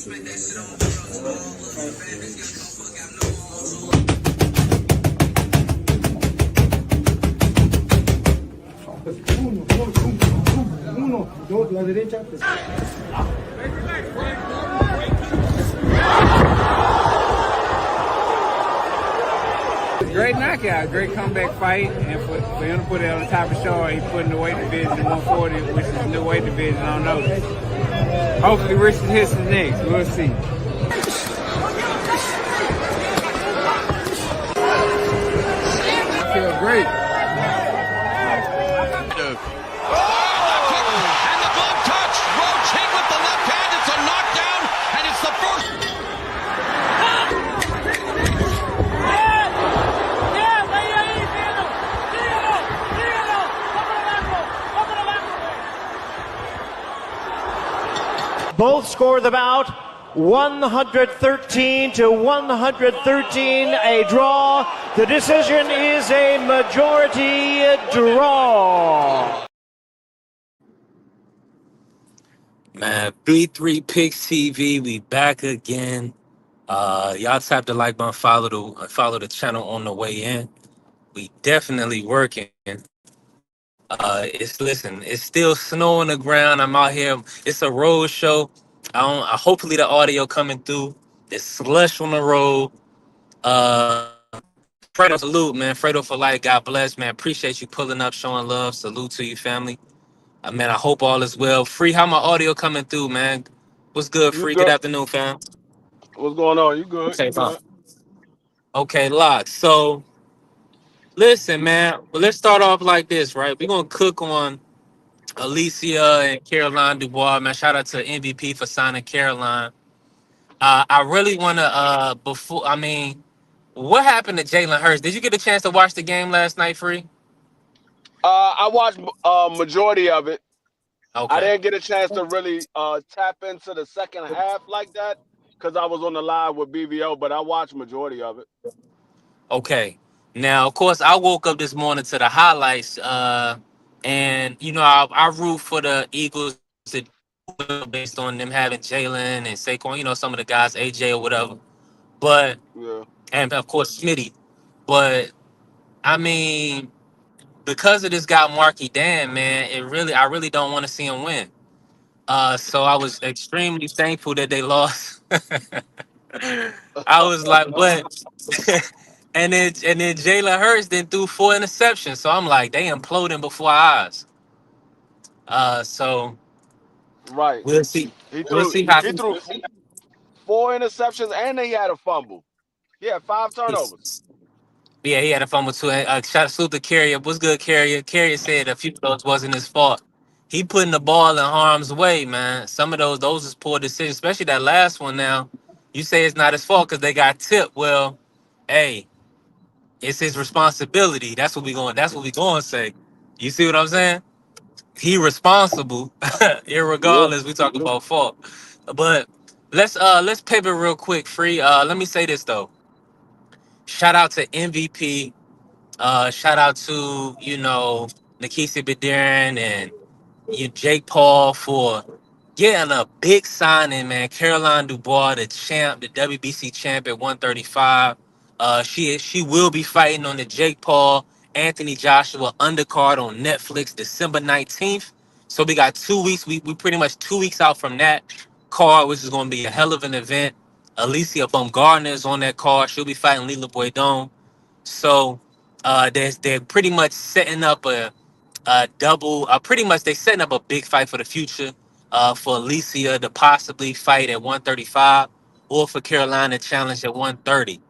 Uno, dos, la derecha. Great knockout, great comeback fight, and for him to put it on the top of the show, he put in the weight division to 140, which is the new weight division. I don't know. Hopefully, Richard hits the next. We'll see. I feel great. And the glove touch. Roach hit with the left hand. It's a knockdown, and it's the first. Both score the bout 113 to 113, a draw. The decision is a majority draw. Man, 3-3 Picks TV, we back again. Y'all tap the like button, follow the channel on the way in. We definitely working. It's still snow on the ground. I'm out here. It's a road show. Hopefully the audio coming through. It's slush on the road. Fredo, salute, man. Fredo for life. God bless, man. Appreciate you pulling up, showing love. Salute to you, family. Man, I hope all is well. Free, how my audio coming through, man? What's good, You Free? good? Good afternoon, fam. What's going on? You good? Okay, You good? Okay, lock. So, listen, man. Well, let's start off like this, right? We're gonna cook on Alycia and Caroline Dubois, man. Shout out to MVP for signing Caroline. I really want to, what happened to Jalen Hurts? Did you get a chance to watch the game last night, Free? I watched majority of it. I Okay. didn't get a chance to really tap into the second half like that because I was on the live with BVO, but I watched majority of it. Okay. Now, of course, I woke up this morning to the highlights, and, I root for the Eagles to based on them having Jalen and Saquon, some of the guys, AJ or whatever. But, Yeah. and of course, Smitty. But, I mean, because of this guy Marky Dan, man, I really don't want to see him win. So I was extremely thankful that they lost. I was like, but and then Jalen Hurts then threw 4 interceptions. So I'm like, they imploding before our eyes. So Right. we'll see. He We'll threw see how he threw 4 interceptions and he had a fumble. He had 5 turnovers. yeah, he had a fumble too. Salute to Carrier. What's good, Carrier? Carrier said a few of those wasn't his fault. He putting the ball in harm's way, man. Some of those is poor decisions, especially that last one. Now, you say it's not his fault because they got tipped. Well, hey, it's his responsibility. That's what we going to say. You see what I'm saying? He responsible, Yeah. irregardless. We talk about fault, but let's pivot real quick. Free. Let me say this though. Shout out to MVP. Shout out to Nikisi Bedirin and Jake Paul for getting a big signing, man. Caroline Dubois, the champ, the WBC champ at 135. She will be fighting on the Jake Paul Anthony Joshua undercard on Netflix December 19th. So we got 2 weeks. We pretty much 2 weeks out from that card, which is going to be a hell of an event. Alycia Baumgardner is on that card. She'll be fighting Lila Boydon. So they're pretty much setting up a double. Pretty much they setting up a big fight for the future. For Alycia to possibly fight at 135, or for Carolina to challenge at 130.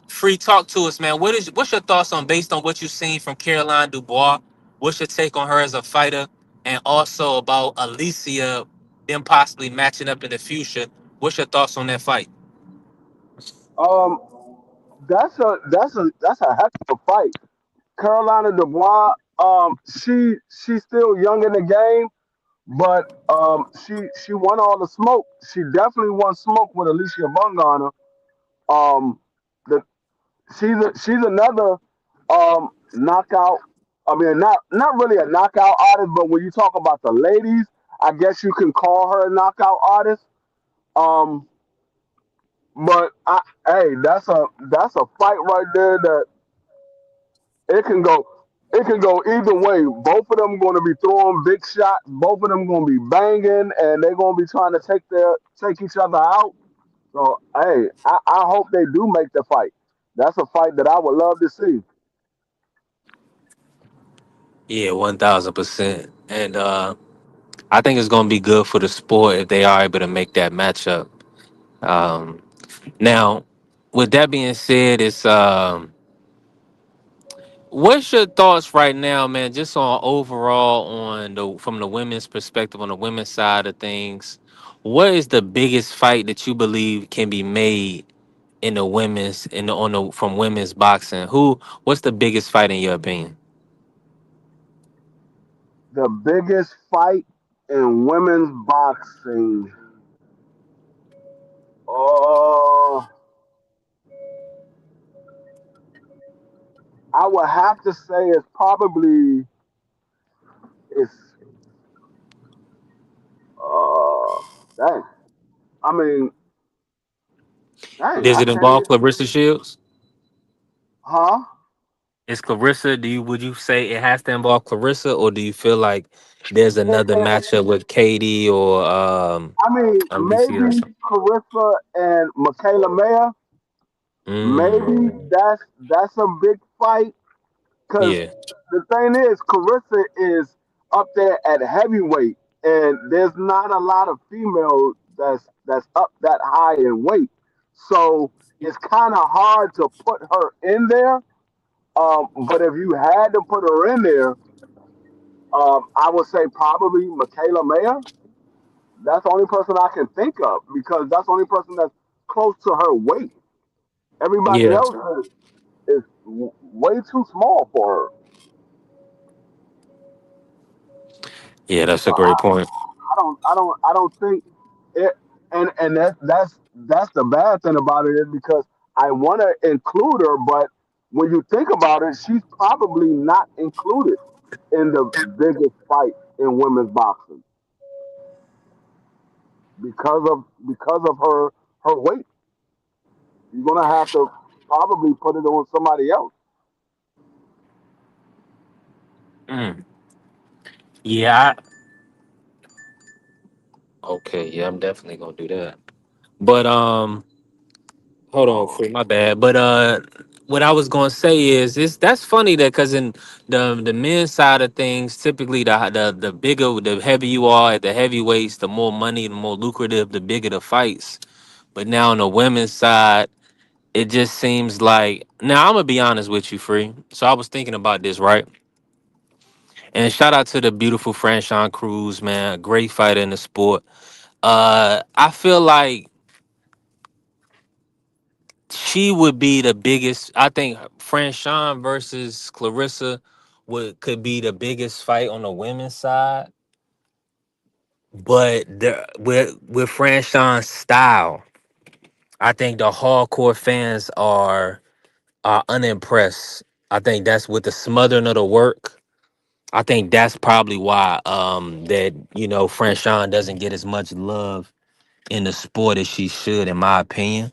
Free, talk to us, man. What's your thoughts on based on what you've seen from Caroline Dubois? What's your take on her as a fighter, and also about Alycia, them possibly matching up in the future? What's your thoughts on that fight? Um, that's a heck of a fight. Carolina Dubois, she's still young in the game, but she won all the smoke. She definitely won smoke with Alicia Bungana. Um, the she's another knockout. I mean, not really a knockout artist, but when you talk about the ladies, I guess you can call her a knockout artist. Um, but hey, that's a fight right there that it can go it can go either way. Both of them going to be throwing big shots. Both of them going to be banging, and they're going to be trying to take each other out. So hey, I hope they do make the fight. That's a fight that I would love to see. Yeah, 1,000%. And I think it's going to be good for the sport if they are able to make that matchup. Um, Now, with that being said, it's what's your thoughts right now, man? Just on overall on the from the women's perspective, on the women's side of things, what is the biggest fight that you believe can be made in the women's in the on the from women's boxing? What's the biggest fight in your opinion? The biggest fight in women's boxing. Oh, I would have to say it's probably it's uh dang. I mean, dang, Does I it can't involve even. Clarissa Shields? Huh? Is Clarissa? Would you say it has to involve Clarissa, or do you feel like there's another And matchup with Katie or I mean, Alicia or maybe something? Carissa and Michaela Mayer. Maybe Mm, that's a big fight because yeah. the thing is, Carissa is up there at heavyweight, and there's not a lot of females that's up that high in weight. So it's kind of hard to put her in there. But if you had to put her in there, I would say probably Michaela Mayer. That's the only person I can think of because that's the only person that's close to her weight. Everybody Yeah. else is way too small for her. Yeah, that's So a great point. I don't think it. And that's the bad thing about it is because I want to include her, but when you think about it, she's probably not included in the biggest fight in women's boxing because of her weight. You're gonna have to probably put it on somebody else. Mm. Yeah. Okay. Yeah, I'm definitely gonna do that. But hold on, quick, my bad. But what I was gonna say is, that's funny that because in the men's side of things, typically the bigger, the heavier you are at the heavyweights, the more money, the more lucrative, the bigger the fights. But now on the women's side, it just seems like now I'm gonna be honest with you, free. So I was thinking about this, right? And shout out to the beautiful Franchon Cruz, man, a great fighter in the sport. I feel like she would be the biggest. I think Franchon versus Clarissa could be the biggest fight on the women's side. But with Franchon's style, I think the hardcore fans are unimpressed. I think that's with the smothering of the work. I think that's probably why that Franchon doesn't get as much love in the sport as she should, in my opinion,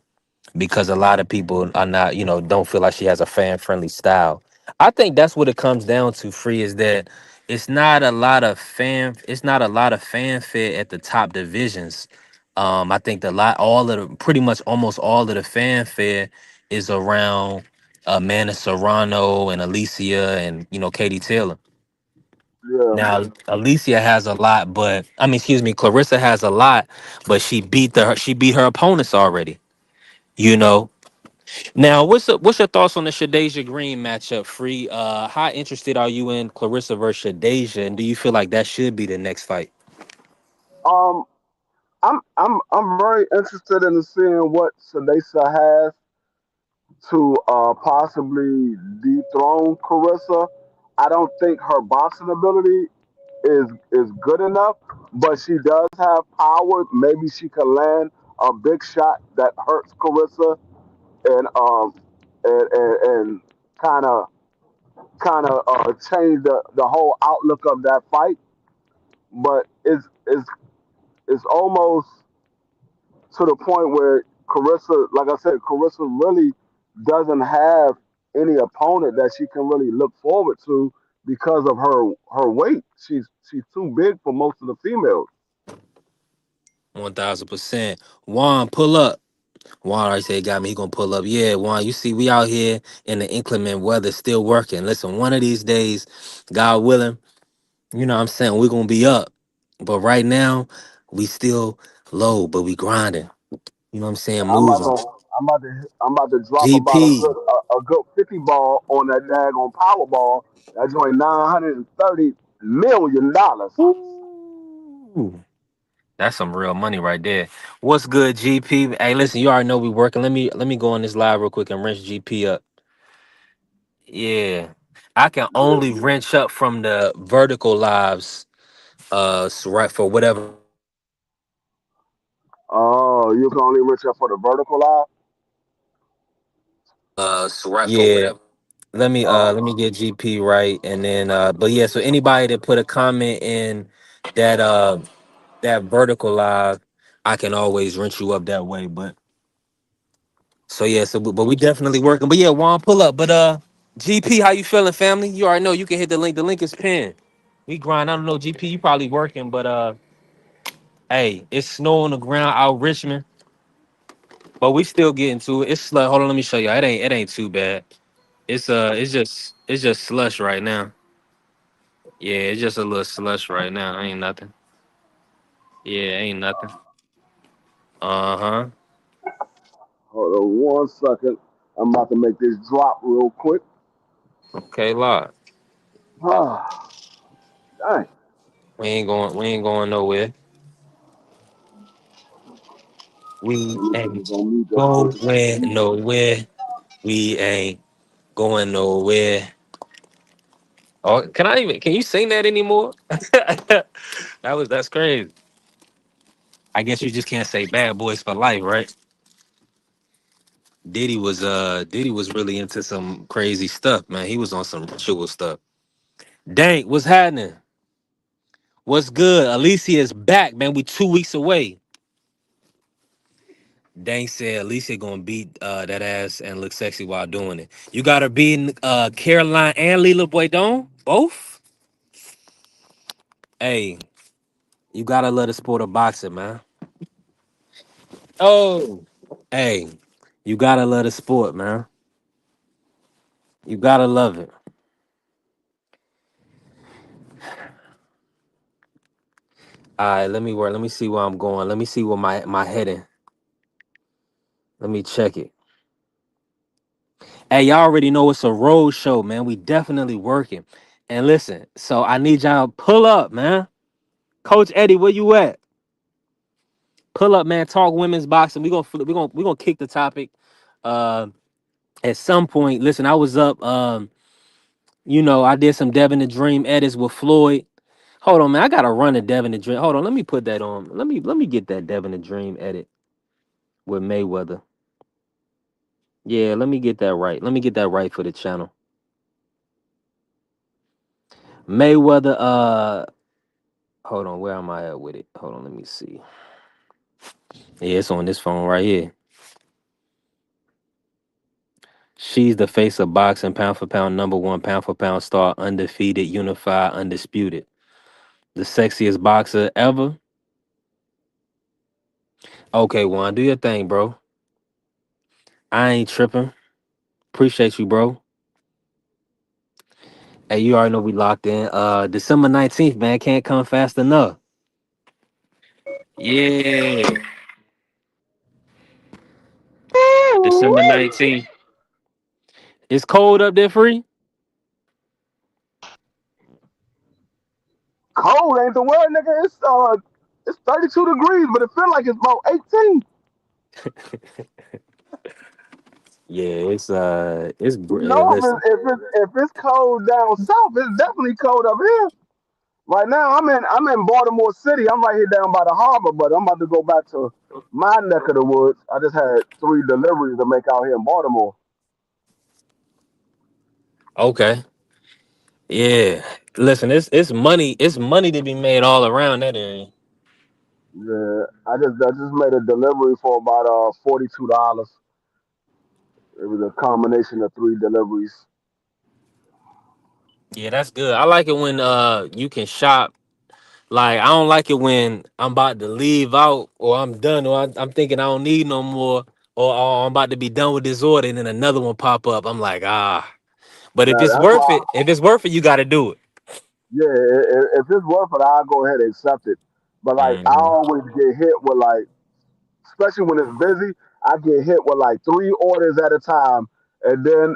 because a lot of people are not, don't feel like she has a fan friendly style. I think that's what it comes down to. Free is that it's not a lot of fanfare at the top divisions. I think all of the pretty much almost all of the fanfare is around Amanda Serrano and Alicia and Katie Taylor. Yeah, Now, Alicia has a lot, but I mean, excuse me, Clarissa has a lot, but she beat her opponents already. You know. Now, what's your thoughts on the Shadeja Green matchup? Free. How interested are you in Clarissa versus Shadeja, and do you feel like that should be the next fight? um, I'm very interested in seeing what Sadesa has to possibly dethrone Carissa. I don't think her boxing ability is good enough, but she does have power. Maybe she can land a big shot that hurts Carissa and kind of change the whole outlook of that fight. But it's almost to the point where Carissa, like I said, Carissa really doesn't have any opponent that she can really look forward to because of her weight. She's too big for most of the females. 1000%. Juan, pull up. Juan already said he got me. He gonna pull up. Yeah, Juan. You see, we out here in the inclement weather, still working. Listen, one of these days, God willing, you know what I'm saying, we're gonna be up. But right now, we still low, but we grinding. You know what I'm saying? I'm about Moving. to I'm about to drop about GP. a good 50 ball on that daggone Powerball. That joint $930 million. Ooh, that's some real money right there. What's good, GP? Hey, listen, you already know we working. Let me go on this live real quick and wrench GP up. Yeah. I can only wrench up from the vertical lives, right for whatever. Oh, you can only reach up for the vertical eye. Right for yeah. Let me get GP right, and then but yeah, so anybody that put a comment in that that vertical live, I can always wrench you up that way. But so yeah, but we definitely working. But yeah, Juan, pull up. But GP, how you feeling, family? You already know you can hit the link. The link is pinned. We grind. I don't know, GP, you probably working, but hey, it's snow on the ground out Richmond, but we still getting to it. It's like, hold on, let me show you. It ain't too bad. It's just slush right now. Yeah, it's just a little slush right now. Ain't nothing. Yeah, ain't nothing. Uh-huh. Hold on 1 second. I'm about to make this drop real quick. Okay, lot. Ah, dang. We ain't going nowhere. We Let me put ain't this on mute just for going nowhere. We ain't going nowhere. Oh, can you sing that anymore? That's crazy. I guess you just can't say bad boys for life, right? Diddy was really into some crazy stuff, man. He was on some ritual stuff. Dang, what's happening? What's good? Alycia is back, man. We 2 weeks away. Dang said Alycia gonna beat that ass and look sexy while doing it. You got her beating Caroline and Lila Boydon, both. Hey, you gotta love the sport of boxing, man. Oh, hey, you gotta love the sport, man. You gotta love it. All right, let me work. Let me see where I'm going. Let me see where my heading. Let me check it. Hey, y'all already know it's a road show, man. We definitely working. And listen, so I need y'all to pull up, man. Coach Eddie, where you at? Pull up, man. Talk women's boxing. We gonna kick the topic. Uh, at some point, listen, I was up. I did some Devin the Dream edits with Floyd. Hold on, man. I gotta run a Devin the Dream. Hold on, let me put that on. Let me get that Devin the Dream edit with Mayweather. Yeah, let me get that right. Let me get that right for the channel. Mayweather. Hold on. Where am I at with it? Hold on. Let me see. Yeah, it's on this phone right here. She's the face of boxing, pound for pound, number one, pound for pound star, undefeated, unified, undisputed. The sexiest boxer ever. Okay, Juan, do your thing, bro. I ain't tripping. Appreciate you, bro. Hey, you already know we locked in. December 19th, man. Can't come fast enough. Yeah. December 19th. It's cold up there, free? Cold ain't the word, nigga. It's 32 degrees, but it feel like it's about 18. Yeah, it's You know, if listen. it's, if it's if it's cold down south, it's definitely cold up here. Right now, I'm in Baltimore City. I'm right here down by the harbor, but I'm about to go back to my neck of the woods. I just had 3 deliveries to make out here in Baltimore. Okay. Yeah. Listen, it's money to be made all around that area. Yeah, I just made a delivery for about $42. It was a combination of three deliveries. Yeah, that's good. I like it when you can shop. Like I don't like it when I'm about to leave out or I'm done or I'm thinking I don't need no more or I'm about to be done with this order and then another one pop up. I'm like, ah. But if Now it's that's worth why, it, if it's worth it, you got to do it. yeah, if it's worth it, I'll go ahead and accept it. But like, I Hmm. always get hit with like, especially when it's busy, I get hit with like three orders at a time, and then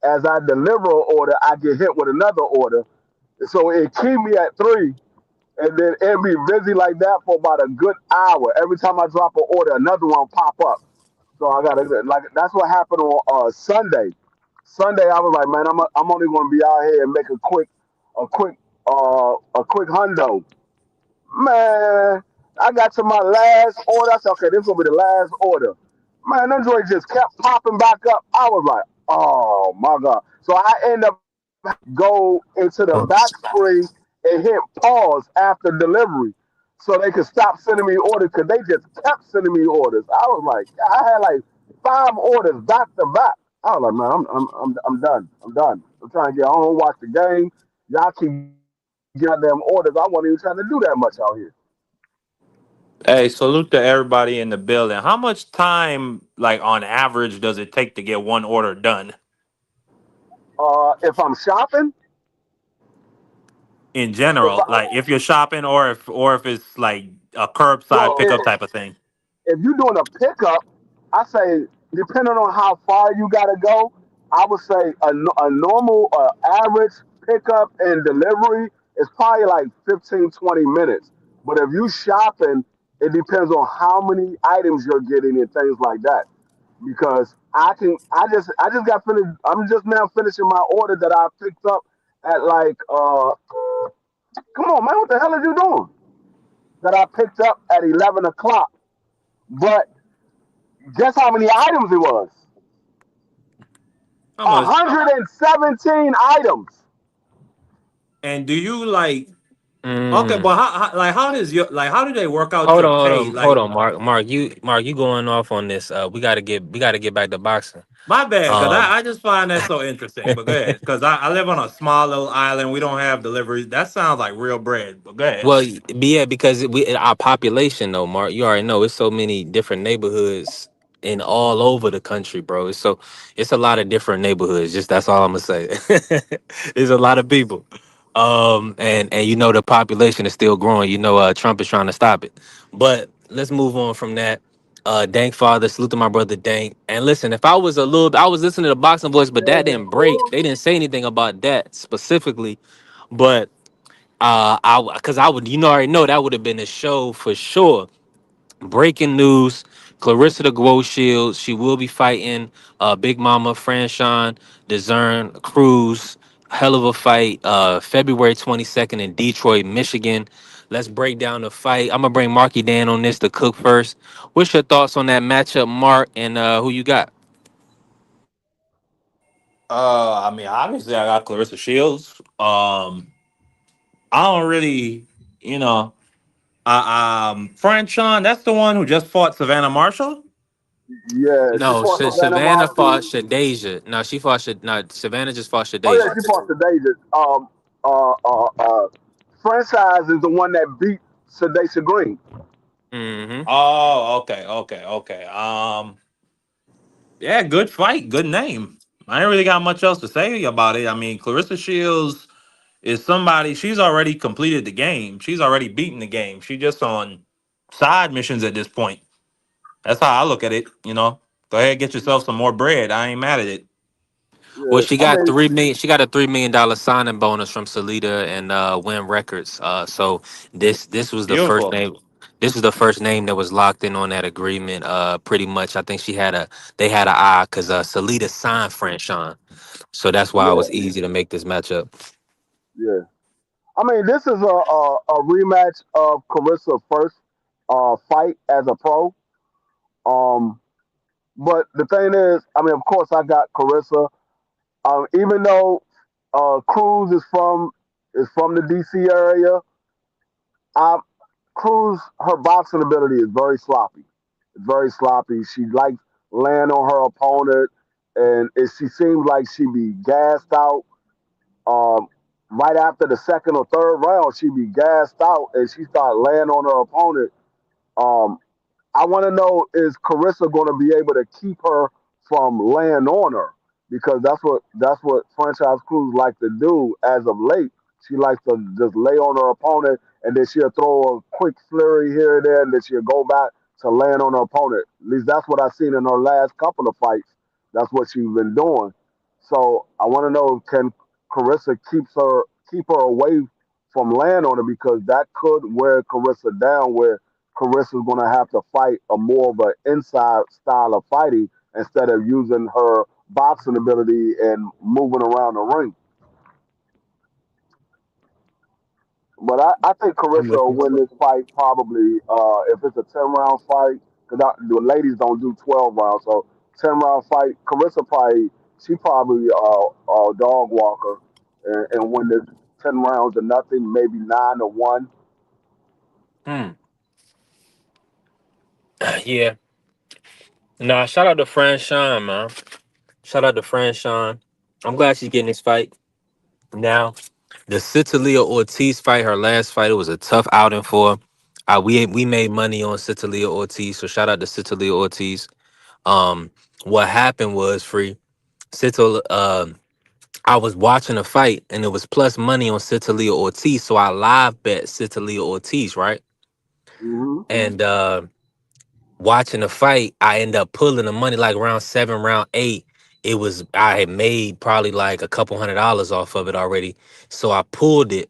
as I deliver an order, I get hit with another order. So it keep me at three, and then it be busy like that for about a good hour. Every time I drop an order, another one pop up. So I gotta like that's what happened on Sunday. Sunday I was like, man, I'm only gonna be out here and make a quick a quick hundo. Man, I got to my last order. I said, okay, this will be the last order. Man, that joint just kept popping back up. I was like, oh my God. So I end up go into the back screen and hit pause after delivery so they could stop sending me orders because they just kept sending me orders. I was like, I had like five orders back to back. I was like, man, I'm done. I'm done. I'm trying to get home, watch the game. Y'all keep getting them orders. I wasn't even trying to do that much out here. Hey, salute to everybody in the building. How much time, like on average, does it take to get one order done If I'm shopping, in if general? I, Like if you're shopping, or if it's like a curbside well, pickup type of thing. if you're doing a pickup, I say depending on how far you gotta go, I would say a normal average pickup and delivery is probably like 15-20 minutes. But if you shopping, it depends on how many items you're getting and things like that. Because I just got finished. I'm just now finishing my order that I picked up at like come on man, what the hell are you doing? That I picked up at 11 o'clock. But guess how many items it was? How one much? hundred and 17 items. And do you like? Okay, Mm. but how does your like how do they work out Hold your on, hold pay? on, hold Like on, Mark. Mark, you going off on this? We gotta get back to boxing. my bad, because Um, I just find that so interesting. But go ahead, because I live on a small little island. We don't have deliveries. That sounds like real bread. But go ahead. well, yeah, because our population though, Mark, you already know it's so many different neighborhoods in all over the country, bro. It's a lot of different neighborhoods. Just that's all I'm gonna say. There's a lot of people, and you know the population is still growing. You know, Trump is trying to stop it. But let's move on from that. Dank father, salute to my brother Dank. And listen, if I was I was listening to the boxing voice, but that didn't break. They didn't say anything about that specifically, but. Because I would, I already know that would have been a show for sure. Breaking news: Clarissa the Glow Shield, she will be fighting Big Mama Franchon Dezern Cruz. Hell of a fight. February 22nd in Detroit, Michigan. Let's break down the fight. I'm gonna bring Marky Dan on this to cook first. What's your thoughts on that matchup, Mark? And who you got? I mean, obviously, I got Clarissa Shields. I don't really, you know, Franchon, that's the one who just fought Savannah Marshall. Yeah, she No, fought Savannah Savannah fought Marshall. Shadeja. No, she fought. No, Savannah just fought Oh yeah, Shadeja. she fought Sedated. Franchise is the one that beat Sedacia Green. Mm-hmm. Oh, okay, okay, okay. Yeah, good fight, good name. I ain't really got much else to say about it. I mean, Clarissa Shields is somebody. She's already completed the game. She's already beaten the game. She just on side missions at this point. That's how I look at it. Go ahead, get yourself some more bread. I ain't mad at it. Well, Yeah, she I got mean, 3 million. She got a $3 million signing bonus from Salida and Win Records. So this was the first Beautiful. name. This was the first name that was locked in on that agreement. Pretty much, I think they had an eye because Salida signed Franchon, so that's why it yeah, was easy to make this matchup. yeah. I mean, this is a rematch of Carissa's first fight as a pro. Um, but the thing is, I mean, of course, I got Carissa. Even though Cruz is from the DC area, I Cruz, her boxing ability is very sloppy. It's very sloppy. She likes laying on her opponent, and she seems like she be gassed out. Um, right after the second or third round, she be gassed out, and she start laying on her opponent. Um, I want to know, is Carissa going to be able to keep her from laying on her? Because that's what franchise crews like to do as of late. She likes to just lay on her opponent, and then she'll throw a quick flurry here and there, and then she'll go back to laying on her opponent. At least that's what I've seen in her last couple of fights. That's what she's been doing. So I want to know, can Carissa keep her away from laying on her, because that could wear Carissa down, where Carissa's going to have to fight a more of an inside style of fighting instead of using her boxing ability and moving around the ring. But I think I'm Carissa with will you. win this fight probably, if it's a 10 round fight, because the ladies don't do 12 rounds. So 10 round fight, Carissa probably dog walker, and win this 10 rounds to nothing, maybe 9-1. Hmm. Yeah. Nah, shout out to Fran Sean, man. Shout out to Fran Sean. I'm glad she's getting this fight. Now, the Citalia Ortiz fight, her last fight, it was a tough outing for her. We made money on Citalia Ortiz, so shout out to Citalia Ortiz. Um, what happened was free. Cital, I was watching a fight and it was plus money on Citalia Ortiz, so I live bet Citalia Ortiz, right? Hmm. And watching the fight, I end up pulling the money like round seven, round eight. It was I had made probably like a couple $100 off of it already, so I pulled it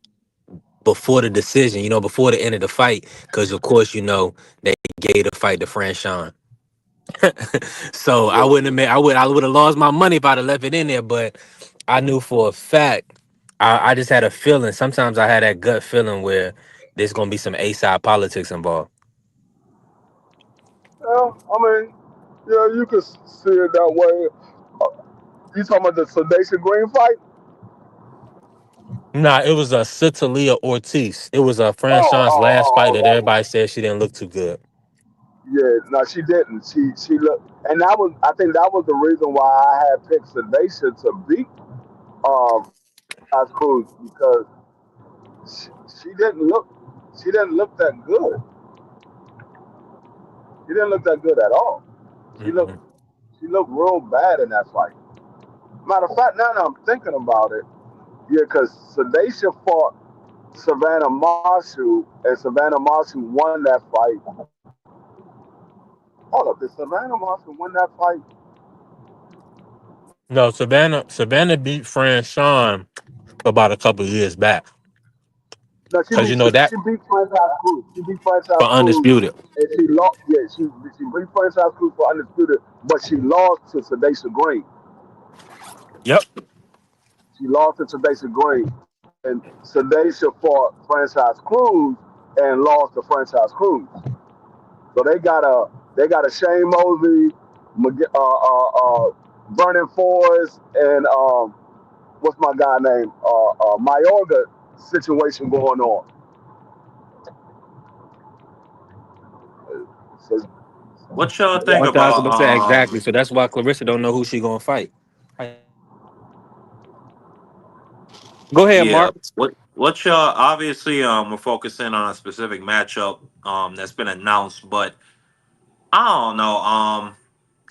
before the decision, before the end of the fight, because of course, they gave the fight to Franchon. So I Yeah. wouldn't have made, I would have lost my money if I'd have left it in there, but I knew for a fact, I just had a feeling. Sometimes I had that gut feeling where there's gonna be some A side politics involved. Well, I mean, yeah, you could see it that way. You talking about the Sedation Green fight? Nah, it was a Citalia Ortiz. It was a Oh, Franchon's oh, last fight oh, that oh, that everybody said she didn't look too good. yeah. No, she didn't. She looked, and that was, I think that was the reason why I had picked Sedation to beat Franchise Cruz, because she, she didn't look she didn't look that good. She didn't look that good at all. She looked Mm-mm. she looked real bad in that fight. Matter of fact, now that I'm thinking about it, yeah, because Sedation fought Savannah Marshall, and Savannah Marshall won that fight. Hold up, did Savannah Marshall win that fight? No, Savannah beat Franchon about a couple of years back. No, she Cause beat you know that she beat Franchise Cruz. She beat Franchise for Cruz, undisputed. and she lost. Yeah, she beat Franchise Cruz for undisputed, but she lost to Sedation Green. Yep. She lost to Sedation Green, and Sedation fought Franchise Cruz and lost to Franchise Cruz. So they got a Shane Mosley, Vernon Forrest, and what's my guy name? Mayorga situation going on. So What y'all think yeah, 1000% about exactly. So that's why Clarissa don't know who she gonna fight. Go ahead, yeah, Mark. what y'all obviously we're focusing on a specific matchup that's been announced, but I don't know.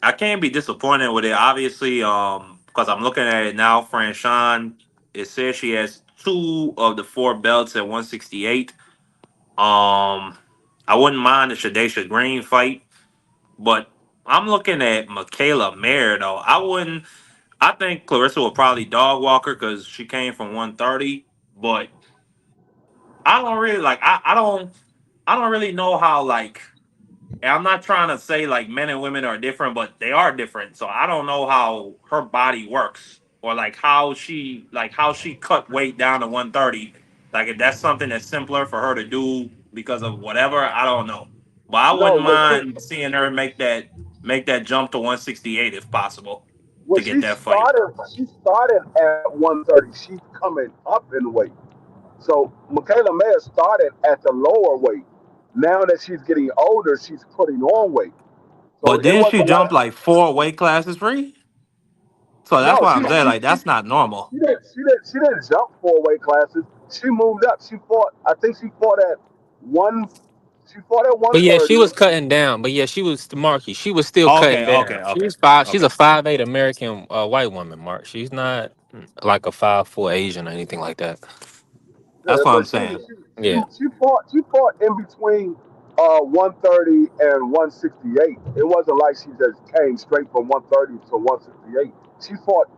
I can't be disappointed with it. Obviously, because I'm looking at it now, Franchon, it says she has two of the four belts at 168. I wouldn't mind the Shadesha Green fight, but I'm looking at Michaela Mayer though. I wouldn't. I think Clarissa will probably dog walk her because she came from 130, but I don't really like. I don't. I don't really know how like. And I'm not trying to say like men and women are different, but they are different. So I don't know how her body works or like how she cut weight down to 130. Like if that's something that's simpler for her to do because of whatever, I don't know. But I no, wouldn't mind seeing her make that jump to 168 if possible well, to get she that fight. started. She started at 130. She's coming up in weight. So Michaela Mayer started at the lower weight. Now that she's getting older, she's putting on weight. So But it didn't she wasn't jump like like 4 weight classes free? So that's no, why I'm saying like that's not normal. she didn't jump 4 weight classes. She moved up. She fought. I think she fought at one. She fought at But yeah, she 130. was cutting down. But yeah, she was Marky. She was still cutting Okay, down. okay, okay, She's five. She's okay. a 5'8" American white woman. Mark. She's not like a 5'4" Asian or anything like that. That's Yeah, what I'm but saying. Yeah. she fought in between 130 and 168. It wasn't like she just came straight from 130 to 168. She fought.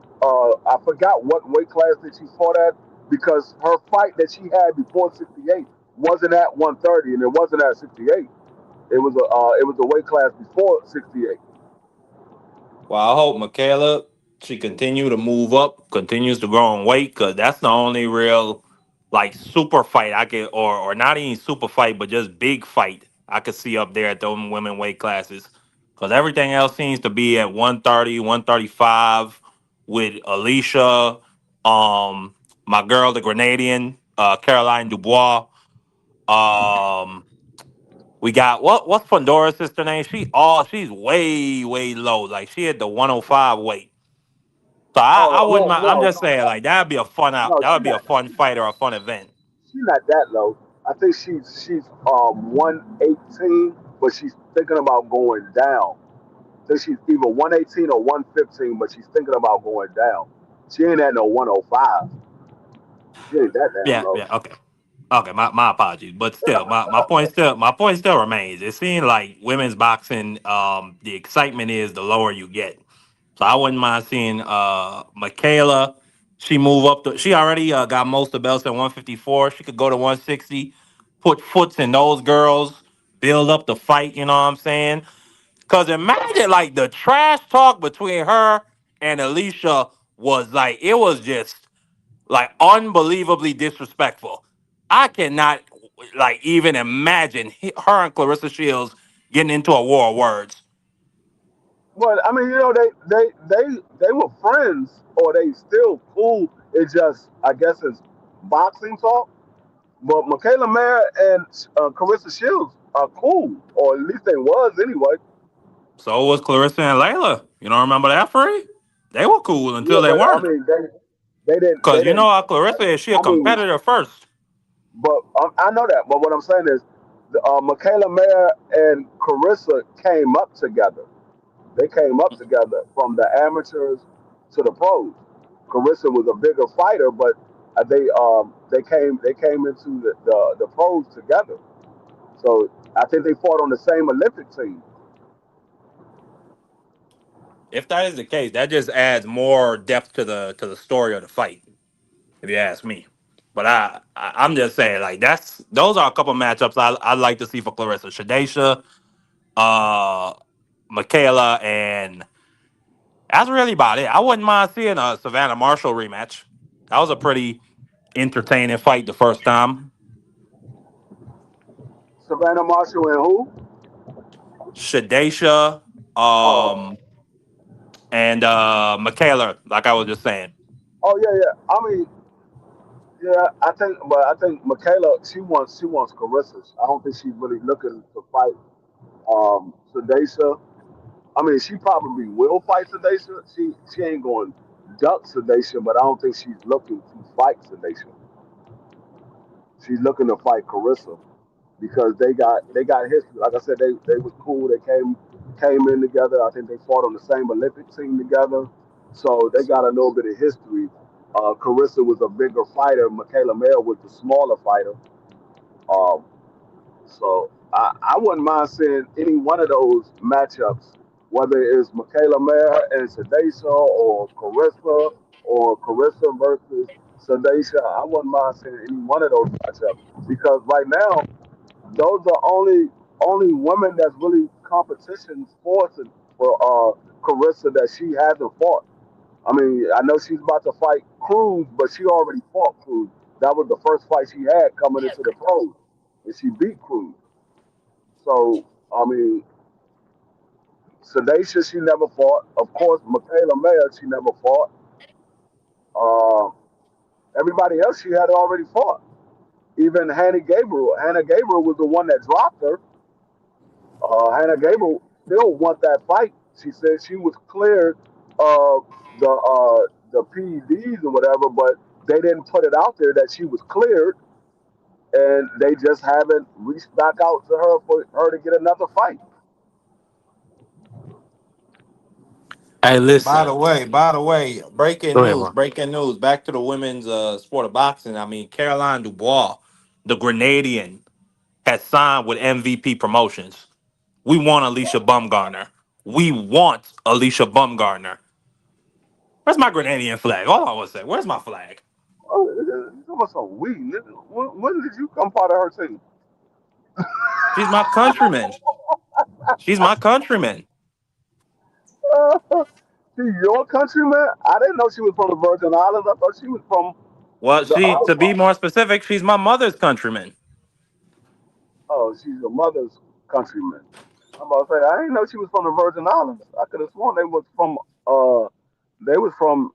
I forgot what weight class that she fought at because her fight that she had before 68 wasn't at 130 and it wasn't at 68. It was a weight class before 68. Well, I hope Michaela she continue to move up, continues to grow in weight, cause that's the only real like super fight I could, or not even super fight, but just big fight I could see up there at those women weight classes. Cause everything else seems to be at 130, 135 with Alycia, um, my girl the Grenadian, Caroline Dubois. Um, we got what's Pandora's sister name? She's way low. Like she at the 105 weight. So I Oh wouldn't no mind. I'm no just saying like that'd be a fun out. no, That would be a fun fight or a fun event. she's not that low. I think she's 118, but she's thinking about going down. I think she's either 118 or 115, but she's thinking about going down. She ain't at no 105. She ain't that damn Yeah, low. yeah, okay. Okay, my apologies. But still, my point still remains. It seems like women's boxing, the excitement is the lower you get. So I wouldn't mind seeing Michaela. She move up to she already got most of the belts at 154. She could go to 160, put foots in those girls, build up the fight, you know what I'm saying? Cause imagine like the trash talk between her and Alicia was like it was just like unbelievably disrespectful. I cannot like even imagine her and Clarissa Shields getting into a war of words. But I mean, they were friends, or they still cool. It just, I guess, it's boxing talk. But Michaela Mayer and Carissa Shields are cool, or at least they was anyway. So was Clarissa and Layla. You don't remember that, Free? They were cool until Yeah, they but I weren't. mean, they Cause you didn't. know how Clarissa is, she a I mean, competitor first. but I know that. But what I'm saying is, Michaela Mayer and Carissa came up together. They came up together from the amateurs to the pros. Carissa was a bigger fighter, but they came into the pros together. So I think they fought on the same Olympic team. If that is the case, that just adds more depth to the story of the fight, if you ask me. But I'm just saying, like that's those are a couple matchups I'd like to see for Clarissa. Shadesha, uh, Michaela, and that's really about it. I wouldn't mind seeing a Savannah Marshall rematch. That was a pretty entertaining fight the first time. Savannah Marshall and who? Shadesha, Oh, and Michaela, like I was just saying. oh yeah, yeah. I mean, yeah. I think Michaela, she wants Carissa. I don't think she's really looking to fight Sadesha. I mean, she probably will fight Sadesha. She ain't going to duck Sadesha, but I don't think she's looking to fight Sadesha. She's looking to fight Carissa because they got history. Like I said, they was cool. They came in together. I think they fought on the same Olympic team together, so they got a little bit of history. Carissa was a bigger fighter. Michaela Mayer was the smaller fighter. Um, So I wouldn't mind seeing any one of those matchups, whether it's Michaela Mayer and Sadesha or Carissa versus Sadesha. I wouldn't mind seeing any one of those matchups because right now those are only women that's really competition for Carissa that she hasn't fought. I mean, I know she's about to fight Cruz, but she already fought Cruz. That was the first fight she had coming into the pros, and she beat Cruz. So, I mean, Sedacia, she never fought. Of course, Michaela Mayer, she never fought. Uh, Everybody else she had already fought. Even Hannah Gabriel was the one that dropped her. Hannah Gabriel still want that fight. She said she was cleared of the PEDs or whatever, but they didn't put it out there that she was cleared, and they just haven't reached back out to her for her to get another fight. Hey, By listen. the way, Go ahead, Mark. breaking news. Back to the women's sport of boxing. I mean, Caroline Dubois, the Grenadian, has signed with MVP Promotions. We want Alicia Bumgarner. We want Alicia Bumgarner. Where's my Grenadian flag? Hold on one second. Where's my flag? Oh, you talking about some weed, nigga. When did you come part of her team? She's my countryman. She's my countryman. She your countryman? I didn't know she was from the Virgin Islands. I thought she was from Well, the she other to be part. more specific, she's my mother's countryman. Oh, she's your mother's countryman. I'm about to say I didn't know she was from the Virgin Islands. I could have sworn they was from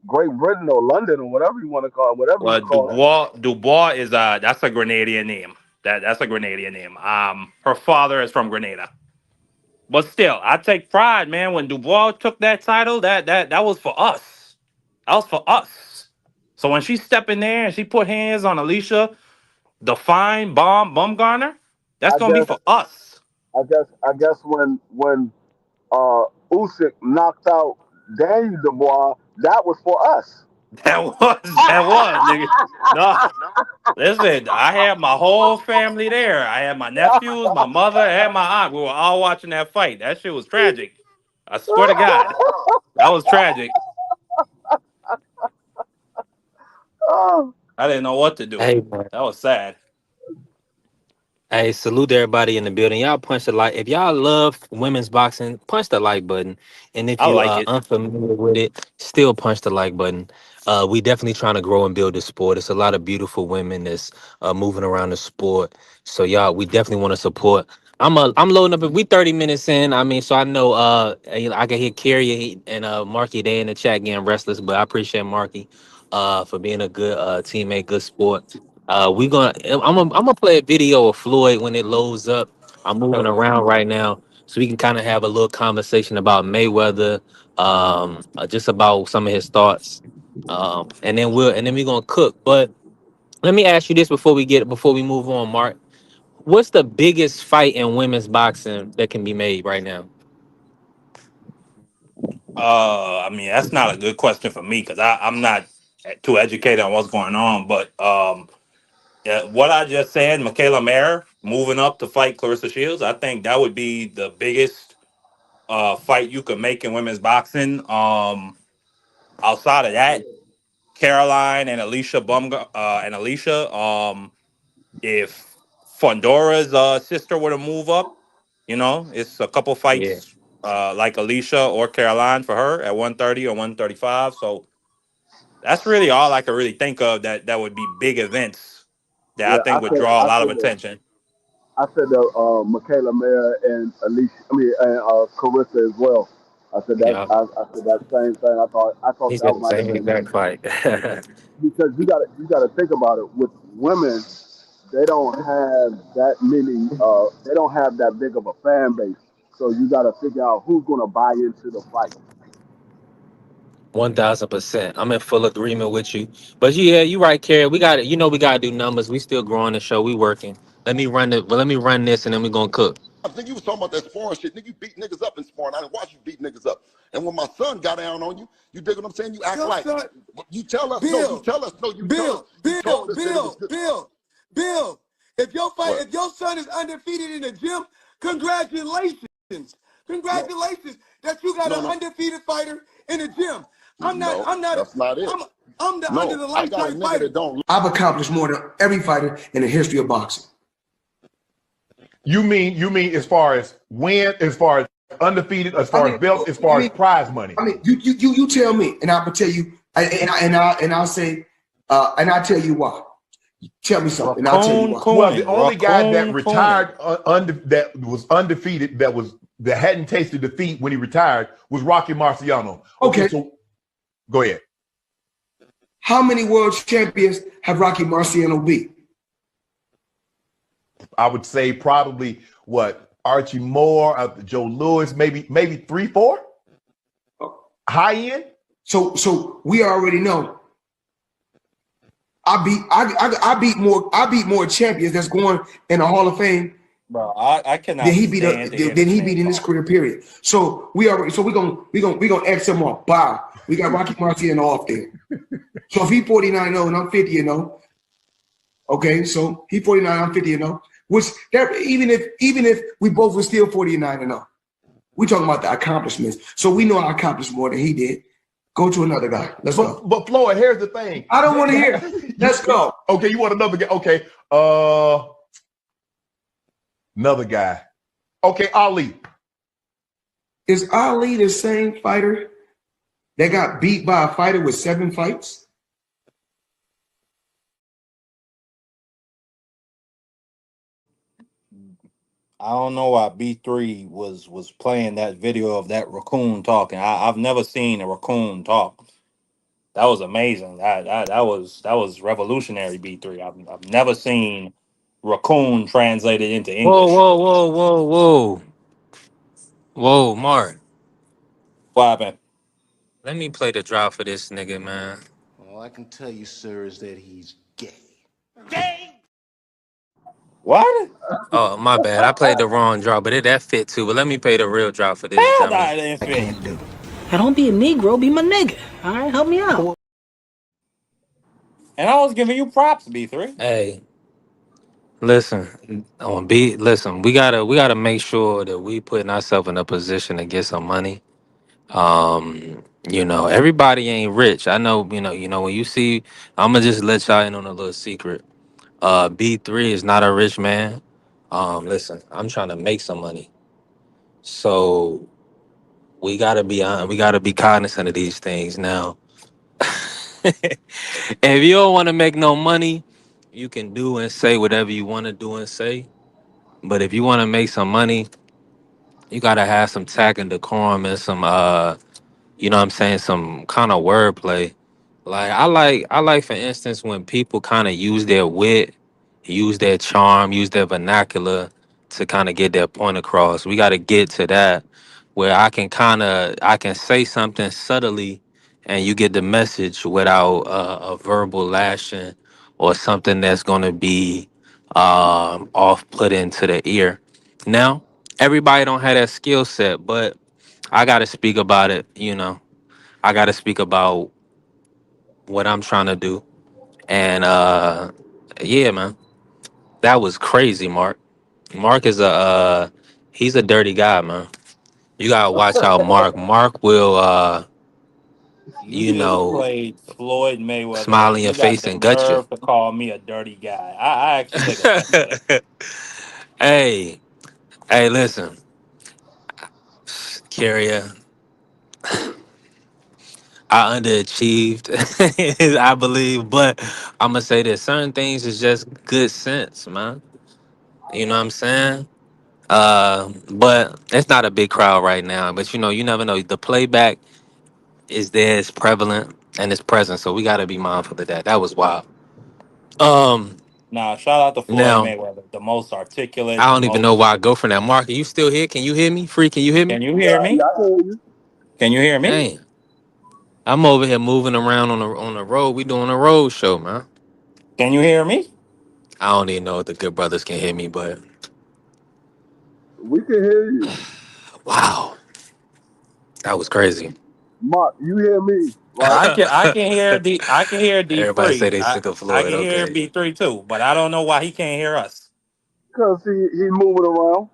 Great Britain or London or whatever you want to call it, whatever you Well, call it. Dubois is that's a Grenadian name. That's a Grenadian name. Her father is from Grenada. But still, I take pride, man. When Dubois took that title, that was for us. That was for us. So when she stepped in there and she put hands on Alicia, the fine bomb Bumgarner, that's I gonna be guess for us. I guess when Usyk knocked out Daniel Dubois, that was for us. That was, nigga. No, listen, I had my whole family there. I had my nephews, my mother, and my aunt. We were all watching that fight. That shit was tragic. I swear to God, that was tragic. Oh, I didn't know what to do. Hey, man. That was sad. Hey, salute to everybody in the building. Y'all punch the like. If y'all love women's boxing, punch the like button. And if I you like are it. unfamiliar with it, still punch the like button. We definitely trying to grow and build the sport. It's a lot of beautiful women that's moving around the sport. So y'all, we definitely want to support. I'm loading up. We 30 minutes in. I mean, so I know I can hear Carrie and Marky. They in the chat getting restless, but I appreciate Marky for being a good teammate, good sport. I'm gonna play a video of Floyd when it loads up. I'm moving around right now, so we can kind of have a little conversation about Mayweather, just about some of his thoughts, and then we're gonna cook. But let me ask you this before we move on, Mark. What's the biggest fight in women's boxing that can be made right now? I mean, that's not a good question for me because I'm not too educated on what's going on. But yeah, what I just said, Michaela Mayer moving up to fight Clarissa Shields, I think that would be the biggest fight you could make in women's boxing. Outside of that, Caroline and Alicia. If Fondora's sister were to move up, it's a couple Yeah, fights like Alicia or Caroline for her at 130 or 135. So that's really all I could really think of that would be big events that I yeah, think would draw a lot of the attention. I said the Michaela Mayer and Alicia, and Carissa as well. yeah. I said that same thing. I thought He that said the might have same been exact fight. because you gotta think about it. With women, they don't have that many. They don't have that big of a fan base. So you gotta figure out who's gonna buy into the fight. 1000%. I'm in full agreement with you. But yeah, you're right, Carrie. We got it. We got to do numbers. We still growing the show. We working. Let me run it. Well, let me run this, and then we gonna cook. Nigga, you was talking about that sparring shit. Nigga, you beat niggas up in sparring. I didn't watch you beat niggas up. And when my son got down on you, you dig what I'm saying? You act like you tell us, no, you Bill, tell us, no, you tell us, Bill, you Bill, told us that it was Bill, good. Bill, Bill. What? If your son is undefeated in the gym, congratulations. No, Congratulations that you got no, an no, undefeated fighter in the gym. no, I'm not, that's not it. I'm the under No, the I lights got a type nigga that fighter. don't. I've accomplished more than every fighter in the history of boxing. You mean as far as win, as far as undefeated, as far as belts, as far as prize money? You tell me, and I will tell you, and I'll say, and I'll tell you why. Tell me something, and I'll tell you Raccoon why. Well, the Cooney, only guy that Raccoon Cooney. retired that was undefeated, that hadn't tasted defeat when he retired, was Rocky Marciano. Okay, Okay. so go ahead. How many world champions have Rocky Marciano beat? I would say probably what Archie Moore, Joe Lewis, maybe 3, 4 high end. So we already know. I beat more champions that's going in the Hall of Fame Bro, I than cannot he beat stand to hear this man in his talk. career period. So we gonna X him off. Wow. We got Rocky Marciano off there. So if he 49-0 and I'm 50-0, okay, so he 49, I'm 50-0, which that even if we both were still 49-0, we talking about the accomplishments. So we know I accomplished more than he did. Go to another guy. Let's go. But Floyd, here's the thing. I don't want to hear. Let's go. Okay, you want another guy? Okay. Another guy. Okay, Ali. Is Ali the same fighter that got beat by a fighter with 7 fights? I don't know why B3 was playing that video of that raccoon talking. I've never seen a raccoon talk. That was amazing. That was revolutionary. B3. I've never seen raccoon translated into Whoa, English. whoa, whoa, whoa, whoa, whoa, Mark. What happened? Let me play the drop for this nigga, man. All I can tell you, sir, is that he's gay. What? Oh, my bad. I played the wrong drop, but that fit too. But let me play the real drop for this Hell, dummy. that didn't fit. Now don't be a Negro, be my nigga. All right, help me out. And I was giving you props, B3. Hey, listen, listen, we gotta make sure that we putting ourselves in a position to get some money. Everybody ain't rich. I know, when you see, I'ma just let y'all in on a little secret. B3 is not a rich man. Listen, I'm trying to make some money. So we gotta be cognizant of these things now. If you don't want to make no money, you can do and say whatever you want to do and say. But if you want to make some money, you gotta have some tact and decorum and some you know what I'm saying, some kind of wordplay. Like I like for instance when people kind of use their wit, use their charm, use their vernacular to kind of get their point across. We got to get to that where I can say something subtly and you get the message without a verbal lashing or something that's going to be off-putting to the ear. Now, everybody don't have that skill set, but I got to speak about it. I got to speak about what I'm trying to do. And yeah, man, that was crazy, Mark. Mark is he's a dirty guy, man. You gotta watch out, Mark. Mark will, You you just know, played Floyd Mayweather, smile in and your you got face the and gut you. nerve to call me a dirty guy. I actually take offense to that. Hey, hey, listen, Carrier, I underachieved, I believe, but I'm gonna say that certain things is just good sense, man. You know what I'm saying? But it's not a big crowd right now. But you never know. The playback is there, it's prevalent, and it's present. So we gotta be mindful of that. That was wild. Um, Nah, shout out to Floyd Now Mayweather, the most I articulate, the don't even know most. why I go from that. Mark, are you still here? Can you hear me? Free, can you hear me? Can you Yeah, hear me? yeah, I can hear you. Can you hear me? Dang, I'm over here moving around on the road. We doing a road show, man. Can you hear me? I don't even know if the good brothers can hear me, but We can hear you. wow, that was crazy. Mark, you hear me, right? I can hear D Everybody say free. they I sick of I Floyd. can hear Okay. B3 too, but I don't know why he can't hear us. Because he moving around.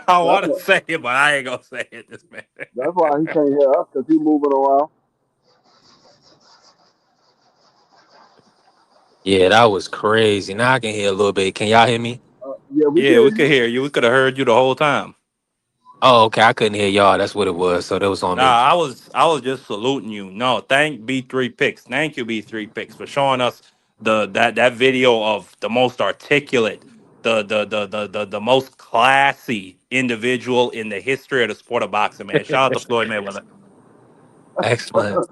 I That's want to what. say it, but I ain't gonna say it this man. That's why he can't hear us because he moving around. Yeah, that was crazy. Now I can hear a little bit. Can y'all hear me? Yeah, we can Yeah, hear we could you. hear you. We could have heard you the whole time. Oh, okay. I couldn't hear y'all. That's what it was. So that was on Nah, me. I was just saluting you. No, thank B3 Picks. Thank you, B3 Picks, for showing us that video of the most articulate, the most classy individual in the history of the sport of boxing, man. Shout out to Floyd Mayweather. Excellent.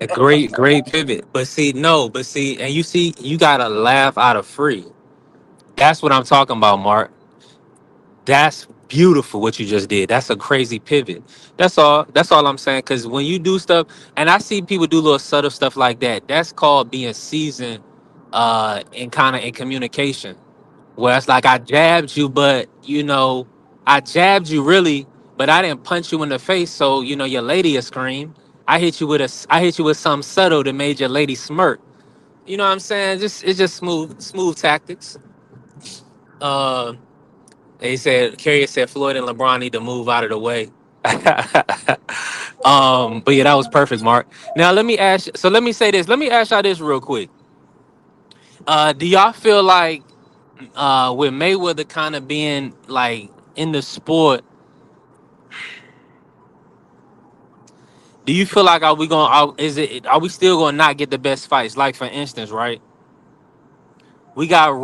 A great pivot. But see, no, but see, and you see, you gotta laugh out of free. That's what I'm talking about, Mark. That's beautiful what you just did. That's a crazy pivot. That's all. That's all I'm saying. Because when you do stuff, and I see people do little subtle stuff like that, that's called being seasoned, in kind of in communication. Where it's like I jabbed you, but I jabbed you really, but I didn't punch you in the face. So your lady will scream. I hit you with something subtle that made your lady smirk. You know what I'm saying? Just it's just smooth tactics. Uh, They said Carrier said Floyd and LeBron need to move out of the way. But yeah, that was perfect, Mark. Now let me ask. So let me say this. Let me ask y'all this real quick. Do y'all feel like with Mayweather kind of being like in the sport, do you feel like are we still gonna not get the best fights? Like for instance, right? We got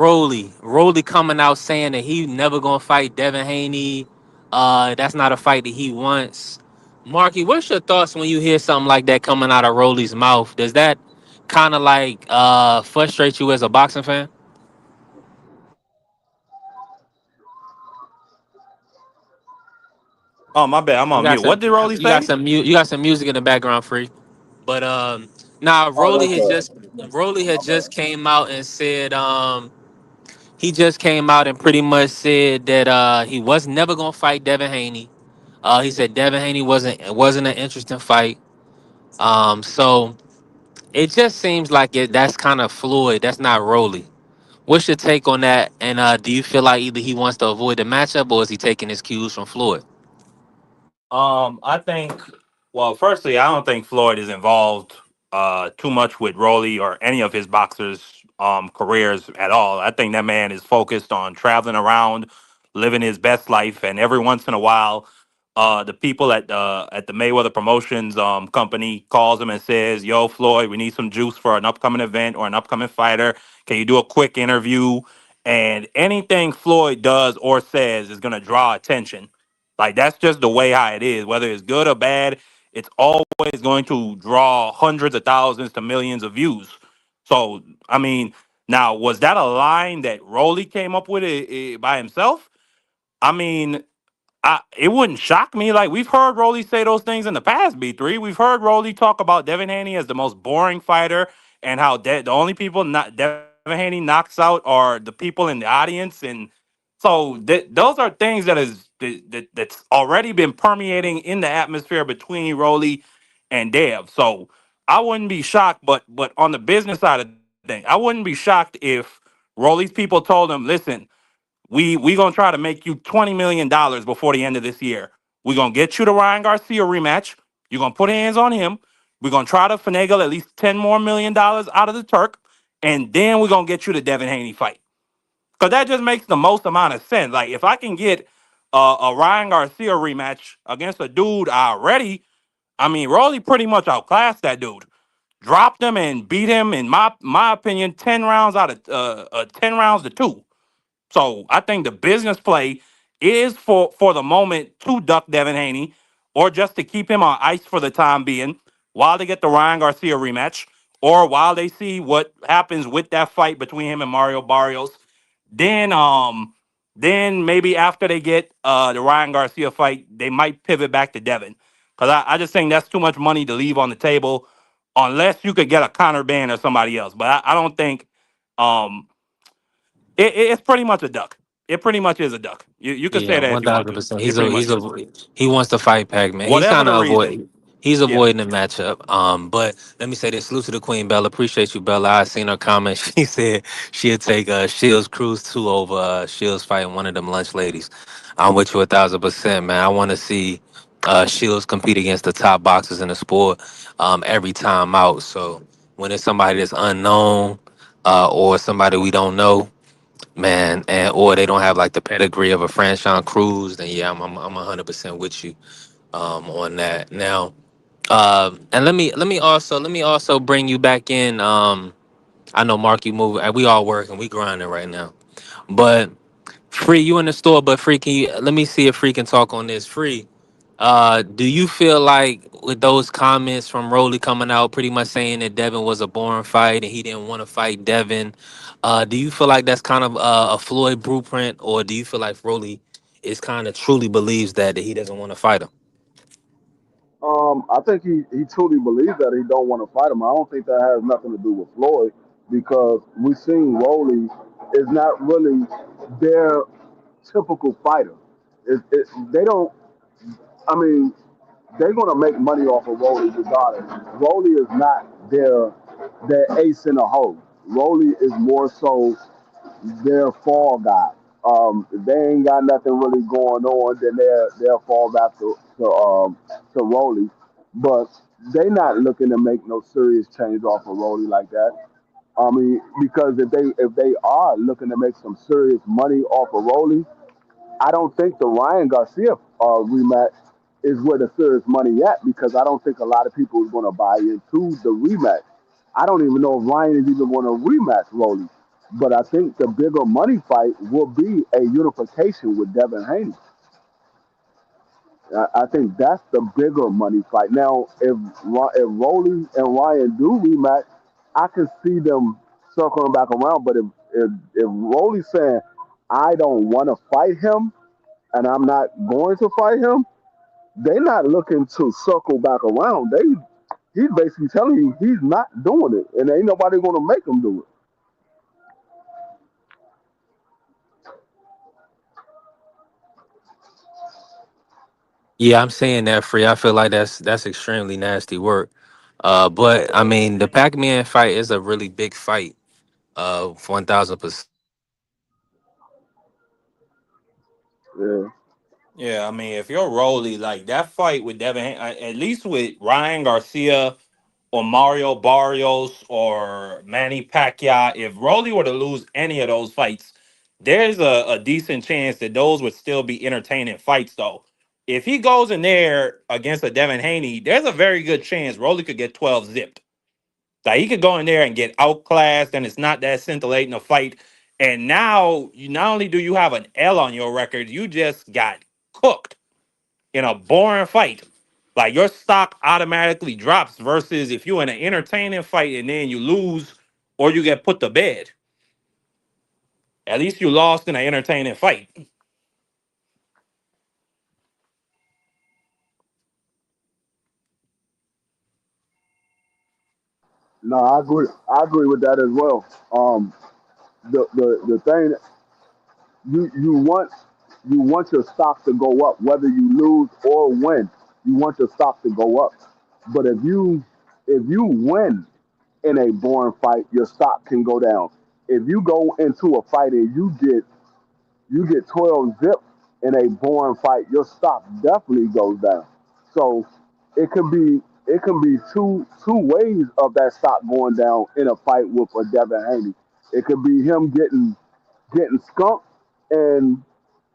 Rolly coming out saying that he never gonna fight Devin Haney. That's not a fight that he wants. Marky, what's your thoughts when you hear something like that coming out of Rolly's mouth? Does that kind of like frustrate you as a boxing fan? Oh my bad, I'm You on got mute. What some did Rolly say? you got some music in the background, free. But nah, Oh, that's right. Rolly had just came out and said he just came out and pretty much said that he was never gonna fight Devin Haney. He said Devin Haney wasn't an interesting fight. So it just seems like that's kind of Floyd. That's not Rolly. What's your take on that? And do you feel like either he wants to avoid the matchup or is he taking his cues from Floyd? I think. Well, firstly, I don't think Floyd is involved too much with Rolly or any of his boxers' careers at all. I think that man is focused on traveling around, living his best life, and every once in a while, the people at the Mayweather Promotions company calls him and says, "Yo, Floyd, we need some juice for an upcoming event or an upcoming fighter. Can you do a quick interview?" And anything Floyd does or says is going to draw attention. Like that's just the way how it is. Whether it's good or bad, it's always going to draw hundreds of thousands to millions of views. So I mean, now was that a line that Rolly came up with by himself? I mean, it wouldn't shock me. Like we've heard Rolly say those things in the past. B3, we've heard Rolly talk about Devin Haney as the most boring fighter, and how the only people not Devin Haney knocks out are the people in the audience, and so those are things that's already been permeating in the atmosphere between Rolly and Dev. So I wouldn't be shocked, but on the business side of things, I wouldn't be shocked if Rolly's people told him, "Listen, we gonna try to make you $20 million before the end of this year. We're gonna get you the Ryan Garcia rematch. You're gonna put hands on him. We're gonna try to finagle at least $10 more million out of the Turk, and then we're gonna get you the Devin Haney fight." Because that just makes the most amount of sense. Like if I can get a Ryan Garcia rematch against a dude I already, I mean, Rolly pretty much outclassed that dude. Dropped him and beat him in my opinion 10 rounds out of 10 rounds to 2. So I think the business play is for the moment to duck Devin Haney, or just to keep him on ice for the time being while they get the Ryan Garcia rematch, or while they see what happens with that fight between him and Mario Barrios. Then then maybe after they get the Ryan Garcia fight, they might pivot back to Devin. Because I just think that's too much money to leave on the table unless you could get a Conor Ban or somebody else. But I don't think um it's pretty much a duck. It pretty much is a duck. You could Yeah, say that if one you want thousand to. percent. It pretty much is. He wants to fight Pac Man. He's Whatever kind the of reason. avoid. He's Yeah. avoiding the matchup. But let me say this: salute to the Queen Bella. Appreciate you, Bella. I seen her comment. She said she'd take Shields Cruise 2 over Shields fighting one of them lunch ladies. I'm with you 1,000%, man. I want to see Shields compete against the top boxers in the sport every time out. So when it's somebody that's unknown or somebody we don't know, man, and or they don't have like the pedigree of a Franchon Cruz, then yeah, I'm 100% with you on that. Now, and let me also bring you back in. I know Mark, you move, and we all working, we grinding right now. But free, you in the store, but free, can you let me see if free can talk on this free. Do you feel like with those comments from Rolly coming out, pretty much saying that Devin was a boring fight and he didn't want to fight Devin, do you feel like that's kind of a Floyd blueprint, or do you feel like Rolly is kind of truly believes that he doesn't want to fight him? I think he truly believes that he don't want to fight him. I don't think that has nothing to do with Floyd because we've seen Rolly is not really their typical fighter. They don't. I mean, they're gonna make money off of Rolly regardless. Rolly is not their ace in the hole. Rolly is more so their fall guy. If they ain't got nothing really going on, then they'll fall back to Rolly. But they not looking to make no serious change off of Rolly like that. I mean, because if they are looking to make some serious money off of Rolly, I don't think the Ryan Garcia rematch is where the serious money at because I don't think a lot of people is going to buy into the rematch. I don't even know if Ryan is even going to rematch Rolly. But I think the bigger money fight will be a unification with Devin Haney. I think that's the bigger money fight. Now, if Rolly and Ryan do rematch, I can see them circling back around. But if Rolly's saying I don't want to fight him and I'm not going to fight him, they're not looking to circle back around. He's basically telling you he's not doing it, and ain't nobody going to make him do it. Yeah, I'm saying that, free. I feel like that's extremely nasty work. But I mean, the Pac-Man fight is a really big fight. 1000%. Yeah. Yeah, I mean, if you're Rolly, like that fight with at least with Ryan Garcia or Mario Barrios or Manny Pacquiao, if Rolly were to lose any of those fights, there's a decent chance that those would still be entertaining fights, though. If he goes in there against a Devin Haney, there's a very good chance Rolly could get 12 zipped. Like he could go in there and get outclassed, and it's not that scintillating a fight. And now, you not only do you have an L on your record, you just got cooked in a boring fight. Like your stock automatically drops versus if you're in an entertaining fight and then you lose or you get put to bed. At least you lost in an entertaining fight. No, I agree. I agree with that as well. The thing you want your stock to go up whether you lose or win. You want your stock to go up. But if you win in a boring fight, your stock can go down. If you go into a fight and you get 12 zip in a boring fight, your stock definitely goes down. So it can be two ways of that stock going down in a fight with a Devin Haney. It could be him getting skunked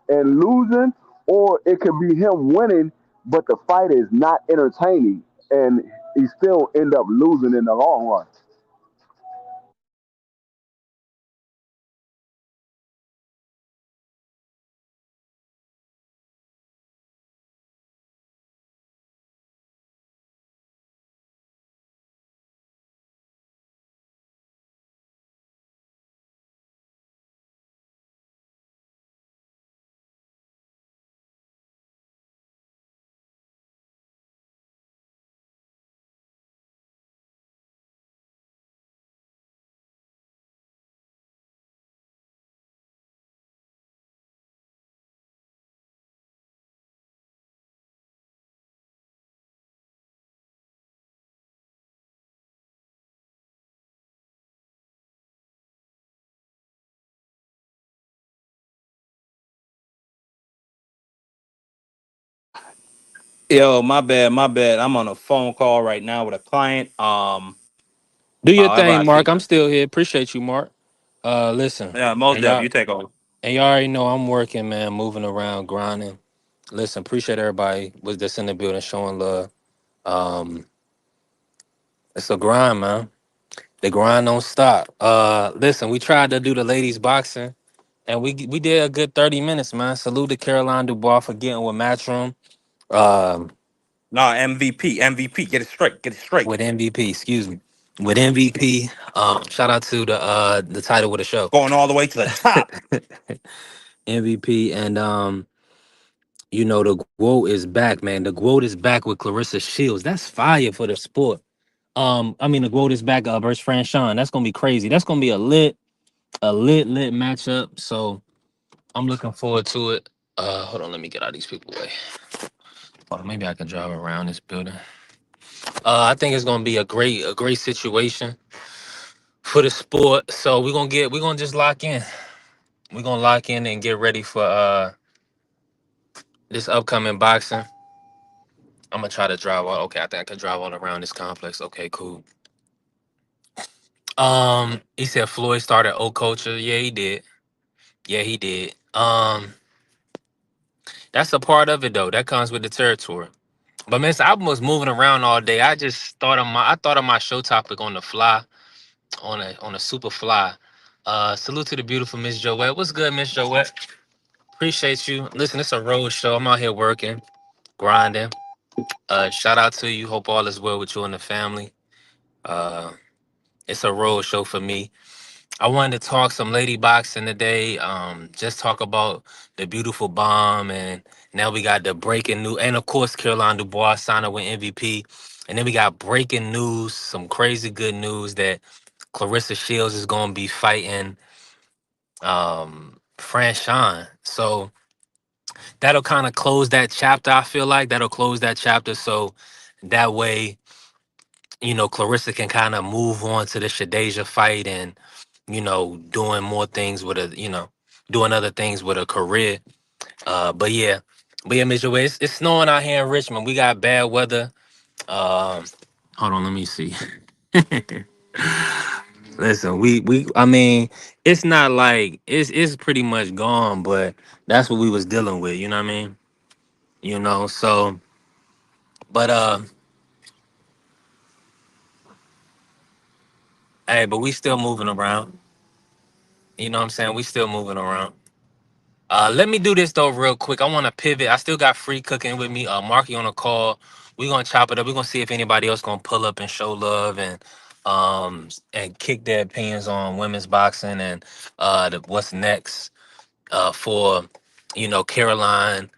and losing, or it could be him winning, but the fight is not entertaining and he still end up losing in the long run. Yo, my bad, my bad. I'm on a phone call right now with a client. Do your However, thing, I Mark. see. I'm still here. Appreciate you, Mark. Listen, Yeah, most and def, y'all you take over. and y'all already know I'm working, man, moving around, grinding. Listen, appreciate everybody was just in the building showing love. Um, it's a grind, man. The grind don't stop. Listen, we tried to do the ladies boxing, and we did a good 30 minutes, man. Salute to Caroline Dubois for getting with Matchroom. Um, No, MVP. Get it straight. Get it straight. with MVP, excuse me, with MVP. Shout out to the title of the show, Going all the way to the top. MVP, and you know the quote is back, man. The quote is back with Clarissa Shields. That's fire for the sport. I mean the quote is back versus Fran Sean. That's gonna be crazy. That's gonna be a lit matchup. So I'm looking forward to it. Hold on, let me get all these people away. Hold on, maybe I can drive around this building. I think it's gonna be a great situation for the sport. So we're gonna just lock in. We're gonna lock in and get ready for this upcoming boxing. I'm gonna try to drive all. Okay, I think I can drive all around this complex. Okay, cool. He said Floyd started old culture. Yeah, he did. Yeah, he did. That's a part of it though. That comes with the territory. But man, this album was moving around all day. I thought of my show topic on the fly, on a super fly. Salute to the beautiful Miss Joette. What's good, Miss Joette? Appreciate you. Listen, it's a road show. I'm out here working, grinding. Shout out to you. Hope all is well with you and the family. Uh, it's a road show for me. I wanted to talk some lady boxing today. Just talk about the beautiful bomb, and now we got the breaking news, and of course, Caroline Dubois signed up with MVP, and then we got breaking news, some crazy good news that Clarissa Shields is going to be fighting Fran Sean. So that'll kind of close that chapter. I feel like that'll close that chapter, so that way, Clarissa can kind of move on to the Shadeja fight and doing more things with doing other things with a career. But yeah, Mr. Way, it's snowing out here in Richmond. We got bad weather. Um, Hold on, let me see. Listen, I mean, it's not like it's pretty much gone, but that's what we was dealing with. You know what I mean? So, but hey, but we still moving around. You know what I'm saying? We still moving around. Let me do this though real quick. I want to pivot. I still got free cooking with me. Marky on the call. We're gonna chop it up. We're gonna see if anybody else gonna pull up and show love and kick their opinions on women's boxing and what's next for Caroline,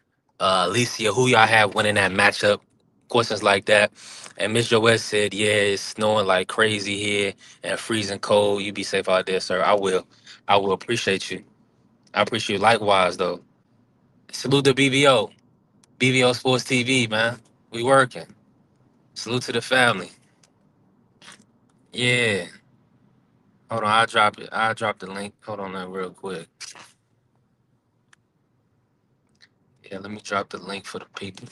Alycia, who y'all have winning that matchup. Questions like that. And Miss Joette said, "Yeah, it's snowing like crazy here and freezing cold. You be safe out there, sir." I will. I will appreciate you. I appreciate you. Likewise, though. Salute to BBO. BBO Sports TV, man. We working. Salute to the family. Yeah. Hold on, I'll drop it. I'll drop the link. Hold on that real quick. Yeah, let me drop the link for the people.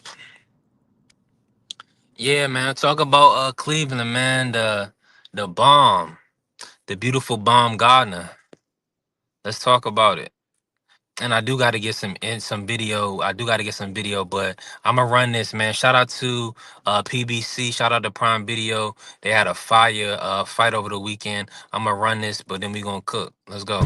Yeah, man. Talk about Cleveland, man. The bomb. The beautiful bomb Gardner. Let's talk about it. And I do got to get some video. I do got to get some video, but I'm gonna run this, man. Shout out to PBC. Shout out to Prime Video. They had a fire fight over the weekend. I'm gonna run this, but then we gonna cook. Let's go.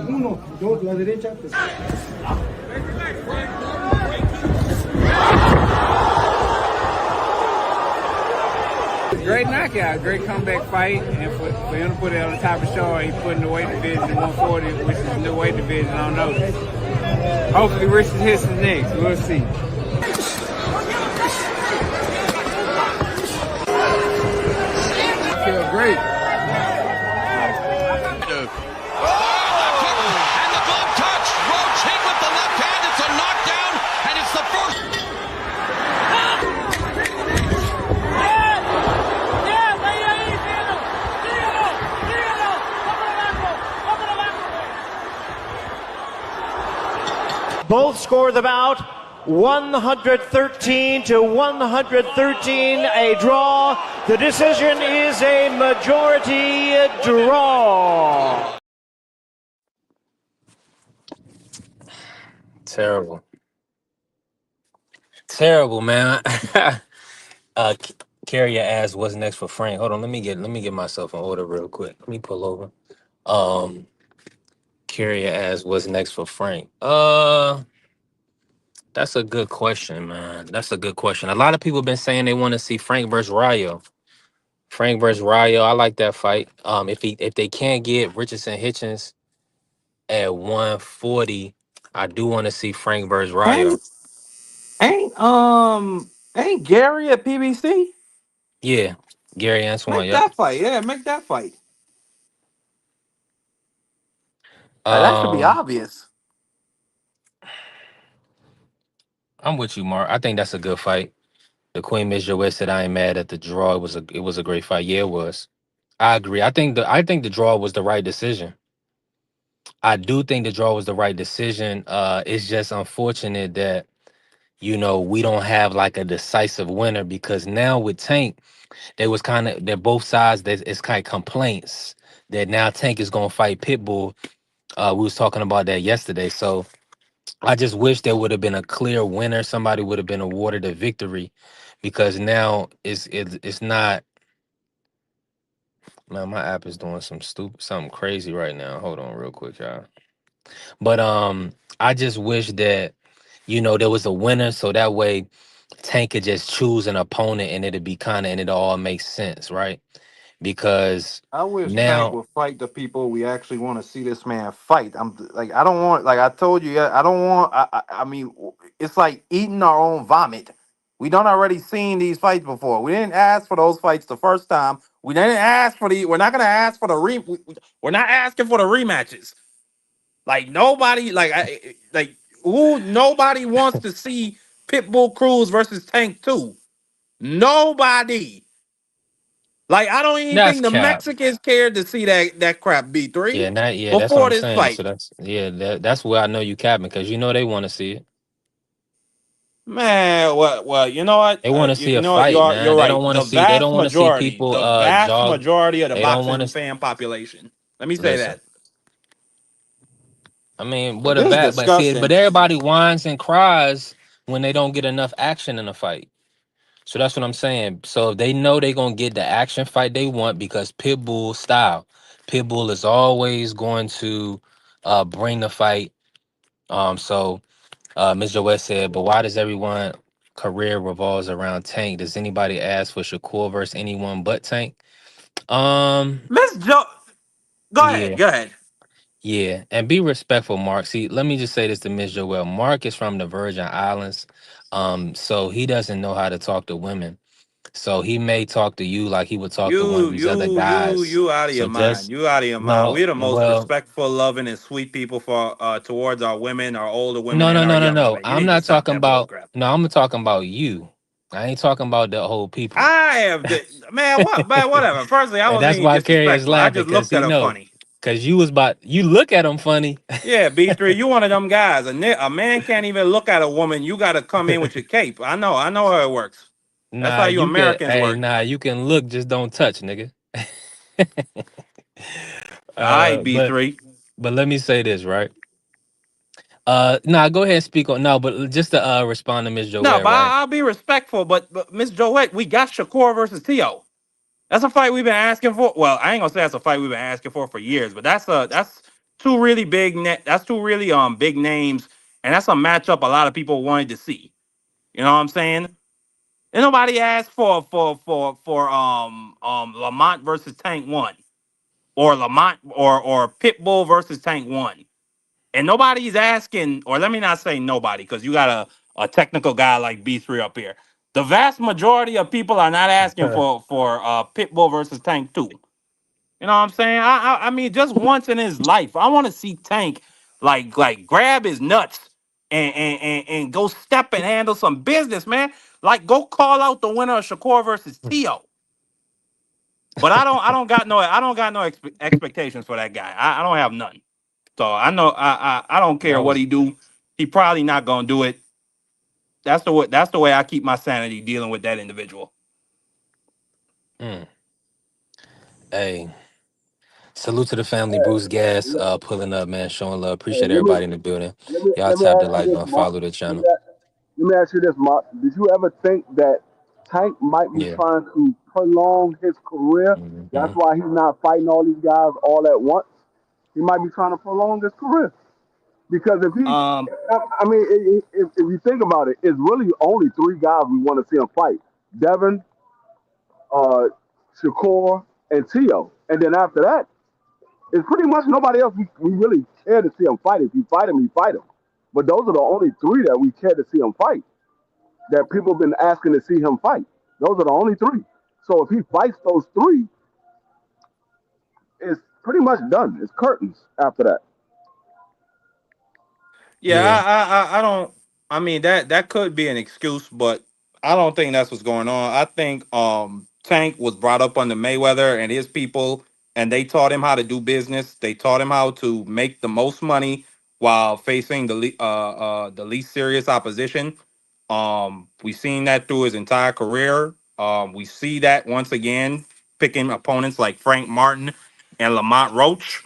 Uno, dos, la derecha. Great knockout, great comeback fight, and for him to put it on the top of the show, he put in the weight division to 140, which is a new weight division on notice. Hopefully Richard hits him next. We'll see. Feel great. Both score the bout 113 to 113, a draw. The decision is a majority draw. Terrible. Terrible, man. Carrier asked what's next for Frank. Hold on, let me get myself in order real quick. Let me pull over. Um, Carrier asked what's next for Frank. That's a good question, man. That's a good question. A lot of people been saying they want to see Frank versus Rayo. Frank versus Rayo. I like that fight. If they can't get Richardson Hitchens at 140, I do want to see Frank versus Rayo. Ain't ain't Gary at PBC? Yeah, Gary Antoine. Make Yep. that fight. Yeah, make that fight. That should be Um, obvious. I'm with you, Mark. I think that's a good fight. The Queen Miss Joette said I ain't mad at the draw. It was a great fight. Yeah, it was. I agree. I think the draw was the right decision. I do think the draw was the right decision. It's just unfortunate that we don't have like a decisive winner because now with Tank, they was kind of they're both sides. That it's kind of complaints that now Tank is gonna fight Pitbull. We was talking about that yesterday. So I just wish there would have been a clear winner. Somebody would have been awarded a victory because now it's not. Man, my app is doing something crazy right now. Hold on, real quick, y'all. But I just wish that there was a winner, so that way Tank could just choose an opponent and and it all makes sense, right? Because I wish Tank now, would fight the people we actually want to see this man fight. I'm like, I don't want, like I told you, yeah, I don't want. I mean, it's like eating our own vomit. We don't already seen these fights before. We didn't ask for those fights the first time. We didn't ask for the. We're not gonna ask for the we're not asking for the rematches. Like nobody, like who? Nobody wants to see Pitbull Cruz versus Tank 2. Nobody. Like I don't even that's think the cap. Mexicans cared to see that crap B3 Yeah, that's what before I'm this saying. fight. So that's where I know you capping because they want to see it. Man, well, you know what? They want to see You a know what? fight, You're man. They don't right. want to see. They don't want to see people The vast jog. majority of the They don't want boxing to fan population. Let me say listen. that. I mean, But what a this bad, but see, but discussion, everybody whines and cries when they don't get enough action in a fight. So that's what I'm saying. So if they know they're gonna get the action fight they want because Pitbull style. Pitbull is always going to bring the fight. Ms. Joette said, but why does everyone career revolves around Tank? Does anybody ask for Shakur versus anyone but Tank? Um, Miss Joe, go yeah, ahead, go ahead. yeah. And be respectful, Mark. See, let me just say this to Ms. Joelle. Mark is from the Virgin Islands. So he doesn't know how to talk to women. So he may talk to you like he would talk to one of You, these other you, you, guys. you out of your So mind. just You out of your mind. no, We're the most well, respectful, loving, and sweet people for towards our women, our older women, no, and no, our no, no, young no. women. You I'm need to not stop talking that bull about crap. no, I'm talking about you. I ain't talking about the whole people. I have the man. What? Man, whatever. Firstly, I And wasn't that's even why Carrie is disrespectful. I laughing just because looked at he her know. funny. Because you look at him funny. Yeah, B3, you one of them guys. A man can't even look at a woman. You got to come in with your cape. I know how it works. That's how you Americans work. You can look, just don't touch, nigga. All right, But B3. let me say this, right? Go ahead and speak on no, but just to respond to Miss No, Joette, but right? I'll be respectful. But Miss Joette, we got Shakur versus Tio. That's a fight we've been asking for. Well, I ain't gonna say that's a fight we've been asking for years, but that's two really that's two really big names, and that's a matchup a lot of people wanted to see. You know what I'm saying? And nobody asked for Lamont versus Tank One, or Lamont or Pitbull versus Tank One. And nobody's asking, or let me not say nobody, because you got a technical guy like B3 up here. The vast majority of people are not asking for Pitbull versus Tank 2. You know what I'm saying? I mean, just once in his life, I want to see Tank like grab his nuts and go step and handle some business, man. Like go call out the winner of Shakur versus Tio. But I don't got no expectations for that guy. I don't have none. So I know I don't care That what was he do. He probably not gonna do it. That's the way I keep my sanity dealing with that individual. mm, hey. Salute to the family. Bruce Gas pulling up, man, showing love. Hey, Appreciate everybody in the building. Y'all let me tap the ask you like this, button, Mark. follow the Let me, channel. let me ask you this, Mark. Did you ever think that Tank might be Yeah. trying to prolong his career? That's Hmm. why he's not fighting all these guys all at once. He might be trying to prolong his career because if he, I mean, if you think about it, it's really only three guys we want to see him fight: Devin, uh, Shakur, and Tio. And then after that, it's pretty much nobody else we really care to see him fight. If you fight him, you fight him. But those are the only three that we care to see him fight. That people have been asking to see him fight. Those are the only three. So if he fights those three, it's pretty much done. It's curtains after that. Yeah, Yeah. I don't. I mean that could be an excuse, but I don't think that's what's going on. I think Tank was brought up under Mayweather and his people, and they taught him how to do business. They taught him how to make the most money while facing the least serious opposition. We've seen that through his entire career. We see that once again picking opponents like Frank Martin and Lamont Roach,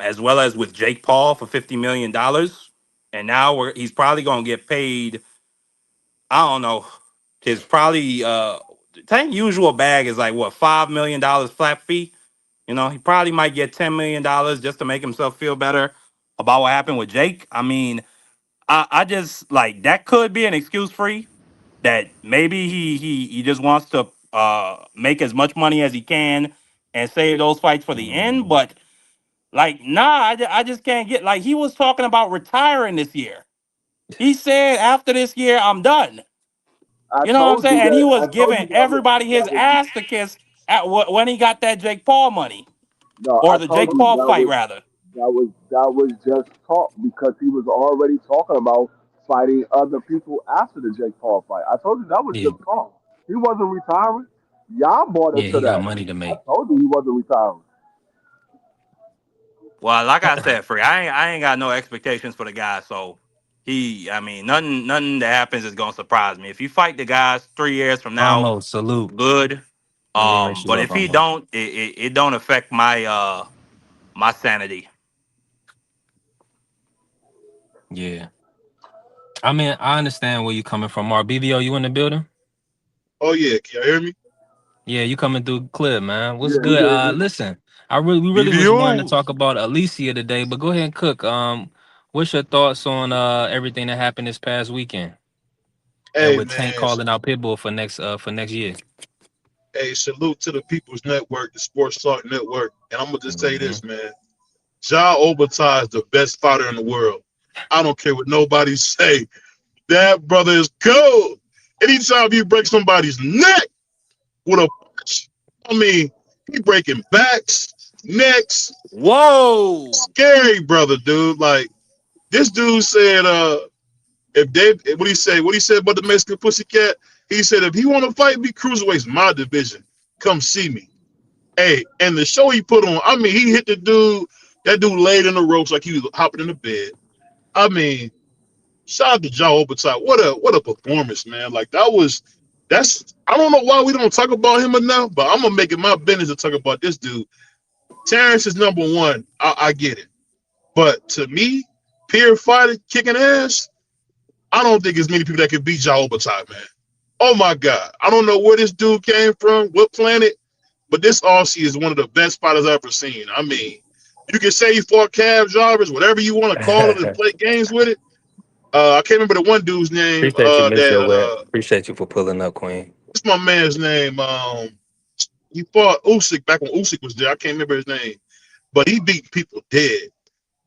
as well as with Jake Paul for $50 million, and now he's probably gonna get paid. I don't know. His probably Tank usual bag is like what, $5 million flat fee. You know, he probably might get $10 million just to make himself feel better about what happened with Jake. I mean, I just like that could be an excuse free that maybe he just wants to make as much money as he can and save those fights for the end. Hmm. But like, nah, I just can't get, like, he was talking about retiring this year. He said after this year, I'm done. I You know what I'm told saying? you And that. he I was told you giving that was everybody that his was ass to kiss when he got that Jake Paul money, no. or I the told Jake you Paul fight rather. that was just talk because he was already talking about fighting other people after the Jake Paul fight. I told you that was Yeah. just talk. He wasn't retiring. Y'all bought Yeah, into he got that. money to I make. told you he wasn't retiring. Well, like I said, free. I ain't got no expectations for the guy. So I mean, nothing that happens is gonna surprise me. If you fight the guys 3 years from now, Almost salute. good. Let me race you But up, if he almost. don't, it don't affect my sanity. Yeah. I mean, I understand where you coming from, Mark. BVO, you in the building? Oh yeah, can you hear me? Yeah, you coming through clear, man. What's Yeah, he good? did. Listen, we really was wanting to BVO. talk about Alycia today, but go ahead and cook. What's your thoughts on everything that happened this past weekend? And Hey with Tank man, calling out Pitbull for next year. hey, salute to the People's Network, the Sports Talk Network. And I'm gonna just say Hmm. this, man. Ja Obata is the best fighter in the world. I don't care what nobody say. That brother is cold. Anytime you break somebody's neck with a punch, I mean, he breaking backs, necks. Whoa! Scary brother, dude. Like this dude said, if they what he said about the Mexican pussycat, he said if he want to fight me, cruiserweight's my division. Come see me. Hey, and the show he put on, I mean, he hit the dude. That dude laid in the ropes like he was hopping in the bed. I mean, shout out to Joe Obata. What a performance, man. Like that's I don't know why we don't talk about him enough, but I'm gonna make it my business to talk about this dude. Terrence is number one. I get it. But to me, peer fighting, kicking ass, I don't think there's many people that can beat Joe Obata, man. Oh my God. I don't know where this dude came from, what planet, but this Aussie is one of the best fighters I've ever seen. I mean, you can say he fought cab drivers, whatever you want to call it, and play games with it. I can't remember the one dude's name. Appreciate you, Miss Your Wet. Appreciate you for pulling up, Queen. What's my man's name? He fought Usyk back when Usyk was there. I can't remember his name, but he beat people dead.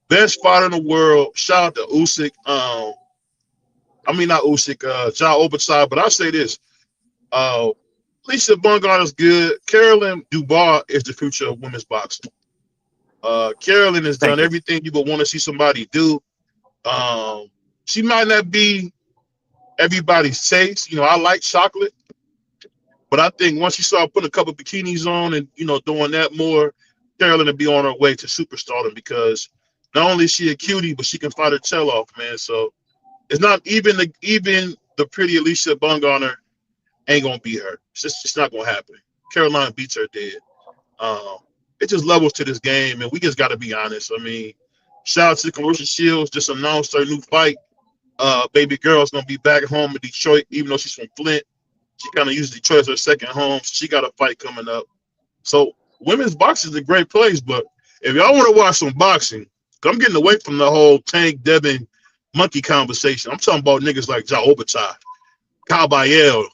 Best fighter in the world. Shout out to Usyk. I mean not Usyk, Ja Obata, but I'll say this. Alycia Bungard is good. Carolyn Dubois is the future of women's boxing. Carolyn has done Thank you. everything you would want to see somebody do. She might not be everybody's taste. You know, I like chocolate, but I think once she started putting a couple bikinis on and doing that more, Carolyn will be on her way to superstardom because not only is she a cutie, but she can fight her tail off, man. So it's not even the pretty Alycia Bungard ain't gonna beat her. It's not gonna happen. Carolina beats her dead. It just levels to this game, and we just got to be honest. I mean, shout out to Clarissa Shields, just announced her new fight. Baby girl's gonna be back at home in Detroit, even though she's from Flint. She kind of used Detroit as her second home. So she got a fight coming up. So women's boxing is a great place, but if y'all want to watch some boxing, I'm getting away from the whole Tank Devin monkey conversation. I'm talking about niggas like Ja Obertai, Caballero.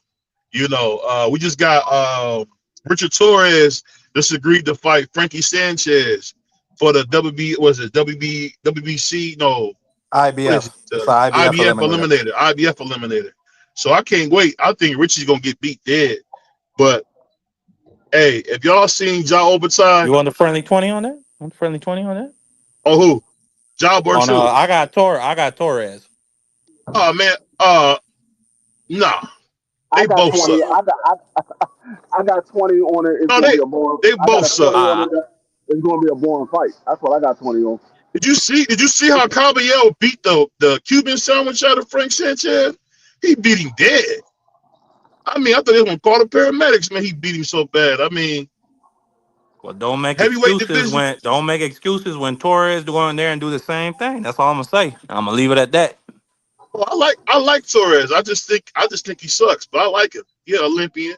You know, we just got Richard Torres just agreed to fight Frankie Sanchez for the WBC? No, what is IBF. it? It's an IBF IBF eliminator. eliminator. IBF eliminator. So I can't wait. I think Richie's gonna get beat dead. But hey, if y'all seen Ja Obertai, You want the friendly 20 on that? Want the friendly 20 on that? oh who? Ja Oh no, Bartu. I got Torres. Oh man, nah. I They got both 20. suck. I got 20 on it. It's No, gonna be a boring. they I got both a 20 suck. on it. It's gonna be a boring fight. That's what I got 20 on. Did you see how Caballero beat the Cuban sandwich out of Frank Sanchez? He beat him dead. I mean, I thought they were gonna call the paramedics, man. He beat him so bad. I mean, Well, don't make heavyweight excuses division. when Torres go in there and do the same thing. That's all I'm gonna say. I'm gonna leave it at that. Well, I like Torres. I just think he sucks, but I like him. Yeah, Olympian,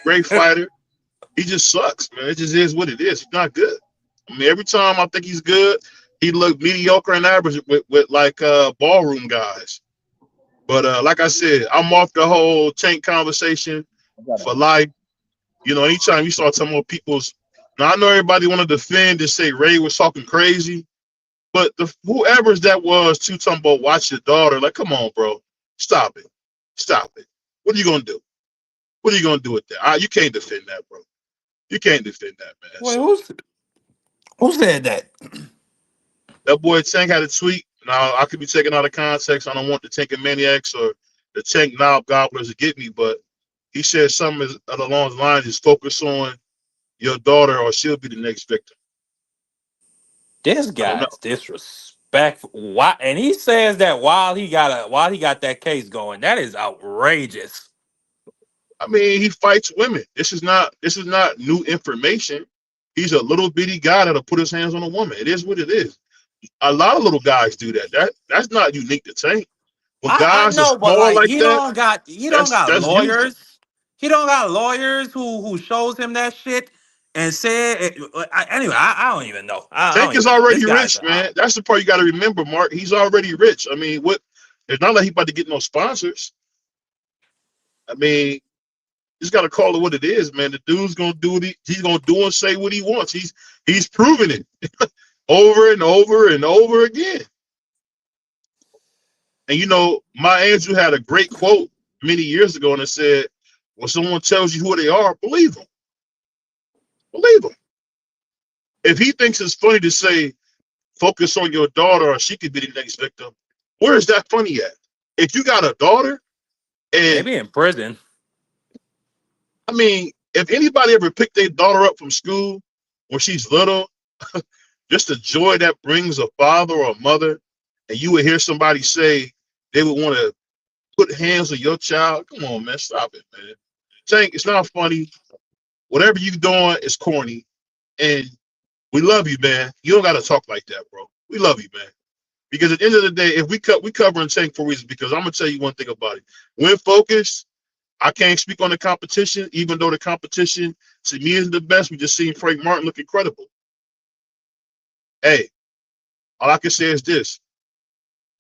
great fighter. He just sucks, man. It just is what it is. He's not good. I mean, every time I think he's good, he look mediocre and average with like ballroom guys. But like I said, I'm off the whole Tank conversation for life. You know, anytime you start talking about people's, now I know everybody want to defend and say Ray was talking crazy, but whoever's that was too talking about watch your daughter, like, come on, bro, stop it. What are you gonna do? What are you gonna do with that? You can't defend that, bro. You can't defend that, man. Wait, who said that? That boy Tank had a tweet. Now I could be taken out of context. I don't want the Tank Maniacs or the Tank Knob Gobblers to get me, but he said something along the lines is focus on your daughter or she'll be the next victim. This I don't know. guy's disrespectful. Why? And he says that while he got that case going. That is outrageous. I mean, he fights women. This is not new information. He's a little bitty guy that'll put his hands on a woman. It is what it is. A lot of little guys do that. That's not unique to Tank. When I guys are know, but small like like that, he don't got that's usual. lawyers. He don't got lawyers who shows him that shit and said anyway. I don't even know. I Tank don't is even know. This already guy's rich, man. That's the part you got to remember, Mark. He's already rich. I mean, what? It's not like he's about to get no sponsors. I mean, just got to call it what it is, man. The dude's gonna do what he's gonna do and say what he wants. He's proven it over and over and over again. And you know, my Andrew had a great quote many years ago, and it said, "When someone tells you who they are, believe them. Believe them." If he thinks it's funny to say, "Focus on your daughter, or she could be the next victim," where is that funny at? If you got a daughter, and maybe in prison. I mean, if anybody ever picked their daughter up from school when she's little, just the joy that brings a father or a mother, and you would hear somebody say they would want to put hands on your child. Come on, man, stop it, man. Tank, it's not funny. Whatever you're doing is corny, and we love you, man. You don't got to talk like that, bro. We love you, man. Because at the end of the day, if we covering Tank for a reason, because I'm gonna tell you one thing about it. When focused, I can't speak on the competition, even though the competition to me isn't the best. We just seen Frank Martin look incredible. Hey, all I can say is this: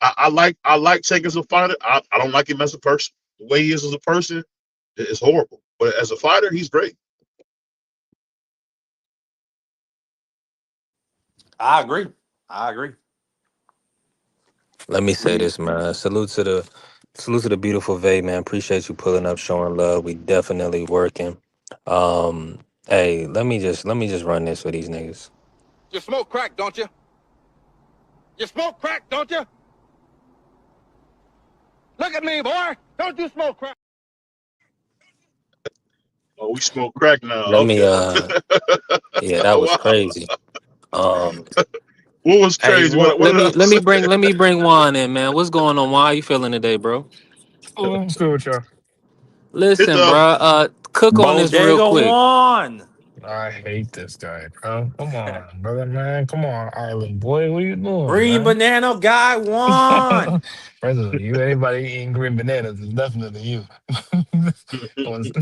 I like Tank as a fighter. I don't like him as a person. The way he is as a person is horrible. But as a fighter, he's great. I agree. Let me say this, man. Salute to the beautiful Vay, man. Appreciate you pulling up, showing love. We definitely working. Hey, let me just run this for these niggas. You smoke crack, don't you? You smoke crack, don't you? Look at me, boy. Don't you smoke crack? Oh, we smoke crack now. Let me yeah, that was Wow. crazy. What was crazy? Hey, let me bring Juan in, man. What's going on? Why are you feeling today, bro? Oh, what's good with y'all? Listen, bro. Cook on this real Bodega quick. One. I hate this guy, bro. Come on, brother, man. Come on, Island boy. What are you doing, Green man? banana guy won. First of all, you anybody eating green bananas is definitely you. Was-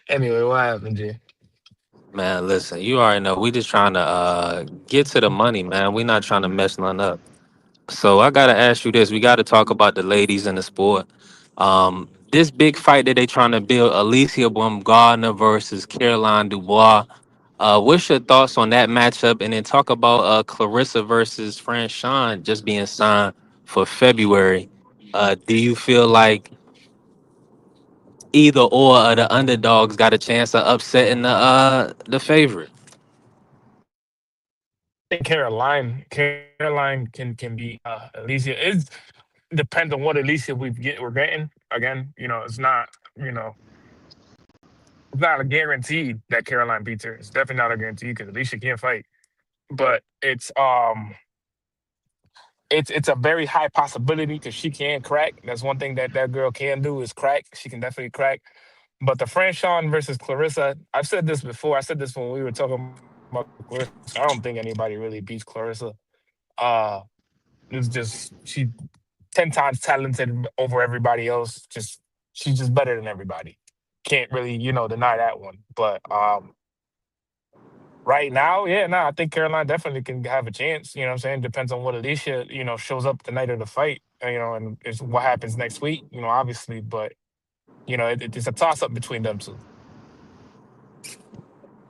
anyway, what happened, G? Man, listen, you already know we just trying to get to the money, man. We not trying to mess none up. So I gotta ask you this. We gotta talk about the ladies in the sport. This big fight that they trying to build, Alicia Baumgardner versus Caroline Dubois. What's your thoughts on that matchup? And then talk about Clarissa versus Franchon just being signed for February. Do you feel like either or of the underdogs got a chance of upsetting the favorite? I think Caroline can be Alicia. It depends on what Alicia we're getting. Again, you know it's not a guaranteed that Caroline beats her. It's definitely not a guarantee because Alicia can't fight. But it's a very high possibility because she can crack. That's one thing that that girl can do is crack. She can definitely crack. But the Franchon versus Clarissa, I've said this before. I said this when we were talking about Clarissa. I don't think anybody really beats Clarissa. Uh, it's just she 10 times talented over everybody else. Just she's just better than everybody. Can't really deny that one. But right now, yeah, no, I think Caroline definitely can have a chance. You know what I'm saying? Depends on what Alicia, shows up the night of the fight, and it's what happens next week, obviously. But, it's a toss up between them two.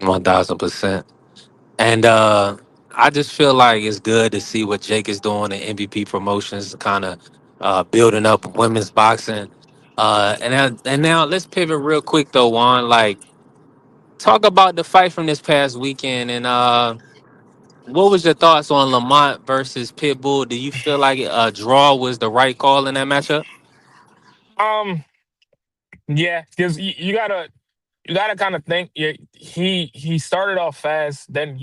1000%. And I just feel like it's good to see what Jake is doing in MVP promotions, kind of building up women's boxing. And now let's pivot real quick though, Juan. Like, talk about the fight from this past weekend, and what was your thoughts on Lamont versus Pitbull? Do you feel like a draw was the right call in that matchup? Um, yeah, because you gotta kind of think. Yeah, he started off fast, then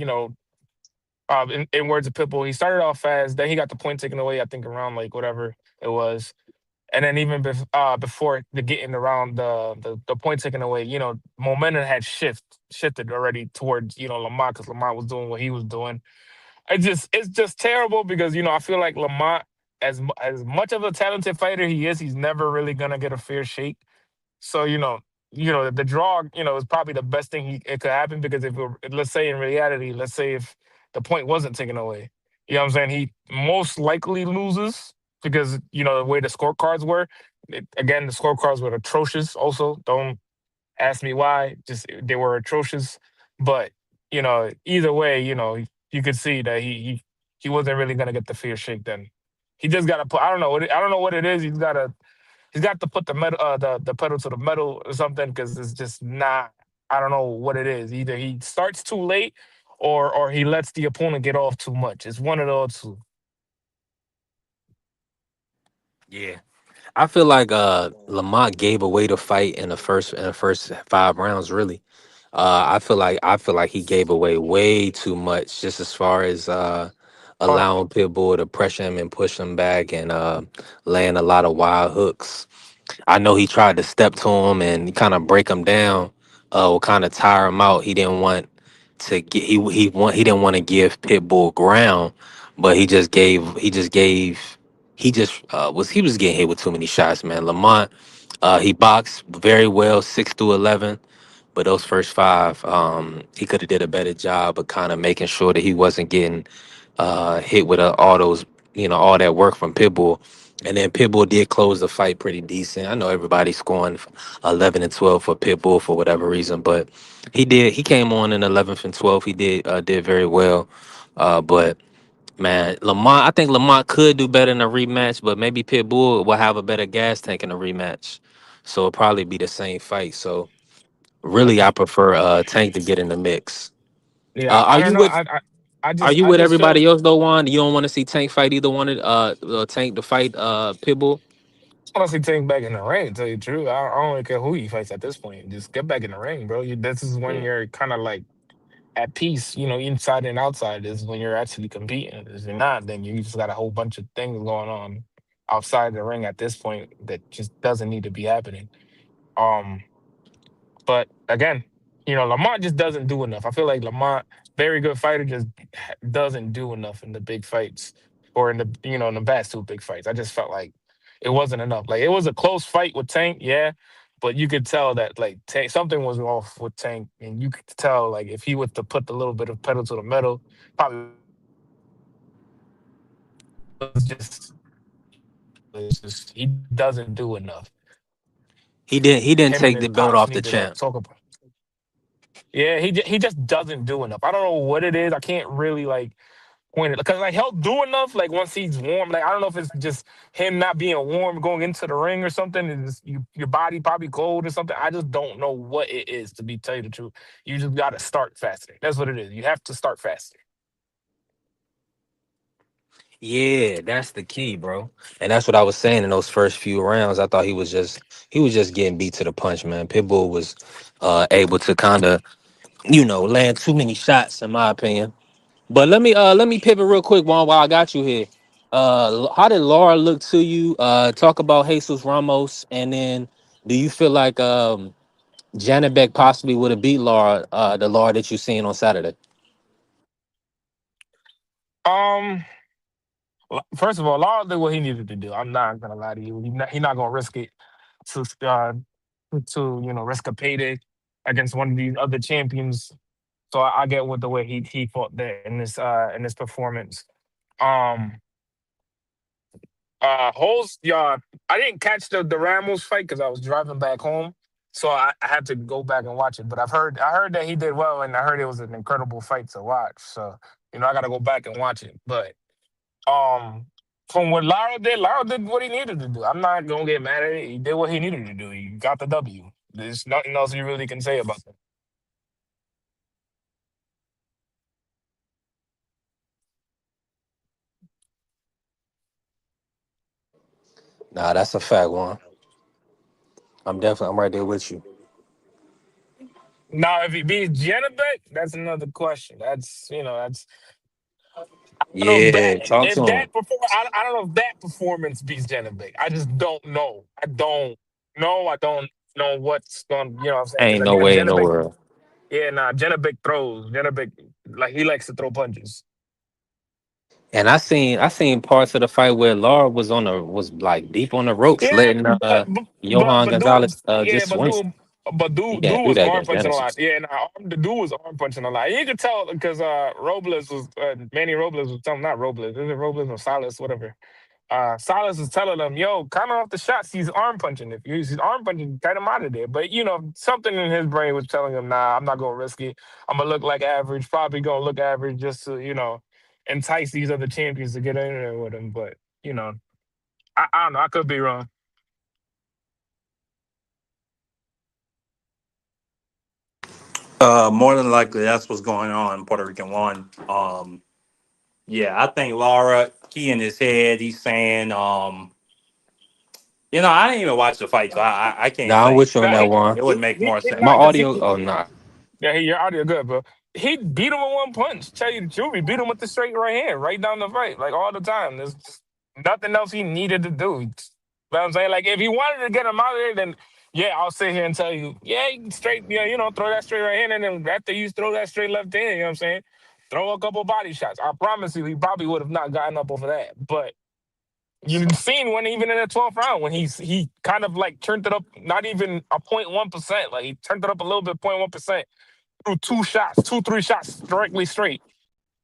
in words of Pitbull, he started off fast, then he got the point taken away. I think around like whatever it was. And then even before the getting around the point taken away, momentum had shifted already towards Lamont because Lamont was doing what he was doing. It's just terrible because I feel like Lamont, as much of a talented fighter he is, he's never really gonna get a fair shake. So the draw, is probably the best thing it could happen because let's say in reality, let's say if the point wasn't taken away, you know what I'm saying? He most likely loses because the way the scorecards were. Again, the scorecards were atrocious. Also, don't ask me why. Just they were atrocious. But either way, you could see that he wasn't really gonna get the fair shake. Then he just got to put. I don't know what it is. He's got to put the pedal to the metal or something because it's just not. I don't know what it is. Either he starts too late or he lets the opponent get off too much. It's one of those two. Yeah. I feel like Lamont gave away the fight in the first 5 rounds. Really, I feel like he gave away way too much, just as far as Uh, allowing Pitbull to pressure him and push him back and laying a lot of wild hooks. I know he tried to step to him and kind of break him down, or kind of tire him out. He didn't want to get he didn't want to give Pitbull ground, but he just he was getting hit with too many shots, man. Lamont, he boxed very well, 6 through 11. But those first five, he could have did a better job of kind of making sure that he wasn't getting hit with all those, all that work from Pitbull. And then Pitbull did close the fight pretty decent. I know everybody's scoring 11 and 12 for Pitbull for whatever reason, but he did. He came on in 11th and 12th. He did very well. But man, Lamont, I think Lamont could do better in a rematch, but maybe Pitbull will have a better gas tank in a rematch. So it'll probably be the same fight. So really, I prefer Tank to get in the mix. yeah, Are I you don't know. with are you I with just feel everybody else though, Juan? You don't want to see Tank fight either one of Tank to fight Pitbull? honestly take back in the ring. To tell you the truth, I don't really care who he fights at this point. Just get back in the ring, bro. This is when Yeah. you're kind of like at peace, inside and outside. This is when you're actually competing. If you're not, then you just got a whole bunch of things going on outside the ring at this point that just doesn't need to be happening. Um, but again, Lamont just doesn't do enough. I feel like Lamont, very good fighter, just doesn't do enough in the big fights or in the past two big fights. I just felt like it wasn't enough. Like it was a close fight with Tank, yeah, but you could tell that like Tank, something was off with Tank, and you could tell like if he was to put the little bit of pedal to the metal, probably was just it's just he doesn't do enough. He didn't Him and take his the belt pops off the need to champ. talk about. Yeah, he just doesn't do enough. I don't know what it is. I can't really like point it because like he'll do enough. Like once he's warm, like I don't know if it's just him not being warm going into the ring or something. And your body probably cold or something. I just don't know what it is to be tell you the truth. You just got to start faster. That's what it is. You have to start faster. Yeah, that's the key, bro. And that's what I was saying in those first few rounds. I thought he was just getting beat to the punch, man. Pitbull was able to kind of, land too many shots, in my opinion. But let me pivot real quick while I got you here. How did Laura look to you? Talk about Jesus Ramos, and then do you feel like Janet Beck possibly would have beat Laura, the Laura that you seen on Saturday? Um, First of all, Law did what he needed to do. I'm not gonna lie to you. He not gonna risk it to risk a payday against one of these other champions. So I get what the way he fought there in this performance. Um, Holes, yeah, I didn't catch the Ramos fight because I was driving back home, so I had to go back and watch it. But I heard that he did well, and I heard it was an incredible fight to watch. So I got to go back and watch it. But um, from what Lara did what he needed to do. I'm not gonna get mad at it. He did what he needed to do. He got the W. There's nothing else you really can say about that. Nah, that's a fact, one. I'm right there with you. Now, if he beats Janabek, that's another question. That's I don't know if Yeah, talk to him. I don't know if that performance beats Janabek. I just don't know. I don't know. I don't know what's going. You know what I'm saying? Because Ain't no again, way in the Janabek, world. yeah, nah, Janabek throws. Janabek like he likes to throw punches. And I seen parts of the fight where Laura was like deep on the ropes, Yeah, letting Johan but dude, Gonzalez yeah, just swing. dude, Yeah, dude do was that arm against punching a lot. Genesis. Yeah, nah, the dude was arm punching a lot. You could tell because Robles was Manny Robles was telling not Robles, is it Robles or Salas, whatever. Salas was telling him, "Yo, kind of off the shots. He's arm punching. If he's arm punching, cut him out of there." But something in his brain was telling him, "Nah, I'm not gonna risk it. I'm gonna look like average. Probably gonna look average just to entice these other champions to get in there with him." But you know, I don't know. I could be wrong. More than likely, that's what's going on in Puerto Rican one. Yeah, I think Laura key in his head. He's saying, I didn't even watch the fight, so I can't Nah, I'm say. with you on Nah, that one. It would make more he My sense. not because audio. Oh nah. yeah, your audio good, bro. He beat him with one punch. Tell you the truth, he beat him with the straight right hand, right down the fight, like all the time. There's just nothing else he needed to do. You know what I'm saying? Like if he wanted to get him out of there, then yeah, I'll sit here and tell you, yeah, you can straight, throw that straight right hand, and then after you throw that straight left hand, you know what I'm saying? Throw a couple body shots. I promise you, he probably would have not gotten up over that. But you've seen when even in the 12th round when he kind of like turned it up, not even a 0.1%, like he turned it up a little bit, 0.1%, threw two shots, two, three shots directly straight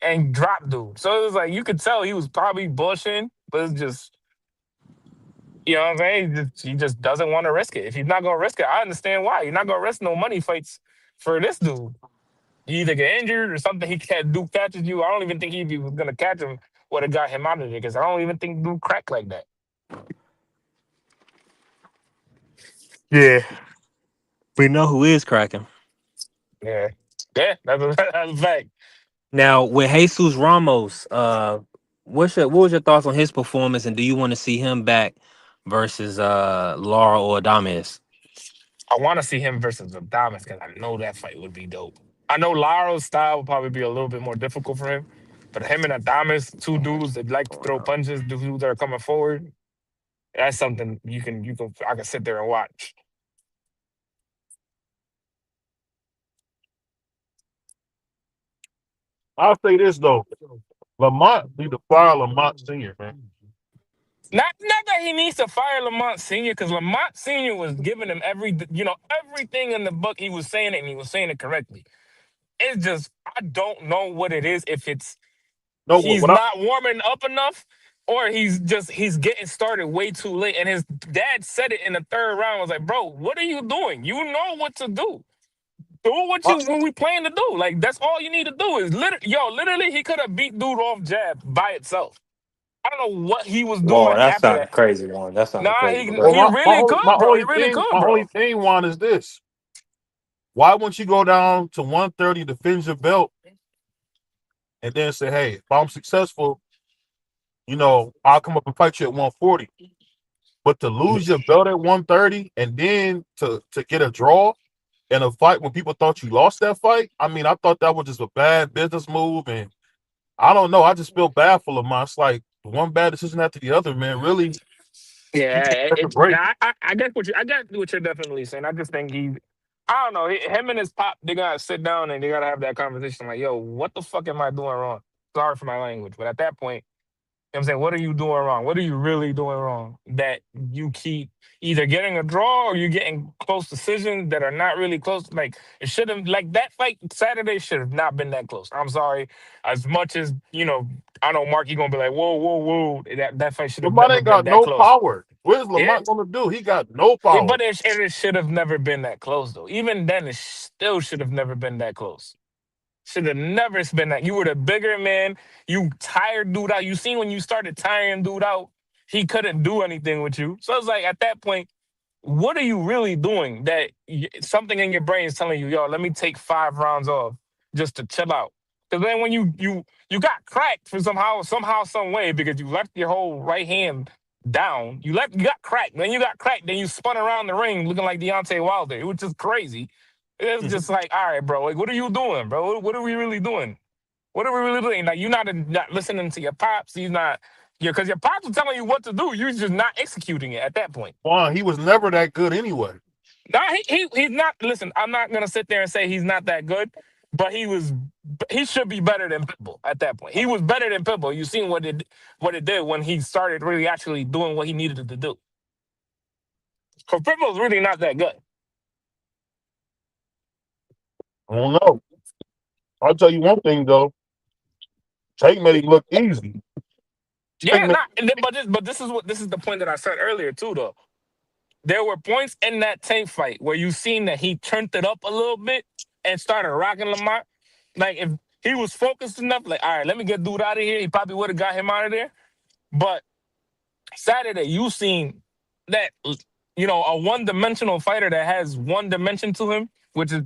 and dropped dude. So it was like you could tell he was probably bushing, but it's just what I'm saying? He just doesn't want to risk it. If he's not gonna risk it, I understand why. You're not gonna risk no money fights for this dude. You either get injured or something he can't do catches you. I don't even think if he was gonna catch him would have got him out of there because I don't even think dude crack like that. Yeah, we know who is cracking. Yeah. Yeah, that's a fact. Now with Jesus Ramos, what was your thoughts on his performance, and do you want to see him back versus Laura or Adames? I want to see him versus Adamas because I know that fight would be dope. I know Laro's style would probably be a little bit more difficult for him, but him and Adamas, two dudes that like to throw punches, dudes that are coming forward, that's something I can sit there and watch. I'll say this though. Lamont need to fire Lamont Senior, man. Not that he needs to fire Lamont Senior, because Lamont Senior was giving him everything in the book. He was saying it, and he was saying it correctly. It's just I don't know what it is. If it's No, he's what I not warming up enough, or he's getting started way too late. And his dad said it in the third round. I was like, bro, what are you doing? You know what to do. Do what my, we plan to do. Like that's all you need to do is literally he could have beat dude off jab by itself. I don't know what he was Whoa, doing that after sounded that. crazy, one. That sounded Nah, crazy. he But well, go he ahead. really could, bro. He really could, my only bro. thing, Juan, is this: why wouldn't you go down to 130, defend your belt, and then say, "Hey, if I'm successful, I'll come up and fight you at 140." But to lose your belt at 130 and then to get a draw in a fight when people thought you lost that fight, I mean, I thought that was just a bad business move, and I don't know. I just feel bad for Lamont. It's like one bad decision after the other, man. Really, he Yeah, should take a break. I get what you're definitely saying. I just think I don't know, him and his pop, they gotta sit down and they gotta have that conversation. Like, yo, what the fuck am I doing wrong? Sorry for my language, but at that point, you know what I'm saying, what are you doing wrong? What are you really doing wrong that you keep either getting a draw or you're getting close decisions that are not really close? Like it should have, like that fight Saturday should have not been that close. I'm sorry. As much as I know Mark, gonna be like, whoa, whoa, whoa. That fight should have Lamont never ain't been got that no close. power. What is Yeah, Lamont gonna do? He got no power. but it should have never been that close though. Even then, it still should have never been that close. Should have never been that. You were the bigger man. You tired dude out. You seen when you started tiring dude out, he couldn't do anything with you. So it's like at that point, what are you really doing? That something in your brain is telling you, yo, let me take 5 rounds off just to chill out. Because then when you got cracked for somehow, some way because you left your whole right hand down. You got cracked. Then you got cracked. Then you spun around the ring looking like Deontay Wilder, which is crazy. It's just like, all right, bro. Like, what are you doing, bro? What are we really doing? What are we really doing? Like, you're not listening to your pops. He's not, because your pops are telling you what to do. You're just not executing it at that point. Juan, he was never that good anyway. Nah, he's not. Listen, I'm not gonna sit there and say he's not that good, but he should be better than Pitbull at that point. He was better than Pitbull. You seen what it did when he started really actually doing what he needed to do. Because Pitbull's really not that good. I don't know. I'll tell you one thing though. Tank made him look easy. Yeah, not. But this is the point that I said earlier too, though. There were points in that Tank fight where you seen that he turned it up a little bit and started rocking Lamont. Like if he was focused enough, like, all right, let me get dude out of here, he probably would have got him out of there. But Saturday, you seen that a one-dimensional fighter that has one dimension to him, which is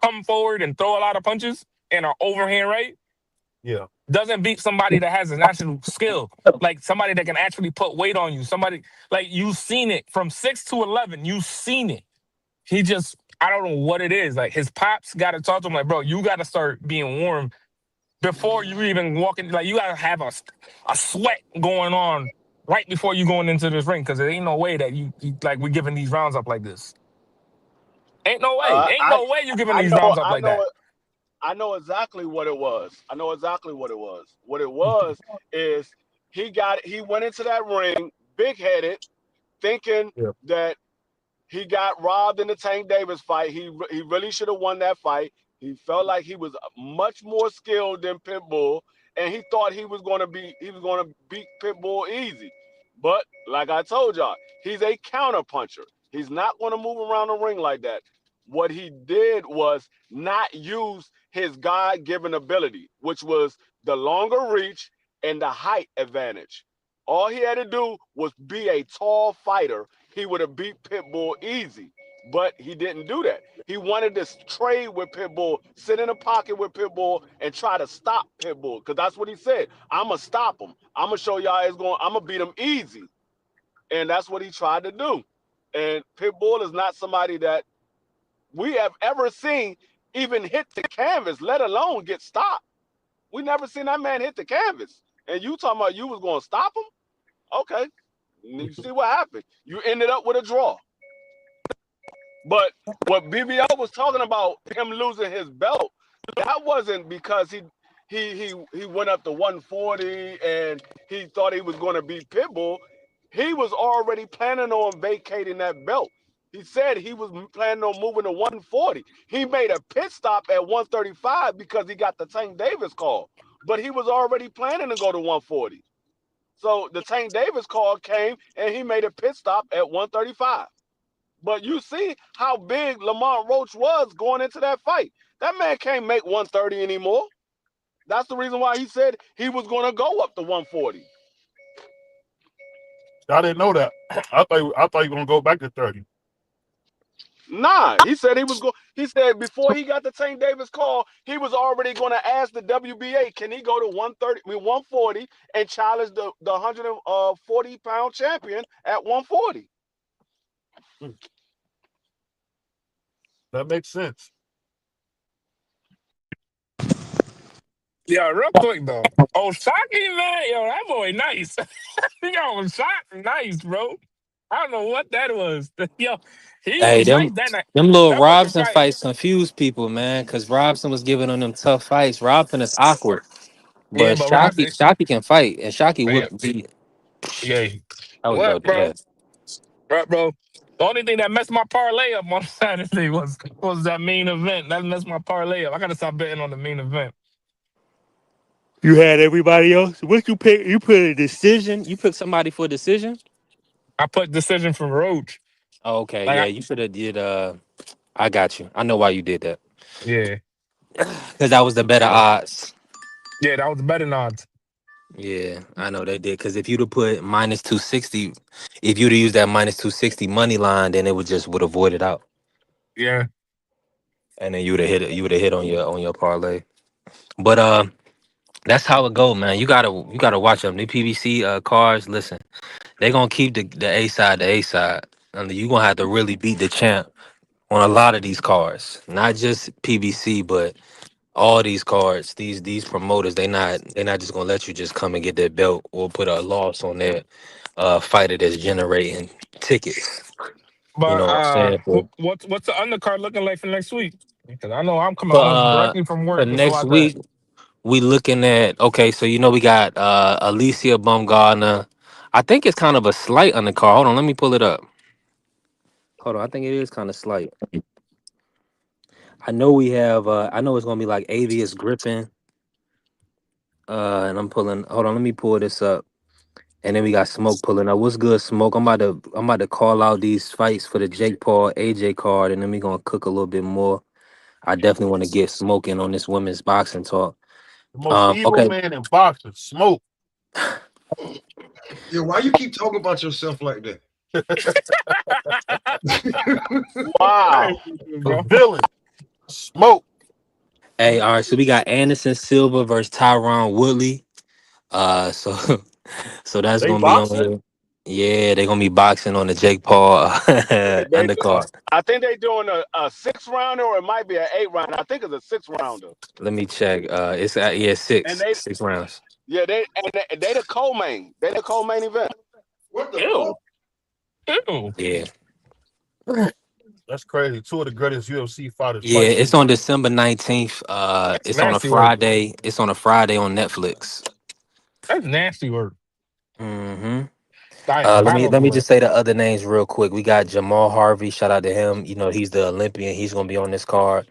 come forward and throw a lot of punches and are overhand right. Yeah. Doesn't beat somebody that has an actual skill, like somebody that can actually put weight on you. Somebody like you've seen it from 6 to 11. You've seen it. I don't know what it is. Like his pops got to talk to him. Like, bro, you got to start being warm before you even walk in. Like you got to have a sweat going on right before you going into this ring, because there ain't no way that you like we giving these rounds up like this. Ain't no way. Ain't no way you giving these rounds up like that. I know exactly what it was. I know exactly what it was. What it was is he went into that ring big headed, thinking that he got robbed in the Tank Davis fight. He really should have won that fight. He felt like he was much more skilled than Pitbull, and he thought he was going to beat Pitbull easy. But like I told y'all, he's a counter puncher. He's not going to move around the ring like that. What he did was not use his God-given ability, which was the longer reach and the height advantage. All he had to do was be a tall fighter. He would have beat Pitbull easy, but he didn't do that. He wanted to trade with Pitbull, sit in a pocket with Pitbull, and try to stop Pitbull, because that's what he said. I'm going to stop him. I'm going to show y'all I'm going to beat him easy. And that's what he tried to do. And Pitbull is not somebody that we have ever seen even hit the canvas, let alone get stopped. We never seen that man hit the canvas. And you talking about you was going to stop him? Okay. You see what happened. You ended up with a draw. But what BBL was talking about, him losing his belt, that wasn't because he went up to 140 and he thought he was going to beat Pitbull. He was already planning on vacating that belt. He said he was planning on moving to 140. He made a pit stop at 135 because he got the Tank Davis call, but he was already planning to go to 140. So the Tank Davis call came and he made a pit stop at 135. But you see how big Lamont Roach was going into that fight. That man can't make 130 anymore. That's the reason why he said he was going to go up to 140. I didn't know that. I thought you were gonna go back to 30. Nah, he said he was going. He said before he got the Tank Davis call, he was already going to ask the WBA, can he go to 130, 140, and challenge the 140-pound champion at 140. That makes sense. Yeah, real quick though. Osaki, man, yo, that boy nice. Yo, Osaki, nice, bro. I don't know what that was. Yo, he Hey, was nice them that night. them little That boy can Robson fight. fights confuse people, man, because Robson was giving on them tough fights. Robson is awkward, Yeah, but but Robson, Shockey can fight, and Shockey yeah, whooped beat. yeah. That was What, dope. bro? Yeah. Right, bro. The only thing that messed my parlay up on Saturday was that main event. That messed my parlay up. I gotta stop betting on the main event. You had everybody else. What you pick? You put a decision. You picked somebody for a decision. I put decision from Roach. Oh, okay, Like, yeah, you should have did. I got you. I know why you did that yeah, because that was the better odds. yeah, that was the betting odds. Yeah, I know they did. Because if you'd have put -260, if you'd have used that -260 money line, then it would have voided out, Yeah, and then you would have hit it. You would have hit on your parlay. But that's how it go, man. You gotta watch them. The PBC cars. Listen, they gonna keep the A side the A side. I mean, you gonna have to really beat the champ on a lot of these cars, not just PBC, but all these cards. These promoters, they not just gonna let you just come and get that belt or put a loss on that fighter that's generating tickets. You but know what I'm saying? what's the undercard looking like for next week? Because I know I'm coming For home directly from for work to go next out there. week, we looking at okay. So we got Alycia Bumgarner. I think it's kind of a slight undercard. Hold on, let me pull it up. Hold on, I think it is kind of slight. I know we have. I know it's gonna be like Avius Griffin. And I'm pulling. Hold on, let me pull this up. And then we got Smoke pulling up. What's good, Smoke? I'm about to call out these fights for the Jake Paul AJ card, and then we gonna cook a little bit more. I definitely want to get smoking on this women's boxing talk. The most evil Okay. man in boxing, Smoke. Yeah, why you keep talking about yourself like that? Wow. The villain, Smoke. Hey, all right. So we got Anderson Silva versus Tyron Woodley. So so that's They gonna be on boxing? here. Yeah, they're gonna be boxing on the Jake Paul They, undercard. I think they're doing a 6-rounder or it might be an 8-rounder. I think it's a 6-rounder. Let me check. It's yeah, And six rounds. they the co-main. They the co-main event. What the Ew, fuck? ew. Yeah. That's crazy. Two of the greatest UFC fighters Yeah, fighting it's in. on December 19th. That's It's on a nasty work. Friday. It's on a Friday on Netflix. That's nasty work. hmm I am let battling me for just it. say the other names real quick. We got Jamal Harvey. Shout out to him. He's the Olympian. He's gonna be on this card.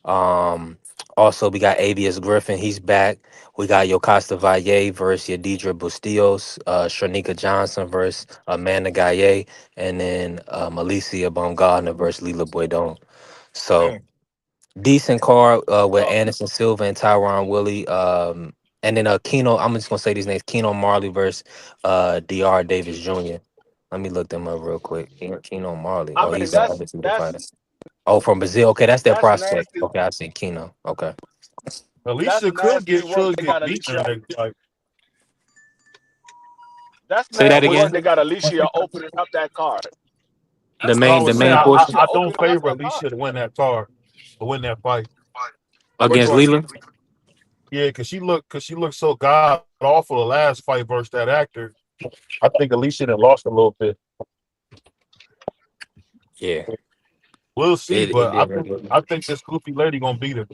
Um, Also we got Avius Griffin. He's back. We got Yocasta Valle versus Yadidra Bustillos. Shanika Johnson versus Amanda Gaye, and then Alicia Baumgartner versus Lila Boydon. So Mm. decent card with Anderson Silva and Tyron Willie. And then Keno, I'm just gonna say these names: Keno Marley versus Dr. Davis Jr. Let me look them up real quick. Keno Marley. I Oh, mean he's the that's undisputed that's fighter. Oh, from Brazil. Okay, that's their that's prospect. nasty. Okay, I see Keno. Okay, That's Alicia nasty work. could They get got beaten Alicia. in the next fight. That's say that nasty work. again. They got Alicia opening up that card. The I main, the was saying main I, portion Alicia I don't opening up favor that card. Alicia to win that card or win that fight. Which against one? Leland. Yeah, because she looked so god awful the last fight versus that actor. I think Alicia done lost a little bit. Yeah, We'll see, it but I did. think I think this goofy lady gonna beat her.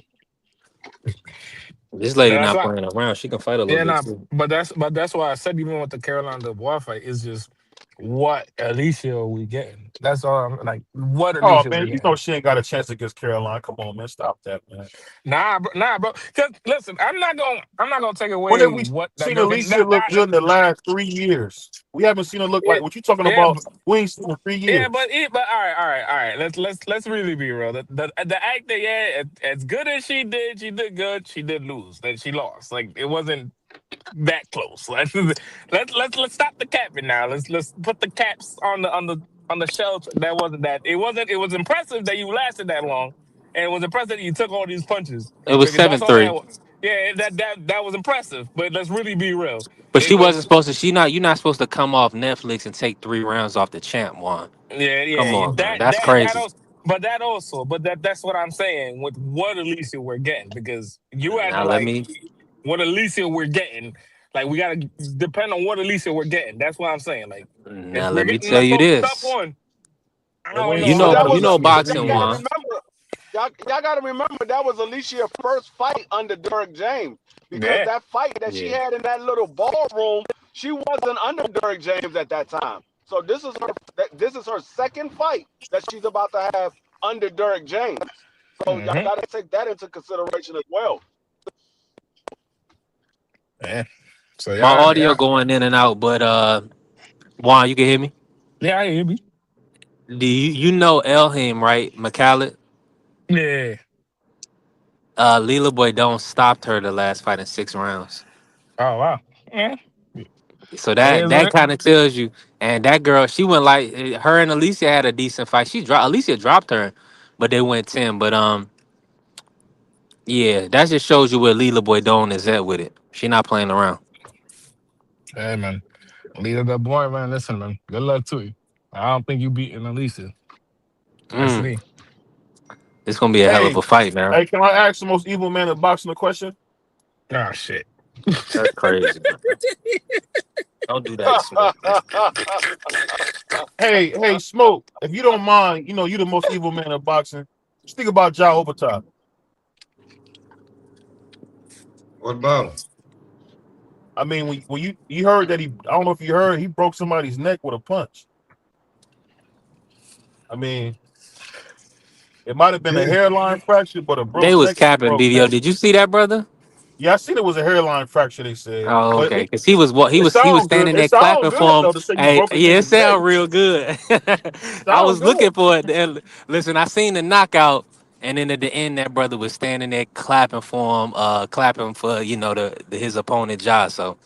This lady That's not why. playing around. She can fight a little Yeah, bit nah, too. but that's why I said even with the Carolina Dubois fight, it's just what Alicia are we getting? That's all. I'm like, what Oh Alicia we man, you getting? know she ain't got a chance against Carolina. Come on, man, stop that, man. Nah, bro. Cause listen, I'm not gonna take When have away we what that seen girl can. Alicia look good in the last 3 years? We haven't seen her look Yeah, like what you talking yeah, about. We ain't seen her 3 years. but all right. Let's really be real. The actor, yeah, as good as she did good. She did lose. That she lost. Like it wasn't that close. Let's stop the capping now. Let's put the caps on the shelf. That wasn't that. It wasn't. It was impressive that you lasted that long, and it was impressive that you took all these punches It was because that's seven all that three, was. Yeah, that was impressive. But let's really be real. but It she wasn't was. supposed to. You're not supposed to come off Netflix and take 3 rounds off the champ one. Come Yeah. on, man. That That's that that crazy. also. That's what I'm saying with what Alicia we're getting because you Now acting let like me what Alicia we're getting. Like we gotta depend on what Alicia we're getting. That's what I'm saying. Like if now we're let me getting tell the you most tough this. one, I And we don't ain't know. You seen I that know, don't you know. know, Alicia yet Y'all boxing either. gotta one. remember, y'all gotta remember that was Alicia's first fight under Derek James because Yeah. that fight that she Yeah, had in that little ballroom, she wasn't under Derek James at that time. So this is her second fight that she's about to have under Derek James. So y'all Mm-hmm. gotta take that into consideration as well. Yeah. So My yeah, audio yeah, going in and out, but Juan, you can hear me. yeah. I hear me. Do you know Elham, right? McCallum. Yeah. Leela Boy don't stopped her the last fight in 6 rounds. Oh wow. Yeah. So It that is what that it. kind of tells you. And that girl, she went like her and Alicia had a decent fight. Alicia dropped her, but they went 10. But yeah, that just shows you where Leela Boy Dawn is at with it. She not playing around. Hey man, leader that boy, man. Listen, man. Good luck to you. I don't think you beating Alicia. That's Mm, me. it's gonna be a hell of Hey, a fight, man. hey, can I ask the most evil man in boxing a question? Oh shit. That's crazy, man. Don't do that to Smoke, man. Hey, Smoke, if you don't mind, you the most evil man in boxing. Just think about Ja Overtime. What about him? I mean, when you heard that I don't know if you heard, he broke somebody's neck with a punch. I mean, it might have been a Yeah. hairline fracture, but a They broke was neck is a capping broke BDO. neck. Did you see that, brother? Yeah, I seen it was a hairline fracture. They said, Oh, but okay. Because he was what it he was sounds good. standing It there sounds clapping good for him. though to say you Hey, broke a yeah, it nigga's neck. sound real good. I Sound was good. looking for it. And listen, I seen the knockout, and then at the end, that brother was standing there clapping for him, clapping for his opponent Josh. So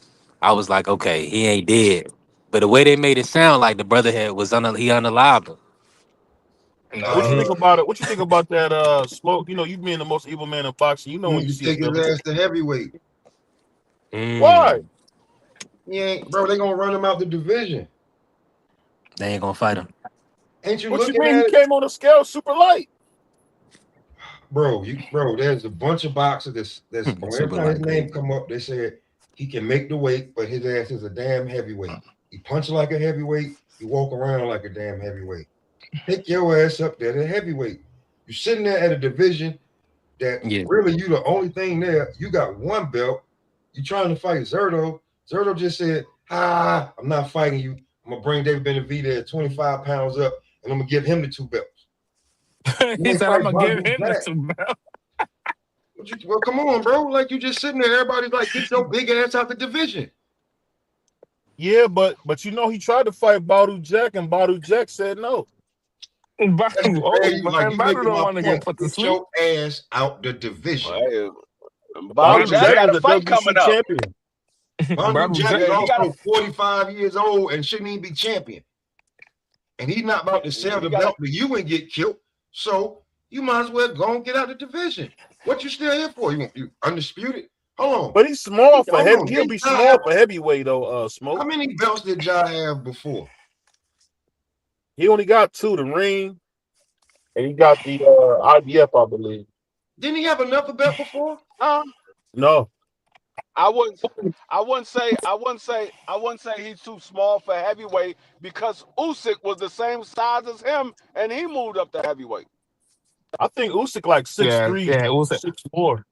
I was like, okay, he ain't dead. But the way they made it sound like the brother he unalive. Nah, What you Uh, think about it? What you think about that? Smoke. You being the most evil man in boxing. You know he when need you to see a take his villain. ass to heavyweight. Why? Mm, He ain't, bro. They gonna run him out the division. they ain't gonna fight him. Ain't you What you looking mean? He at it, came on the scale super light. bro? Bro. There's a bunch of boxers that's every Super time his light, name crazy. come up, they say he can make the weight, but his ass is a damn heavyweight. He punch like a heavyweight. He walk around like a damn heavyweight. Pick your ass up there, the heavyweight. You sitting there at a division that Yeah. really you the only thing there. You got one belt. You trying to fight Zerto. Zerto just said, I'm not fighting you. I'm gonna bring David Benavidez at 25 pounds up, and I'm gonna give him the two belts. You he ain't said I'm fight gonna give Badu him the Jack. two belt. Well, come on, bro. Like you just sitting there, everybody's like, get your big ass out the division. Yeah, but he tried to fight Badu Jack, and Badu Jack said no. That's Badu, just oh bad. Like man, you Badu making don't my want to get point. put to Get sleep. your ass out the division. Hey, Badu Badu Jack Jack got was a a fight coming WC up. champion. Badu Badu Jack Jack. is Yeah, he got a also 45 years old and shouldn't even be champion. And he's not about to sell he the got a belt to you and get killed. So you might as well go and get out the division. What you still here for? You undisputed? Hold But he's small on. for Hold heavy. on. He'll Didn't be Ja small for heavyweight though. how Smoke. many belts did Ja have before? He only got two: the ring, and he got the IBF, I believe. Didn't he have another belt before? No, I wouldn't I wouldn't say he's too small for heavyweight because Usyk was the same size as him and he moved up to heavyweight. I think Usyk like 6'3", Yeah, Usyk. 6'4".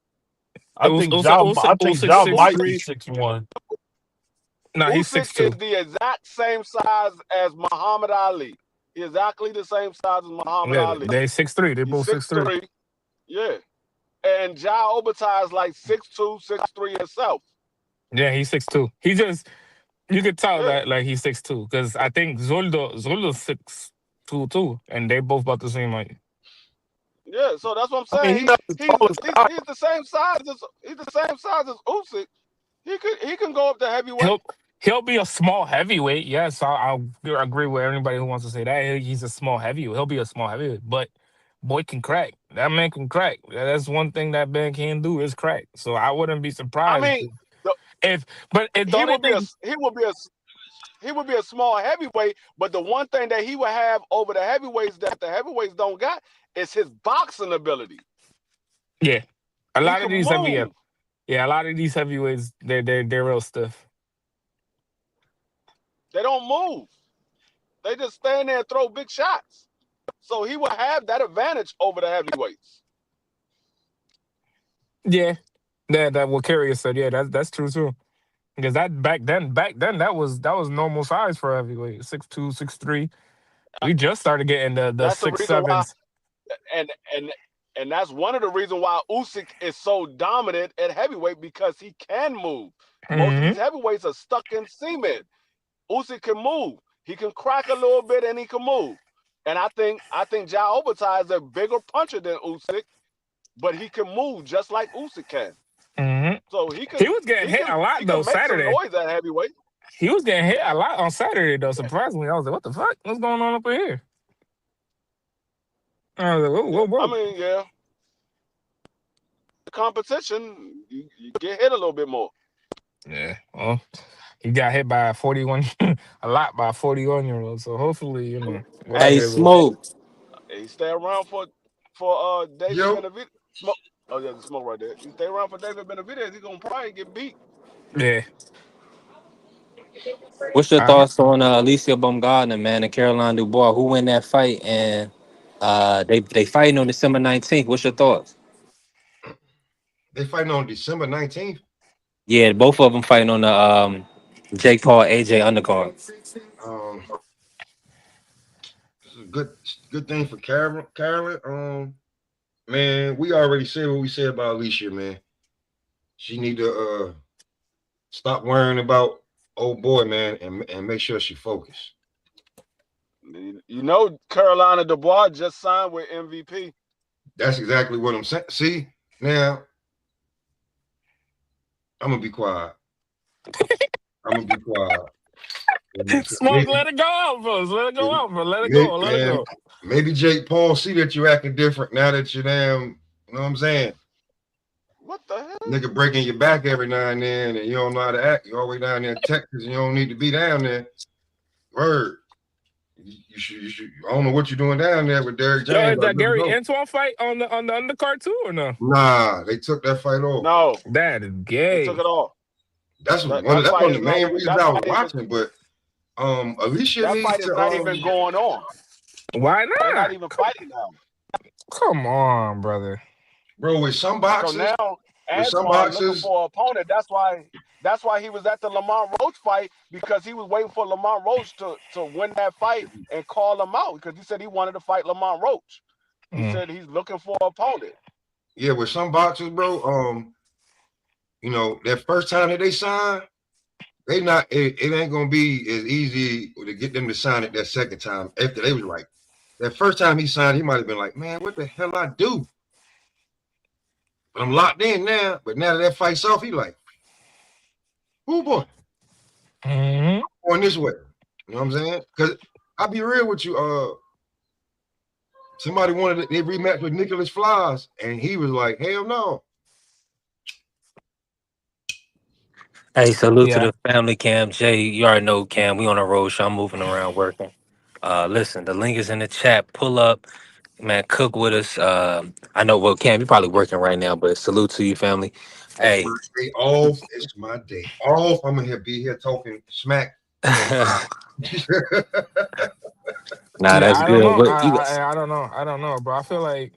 I think Ja might be 6'1". Nah, he's Usyk 6'2". is the exact same size as Muhammad Ali. Exactly the same size as Muhammad Yeah, Ali. they 6'3". They He's both 6'3". 6'3". Yeah. And Ja Obertai is like 6'2", 6'3" himself. Yeah, he's 6'2". He just you could tell Yeah. that like he's 6'2", because I think Zoldo's 6'2" too, and they both about the same height. Yeah, so that's what I'm I mean, saying. he's not the tallest guy. He's the same size as Usyk. He can go up to heavyweight. He'll be a small heavyweight. Yes, I'll agree with anybody who wants to say that he's a small heavyweight. He'll be a small heavyweight, but boy can crack. That man can crack. That's one thing that man can do is crack. So I wouldn't be I surprised mean, if. But the he only would be thing a small heavyweight, but the one thing that he would have over the heavyweights that the heavyweights don't got is his boxing ability. Yeah, a He lot of can these move. a lot of these heavyweights they're real stiff. They don't move. They just stand there and throw big shots. So he would have that advantage over the heavyweights. Yeah, that what Carrier said. Yeah, that's true too. Because that back then that was normal size for a heavyweight, 6'2", 6'3". We just started getting the That's the reason why, 6'7s. and that's one of the reasons why Usyk is so dominant at heavyweight, because he can move. Most of these heavyweights are stuck in cement. Usyk can move. He can crack a little bit and he can move. And I think Ja Obertai is a bigger puncher than Usyk, but he can move just like Usyk can. So he was getting hit a lot though make Saturday. some noise at heavyweight. He was getting hit a lot on Saturday though. Surprisingly, I was like, "What the fuck? What's going on up here?" I was like, "Whoa!" I mean, yeah. The competition, you get hit a little bit more. Yeah. Well, he got hit by a 41, a lot by a 41-year-old. So hopefully, whatever. Hey, Smoke. He stay around for David Benavidez. Smoke. Oh yeah, the smoke right there. He stay around for David Benavidez. He's gonna probably get beat. Yeah. What's your thoughts on Alycia Baumgardner, man, and Caroline Dubois? Who win that fight? And they fighting on December 19th. What's your thoughts? They fighting on December 19th? Yeah, both of them fighting on the Jake Paul AJ undercard. This is a good thing for Carolyn. Man, we already said what we said about Alycia, man. She need to stop worrying about old boy, man, and make sure she focused. Carolina Dubois just signed with MVP. That's exactly what I'm saying. See, now I'm gonna be quiet. Smoke, let it go out, folks. Let it go out, bro. Let it go. Let it go. Maybe Jake Paul see that you're acting different now that you're damn, you know what I'm saying? What the hell? Nigga breaking your back every now and then, and you don't know how to act. You're all the way down there in Texas, and you don't need to be down there. Word. You should. I don't know what you're doing down there with Derrick James. Yo, is that Gary Antoine fight on the undercard too, or no? Nah, they took that fight off. No, that is gay. They took it off. That's one of the main reasons I was watching. But Alycia that needs fight is not even going on. Why not? They're not even fighting now. Come on, brother. Bro, with some boxers, so now Antoine looking for an opponent. That's why he was at the Lamont Roach fight, because he was waiting for Lamont Roach to win that fight and call him out, because he said he wanted to fight Lamont Roach. He said he's looking for an opponent. Yeah, with some boxers, bro, that first time that they sign, it ain't gonna be as easy to get them to sign it that second time. After they was like, that first time he signed, he might have been like, man, what the hell I do? But I'm locked in now. But now that fight's off, he like, oh boy, going this way. You know what I'm saying? Because I'll be real with you. Somebody wanted they rematch with Nicholas Flies, and he was like, hell no. Hey, salute to the family, Cam. Jay, you already know, Cam. We on a road show. I'm moving around working. Listen, the link is in the chat. Pull up, man. Cook with us. I know, well, Cam, you're probably working right now, but salute to you, family. Hey, my day off. It's my day off. I'm gonna be here talking smack. Nah, that's I good. don't know. I don't know, bro. I feel like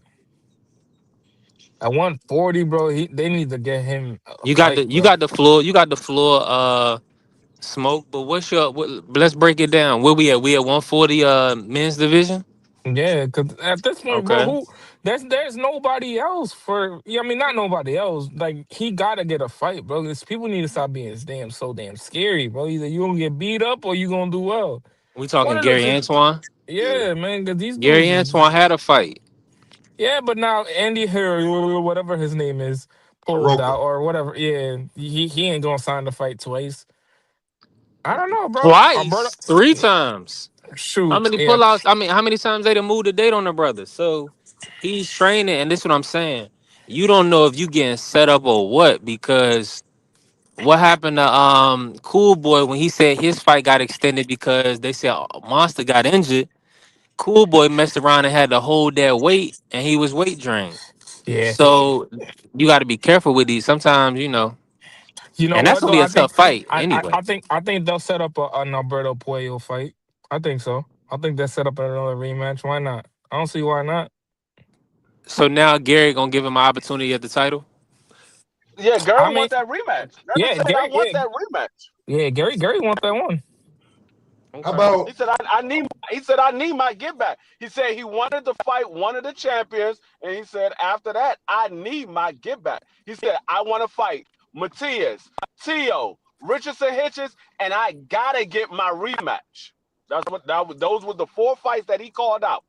At 140, bro, they need to get him a You got fight, the you bro. got the floor. You got the floor. Smoke. But let's break it down. Where we at? We at 140. Men's division. Yeah, because at this point, bro, Okay. who there's nobody else for. Yeah, I mean, not nobody else. Like he gotta get a fight, bro. This people need to stop being so damn scary, bro. Either you gonna get beat up or you gonna do well. We One talking of the Gary two. Antoine. Yeah. Yeah, man, because these Gary dudes is. Antoine had a fight. Yeah, but now Andy Harry, whatever his name is, pulled Soroka. out or whatever. Yeah, he ain't gonna sign the fight twice. I don't know, bro. Alberto, Twice, 3 times. How shoot, many yeah, pullouts? I mean, how many times they done moved the date on the brother? So he's training, and this is what I'm saying. You don't know if you getting set up or what, because what happened to Cool Boy when he said his fight got extended because they said Monster got injured. Cool Boy messed around and had to hold that weight, and he was weight drained. yeah. So you got to be careful with these. Sometimes, You know and that's what gonna though? be a tough fight anyway. I think they'll set up an Alberto Puello fight. I think so. I think they'll set up another rematch. Why not? I don't see why not. So now Gary gonna give him an opportunity at the title. Yeah, Gary I mean, want that rematch. Gary yeah, said, "I Gary, want yeah, that rematch." yeah, Gary want that one. How Okay. about He said, I need. He said, I need my get back. He said he wanted to fight one of the champions, and he said after that, I need my get back. He said, I want to fight Matias, Tio, Richardson Hitchens, and I gotta get my rematch. That's what that was. Those were the 4 fights that he called out.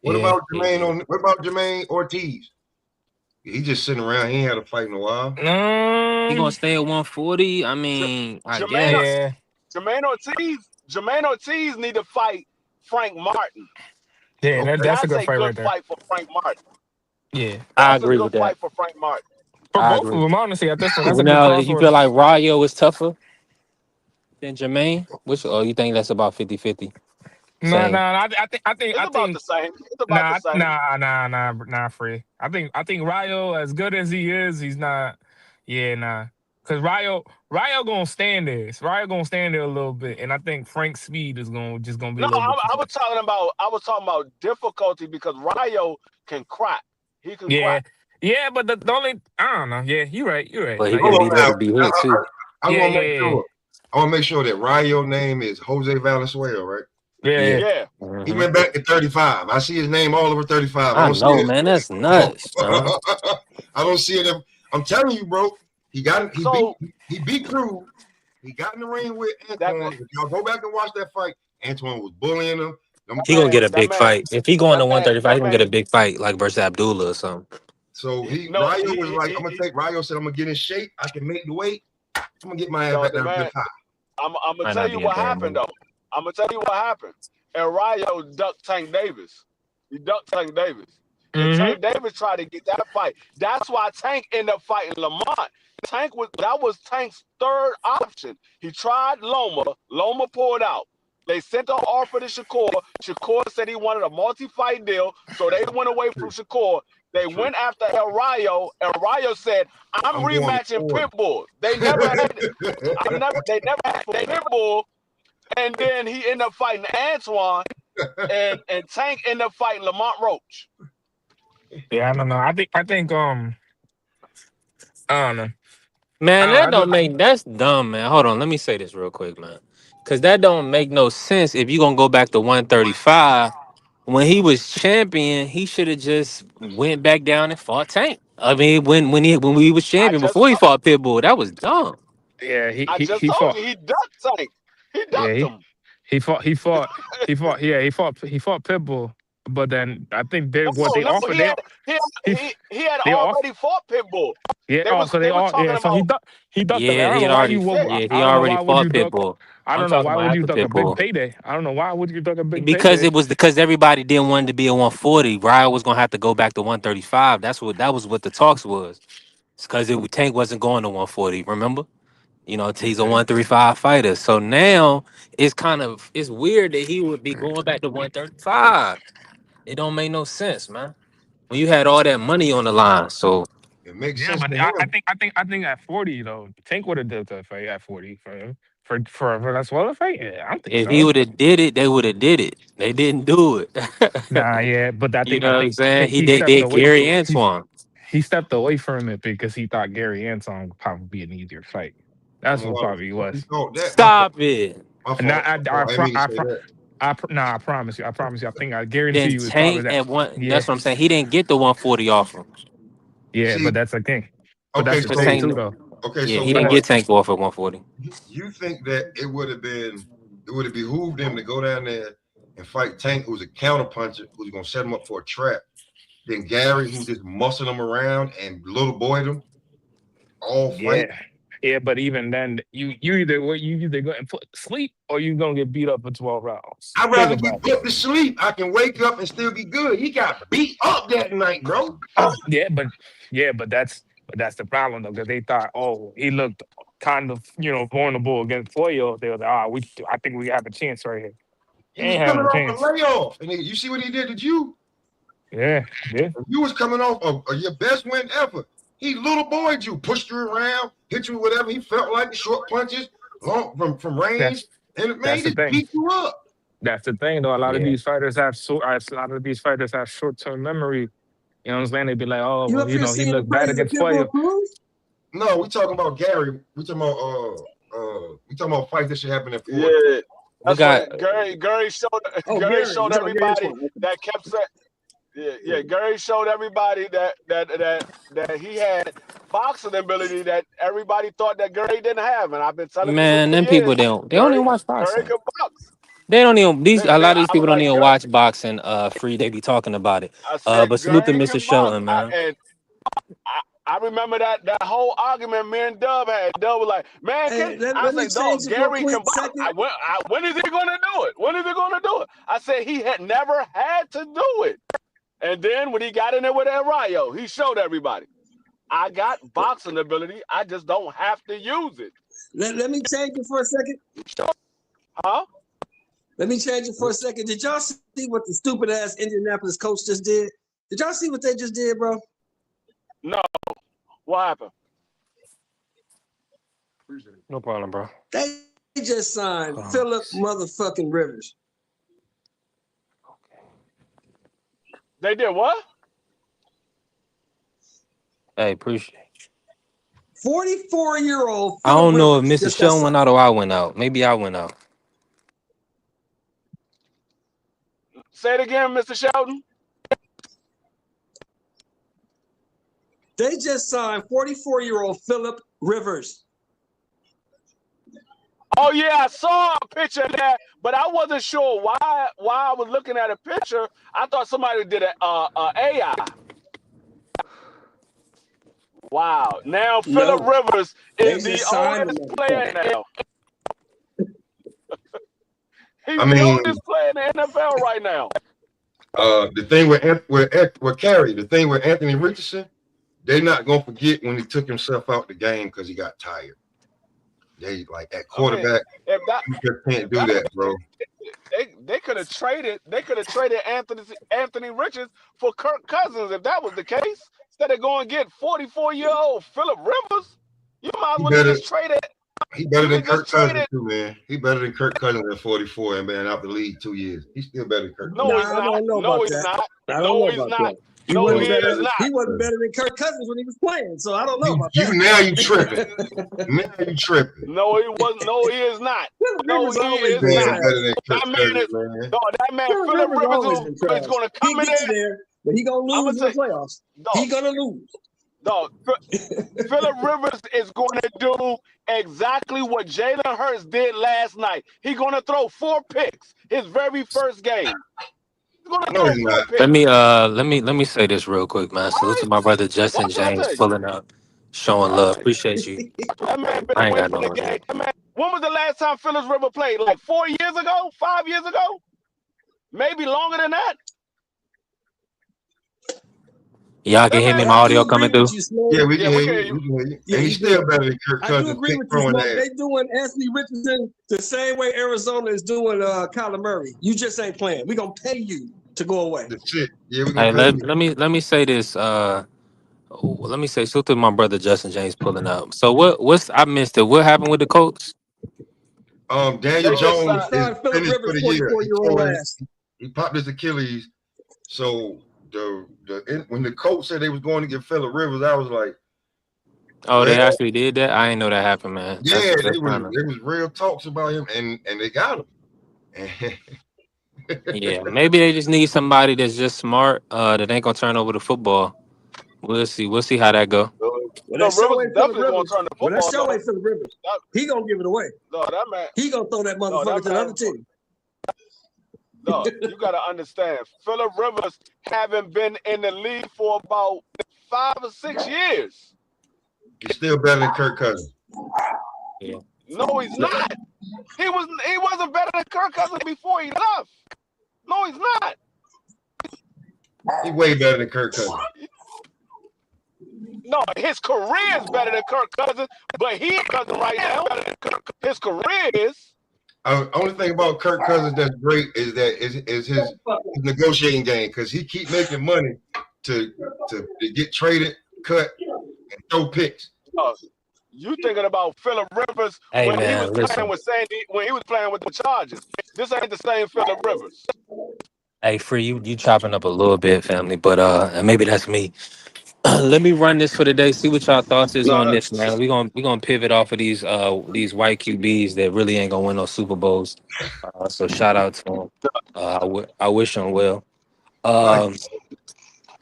Yeah. What about Jermaine Ortiz? He just sitting around. He ain't had a fight in a while. He gonna Um. stay at 140. I J- mean, I Jermaine, guess. Yeah. Jermaine Ortiz need to fight Frank Martin. Yeah. Okay. That's a That's good a fight good right there. fight for Frank Martin. Yeah. I That's a agree good with that. fight for Frank Martin. For I both of agree. them, honestly, at this point, that's Well, a good now you feel crossroads. like Rayo is tougher than Jermaine? Which, or you think that's about 50-50? Nah, Same. nah. It's I about the think. same. It's about the Nah, same. nah, free. I think Rayo, as good as he is, he's not. Yeah, nah. Cause Rayo gonna stand there. Rayo gonna stand there a little bit, and I think Frank's speed is gonna be a No, little bit too I was much. talking about difficulty because Rayo can crack. He can Yeah, crack. yeah, but the only I don't know. Yeah, you're right. You're right. But No, he you're can Hold right. be on there now. to be Now, hit too. I Yeah, want to yeah, make yeah, sure. I want to make sure that Rayo name is Jose Valenzuela, right? yeah, yeah. Yeah. Yeah. He Hmm. went back to 35. I see his name all over 35. I I don't see know, it. man. That's nuts, man. I don't see it. I'm telling you, bro. So He beat Cruz. He got in the ring with that Antoine. If y'all go back and watch that fight, Antoine was bullying him. He gonna get a that big man fight. If he going that to man 135, he that gonna man get a big fight like versus Abdullah or something. So no Rayo was like, I'm gonna take Rayo said I'm gonna get in shape. I can make the weight. I'm gonna get my ass no back the down to the man top. I'm gonna Might tell not you be a what bad happened move. though. I'm gonna tell you what happened. And Rayo ducked Tank Davis. He ducked Tank Davis. And Mm-hmm. Tank Davis tried to get that fight. That's why Tank ended up fighting Lamont. That was Tank's third option. He tried Loma. Loma pulled out. They sent an offer to Shakur. Shakur said he wanted a multi-fight deal, so they went away from Shakur. They True. went after El Rayo, and Rayo said, "I'm I'm going to rematching 40. Pitbull." They never had. They never had Pitbull, and then he ended up fighting Antoine, and Tank ended up fighting Lamont Roach. Yeah, I don't know. I don't know. Man, that I don't don't. make that's dumb, man. Hold on, let me say this real quick, man. Cause that don't make no sense if you gonna go back to 135. When he was champion, he should have just went back down and fought Tank. I mean, when we was I champion just before he fought Pitbull, that was dumb. Yeah, I just he told fought. you he ducked Tank. He Yeah, ducked him. he fought Pitbull. But then I think they No, what they no, offered he had he he he, he had they off already fought Pitbull. yeah. They Oh, was so they they were all talking yeah. So about he ducked them. I Yeah, don't he know had why already you yeah. I he don't know already why would fought you duck. Pitbull. I I'm don't know talking why about would you after duck a big Pitbull. payday. I don't know why would you duck a big Because payday. it was because everybody didn't want it to be a 140. Ryan was gonna have to go back to 135. That was what the talks was. It's because Tank wasn't going to 140. Remember? He's a Okay. 135 fighter. So now it's weird that he would be going back to 135. It don't make no sense, man. When you had all that money on the line. So It makes Yeah, sense but to him. I think at 40 though, Tank would have did that fight at 40 for him. for that swallow fight. Yeah, I don't think If he so. would have did it, they would have did it. They didn't do it. Nah, yeah, but You I know what I'm think saying? He he they stepped did away. Gary Antoine. He stepped away from it because he thought Gary Anton would probably be an easier fight. That's what probably You was. thought that? Stop it. My And fault. I didn't mean to say that. nah, I promise you. I promise you. I think I guarantee Then you it's probably Tank that. at one. Yeah, That's what I'm saying. He didn't get the 140 off him. yeah, See, but that's the thing. But okay, that's the Cause thing so too, Tank, though. yeah, so he didn't Ford, get Tank off at 140. you think that it would have behooved him to go down there and fight Tank, who's a counter puncher, who's gonna set him up for a trap, than Gary, who just muscled him around and little boyed him all fight? Yeah, yeah, but even then, you either go and sleep or you gonna get beat up for 12 rounds. I'd Think rather about get put to sleep. I can wake up and still be good. He got beat up that night, bro. it. But that's the problem though, because they thought, oh, he looked kind of vulnerable against Foyo. They were like, I think we have a chance right here. He was Ain't coming having a off a chance. layoff, and you see what he did to you. Yeah. You was coming off of your best win ever. He little boyed you, pushed you around, hit you with whatever he felt like, short punches, long from range, and man, That's he the just thing. beat you up. That's the thing, though. A lot of Yeah. these fighters have short-term memory. You know what I'm saying? They'd be like, oh, You well, up here he singing the looked bad praises of against Pitbull Foyo. Cruz? No, we talking about Gary. We talking about fights that should happen in Ford. Yeah, We that's got what Gary showed. Oh, Gary Gary. showed You talking about Gary everybody Antoine. that kept saying. Yeah. Gary showed everybody that he had boxing ability that everybody thought that Gary didn't have, and I've been telling people man, for them people years. they don't Gary, even watch Gary boxing. can box. They don't even a lot of these I was people don't like, even watch boxing. Free, they be talking about it. I said, But salute to Gary Mr. can box, Shelton, man. and I remember that whole argument me and Dub had. Dub was like, "Man, Hey, let I me said, dog, change it for a Gary quick can box. second. When is he gonna do it? When is he gonna do it?" I said he had never had to do it, and then when he got in there with El Rayo, he showed everybody, I got boxing ability. I just don't have to use it. Let me change it for a second. Huh? Let me change it for a second. Did y'all see what the stupid ass Indianapolis coach just did? Did y'all see what they just did, bro? No. What happened? No problem, bro. They just signed Philip motherfucking Rivers. They did what? Hey, appreciate it. 44-year-old. I don't know if Rivers Mr. just got Shelton signed. went out or I went out. Maybe I went out. Say it again, Mr. Shelton. They just signed 44-year-old Philip Rivers. Oh yeah, I saw a picture of that, but I wasn't sure why I was looking at a picture. I thought somebody did a AI. Wow. Now Philip Rivers is the oldest player now. He's the oldest player in the NFL right now. The thing with Carey, the thing with Anthony Richardson, they're not gonna forget when he took himself out the game because he got tired. They like at quarterback, you just can't do that, bro. They could have traded Anthony Richards for Kirk Cousins if that was the case. Instead of going get 44-year-old Philip Rivers, you might as well just trade it. He better than Kirk Cousins too, man. He better than Kirk Cousins at 44 and been out the league 2 years. He's still better than Kirk Cousins. No, he's not. No, he's not. No, he's not. He wasn't better than Kirk Cousins when he was playing, so I don't know about that. Now you tripping. No, he wasn't. No, he is not. No, he is not. That man, Philip Rivers is going to come in there. But he gonna lose in the playoffs. He gonna lose. Dog, Philip Rivers is going to do exactly what Jalen Hurts did last night. He's going to throw 4 picks his very first game. Let me say this real quick, man. Salute to my brother Justin James pulling up, showing love. Appreciate you. That man been I ain't away got from no the game. When was the last time Phillips Rivers played? Like 4 years ago? 5 years ago? Maybe longer than that? Y'all can hear me. My audio coming through. Yeah, we can hear you. And he's still better than Kirk Cousins. I do agree with you, Smoke. They doing Anthony Richardson the same way Arizona is doing Kyler Murray. You just ain't playing. We gonna pay you to go away. That's it. Yeah, we Hey, gonna let me say this. Let me say salute to my brother Justin James pulling up. So what's I missed it. What happened with the Colts? Daniel They just Jones signed- is Signed Phillip finished for Rivers, the year. 44-year-old ass. He popped his Achilles. So when the coach said they was going to get Phillip Rivers, I was like, Oh, they well, actually did that. I didn't know that happened, man. yeah, That's there kind of was real talks about him, and they got him. yeah. Maybe they just need somebody that's just smart. That ain't gonna turn over the football. We'll see. We'll see how that go. Well, No, that show Rivers ain't Phillip definitely going Rivers. to turn the Well, that football. show ain't Phillip Rivers. He gonna give it away. No, that man. He gonna throw that motherfucker to the other team. No, you got to understand. Phillip Rivers haven't been in the league for about 5 or 6 years. He's still better than Kirk Cousins. Yeah. No, he's not. He wasn't better than Kirk Cousins before he left. No, he's not. He's way better than Kirk Cousins. No, his career is better than Kirk Cousins, but he ain't Cousins right now. Better than his career is. Only thing about Kirk Cousins that's great is his negotiating game, because he keep making money to get traded, cut, and throw picks. You thinking about Phillip Rivers Hey, when man, he was listen. playing with when he was playing with the Chargers. This ain't the same Phillip Rivers. Hey, Free, you chopping up a little bit, family, but and maybe that's me. Let me run this for the day. See what y'all thoughts is on this, man. We gonna pivot off of these white QBs that really ain't gonna win no Super Bowls. So shout out to them. I wish them well.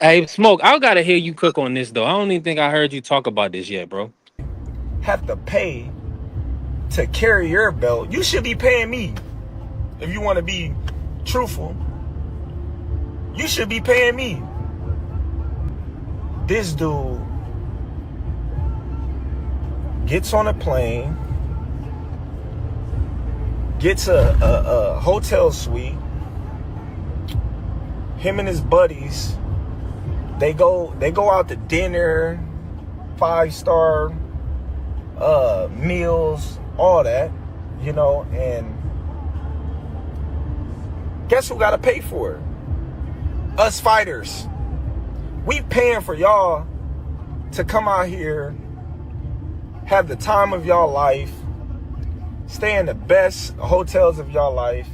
Hey, Smoke, I gotta hear you cook on this though. I don't even think I heard you talk about this yet, bro. Have to pay to carry your belt. You should be paying me. If you want to be truthful, you should be paying me. This dude gets on a plane, gets a hotel suite. Him and his buddies, they go out to dinner, 5-star meals, all that, and guess who got to pay for it? Us fighters. We paying for y'all to come out here, have the time of y'all life, stay in the best hotels of y'all life,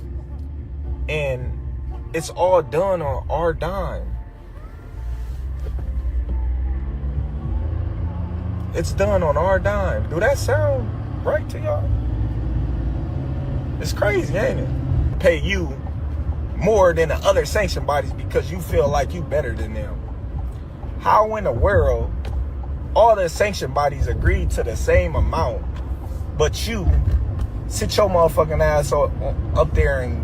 and it's all done on our dime. It's done on our dime. Do that sound right to y'all? It's crazy, ain't it? Pay you more than the other sanctioned bodies because you feel like you better than them. How in the world all the sanctioned bodies agreed to the same amount, but you sit your motherfucking ass up there and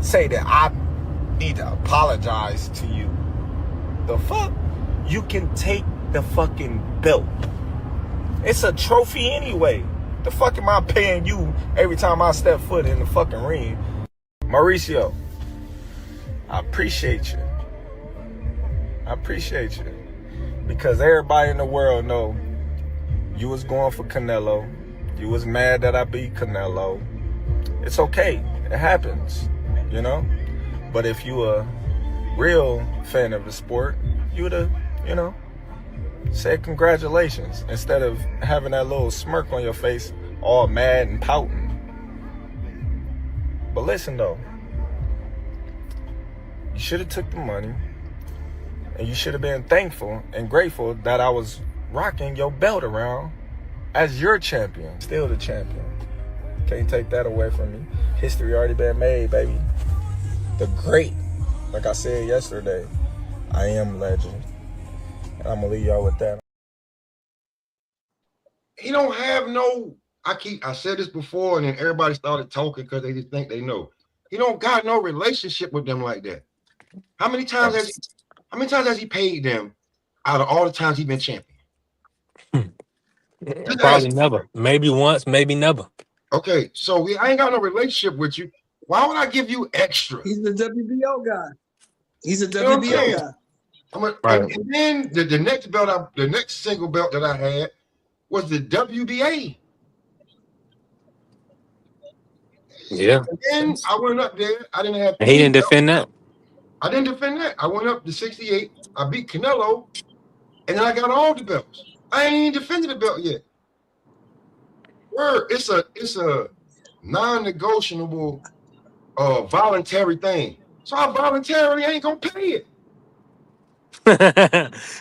say that I need to apologize to you? The fuck? You can take the fucking belt. It's a trophy anyway. The fuck am I paying you every time I step foot in the fucking ring? Mauricio, I appreciate you. Because everybody in the world know you was going for Canelo. You was mad that I beat Canelo. It's okay. It happens, But if you a real fan of the sport, you would have, said congratulations instead of having that little smirk on your face, all mad and pouting. But listen though, you should have took the money, and you should have been thankful and grateful that I was rocking your belt around as your champion. Still the champion. Can't take that away from me. History already been made, baby. The great, like I said yesterday, I am legend. And I'm gonna leave y'all with that. He don't have no. I said this before, and then everybody started talking because they just think they know. He don't got no relationship with them like that. How many times has he paid them out of all the times he been champion? Probably never. Maybe once, maybe never. Okay, so I ain't got no relationship with you. Why would I give you extra? He's the WBO guy. He's a WBO guy. Right. And then the next belt, the next single belt that I had was the WBA. Yeah. And then I went up there. I didn't have. And he didn't defend that. I didn't defend that. I went up to 68. I beat Canelo, and then I got all the belts. I ain't even defended the belt yet. Word, it's a non-negotiable voluntary thing. So I voluntarily ain't gonna pay it.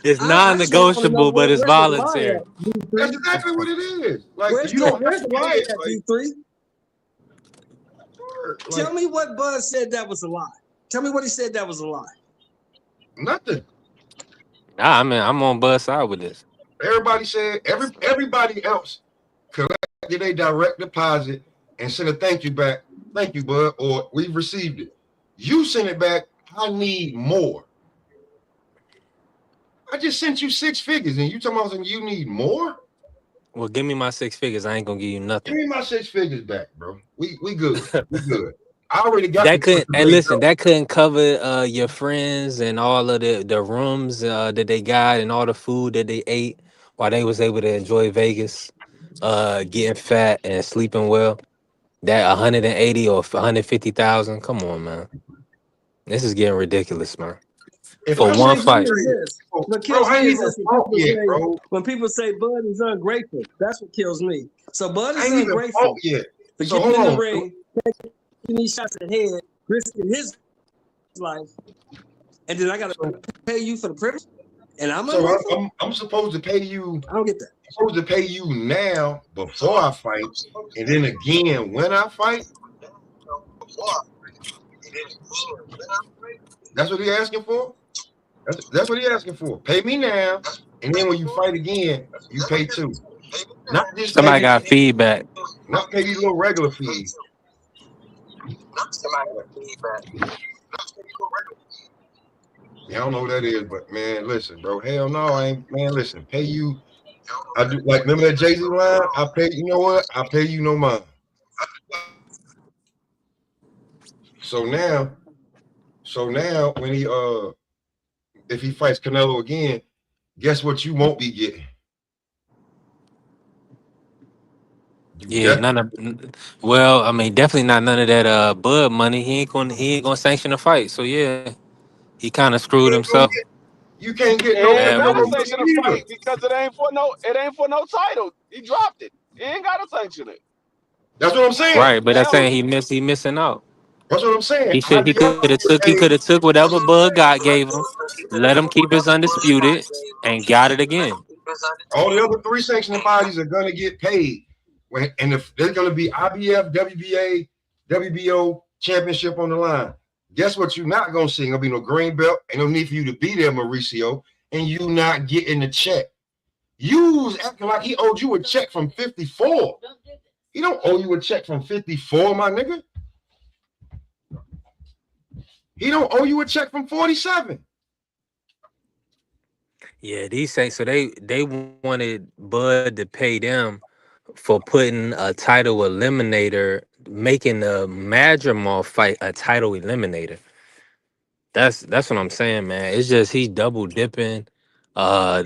It's I just want to know non-negotiable, but it's where's the lie voluntary. at, D3? That's exactly what it is. Like Where's you the don't have where's to the pay lie it. at, Like, D3? like Tell me what Buzz said that was a lie. Tell me what he said that was a lie. nothing. Nah, I mean, I'm on Buzz side with this. Everybody said everybody else collected a direct deposit and sent a thank you back. Thank you, bud, or we've received it. You sent it back. I need more. I just sent you 6 figures, and you talking about something you need more? Well, give me my 6 figures. I ain't gonna give you Give nothing. me my 6 figures back, bro. We good. We good. I already got the That couldn't. Twister And Ray listen, belt. that couldn't cover your friends and all of the rooms that they got and all the food that they ate while they was able to enjoy Vegas, getting fat and sleeping well. That 180 or 150,000. Come on, man. This is getting ridiculous, man. If For I What one say kills me fight. is 2 3, this. What bro, kills I me ain't is even this fought yet, bro. when people say Bud is ungrateful. That's what kills me. So Bud I is ain't even fought ungrateful yet. for So getting hold in the on. ring, taking these shots ahead, risking his life, and then I gotta pay you for the privilege, and I'm So ungrateful. I'm supposed to pay you. I don't get that. I'm supposed to pay you now before I fight, and then again when I fight. That's what he asking for. That's what he asking for. Pay me now, and then when you fight again, you pay too. Not just pay Somebody me, got feedback. not pay these little regular fees. Yeah, I don't know what that is, but man, listen, bro. Hell no, I ain't. Man, listen, pay you. I do like remember that Jay-Z line? I pay. You know what? I pay you no mind. So now, when he if he fights Canelo again, guess what you won't be getting? You Yeah, definitely none of. Well, I mean, definitely not none of that Bud money. He ain't gonna sanction a fight. So yeah, he kind of screwed ain't gonna himself. get. You can't get He no ain't Bad got to Canelo move. sanction a money either. fight because it ain't for no title. He dropped it. He ain't got to sanction it. That's what I'm saying. Right, but that's Now saying he missing out. That's what I'm saying. He I should definitely would he pay. could have took whatever Bud got gave him, let him keep his undisputed, and got it again. All the other 3 sanctioning bodies are gonna get paid. And if there's gonna be IBF, WBA, WBO championship on the line, guess what? You're not gonna see. Ain't gonna be no green belt. Ain't no need for you to be there, Mauricio, and you not getting the check. You was acting like he owed you a check from 54. He don't owe you a check from 54, my nigga. He don't owe you a check from 47. Yeah, these say so they wanted Bud to pay them for putting a title eliminator, making the Madrimov fight a title eliminator. That's what I'm saying, man. It's just he's double dipping.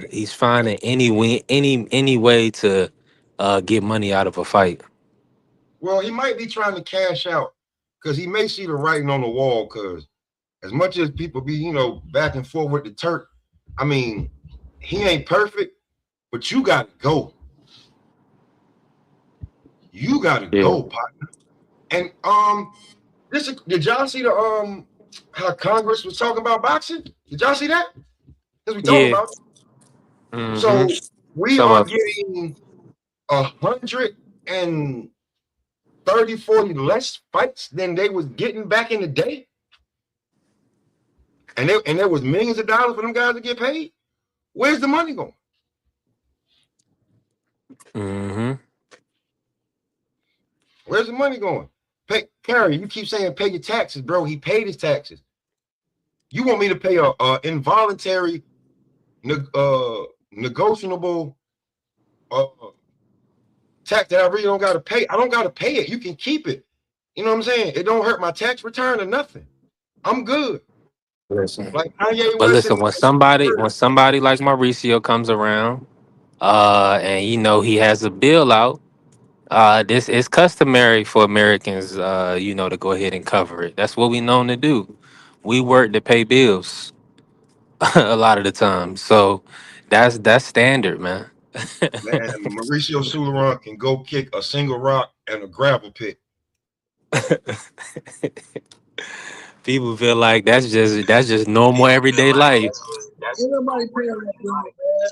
He's finding any way to get money out of a fight. Well, he might be trying to cash out because he may see the writing on the wall. Because as much as people be, back and forth with the Turk, I mean, he ain't perfect, but you got to go. You got to Yeah. go, partner. And did y'all see the how Congress was talking about boxing? Did y'all see that? Because we talking Yeah. about it. Mm-hmm. So we Some are of getting 130, 40 less fights than they was getting back in the day. And there was millions of dollars for them guys to get paid. Where's the money going? mm-hmm. Where's the money going? Pay Perry, you keep saying pay your taxes, bro. He paid his taxes. You want me to pay a involuntary, negotiable tax that I really don't got to pay? I don't got to pay it. You can keep it. You know what I'm saying? It don't hurt my tax return or nothing. I'm good. Listen. Like Kanye But West listen, and when somebody like Mauricio comes around, and he has a bill out, this is customary for Americans, to go ahead and cover it. That's what we known to do. We work to pay bills a lot of the time. So that's standard, man. man, Mauricio Sularon can go kick a single rock and a gravel pit. People feel like that's just normal everyday life. Ain't nobody paying that dude, man.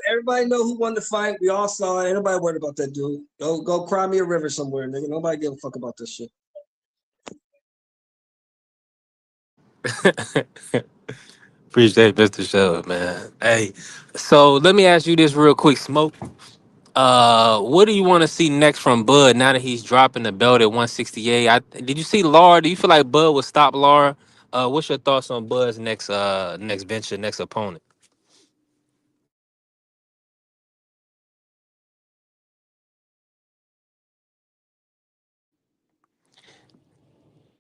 Everybody know who won the fight. We all saw it. Ain't nobody worried about that dude. Go cry me a river somewhere, nigga. Nobody give a fuck about this shit. Appreciate Mr. Show, man. Hey, so let me ask you this real quick, Smoke. What do you want to see next from Bud now that he's dropping the belt at 168? Did you see Laura? Do you feel like Bud will stop Laura? What's your thoughts on Bud's next venture, next opponent?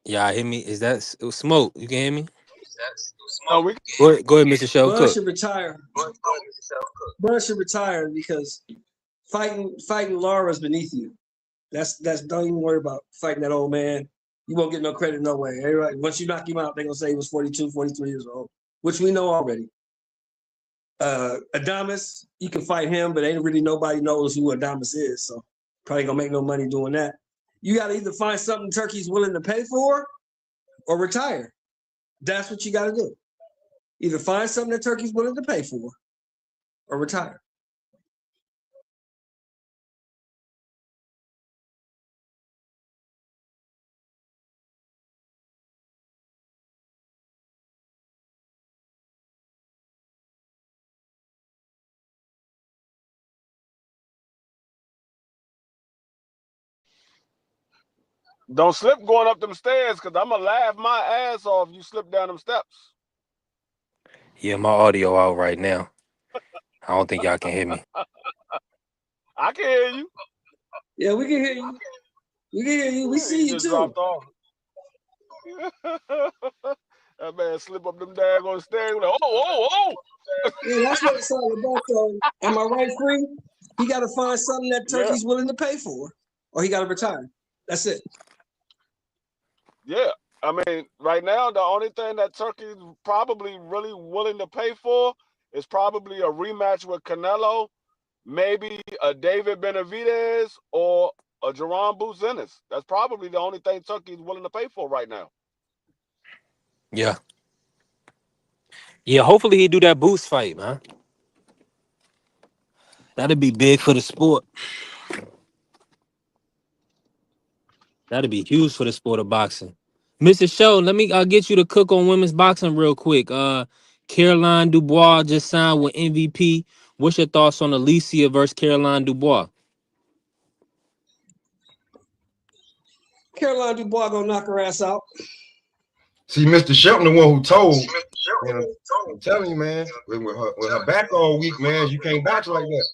Yeah, hear me? Is that Smoke? You can hear me? No, we Go ahead, Mr. Show Bud Cook. should retire. Bud should retire because fighting Laura is beneath you. That's don't even worry about fighting that old man. You won't get no credit no way. Everybody, once you knock him out, they're gonna say he was 42, 43 years old, which we know already. Adamas, you can fight him, but ain't really nobody knows who Adamas is, so probably gonna make no money doing that. You gotta either find something Turkey's willing to pay for or retire. That's what you gotta do. Either find something that Turkey's willing to pay for or retire. don't slip going up them stairs because I'm gonna laugh my ass off. You slip down them steps. Yeah, my audio out right now. I don't think y'all can hear me. I can hear you. Yeah, we can hear you. We can hear you. We see you just too. dropped off. That man slip up them daggone stairs. Like, oh. Yeah, that's what it's all about. So, am I right, Free? He got to find something that Turkey's willing to pay for, or he got to retire. That's it. Yeah. I mean, right now, the only thing that Turkey's probably really willing to pay for is probably a rematch with Canelo, maybe a David Benavidez or a Jerome Buzinis. That's probably the only thing Turkey's willing to pay for right now. Yeah. Yeah, hopefully he do that boost fight, man. That'd be big for the sport. That'd be huge for the sport of boxing. Mr. Show, let me get you to cook on women's boxing real quick. Caroline Dubois just signed with MVP. What's your thoughts on Alycia versus Caroline Dubois? Caroline Dubois gonna knock her ass out. See, Mr. Shelton, the one who told. You know, I'm telling you, man, with her back all week, man, you can't box like that.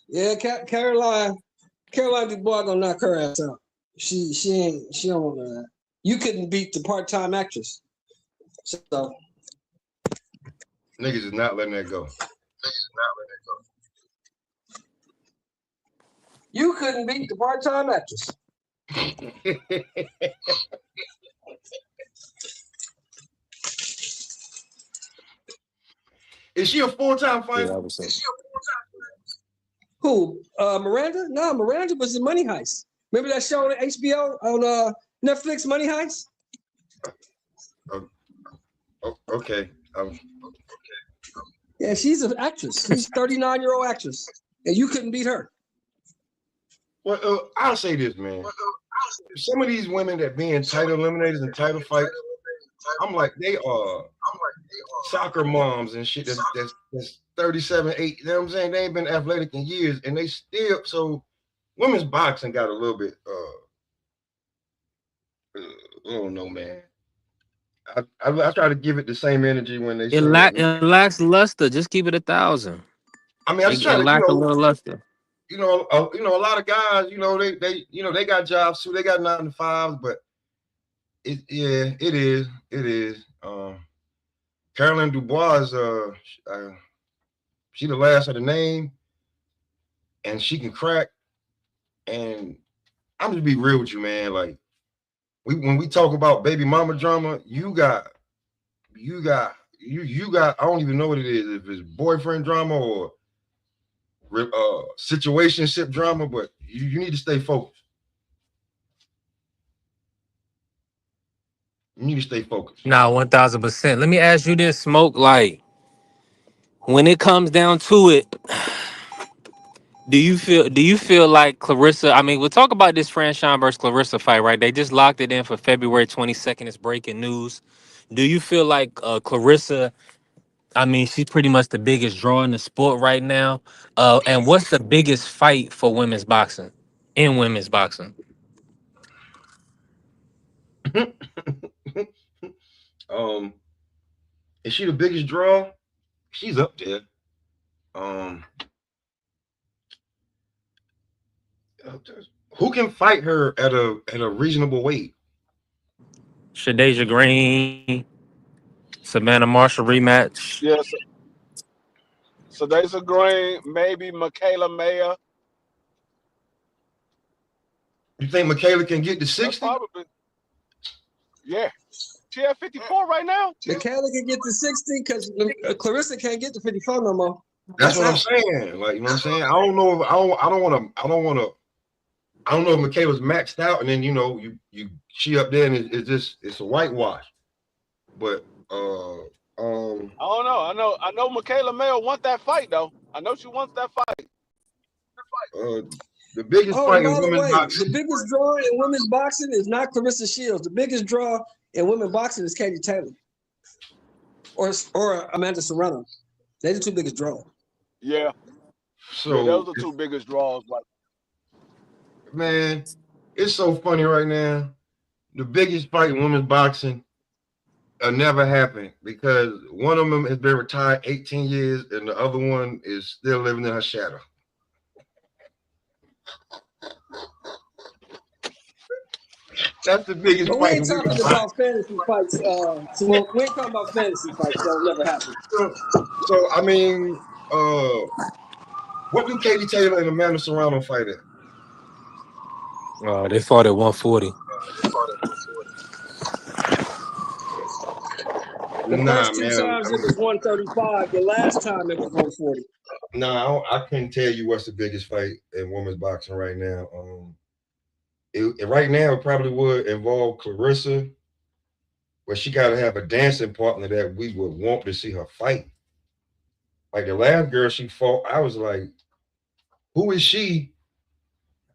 Yeah, Caroline Dubois gonna knock her ass out. She don't want that. You couldn't beat the part-time actress. So Niggas is not letting that go. You couldn't beat the part-time actress. Is she a full-time fighter? Yeah, I would say. Who? Miranda? No, Miranda was in Money Heist. Remember that show on HBO on Netflix, Money Heist? Okay. Yeah, she's an actress. She's a 39-year-old actress, and you couldn't beat her. Well, I'll say this, man. Some of these women that being title eliminators and title fights, I'm like, they are soccer moms and shit that's 37, 8, you know what I'm saying? They ain't been athletic in years, and they still, so women's boxing got a little bit, I don't know, man. I try to give it the same energy when they It say that. lacks luster. Just keep it 1,000. I mean, I just It try to, lack a little luster. a lot of guys, they got jobs too. They got 9 to 5s, but it is. Caroline Dubois is she the last of the name, and she can crack. And I'm just be real with you, man. Like when we talk about baby mama drama, you got. I don't even know what it is. If it's boyfriend drama or situationship drama, but you need to stay focused. You need to stay focused. Nah, 1000%. Let me ask you this, Smoke. Like, when it comes down to it, do you feel like Clarissa? I mean, we'll talk about this Franchon versus Clarissa fight, right? They just locked it in for February 22nd. It's breaking news. Do you feel like Clarissa? I mean, she's pretty much the biggest draw in the sport right now. And what's the biggest fight for women's boxing in women's boxing? um, is she the biggest draw? She's up there. Um, who can fight her at a reasonable weight? Shadeja Green, Savannah Marshall rematch. Yes. So there's a Green, maybe Michaela Mayer. You think Michaela can get to That's 60? probably. Yeah. She at 54 right now. Michaela can get to 60 because Clarissa can't get to 54 no more. That's what I'm saying. Like, you know what I'm saying? I don't know if I don't know if Michaela's maxed out, and then she up there and it's a whitewash. But I don't know. I know Michaela Mayer want that fight though. I know she wants that fight. The biggest Oh, fight and by in the women's way, boxing. the biggest draw in women's boxing is not Clarissa Shields. The biggest draw in women's boxing is Katie Taylor or Amanda Serrano. They're the two biggest draws. Yeah. So yeah, those are two biggest draws. Like, man, it's so funny right now. The biggest fight in women's boxing never happened because one of them has been retired 18 years and the other one is still living in her shadow. That's the biggest But we fight. ain't talking about fantasy fights. So we ain't talking about fantasy fights. That'll never happen. So I mean, what do Katie Taylor and Amanda Serrano fight at? They fought at 140. The first two man, times it was 135. The last time it was 140. No, I couldn't tell you what's the biggest fight in women's boxing right now. Right now it probably would involve Clarissa, but she got to have a dancing partner that we would want to see her fight. Like the last girl she fought, I was like, who is she?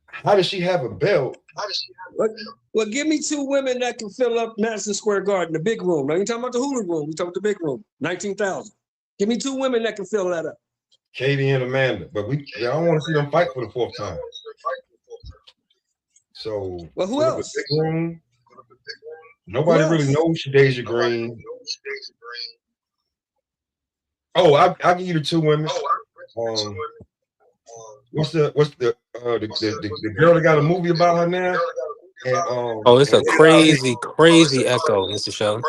How does she have a belt? Well, give me two women that can fill up Madison Square Garden, the big room. Now, you talking about the Hula room. We talking about the big room, 19,000. Give me two women that can fill that up. Katie and Amanda, but I don't want to see them fight for the fourth time. So, well, who else? The big room. Nobody really knows Shadeja Green. Oh, I'll give you the two women. What's the girl that got a movie about her now? And, It's a crazy echo, Mr. Show.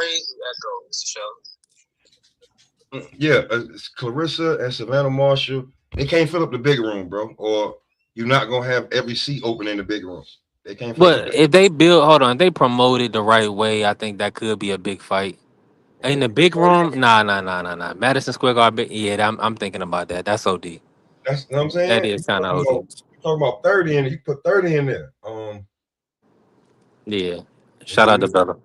Yeah, it's Clarissa and Savannah Marshall. They can't fill up the big room, bro. Or you're not gonna have every seat open in the big room. They can't fill But if they they promote it the right way, I think that could be a big fight. In the big room, nah. Madison Square Garden, yeah, I'm thinking about that. That's OD. That's what I'm saying. That is kind of OD. You're talking about 30 and you put 30 in there. Yeah. Shout out to Bella.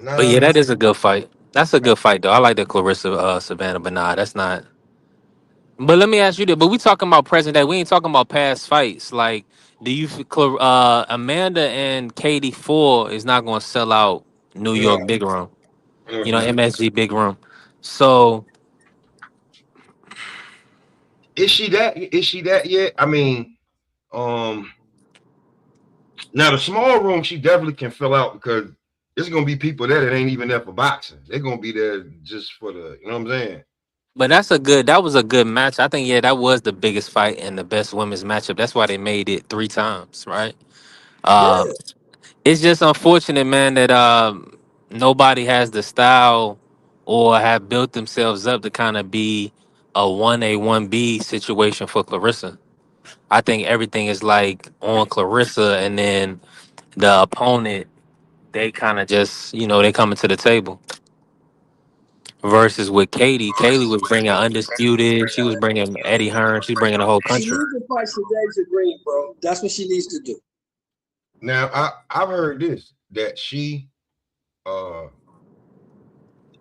But yeah, that is a good fight. That's a good fight though. I like the Clarissa Savannah, but nah, that's not. But let me ask you this. But we talking about present day. We ain't talking about past fights. Like, do you Amanda and Katie 4 is not going to sell out New York big room? MSG big room. So is she that yet? I mean, now the small room she definitely can fill out because there's gonna be people there that ain't even there for boxing. They're gonna be there just for the, you know what I'm saying? But that was a good match. I think that was the biggest fight and the best women's matchup. That's why they made it 3 times, right? It's just unfortunate, man, that nobody has the style or have built themselves up to kind of be a 1A, 1B situation for Clarissa. I think everything is like on Clarissa, and then the opponent, they kind of just, they coming to the table. Versus with Katie, Kaylee was bringing Undisputed. She was bringing Eddie Hearn. She's bringing the whole She country. needs to fight Shadeja Green, bro. That's what she needs to do. Now I've heard this that she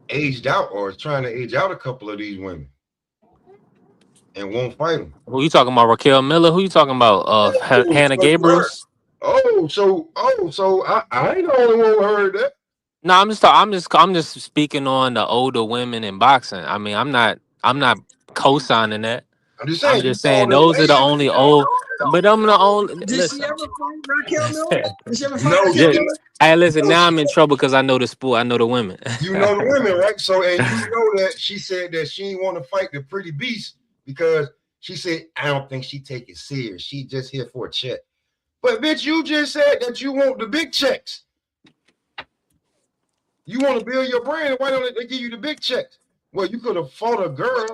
aged out or is trying to age out a couple of these women and won't fight them. Who you talking about? Raquel Miller? Who you talking about? Hannah Gabriel's? So I ain't the only one who heard that. No, I'm just speaking on the older women in boxing. I mean, I'm not co-signing that. I'm just I'm saying, you just call saying them those are the ladies. only old. But I'm the only. Did she Listen, ever fight Raquel Miller? Did she ever fight No, Raquel she just, Miller? hey, listen. no, Now she, I'm in trouble because I know the sport. I know the women. you know the women, right? So, and you know that she said that she didn't want to fight the pretty beast because she said, I don't think she take it serious. She just here for a check. But bitch, you just said that you want the big checks. You want to build your brand. Why don't they give you the big checks? Well, you could have fought a girl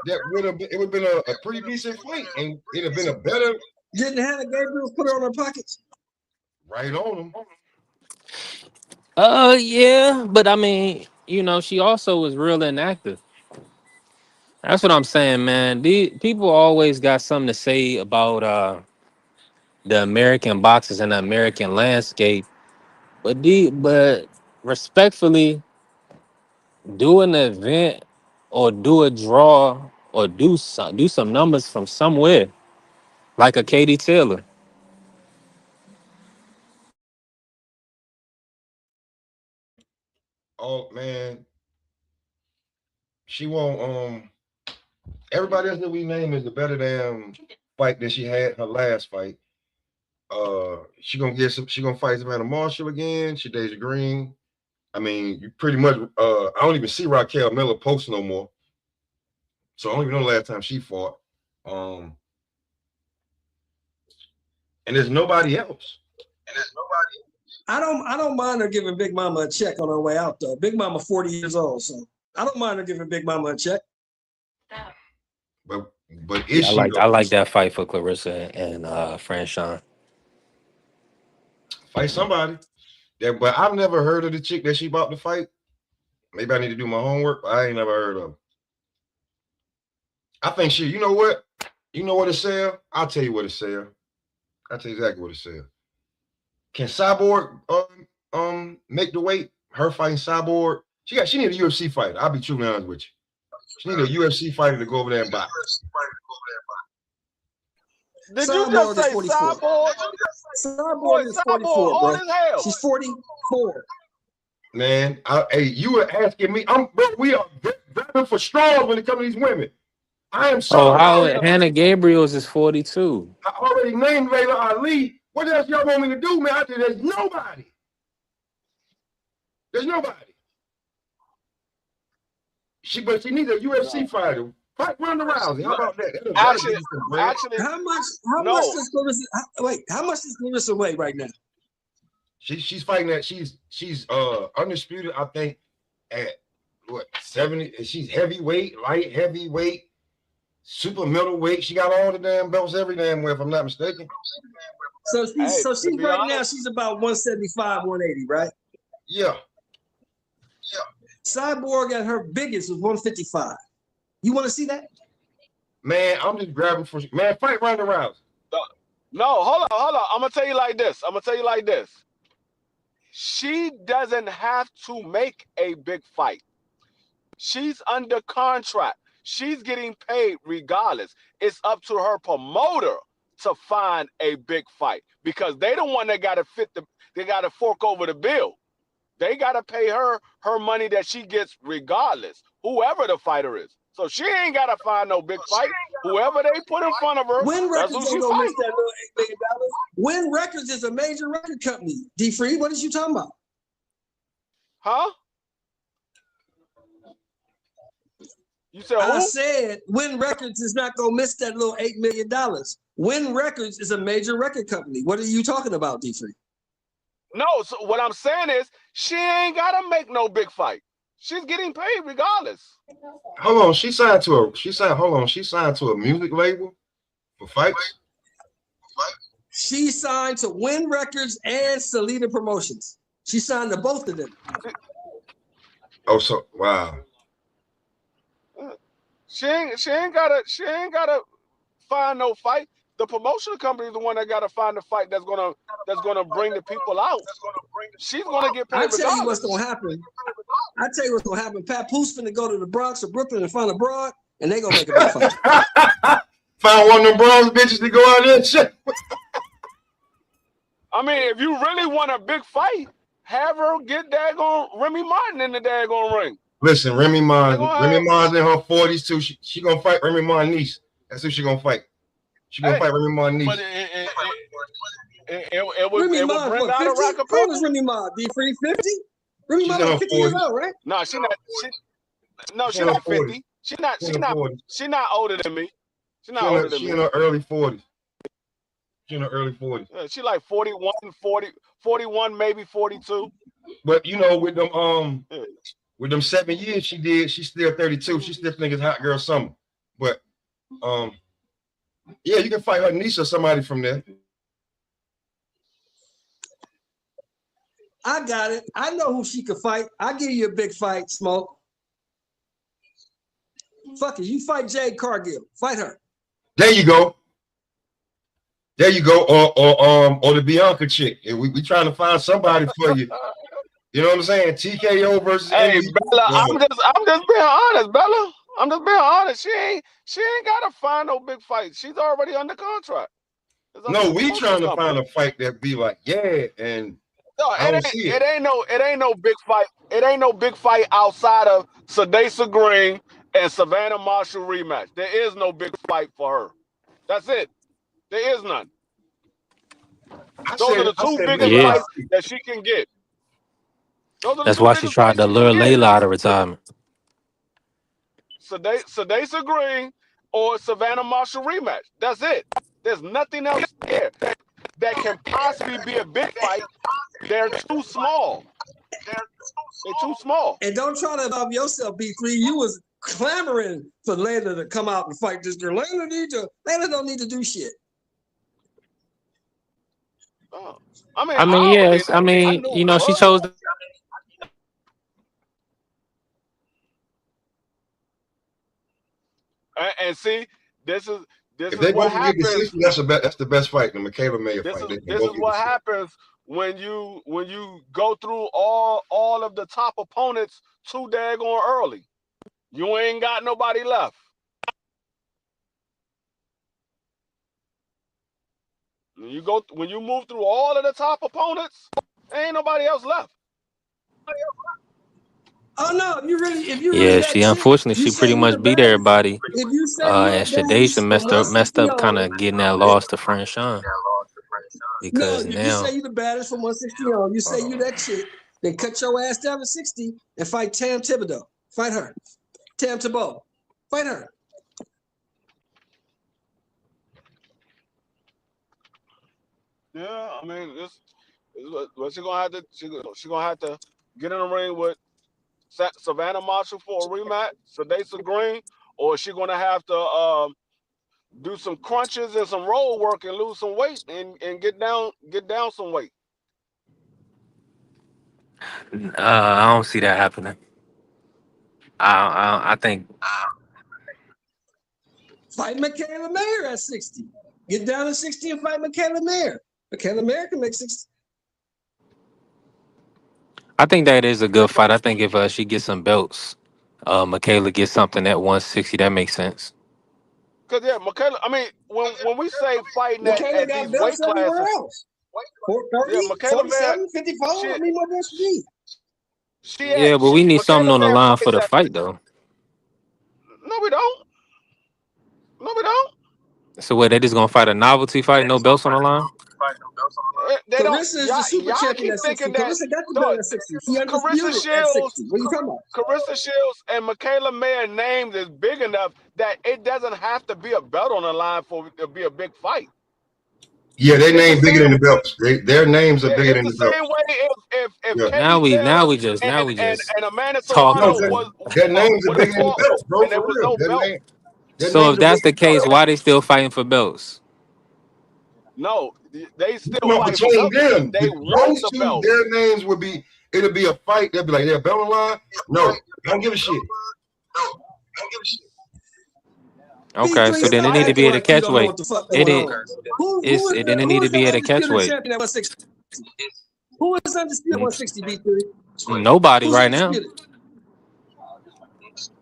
that would have been a pretty decent fight, and it'd have been a better. Didn't Hannah Gabriel put her on her pockets? Right on them. Yeah, but I mean, you know, she also was real inactive. That's what I'm saying, man. The people always got something to say about the American boxers and the American landscape, but respectfully, do an event or do a draw or do some numbers from somewhere, like a Katie Taylor. Oh man, she won't. Everybody else that we name is the better damn fight that she had her last fight. She gonna get some. She gonna fight Savannah Marshall again. She Deja Green. I mean, you pretty much. I don't even see Raquel Miller post no more. So I don't even know the last time she fought. And there's nobody else. I don't mind her giving Big Mama a check on her way out though. Big Mama 40 years old, so I don't mind her giving Big Mama a check. But Yeah, is she I though? like that fight for Clarissa and Franchon. Fight somebody. Yeah, but I've never heard of the chick that she about to fight. Maybe I need to do my homework. But I ain't never heard of her. I think she. You know what? You know what it sell? I'll tell you what it sell. I'll tell you exactly what it sell. Can Cyborg make the weight? Her fighting Cyborg. She need a UFC fighter. I'll be truly honest with you. She need a UFC fighter to go over there and box. Did you just say Cyborg? Cyborg is 44, old bro. as hell. She's 44. Man, hey, you were asking me. We are grabbing for straws when it comes to these women. I am Oh, sorry. how Hannah Gabriel's is 42. I already named Layla Ali. What else y'all want me to do, man? There's nobody. There's nobody. But she needs a UFC fighter. Fight Ronda Rousey. How about that? Actually, how much does Clarissa how much does Clarissa weigh right now? She's fighting that. She's undisputed, I think, at what 70. She's heavyweight, light heavyweight, super middleweight. She got all the damn belts every damn way, if I'm not mistaken. So she's right now, she's about 175, 180, right? Yeah. Cyborg at her biggest was 155. You want to see that? Man, I'm just grabbing for fight Ronda Rousey. No, hold on. I'm gonna tell you like this. She doesn't have to make a big fight. She's under contract. She's getting paid regardless. It's up to her promoter to find a big fight because they the one that gotta they gotta fork over the bill. They gotta pay her money that she gets regardless, whoever the fighter is. So she ain't gotta find no big fight. Whoever they put in front of her, Win that's Records who she ain't gonna miss fight. that little $8 million. Win Records is a major record company. D Free, what is you talking about? Huh? You said who? I said Win Records is not gonna miss that little $8 million. Win Records is a major record company. What are you talking about, D Free? No, so what I'm saying is she ain't gotta make no big fight. She's getting paid regardless. Hold on, she signed to a music label for fights. She signed to Win Records and Salida Promotions. She signed to both of them. Oh, so wow. She ain't gotta find no fight. The promotional company is the one that got to find the fight that's gonna bring the people out. She's gonna get paid I tell you what's regardless. gonna happen. I tell you what's gonna happen. Papoose finna go to the Bronx or Brooklyn and find a broad, and they gonna make a big fight. Found one of them bronze bitches to go out there and shit. I mean, if you really want a big fight, have her get daggone Remy Martin in the daggone ring. Listen, Remy Ma's in her 40s too. She gonna fight Remy Ma's niece. That's who she gonna fight. She gonna fight Remy Ma's niece. But it would bring out a rack of How old is Remy Ma? D3 50? Remy Ma like 50 years old, right? No, she's not 50. She's not older than me. She's not older than me. She in her early 40s. She in her early 40s. Yeah, she like 41, 41, maybe 42. But you know, with them 7 years she's still 32. She still think it's hot girl summer. But yeah, you can fight her niece or somebody from there. I got it. I know who she could fight. I'll give you a big fight, Smoke. Fuck it. You fight Jade Cargill. Fight her. There you go. There you go. Or the Bianca chick. We trying to find somebody for you. You know what I'm saying? TKO versus. Hey, Bella, I'm just being honest, Bella. I'm just being honest. She ain't gotta find no big fight. She's already under contract. No, we trying to find a fight that be like, yeah, and no, it ain't no big fight. It ain't no big fight outside of Sadasa Green and Savannah Marshall rematch. There is no big fight for her. That's it. There is none. Those are the two biggest fights that she can get. That's why she tried to lure Layla out of retirement. Sadasa Green or Savannah Marshall rematch. That's it. There's nothing else there that can possibly be a big fight. They're too small. They're too small. And don't try to above yourself, B3. You was clamoring for Layla to come out and fight this girl. Layla don't need to do shit. I mean, yes. I mean, you know, she chose. And see, this is if they what both get happens. decision, that's the best fight. The Michaela Mayer fight. This is what happens when you go through all of the top opponents too daggone early. You ain't got nobody left. When you move through all of the top opponents, ain't nobody else left. Oh no! If you Yeah, she unfortunately she pretty much beat everybody. And Shadesha messed up, kind of getting that loss to Franchon. Because if now you say you the baddest from 160 on, you say you that chick, then cut your ass down to 60 and fight Tam Thibodeau. Fight her. Tam Thibodeau. Fight her. Yeah, I mean, this is what she's gonna have to. She's gonna have to get in the ring with Savannah Marshall for a rematch, Sadasa Green, or is she gonna have to do some crunches and some roll work and lose some weight and get down some weight? I don't see that happening. I think fight Michaela Mayer at 60. Get down to 60 and fight Michaela Mayer. Michaela Mayer can make 60. I think that is a good fight. I think if she gets some belts, Michaela gets something at 160. That makes sense. Cause yeah, Michaela. I mean, when we say fighting at these weight classes, else. 30, Michaela 47, 54. I mean, what else you need? Yeah, but we need something on the line for the fight, though. No, we don't. No, we don't. So what? They just gonna fight a novelty fight? No belts on the line? They don't. Carissa is the super champion at 60. Carissa got the belt at 60. She undisputed at 60. What are you talking about? Carissa Shields and Michaela Mayer names is big enough that it doesn't have to be a belt on the line for it to be a big fight. Yeah, their name bigger than the belts. Their names are bigger than the belts. Same way if Now we just and Amanda talking. Serrano Their names are bigger than the belts, bro. And there was no belt. So if that's the case, why they still fighting for belts? No, they still fight between them. They want the belt. Their names would be. It'll be a fight. They'll be like, they're belt on line. No, don't give a shit. Okay, B3 so is then it not need to be acting at a like you catch don't know weight. what the fuck It going is. on. It's it then it need Who to is the be at a catch undisputed weight. champion at 160? Who is undisputed at Mm, 160, B3? Nobody Who's right now. undisputed?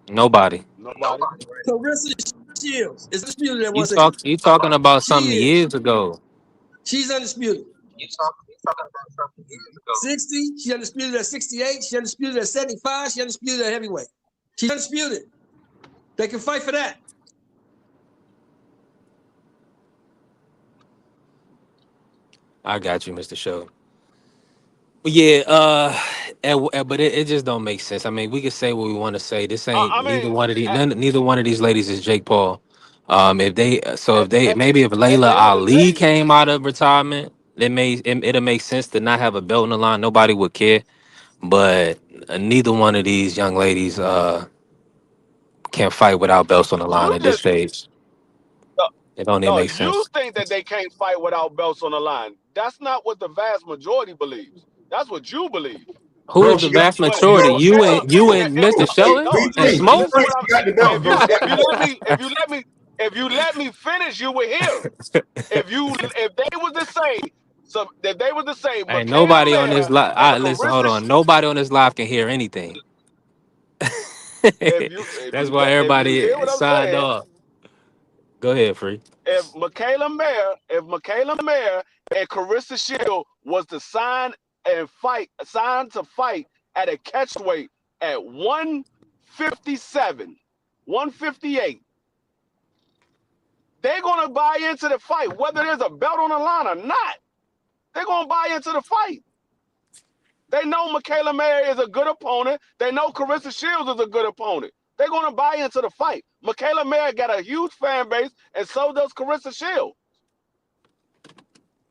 Nobody. Nobody. Carissa Shields is undisputed at 160. You talking about She something is. years ago. She's undisputed. 60, she undisputed at 68, she undisputed at 75, she undisputed at heavyweight. She's undisputed. They can fight for that. I got you, Mr. Show. Yeah, but it just don't make sense. I mean, we can say what we want to say. This ain't I mean, neither one of these ladies is Jake Paul. If they at, maybe if at Layla the end of the Ali day, came out of retirement, it'll make sense to not have a belt on the line. Nobody would care. But neither one of these young ladies can fight without belts on the line you at this just stage. no, It don't even no, make you sense. think that they can't fight without belts on the line. That's not what the vast majority believes. That's what you believe. Who Bro, is the she got vast But majority? Michaela, You and Mr. hey, Sheldon no, and B3, Smoke? listen B3, what she got the belt, bro. She got the belt. if you let me finish, you will hear. If they was the same, so if they was the same, Ain't Michaela nobody on this Mayer live. and Listen, hold Carissa. on. Nobody on this live can hear anything. That's why If you everybody hear what I'm signed saying, off. Go ahead, Free. if Michaela Mayer and Carissa Shield was to sign to fight at a catchweight at 157, 158, they're gonna buy into the fight, whether there's a belt on the line or not. They're gonna buy into the fight. They know Michaela Mayer is a good opponent. They know Carissa Shields is a good opponent. They're gonna buy into the fight. Michaela Mayer got a huge fan base, and so does Carissa Shields.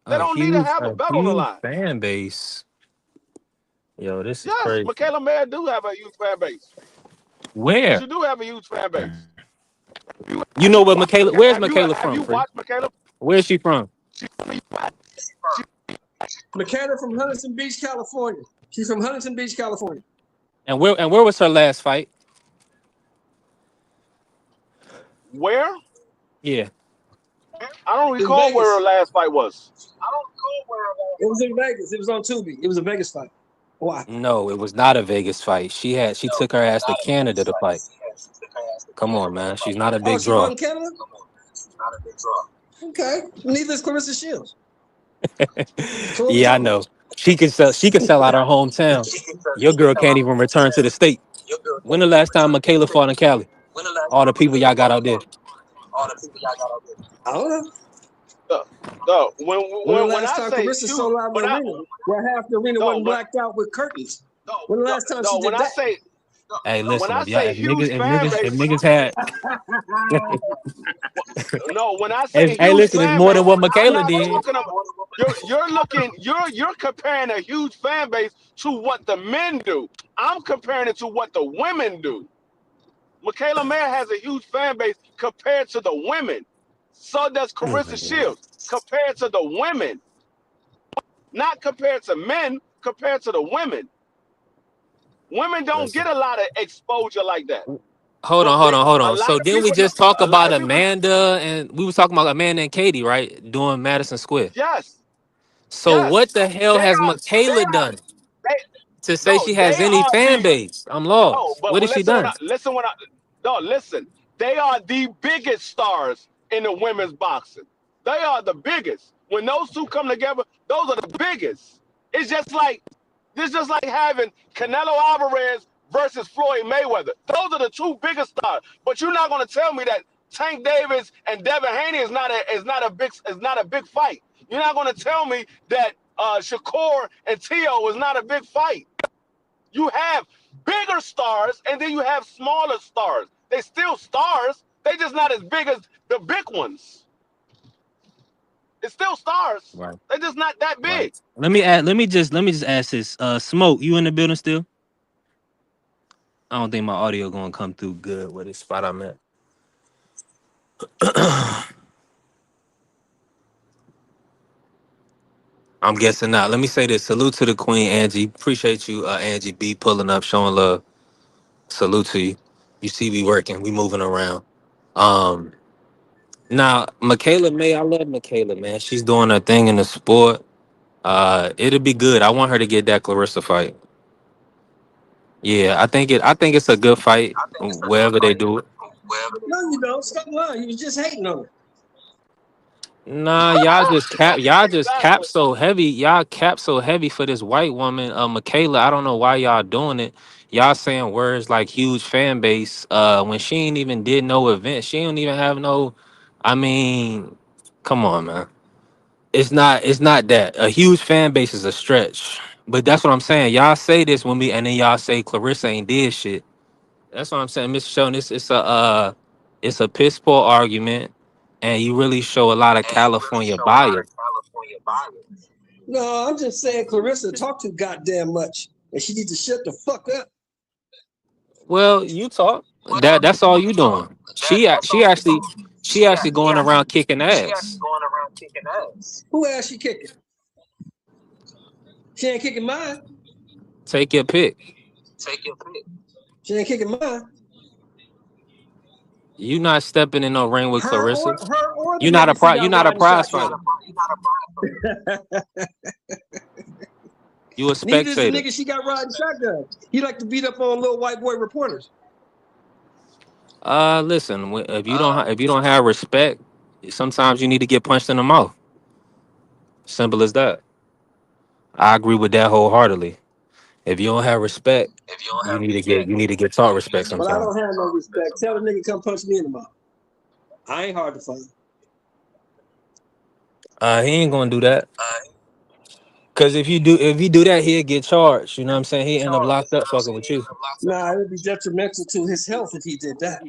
They don't need to have a A belt on the huge line. fan base. Yo, this is Yes, crazy. Michaela Mayer do have a huge fan base. Where? She do have a huge fan base. You know what Michaela? Where's Michaela Have from, you Free? watched Michaela? Where's she from? McKenna from Huntington Beach, California. She's from Huntington Beach, California. And where was her last fight? Where? Yeah. I don't In recall where Vegas. her last fight was. It was in Vegas. It was on Tubi. It was a Vegas fight. Why? No, it was not a Vegas fight. She took her ass to Canada to fight. Come on, man. She's not a Oh, big she fought draw. in Canada? Okay. Neither is Clarissa Shields. So what we Yeah, I talking know. about? She could sell out her hometown. Your girl can't even return to the state. When the last time Michaela fought in Cali? All the people y'all got out there. I don't know. No, When the when last I time say Carissa huge, sold out an when I arena where half the arena no wasn't when blacked out with curtains? When the last time she when did I that? say Hey, when listen, I say huge fan if base, niggas had no, when I say hey, huge listen, it's fan more than base, what I'm Michaela not did. talking about you're comparing a huge fan base to what the men do. I'm comparing it to what the women do. Michaela Mayer has a huge fan base compared to the women. So does Oh Carissa my God. Shields compared to the women, not compared to men, compared to the women. Women don't get Listen. a lot of exposure like that. Hold But on, hold on, hold a on. lot So of then we people, just talk a lot about of people, Amanda and we was talking about Amanda and Katie, right? Doing Madison Square. yes, So yes, what the hell has Michaela done they, to say no, she has they any are fan the, base? I'm no, lost. but What has she done? listen, they are the biggest stars in the women's boxing. They are the biggest. When those two come together, those are the biggest. It's just like, it's just like having Canelo Alvarez versus Floyd Mayweather. Those are the two biggest stars. But you're not going to tell me that Tank Davis and Devin Haney is not a big fight. You're not going to tell me that Shakur and Tio is not a big fight. You have bigger stars and then you have smaller stars. They still stars. They just not as big as the big ones. It's still stars. Right, They're just not that right. big. Let me just ask this. Smoke, you in the building still? I don't think my audio gonna come through good with this spot I'm at. I'm guessing not. Let me say this. Salute to the Queen Angie. Appreciate you, Angie B, pulling up, showing love. Salute to you. You see we working, we moving around. Um, Now, Michaela May, I love Michaela, man. She's doing her thing in the sport. It'll be good. I want her to get that Clarissa fight. Yeah, I think it's a good fight wherever they do it. No, you don't. Stop lying. You was just hating on her. Nah, y'all just cap so heavy. Y'all cap so heavy for this white woman, Michaela. I don't know why y'all doing it. Y'all saying words like huge fan base, when she ain't even did no event. She don't even have no, I mean, come on, man. It's not that. A huge fan base is a stretch. But that's what I'm saying. Y'all say this when we and then y'all say Clarissa ain't did shit. That's what I'm saying, Mr. Sheldon. It's a piss poor argument, and you really show a lot of California bias. No, I'm just saying Clarissa talk too goddamn much, and she needs to shut the fuck up. Well, you talk. That's all you doing. She actually going around kicking ass. Who ass she kicking? She ain't kicking mine. Take your pick. She ain't kicking mine. You not stepping in no ring with Her Clarissa. or the nigga she You're got not a riding prize fighter. shotgun. You a Neither is the spectator. nigga she got riding shotgun. He like to beat up on little white boy reporters. Listen. If you don't have respect, sometimes you need to get punched in the mouth. Simple as that. I agree with that wholeheartedly. If you don't have respect, you need to get taught respect But I sometimes. don't have no respect. Tell the nigga come punch me in the mouth. I ain't hard to find. He ain't gonna do that. Cause if you do that, he'll get charged. You know what I'm saying? He end up locked up fucking with you. Nah, it would be detrimental to his health if he did that.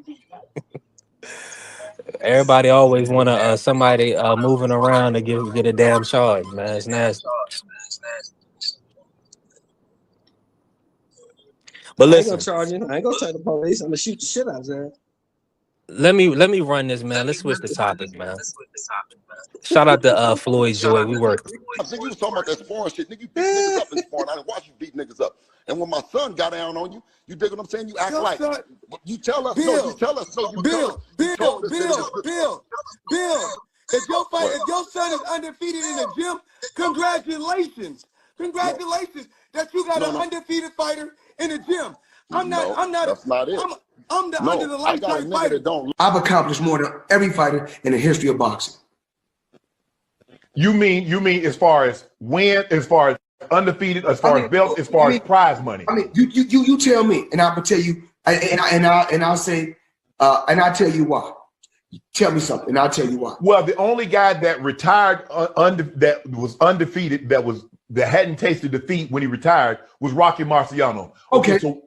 Everybody always want somebody moving around to get a damn charge, man. It's nasty. But I ain't gonna listen, charge him. I ain't gonna tell the police. I'm gonna shoot the shit out of his ass. let me run this, man. Let's switch the topic, man. Shout out to Floyd Joy. We work. Nigga, you was talking about that sparring shit. Nigga, you beat niggas up in sparring. I didn't watch you beat niggas up. And when my son got down on you, you dig what I'm saying? You act like you tell us. No, you tell us. No, you tell us. You told us that it was good. Bill. If your son is undefeated in the gym, congratulations. Congratulations that you got an undefeated fighter in the gym. No, that's not it. I'm the under No, the I got a lifetime nigga fighter. that don't. I've accomplished more than every fighter in the history of boxing. You mean as far as undefeated, as far as belts, as far as prize money? I mean, you tell me, and I will tell you, and I'll say, and I'll tell you why. Tell me something, and I'll tell you why. Well, the only guy that retired that was undefeated, that hadn't tasted defeat when he retired, was Rocky Marciano. Okay, so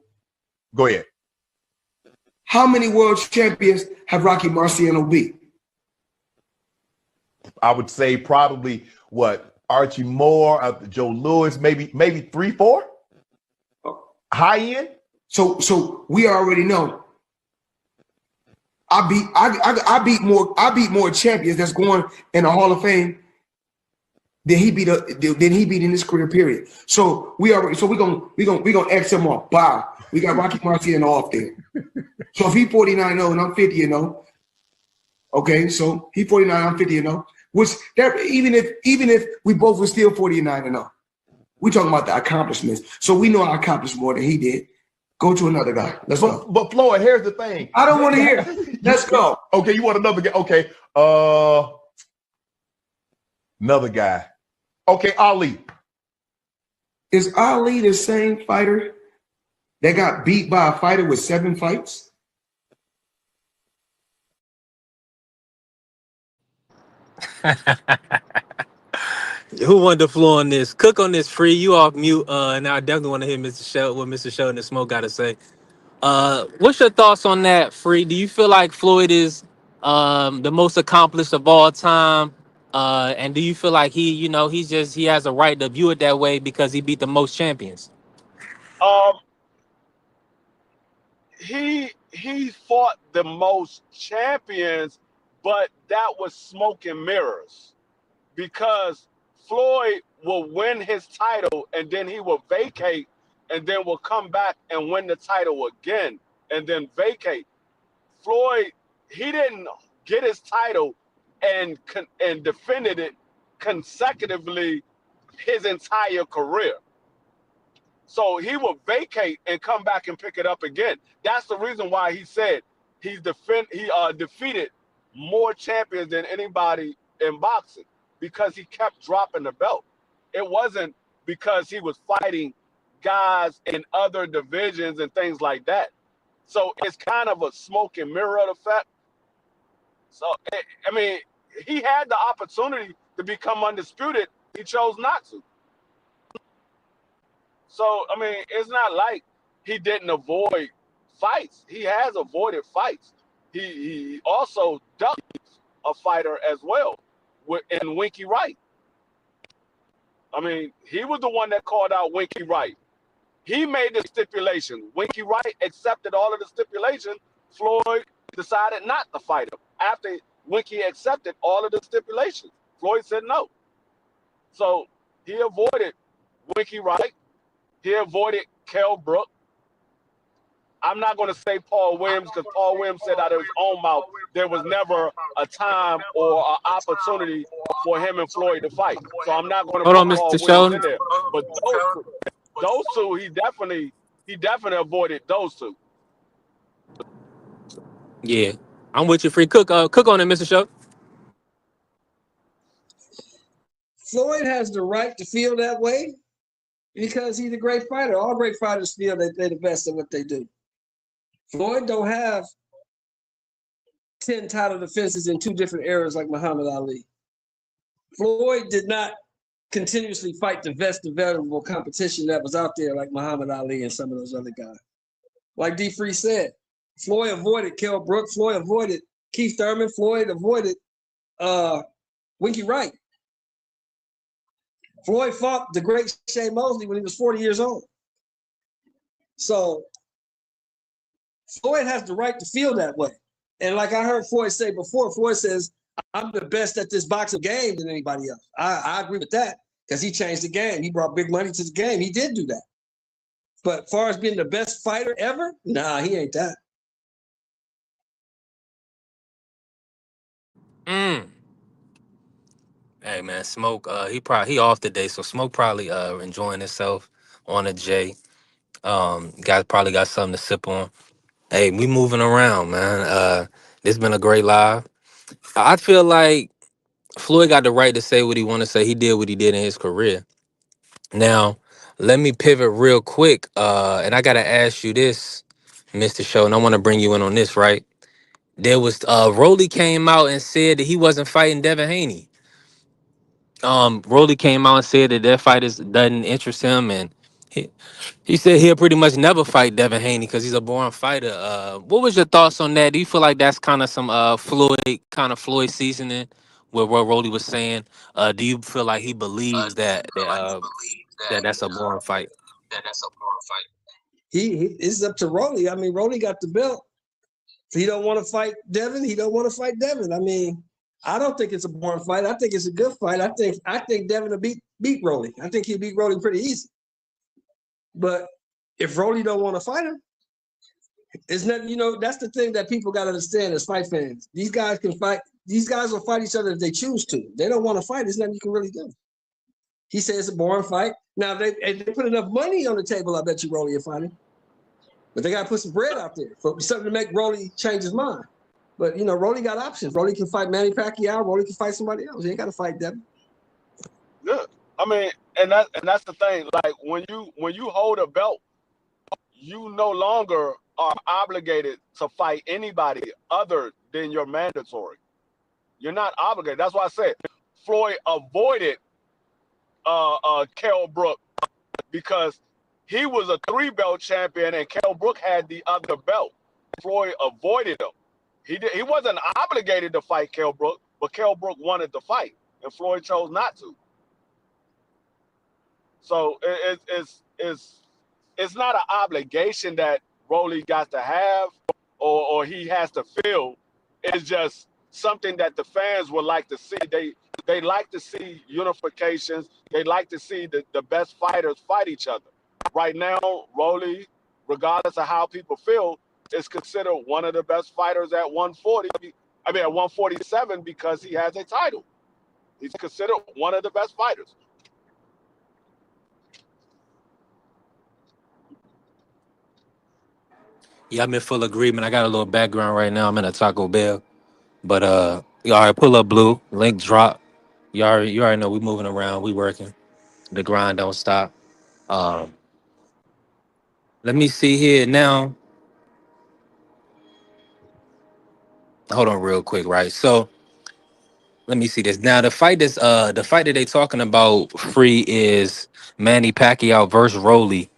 go ahead. How many world champions have Rocky Marciano beat? I would say probably Archie Moore, Joe Louis, maybe 3, 4. High end. So we already know. I beat more champions that's going in the Hall of Fame than he beat in his career period. So we gonna X him off. Wow. We got Rocky Marciano off there. So if he 49-0 and I'm 50-0, okay, so he 49, I'm 50-0, which that even if we both were still 49-0, we talking about the accomplishments. So we know I accomplished more than he did. Go to another guy. Let's go. But Floyd, here's the thing. I don't want to hear. Let's go. Okay, you want another guy? Okay. Another guy. Okay, Ali. Is Ali the same fighter that got beat by a fighter with 7 fights? Who wanted the floor on this? Cook on this free. You off mute. And I definitely want to hear what Mr. Sheldon and Smoke got to say. What's your thoughts on that, Free? Do you feel like Floyd is the most accomplished of all time? And do you feel like he has a right to view it that way because he beat the most champions? He fought the most champions, but that was smoke and mirrors, because Floyd will win his title and then he will vacate and then will come back and win the title again and then vacate. Floyd, he didn't get his title and defended it consecutively his entire career. So he will vacate and come back and pick it up again. That's the reason why he said he defeated more champions than anybody in boxing, because he kept dropping the belt. It wasn't because he was fighting guys in other divisions and things like that. So it's kind of a smoke and mirror effect. So, I mean, he had the opportunity to become undisputed. He chose not to. So, I mean, it's not like he didn't avoid fights. He has avoided fights. He also ducked a fighter as well in Winky Wright. I mean, he was the one that called out Winky Wright. He made the stipulation. Winky Wright accepted all of the stipulations. Floyd decided not to fight him. After Winky accepted all of the stipulations, Floyd said no. So he avoided Winky Wright. He avoided Kell Brook. I'm not going to say Paul Williams, because Paul Williams said out of his own mouth there was never a time or an opportunity for him and Floyd to fight. So I'm not going to Hold on, put Paul Mr. Williams in Sheldon. there. But those two, he definitely avoided those two. Yeah, I'm with you, free. Cook on it, Mr. Sheldon. Floyd has the right to feel that way because he's a great fighter. All great fighters feel that they're the best at what they do. Floyd don't have 10 title defenses in 2 different eras like Muhammad Ali. Floyd did not continuously fight the best available competition that was out there like Muhammad Ali and some of those other guys. Like D. Free said, Floyd avoided Kell Brook, Floyd avoided Keith Thurman, Floyd avoided Winky Wright. Floyd fought the great Shea Mosley when he was 40 years old. So Floyd has the right to feel that way. And like I heard Floyd say before, Floyd says, I'm the best at this boxing game than anybody else. I agree with that because he changed the game. He brought big money to the game. He did do that. But as far as being the best fighter ever, nah, he ain't that. Hey man, Smoke. He off today, so Smoke probably enjoying himself on a J. Probably got something to sip on. Hey, we moving around, man. This been a great live. I feel like Floyd got the right to say what he want to say. He did what he did in his career. Now, let me pivot real quick. And I gotta ask you this, Mr. Show, and I want to bring you in on this, right? There was Rolly came out and said that he wasn't fighting Devin Haney. Rolly came out and said that doesn't interest him, and he said he'll pretty much never fight Devin Haney because he's a born fighter. What was your thoughts on that? Do you feel like that's kind of some Floyd seasoning, where what Rolly was saying? Do you feel like he believes that's a born fight? He it's up to Rolly. I mean, Rolly got the belt. If he don't want to fight Devin, he don't want to fight Devin. I mean, I don't think it's a boring fight. I think it's a good fight. I think Devin will beat Rolly. I think he'll beat Rolly pretty easy. But if Rolly don't want to fight him, it's not, that's the thing that people got to understand as fight fans. These guys can fight. These guys will fight each other if they choose to. They don't want to fight. There's nothing you can really do. He says it's a boring fight. Now, if they put enough money on the table, I bet you Rolly will fight him. But they got to put some bread out there for something to make Rolly change his mind. But, Rolly got options. Rolly can fight Manny Pacquiao. Rolly can fight somebody else. He ain't got to fight Devin. Yeah. I mean, and that's the thing. Like, when you hold a belt, you no longer are obligated to fight anybody other than your mandatory. You're not obligated. That's why I said Floyd avoided Kell Brook because he was a 3-belt champion and Kell Brook had the other belt. Floyd avoided him. He wasn't obligated to fight Kell Brook, but Kell Brook wanted to fight, and Floyd chose not to. So it's not an obligation that Rolly got to have or he has to feel. It's just something that the fans would like to see. They like to see unifications. They like to see the best fighters fight each other. Right now, Rolly, regardless of how people feel, is considered one of the best fighters at 140 I mean, at 147 because he has a title. He's considered one of the best fighters. Yeah, I'm in full agreement. I got a little background right now. I'm in a Taco Bell. But you all right, pull up blue, link drop. You already know we moving around, we working. The grind don't stop. Um, let me see here now. Hold on real quick, right? So let me see this. Now the fight that they talking about free is Manny Pacquiao versus Rolly.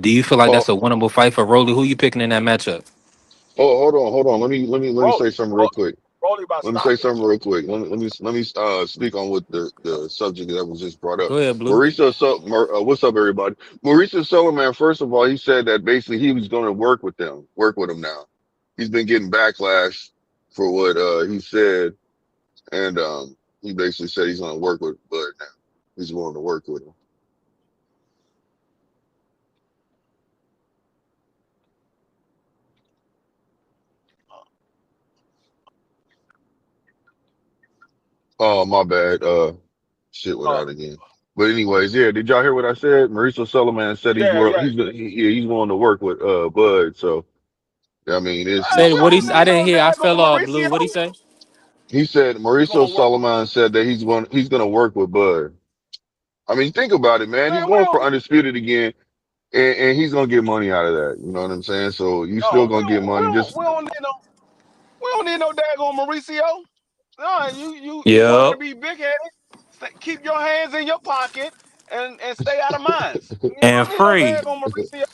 Do you feel like Oh, that's a winnable fight for Rolly? Who you picking in that matchup? oh, hold on. Let me say Rolly, something real Rolly, quick. Rolly about to Let me stop say him. something real quick. Let me speak on what the subject that was just brought up. Go ahead, Blue. What's up, everybody? Mauricio Sullivan. First of all, he said that basically he was going to work with him now. He's been getting backlash for what he said, and he basically said he's going to work with Bud now. He's willing to work with him. Oh, my bad. Shit went Uh, out again. But anyways, yeah. Did y'all hear what I said? Mauricio Sullivan said yeah, yeah. he's willing to work with Bud. So I mean, Hey, Say we what he. don't I need didn't no hear. I daggone fell off. Blue. What he Mauricio. say? he said He's Mauricio gonna work with. Sullivan said that he's gonna work with Bud. I mean, think about it, man. He's Man, we going for don't. undisputed again, and he's gonna get money out of that. You know what I'm saying? So you still No, gonna get money. Just we don't need no. We don't need no daggone Mauricio. No, you wanting to Yep. be big headed? Keep your hands in your pocket and stay out of mines. You And don't need no free. daggone Mauricio.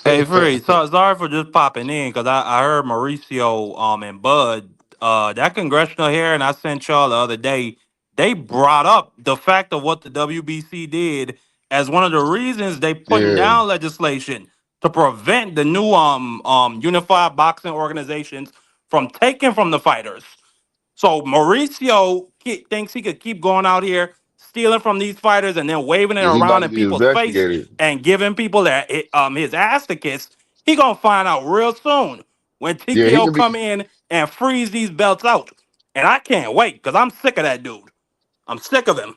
Hey, Free. So sorry for just popping in because I heard Mauricio and Bud that congressional hearing I sent y'all the other day. They brought up the fact of what the WBC did as one of the reasons they putting yeah. down legislation to prevent the new unified boxing organizations from taking from the fighters. So Mauricio thinks he could keep going out here stealing from these fighters and then waving it Yeah, he about around to in be people's face investigated. and giving people that his ass to kiss. He gonna find out real soon when Yeah, he TKO could be. come in and freeze these belts out. And I can't wait because I'm sick of that dude. I'm sick of him.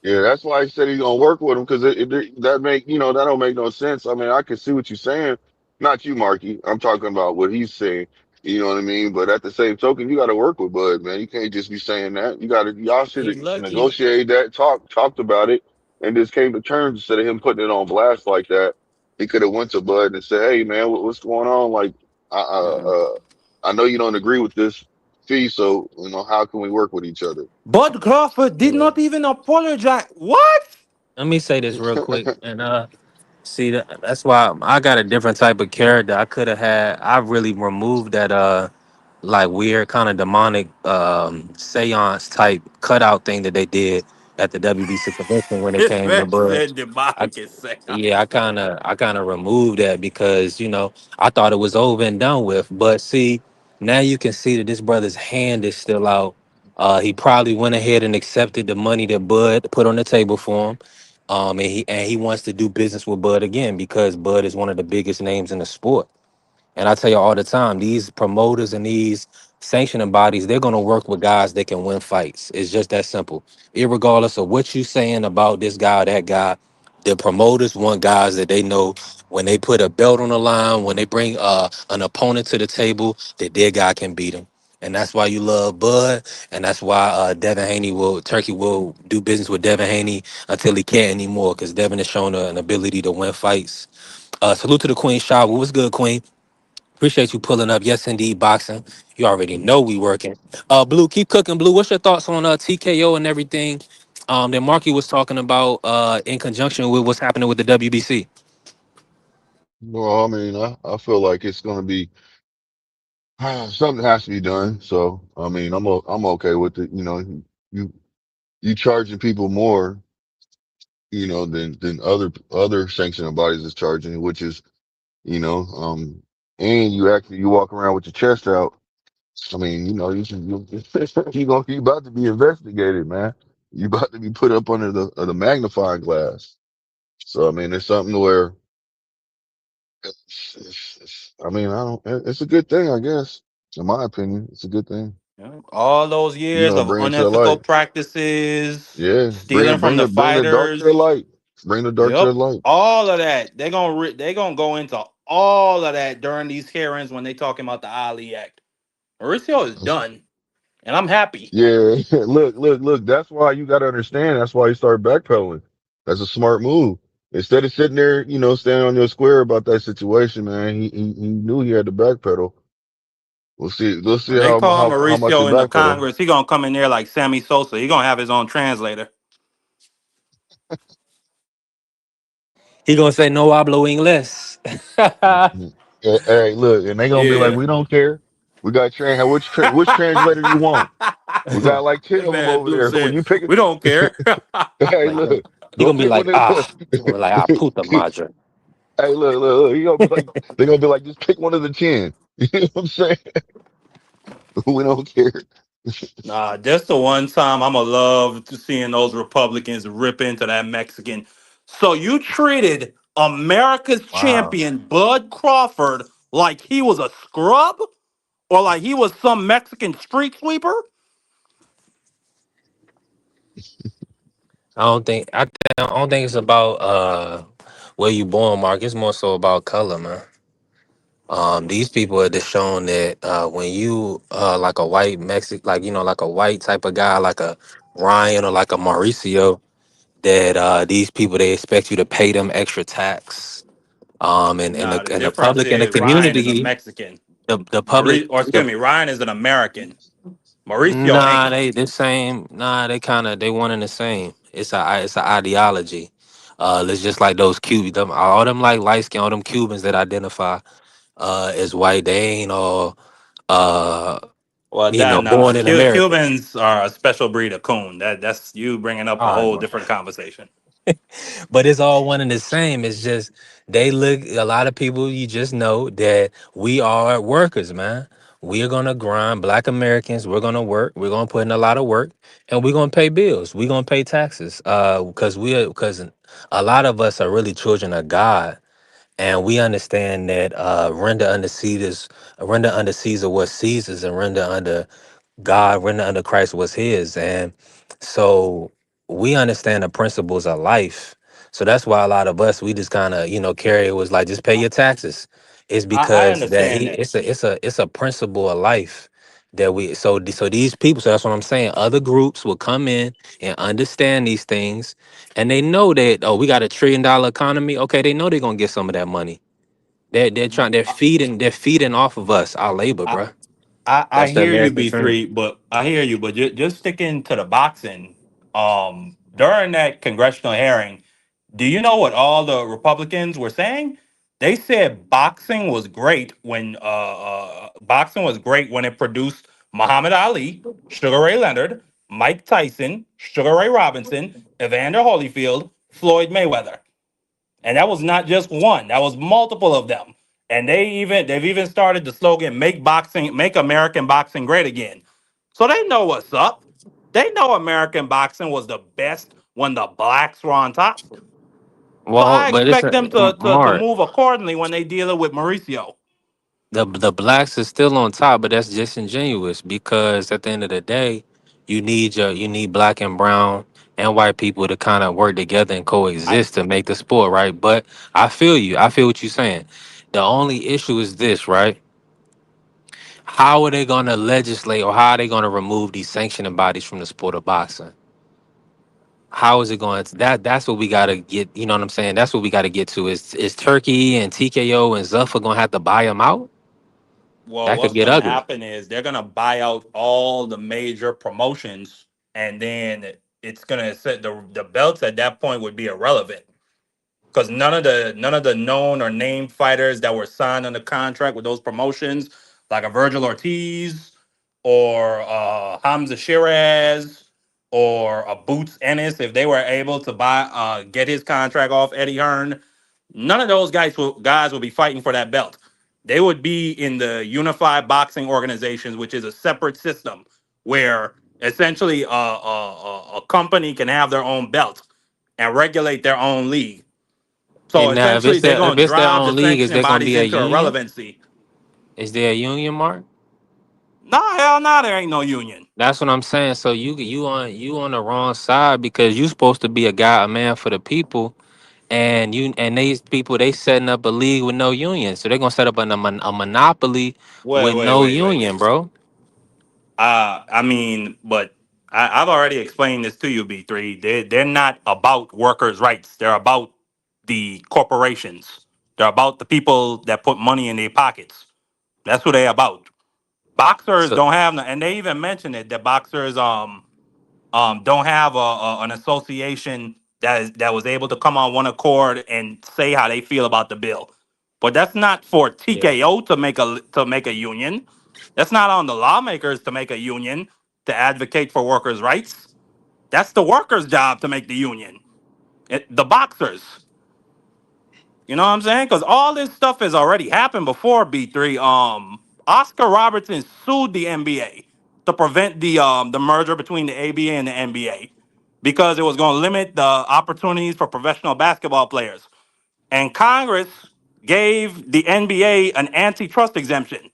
Yeah, that's why he said he's gonna work with him because that make that don't make no sense. I mean, I can see what you're saying. Not you, Marky. I'm talking about what he's saying. You know what I mean? But at the same token, you got to work with Bud, man. You can't just be saying that. Y'all should He have lucky. negotiated that, talked about it, and just came to terms instead of him putting it on blast like that. He could have went to Bud and said, "Hey, man, what's going on? Like, I know you don't agree with this fee, so how can we work with each other?" Bud Crawford did Yeah. not even apologize. What? Let me say this real quick, and see that's why I got a different type of character. I could have had. I really removed that like weird kind of demonic seance type cutout thing that they did at the WBC convention when it This came to man Bud. said the body can say. Yeah, I kind of removed that because I thought it was over and done with. But see, now you can see that this brother's hand is still out. He probably went ahead and accepted the money that Bud put on the table for him. And he wants to do business with Bud again because Bud is one of the biggest names in the sport. And I tell you all the time, these promoters and these sanctioning bodies, they're gonna work with guys that can win fights. It's just that simple. Irregardless of what you're saying about this guy or that guy, the promoters want guys that they know when they put a belt on the line, when they bring an opponent to the table, that their guy can beat him. And that's why you love Bud, and that's why Turkey will do business with Devin Haney until he can't anymore, because Devin has shown an ability to win fights. Salute to the Queen Shah. What's good, Queen? Appreciate you pulling up. Yes, indeed, boxing. You already know we working. Blue, keep cooking. Blue, what's your thoughts on TKO and everything that Marky was talking about in conjunction with what's happening with the WBC? Well, I mean, I feel like it's gonna be something has to be done. So, I mean, I'm okay with it. You you charging people more, than other sanctioning bodies is charging, which is, you know, um, and you walk around with your chest out. I mean, you about to be investigated, man. You about to be put up under the magnifying glass. So, I mean, it's something where, I mean, I don't. It's a good thing, I guess. In my opinion, it's a good thing. Yeah. All those You years know, of bring it to the unethical light. practices, Yeah, stealing from the bring the dark to the fighters. light. Bring the dark to Yep. the light. All of that. They gonna go into all of that during these hearings when they talking about the Ali Act. Mauricio is done, and I'm happy. Yeah, look. That's why you got to understand. That's why you start backpedaling. That's a smart move. Instead of sitting there, standing on your square about that situation, man, he knew he had to backpedal. We'll see. We'll see When they call how much he Mauricio into backpedal. Congress, he gonna come in there like Sammy Sosa. He gonna have his own translator. He gonna say no hablo inglés. Mhm. Hey, look, and they gonna be like, Yeah. we don't care. We got which translator you want? We got like 10 That of them man over Blue there. When said, you pick "We don't care." hey, Like look, he go gonna be pick like, one of ah, the. he gonna be like, ah, puta madre. Hey, look. He gonna be like, they're gonna be like, just pick one of the 10. You know what I'm saying? We don't care. Nah, just the one time I'ma love to seeing those Republicans rip into that Mexican. So you treated America's Wow. champion Bud Crawford like he was a scrub or like he was some Mexican street sweeper? I don't think it's about where you born, Mark. It's more so about color, man. These people are just showing that when you like a white Mexican, like like a white type of guy, like a Ryan or like a Mauricio, that these people they expect you to pay them extra tax. Nah, the And the difference public and the is Ryan is a community, Mexican. the public, Or excuse me, Ryan is an American. Mauricio nah, ain't. they the same. Nah, they kind of they one and the same. It's a ideology. It's just like those Cubans, all them like light skin, all them Cubans that identify as white. They ain't all uh Well, then born in America. Cubans are a special breed of coon. That's you bringing up a All right, whole bro. different conversation. But it's all one and the same. It's just they look a lot of people you just know that we are workers, man. We are gonna grind. Black Americans, we're gonna work. We're gonna put in a lot of work, and we're gonna pay bills. We're gonna pay taxes. Because a lot of us are really children of God, and we understand that render under Caesar what Caesar's, and render under God, render under Christ was his. And so we understand the principles of life. So that's why a lot of us we just kind of, carry it was like just pay your taxes. It's I because that understand he that. it's a principle of life that we so these people, so that's what I'm saying. Other groups will come in and understand these things, and they know that, oh, we got $1 trillion economy. Okay, they know they're gonna get some of that money. They're feeding off of us, our labor, I, bruh. I That's the hear you, American dream. B3, but I hear you, but just sticking to the boxing. During that congressional hearing, do you know what all the Republicans were saying? They said boxing was great when it produced Muhammad Ali, Sugar Ray Leonard, Mike Tyson, Sugar Ray Robinson, Evander Holyfield, Floyd Mayweather. And that was not just one, that was multiple of them. And they've even started the slogan make American boxing great again. So they know what's up. They know American boxing was the best when the blacks were on top. So Well, I but it's expect a them to Mark. move accordingly when they deal with Mauricio. The blacks is still on top, but that's disingenuous because at the end of the day, you need black and brown and white people to kind of work together and I coexist to make the sport, right? But I feel you. I feel what you're saying. The only issue is this, right? How are they going to legislate, or how are they going to remove these sanctioning bodies from the sport of boxing? How is it going to that's what we got to get, you know what I'm saying? That's what we got to get to. Is Turkey and TKO and Zuffa going to have to buy them out? Well, That could what's get going to ugly. happen is they're going to buy out all the major promotions, and then it's going to set the belts at that point would be irrelevant because none of the known or named fighters that were signed on the contract with those promotions, like a Virgil Ortiz or Hamza Shiraz or a Boots Ennis, if they were able to get his contract off Eddie Hearn, none of those guys will be fighting for that belt. They would be in the Unified Boxing Organizations, which is a separate system where essentially a company can have their own belt and regulate their own league. So And essentially, they're if going to it's their drive the own league, is sanctioning there going to bodies be a into union? irrelevancy. Is there a union, Mark? Nah, hell nah, there ain't no union. That's what I'm saying. So you on the wrong side because you supposed to be a guy, a man for the people, and these people they setting up a league with no union. So they're gonna set up a monopoly Wait, with wait, no wait, wait. union, bro. I mean, but I've already explained this to you, B3. They're not about workers' rights. They're about the corporations. They're about the people that put money in their pockets. That's what they're about. Boxers So don't have, and they even mentioned it that boxers don't have an association that was able to come on one accord and say how they feel about the bill. But that's not for yeah. TKO to make a union. That's not on the lawmakers to make a union to advocate for workers' rights. That's the workers' job to make the union. The boxers. You know what I'm saying? Because all this stuff has already happened before, B3. Oscar Robertson sued the NBA to prevent the merger between the ABA and the NBA because it was going to limit the opportunities for professional basketball players. And Congress gave the NBA an antitrust exemption.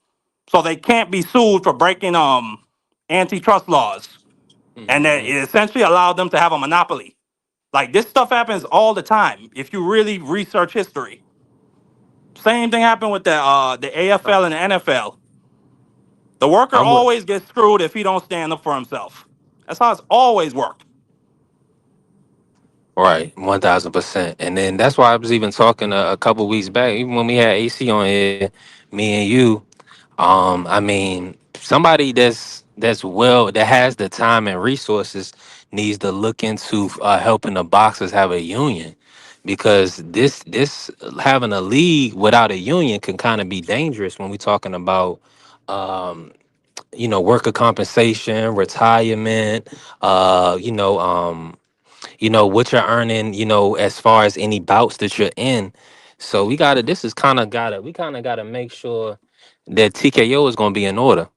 So they can't be sued for breaking antitrust laws. And that Mhm. it essentially allowed them to have a monopoly. Like this stuff happens all the time if you really research history. Same thing happened with the AFL and the NFL. The worker I'm with always gets screwed if he don't stand up for himself. That's how it's always worked. right, 1,000%. And then that's why I was even talking a couple weeks back, even when we had AC on here, me and you. I mean, somebody that has the time and resources needs to look into helping the boxers have a union because this having a league without a union can kind of be dangerous when we're talking about um, worker compensation, retirement, what you're earning, as far as any bouts that you're in. So we kind of gotta make sure that TKO is gonna be in order.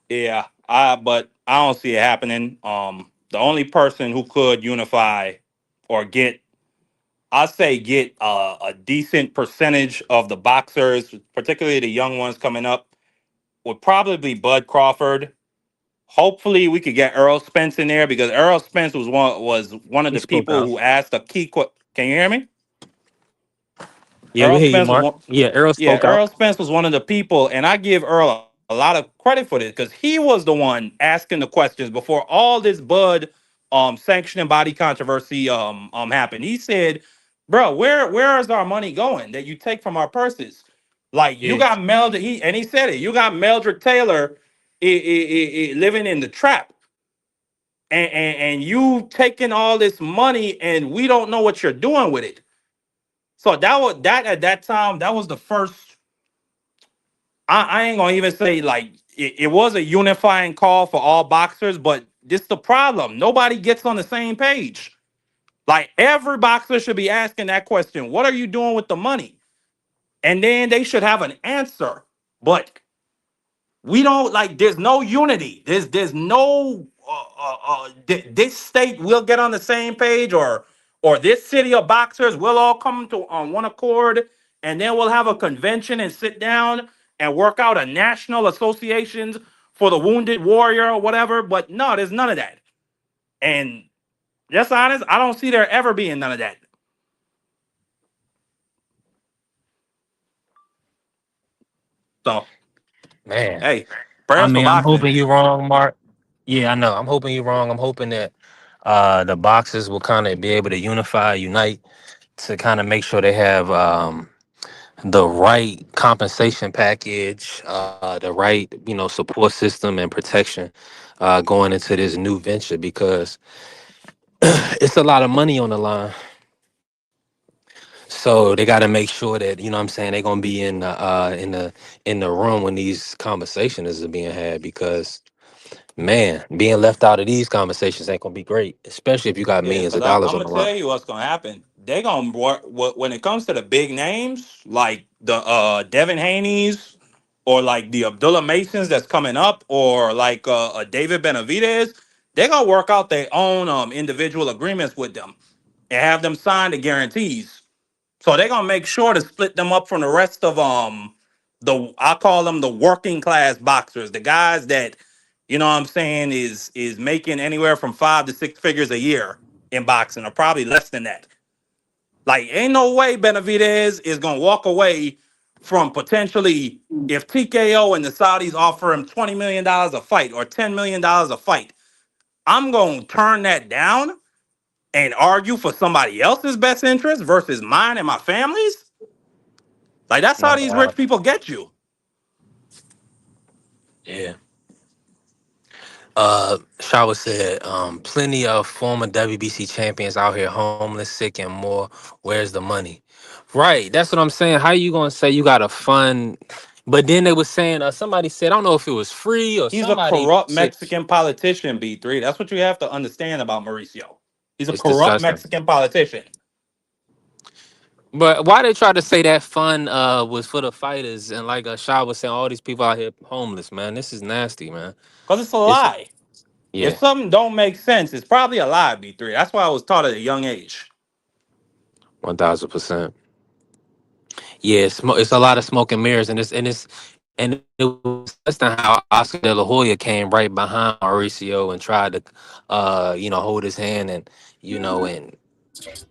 Yeah, but I don't see it happening. The only person who could unify or get a decent percentage of the boxers, particularly the young ones coming up, would probably be Bud Crawford. Hopefully, we could get Earl Spence in there because Earl Spence was one of He the spoke people out. who asked a key. Can you hear me? Yeah, we Earl hear you, Spence was Mark. one. Yeah, Errol Yeah, spoke out. Earl Spence was one of the people, and I give Earl a lot of credit for this because he was the one asking the questions before all this Bud sanctioning body controversy happened. He said, "Bro, where is our money going that you take from our purses? Like you Yeah. got Meldrick." He said it. You got Meldrick Taylor living in the trap, and you taking all this money, and we don't know what you're doing with it. So that at that time that was the first. I ain't gonna even say like it was a unifying call for all boxers, but this the problem. Nobody gets on the same page. Like every boxer should be asking that question: What are you doing with the money? And then they should have an answer. But we don't like. There's no unity. There's no. This state will get on the same page, or this city of boxers will all come to on one accord, and then we'll have a convention and sit down and work out a national associations for the wounded warrior or whatever. But no, there's none of that. And just honest, I don't see there ever being none of that. So Man. hey, I prayers for mean, I'm boxing. hoping you're wrong, Mark. Yeah, I know. I'm hoping you're wrong. I'm hoping that the boxers will kind of be able to unite to kind of make sure they have the right compensation package, the right, support system and protection going into this new venture because it's a lot of money on the line. So they got to make sure that what I'm saying they're gonna be in the room when these conversations are being had because man, being left out of these conversations ain't gonna be great, especially if you got Yeah, millions because of I'm dollars on gonna the line. tell you what's gonna happen. They gonna work when it comes to the big names like the Devin Haney's or like the Abdullah Masons that's coming up or like a David Benavidez. They're gonna work out their own individual agreements with them and have them sign the guarantees. So they're gonna make sure to split them up from the rest of I call them the working class boxers, the guys that, what I'm saying, is making anywhere from 5 to 6 figures a year in boxing, or probably less than that. Like, ain't no way Benavidez is gonna walk away from potentially, if TKO and the Saudis offer him $20 million a fight or $10 million a fight. I'm gonna turn that down and argue for somebody else's best interest versus mine and my family's. Like, that's how No these rich doubt. people get you. Yeah. Shawa said, plenty of former WBC champions out here homeless, sick, and more. Where's the money? Right. That's what I'm saying. How you gonna say you got a fund? But then they was saying, somebody said, I don't know if it was free or He's a somebody corrupt said Mexican politician, B3. That's what you have to understand about Mauricio. He's a it's corrupt disgusting. Mexican politician. But why they try to say that fund was for the fighters, and like Shaw was saying, all these people out here homeless, man. This is nasty, man. Because it's a It's lie. If yeah, something don't make sense, it's probably a lie, B3. That's why I was taught at a young age. 1000%. Yeah, it's a lot of smoke and mirrors, and and it was less than how Oscar De La Hoya came right behind Mauricio and tried to, hold his hand and and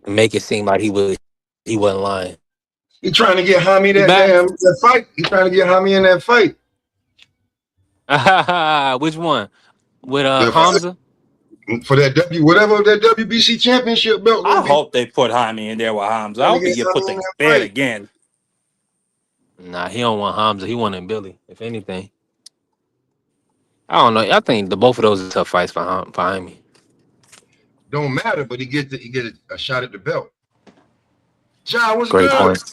make it seem like he wasn't lying. He trying to get Hami You that back? damn that fight. He trying to get Hami in that fight. Which one? With The Hamza? fight for that whatever that WBC championship belt I gonna be. hope they put Jaime in there with Hamza. I Trying to hope he get get put Hami in to that bed fight. again. Nah, he don't want Hamza. He wanted Billy. If anything, I don't know. I think the both of those are tough fights for Jaime. Don't matter, but he get a shot at the belt. John, what's Great good? point.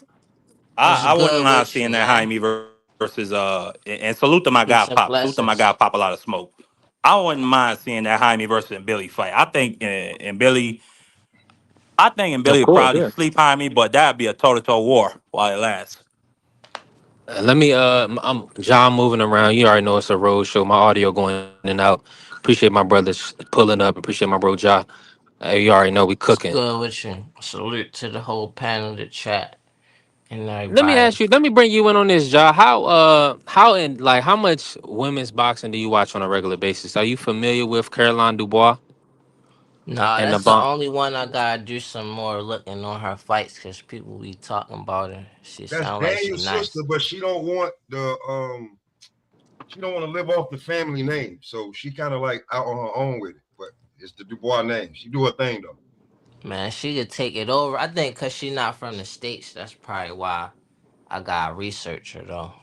What's I wouldn't good mind with you, seeing that man? Jaime versus and salute to my guy Peace and Pop. Salute to my blessings. guy Pop, a lot of smoke. I wouldn't mind seeing that Jaime versus Billy fight. I think and Of Billy would course, probably yeah. sleep Jaime, but that'd be a toe to toe war while it lasts. Let me. I'm John moving around. You already know it's a road show. My audio going in and out. Appreciate my brothers pulling up. Appreciate my bro Ja. You already know we What's cooking. good with you? Salute to the whole panel, the chat, and Let me everybody. ask you. Let me bring you in on this, Ja. How much women's boxing do you watch on a regular basis? Are you familiar with Caroline Dubois Nah, and the that's the bomb? only one I gotta do some more looking on her fights because people be talking about her. She That's sound like she Daniel's sister, nice. but she don't want she don't want to live off the family name, so she kind of like out on her own with it. But it's the Dubois name. She do her thing though. Man, she could take it over. I think because she not from the States, that's probably why I gotta research her though.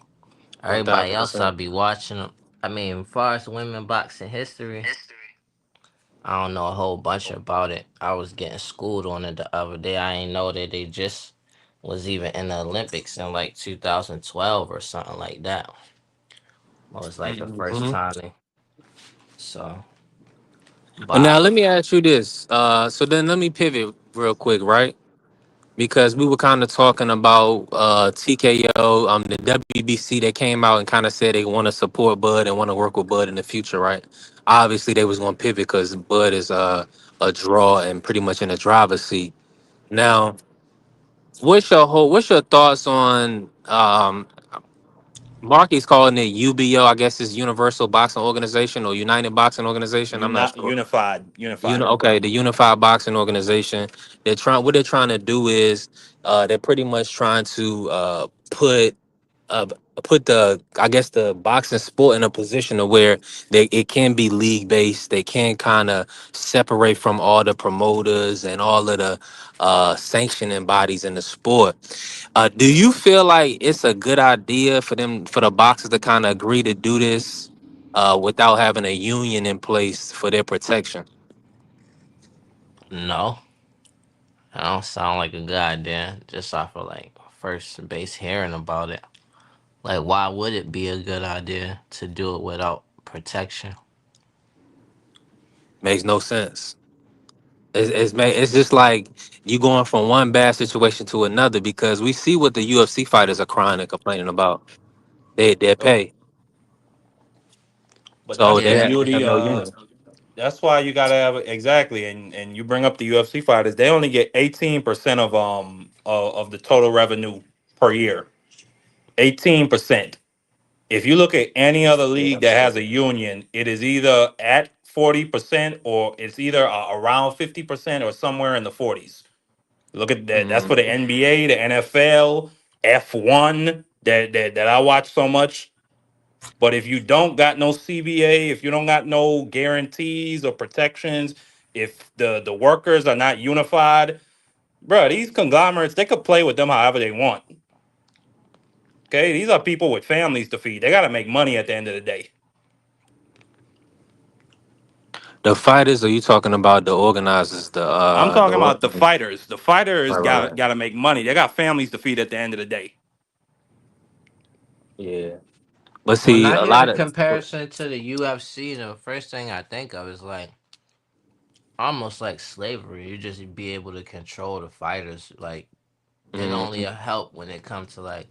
Everybody else I 1000%. be watching them. I mean, as far as women boxing history, I don't know a whole bunch about it. I was getting schooled on it the other day. I ain't know that they just was even in the Olympics in like 2012 or something like that. It was like the first Mhm. time they so Now but let me ask you this. So then let me pivot real quick, right? Because we were kind of talking about TKO, the WBC. They came out and kind of said they want to support Bud and want to work with Bud in the future, right? Obviously, they was going to pivot because Bud is a draw and pretty much in the driver's seat. Now, what's your thoughts on Marky's calling it UBO? I guess it's Universal Boxing Organization or United Boxing Organization. I'm not sure. Unified. Okay, the Unified Boxing Organization. What they're trying to do is they're pretty much trying to uh put the I guess the boxing sport in a position of where it can be league based. They can kind of separate from all the promoters and all of the sanctioning bodies in the sport. Do you feel like it's a good idea for the boxers to kind of agree to do this without having a union in place for their protection? no, I don't sound like a goddamn just off of like first base hearing about it. Like why would it be a good idea to do it without protection? Makes no sense. It's just like you going from one bad situation to another because we see what the UFC fighters are crying and complaining about. Their pay. But So that's the they Yeah. actually beauty. have no union. That's why you gotta have exactly, and you bring up the UFC fighters. They only get 18% of the total revenue per year. 18%. If you look at any other Yeah, league that's that has true. a union, it is either at 40% or it's either around 50% or somewhere in the 40s. Look at that. That's for the Mhm. NBA, the NFL, F1 that I watch so much. But if you don't got no CBA, if you don't got no guarantees or protections, if the workers are not unified, bro, these conglomerates, they could play with them however they want. Okay, these are people with families to feed. They got to make money at the end of the day. The fighters, or you talking about the organizers? I'm The talking about the organizers. fighters. The fighters Right, right, got right. got to make money. They got families to feed at the end of the day. Yeah, but When see, I a hear the lot of comparison to the UFC, the first thing I think of is like almost like slavery. You just be able to control the fighters. Like it only Mhm. a help when it comes to like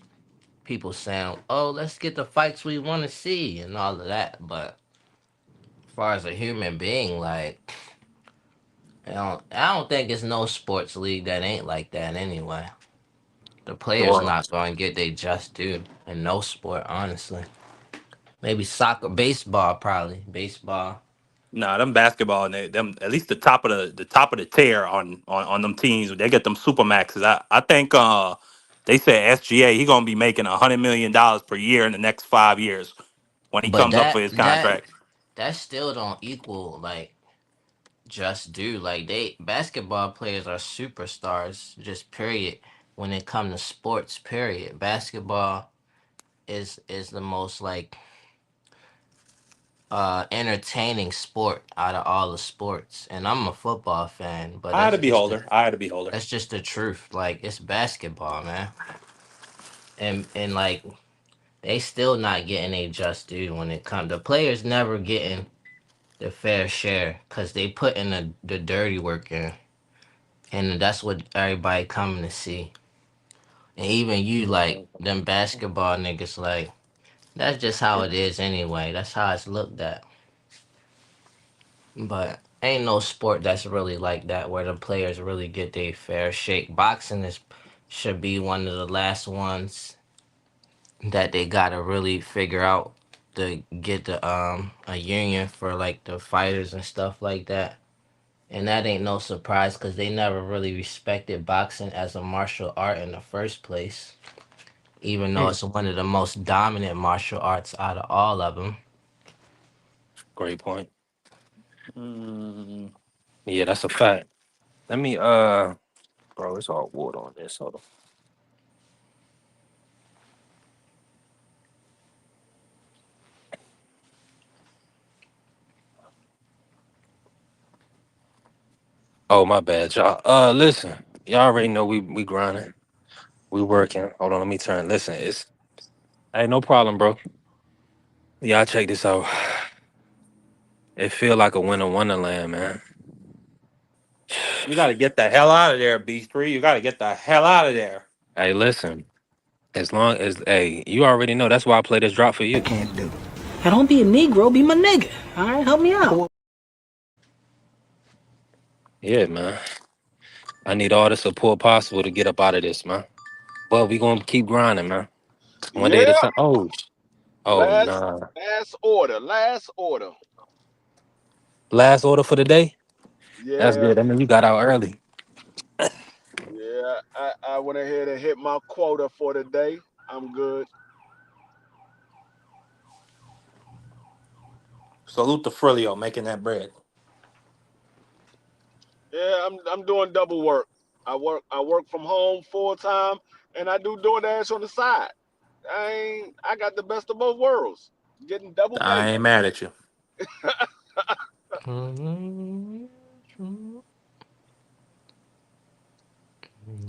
people saying, "Oh, let's get the fights we want to see" and all of that. But as far as a human being, like I don't think it's no sports league that ain't like that anyway. The players Well, not going to get they just due in no sport, honestly. Maybe soccer, baseball, probably baseball. Nah, them basketball and them at least the top of the tier on them teams. They get them super maxes. I think they said SGA he gonna be making $100 million per year in the next 5 years when he But comes up that for his that contract. that still don't equal like just due. Like they basketball players are superstars, just period. When it comes to sports, period. Basketball is the most like entertaining sport out of all the sports. And I'm a football fan, but I had a beholder. I had a beholder. that's just the truth. Like it's basketball, man. And like they still not getting a just due when it comes. The players never getting the fair share because they put in the dirty work in, and that's what everybody coming to see. And even you, like them basketball niggas, like that's just how it is anyway. That's how it's looked at. But ain't no sport that's really like that where the players really get their fair shake. Boxing is should be one of the last ones that they gotta really figure out to get the a union for like the fighters and stuff like that. And that ain't no surprise because they never really respected boxing as a martial art in the first place, even though mm, it's one of the most dominant martial arts out of all of them. great point. Mm, Yeah, that's a fact. Let me bro, it's all wood on this. Hold on. Oh, my bad, y'all. Listen, y'all already know we grinding, we working. Hold on, let me turn. Listen, it's hey, no problem, bro. Y'all check this out. It feel like a winter wonderland, man. you got to get the hell out of there, B3. You got to get the hell out of there. Hey, listen. As long as hey, you already know that's why I play this drop for I you. can't do. Now don't be a Negro, be my nigga. All right, help me out. Yeah, man. I need all the support possible to get up out of this, man. But we gonna keep grinding, man. One day at a Yeah. time. Oh Last nah. last order. Last order. Last order for the day. That's Yeah. good. I mean, you got out early. Yeah. I went ahead and hit my quota for the day. I'm good. Salute to Frilio making that bread. Yeah, I'm doing double work. I work from home full time and I do DoorDash on the side. I got the best of both worlds. Getting double I pay. ain't mad at you.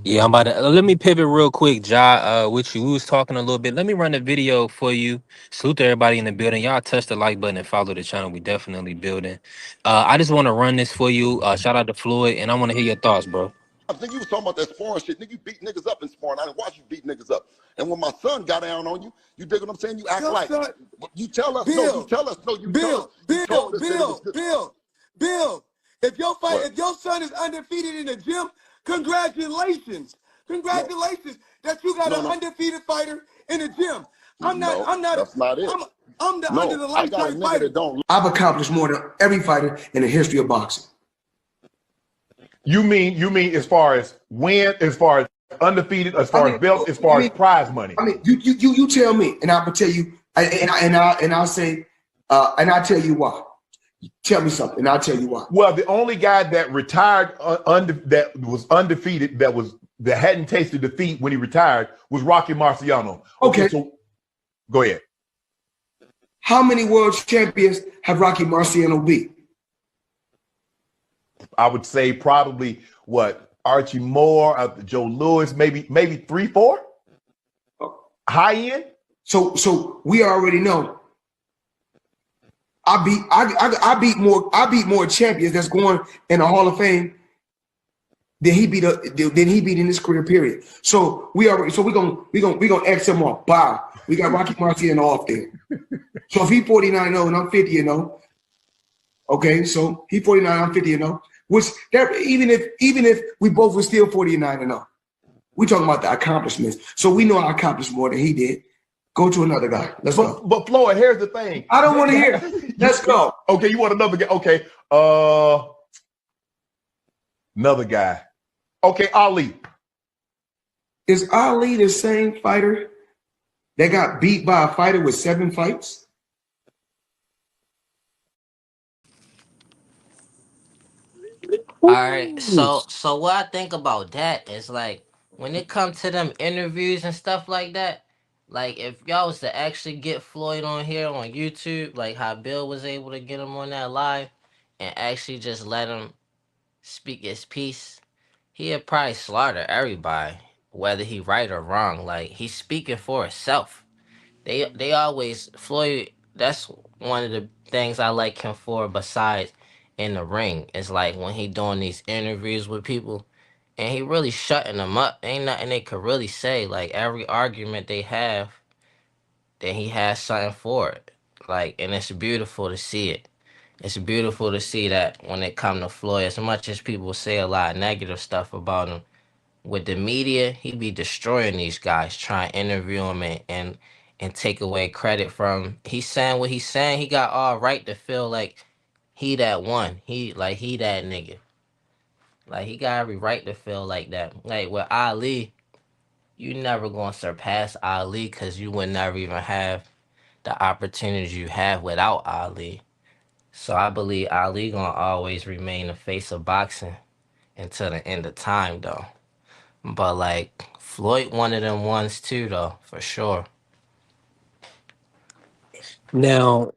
Yeah, I'm about to let me pivot real quick, Ja. With you, we was talking a little bit. Let me run the video for you. Salute to everybody in the building. Y'all touch the like button and follow the channel. We definitely building. I just want to run this for you. Shout out to Floyd, and I want to hear your thoughts, bro. I think you was talking about that sparring shit. Nigga, you beat niggas up in sparring. I didn't watch you beat niggas up. And when my son got down on you, you dig what I'm saying? You act like you tell us, no, you tell us, no, you tell us, you told us that it was good. Bill, if your fight, What? if your son is undefeated in the gym, congratulations. Congratulations that you got No, an no, undefeated fighter in the gym. no. I'm not, That's not it. I'm the under No, the I light got a type nigga fighter. that don't. I've accomplished more than every fighter in the history of boxing. You mean as far as win, as far as undefeated, as far as belts, as far as prize money? I mean, you tell me, and I will tell you, and I'll say, and I'll tell you why. Tell me something, and I'll tell you why. Well, the only guy that retired that was undefeated, that hadn't tasted defeat when he retired, was Rocky Marciano. Okay, so go ahead. How many world champions have Rocky Marciano beat? I would say probably Archie Moore, Joe Louis, maybe 3, 4. High end. So we already know. I beat more champions that's going in the Hall of Fame than he beat in his career period. So we gonna X him off. Wow. We got Rocky Marciano off there. So if he 49-0 and I'm 50-0, okay, so he 49, I'm 50-0, which even if we both were still 49-0, we talking about the accomplishments. So we know I accomplished more than he did. Go to another guy. Let's go. But Floyd, here's the thing. I don't want to hear. Let's go. Okay, you want another guy? Okay. Another guy. Okay, Ali. Is Ali the same fighter that got beat by a fighter with 7 fights? All right. So what I think about that is like when it comes to them interviews and stuff like that, like if y'all was to actually get Floyd on here on YouTube, like how Bill was able to get him on that live and actually just let him speak his piece, he'd probably slaughter everybody, whether he right or wrong. Like he's speaking for himself. They always Floyd. That's one of the things I like him for. Besides in the ring, is like when he doing these interviews with people, and he really shutting them up. Ain't nothing they could really say. Like every argument they have, then he has something for it. Like, and it's beautiful to see it. It's beautiful to see that when it come to Floyd, as much as people say a lot of negative stuff about him, with the media, he be destroying these guys, trying to interview him and take away credit from. He's saying what he's saying. He got all right to feel like he that one. He that nigga. Like he got every right to feel like that. Like with Ali, you never gonna surpass Ali because you would never even have the opportunities you have without Ali. So I believe Ali gonna always remain the face of boxing until the end of time, though. But like Floyd, one of them ones too, though, for sure. Now,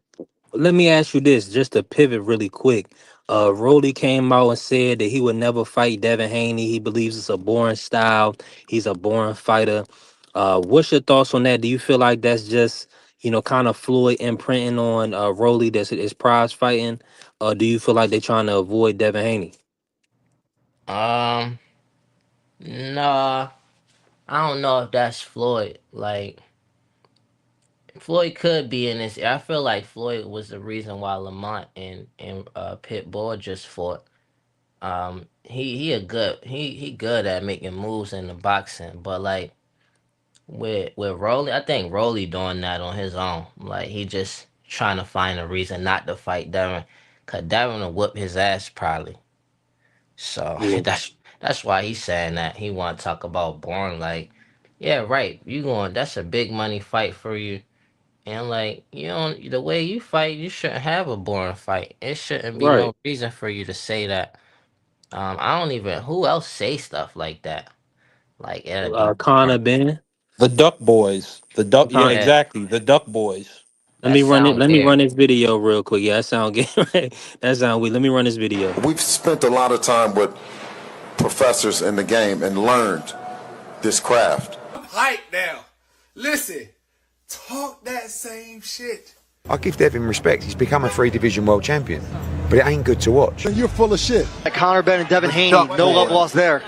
let me ask you this, just to pivot really quick. Rolly came out and said that he would never fight Devin Haney. He believes it's a boring style. He's a boring fighter. What's your thoughts on that? Do you feel like that's just, kind of Floyd imprinting on Rolly that's his prize fighting? Or do you feel like they're trying to avoid Devin Haney? Um, nah, I don't know if that's Floyd. Like Floyd could be in this. I feel like Floyd was the reason why Lamont and Pitbull just fought. He good at making moves in the boxing, but like with Rolly, I think Rolly doing that on his own. Like he just trying to find a reason not to fight Devin, cause Devin will whoop his ass probably. So Yeah. that's why he's saying that he want to talk about boring. Like, yeah, right. You going? That's a big money fight for you. And like you don't the way you fight, you shouldn't have a boring fight. It shouldn't be Right. no reason for you to say that. I don't even who else say stuff like that. Like it'll be Connor Ben. The Duck Boys. The Duck. Yeah, yeah. exactly. The Duck Boys. Let That me run it. sound Let me run weird. this video real quick. Yeah, that sound good. Right? That sound weird. Let me run this video. We've spent a lot of time with professors in the game and learned this craft. Hype now. Listen, talk that same shit. I give Devin respect. He's become a 3-division world champion, but it ain't good to watch. You're full of shit. Connor Ben and Devin Haney, no love lost there.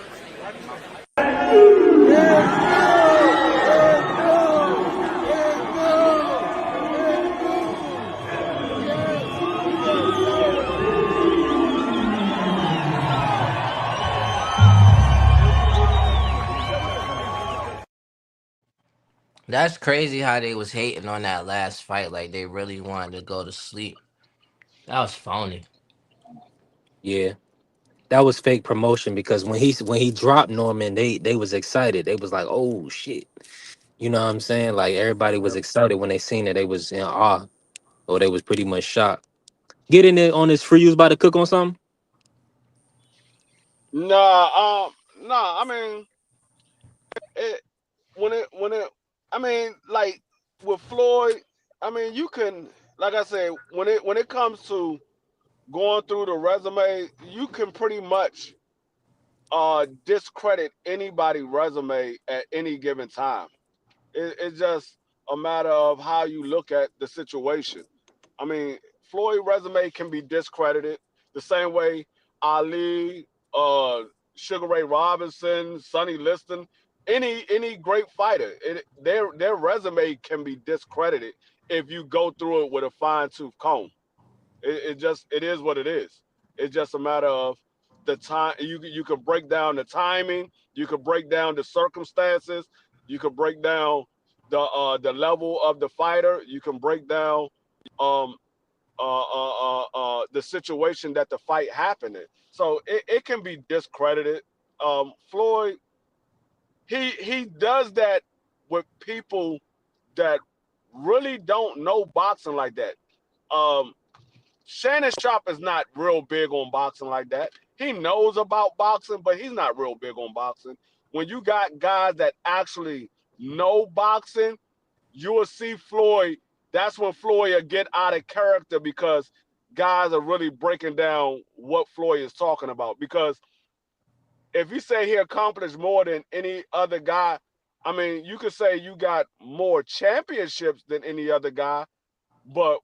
That's crazy how they was hating on that last fight. Like they really wanted to go to sleep. That was phony. Yeah, that was fake promotion because when he dropped Norman, they was excited. They was like, "Oh shit!" You know what I'm saying? Like everybody was excited when they seen it. They was in awe, or they was pretty much shocked. Getting it on this free. You was about to cook on something? Nah. I mean, it when it. I mean, like with Floyd. I mean, you can, like I said, when it comes to going through the resume, you can pretty much discredit anybody' resume at any given time. It's just a matter of how you look at the situation. I mean, Floyd resume can be discredited the same way Ali, uh, Sugar Ray Robinson, Sonny Liston, any great fighter, their resume can be discredited if you go through it with a fine tooth comb. It is what it is. It's just a matter of the time. You could break down the timing. You could break down the circumstances. You could break down the level of the fighter. You can break down um the situation that the fight happened in. So it can be discredited. Floyd, he does that with people that really don't know boxing like that. Um, Shannon Sharp is not real big on boxing like that. He knows about boxing, but he's not real big on boxing. When you got guys that actually know boxing, you will see Floyd. That's when Floyd will get out of character because guys are really breaking down what Floyd is talking about. Because if you say he accomplished more than any other guy, I mean, you could say you got more championships than any other guy, but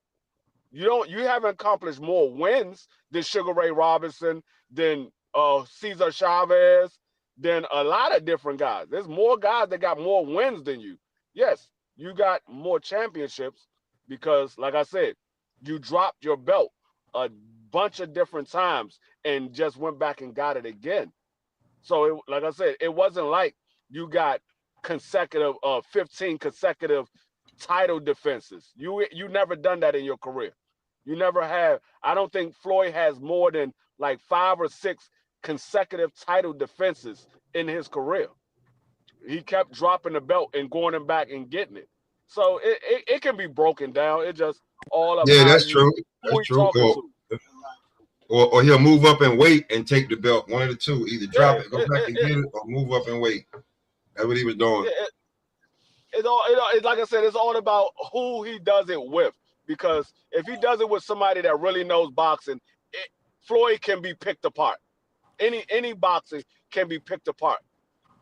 you haven't accomplished more wins than Sugar Ray Robinson, than Cesar Chavez, than a lot of different guys. There's more guys that got more wins than you. Yes, you got more championships because, like I said, you dropped your belt a bunch of different times and just went back and got it again. So, like I said, it wasn't like you got consecutive 15 consecutive title defenses. You never done that in your career. You never have. I don't think Floyd has more than like 5 or 6 consecutive title defenses in his career. He kept dropping the belt and going back and getting it. So it can be broken down. It just all of Yeah, how that's you true. who That's he true. talking to. Or he'll move up and wait and take the belt. One of the two. Either Yeah, drop it, go back and get it, or move up and wait. That's what he was doing. it, it's like I said, it's all about who he does it with. Because if he does it with somebody that really knows boxing, Floyd can be picked apart. Any boxer can be picked apart.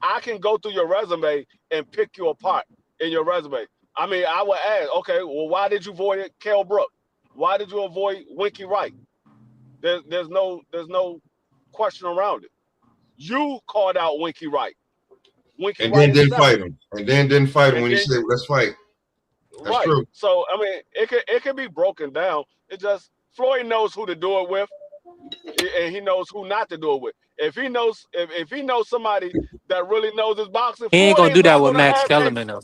I can go through your resume and pick you apart in your resume. I mean, I would ask, okay, well, why did you avoid Kell Brook? Why did you avoid Winky Wright? There's no question around it. You called out Winky Wright. Winky And Wright then didn't accepted fight it. him. And then didn't fight him And when he then said, "Let's fight." That's right. true. So I mean, it can be broken down. It just Floyd knows who to do it with, and he knows who not to do it with. If he knows somebody that really knows his boxing, He ain't Floyd gonna is do that not with going to Max have that. Kellerman though,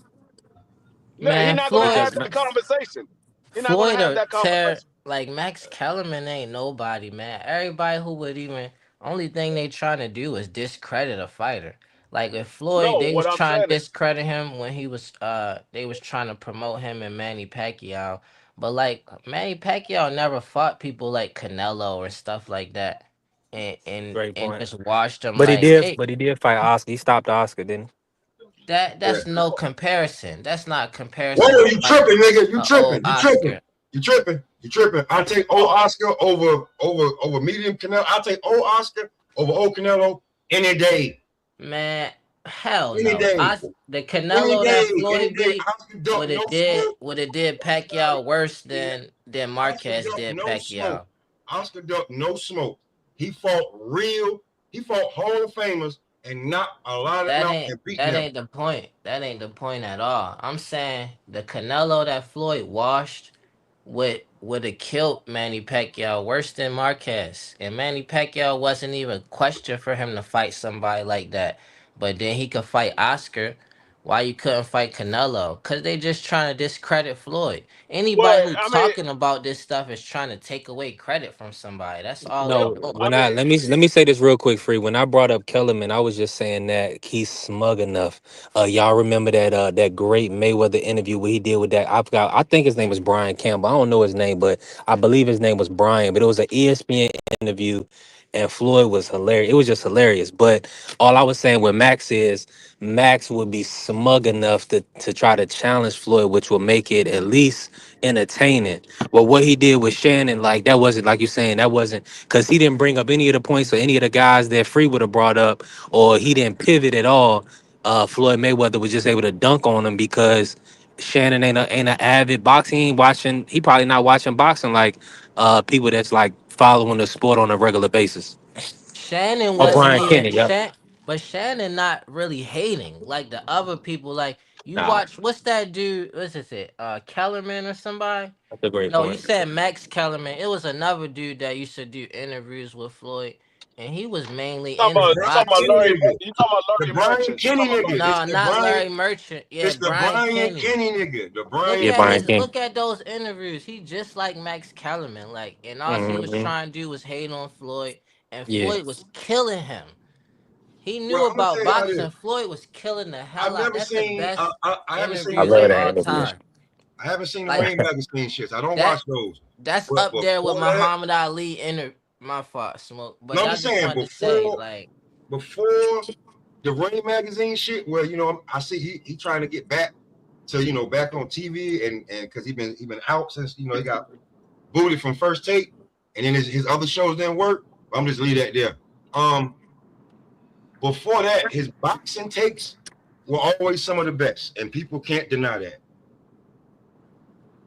No, he's Man, not going to Floyd have because that conversation. He's not going to Floyd have or that Ter conversation. like Max Kellerman ain't nobody, man. Everybody who would even only thing they trying to do is discredit a fighter. Like if Floyd, No, they what was I'm trying to saying is, discredit him when he was they was trying to promote him and Manny Pacquiao. But like Manny Pacquiao never fought people like Canelo or stuff like that. And and, great and point. just watched them But he like did. they But he did fight Oscar. He stopped Oscar, didn't Yeah. that's no comparison. That's not comparison Whoa, to you fight tripping, nigga? You a old tripping? You tripping? Oscar. You tripping? You tripping? I take old oh, Oscar over medium Canelo. I take old Oscar over old Canelo any day. Man, hell Any no. day. The Any Canelo that day. Any Floyd day. beat Oscar duck, no smoke. would it did Pacquiao worse than Oscar Marquez duck, did no smoke. Pacquiao. Oscar duck, no smoke. He fought real. He fought Hall of Famers and knocked a lot of them out and beat That them. ain't the point. That ain't the point at all. I'm saying the Canelo that Floyd washed would have killed Manny Pacquiao worse than Marquez. And Manny Pacquiao wasn't even a question for him to fight somebody like that. But then he could fight Oscar, why you couldn't fight Canelo? Cause they just trying to discredit Floyd. Anybody Well, who I mean, talking about this stuff is trying to take away credit from somebody. That's all they yeah, No, doing. I when I mean, let me say this real quick, free. When I brought up Kellerman, I was just saying that he's smug enough. Y'all remember that great Mayweather interview where he did with that? I think his name was Brian Campbell. I don't know his name, but I believe his name was Brian. But it was an ESPN interview, and Floyd was hilarious. It was just hilarious. But all I was saying with Max is Max would be smug enough to try to challenge Floyd, which will make it at least entertaining. But what he did with Shannon, like that wasn't like you saying that wasn't because he didn't bring up any of the points or any of the guys that Free would have brought up, or he didn't pivot at all. Floyd Mayweather was just able to dunk on him because Shannon ain't a avid boxing. He ain't watching. He probably not watching boxing like people that's like following the sport on a regular basis. Shannon Or wasn't Brian even Kenny, yep. But Shannon not really hating like the other people. Like you Nah, watch, what's that dude? What's it? Kellerman or somebody? that's a great No, you point. said Max Kellerman. It was another dude that used to do interviews with Floyd, and he was mainly talking The into about Brian Kenny boxing. nigga. You talking about The Larry Brian Merchant? You Kenny talking about nigga. No, not Larry Merchant. Yeah, It's the Brian Brian Kenny. Kenny nigga. The Look Brian Yeah, at Brian his Kenny. Kenny. look at those interviews. He just like Max Kellerman. Like, and all he was Hmm. trying to do was hate on Floyd, and Yeah, Floyd was killing him. He Well, knew I'm gonna about tell y'all this. boxing. Floyd was killing the I've hell out. never That's the seen. best I haven't seen I the interviews love of Rain that all interview. magazine. time. I haven't seen the Like Rain magazine shits. I don't watch that. those. That's But up there with before that, Muhammad Ali my fault, smoke. no, But I'm I just just saying wanted to say, like, before the Rain magazine shit, where I see he trying to get back to back on TV and because he been out since he got booted from First Take, and then his other shows didn't work. I'm just leave that there. Um, Before that, his boxing takes were always some of the best, and people can't deny that.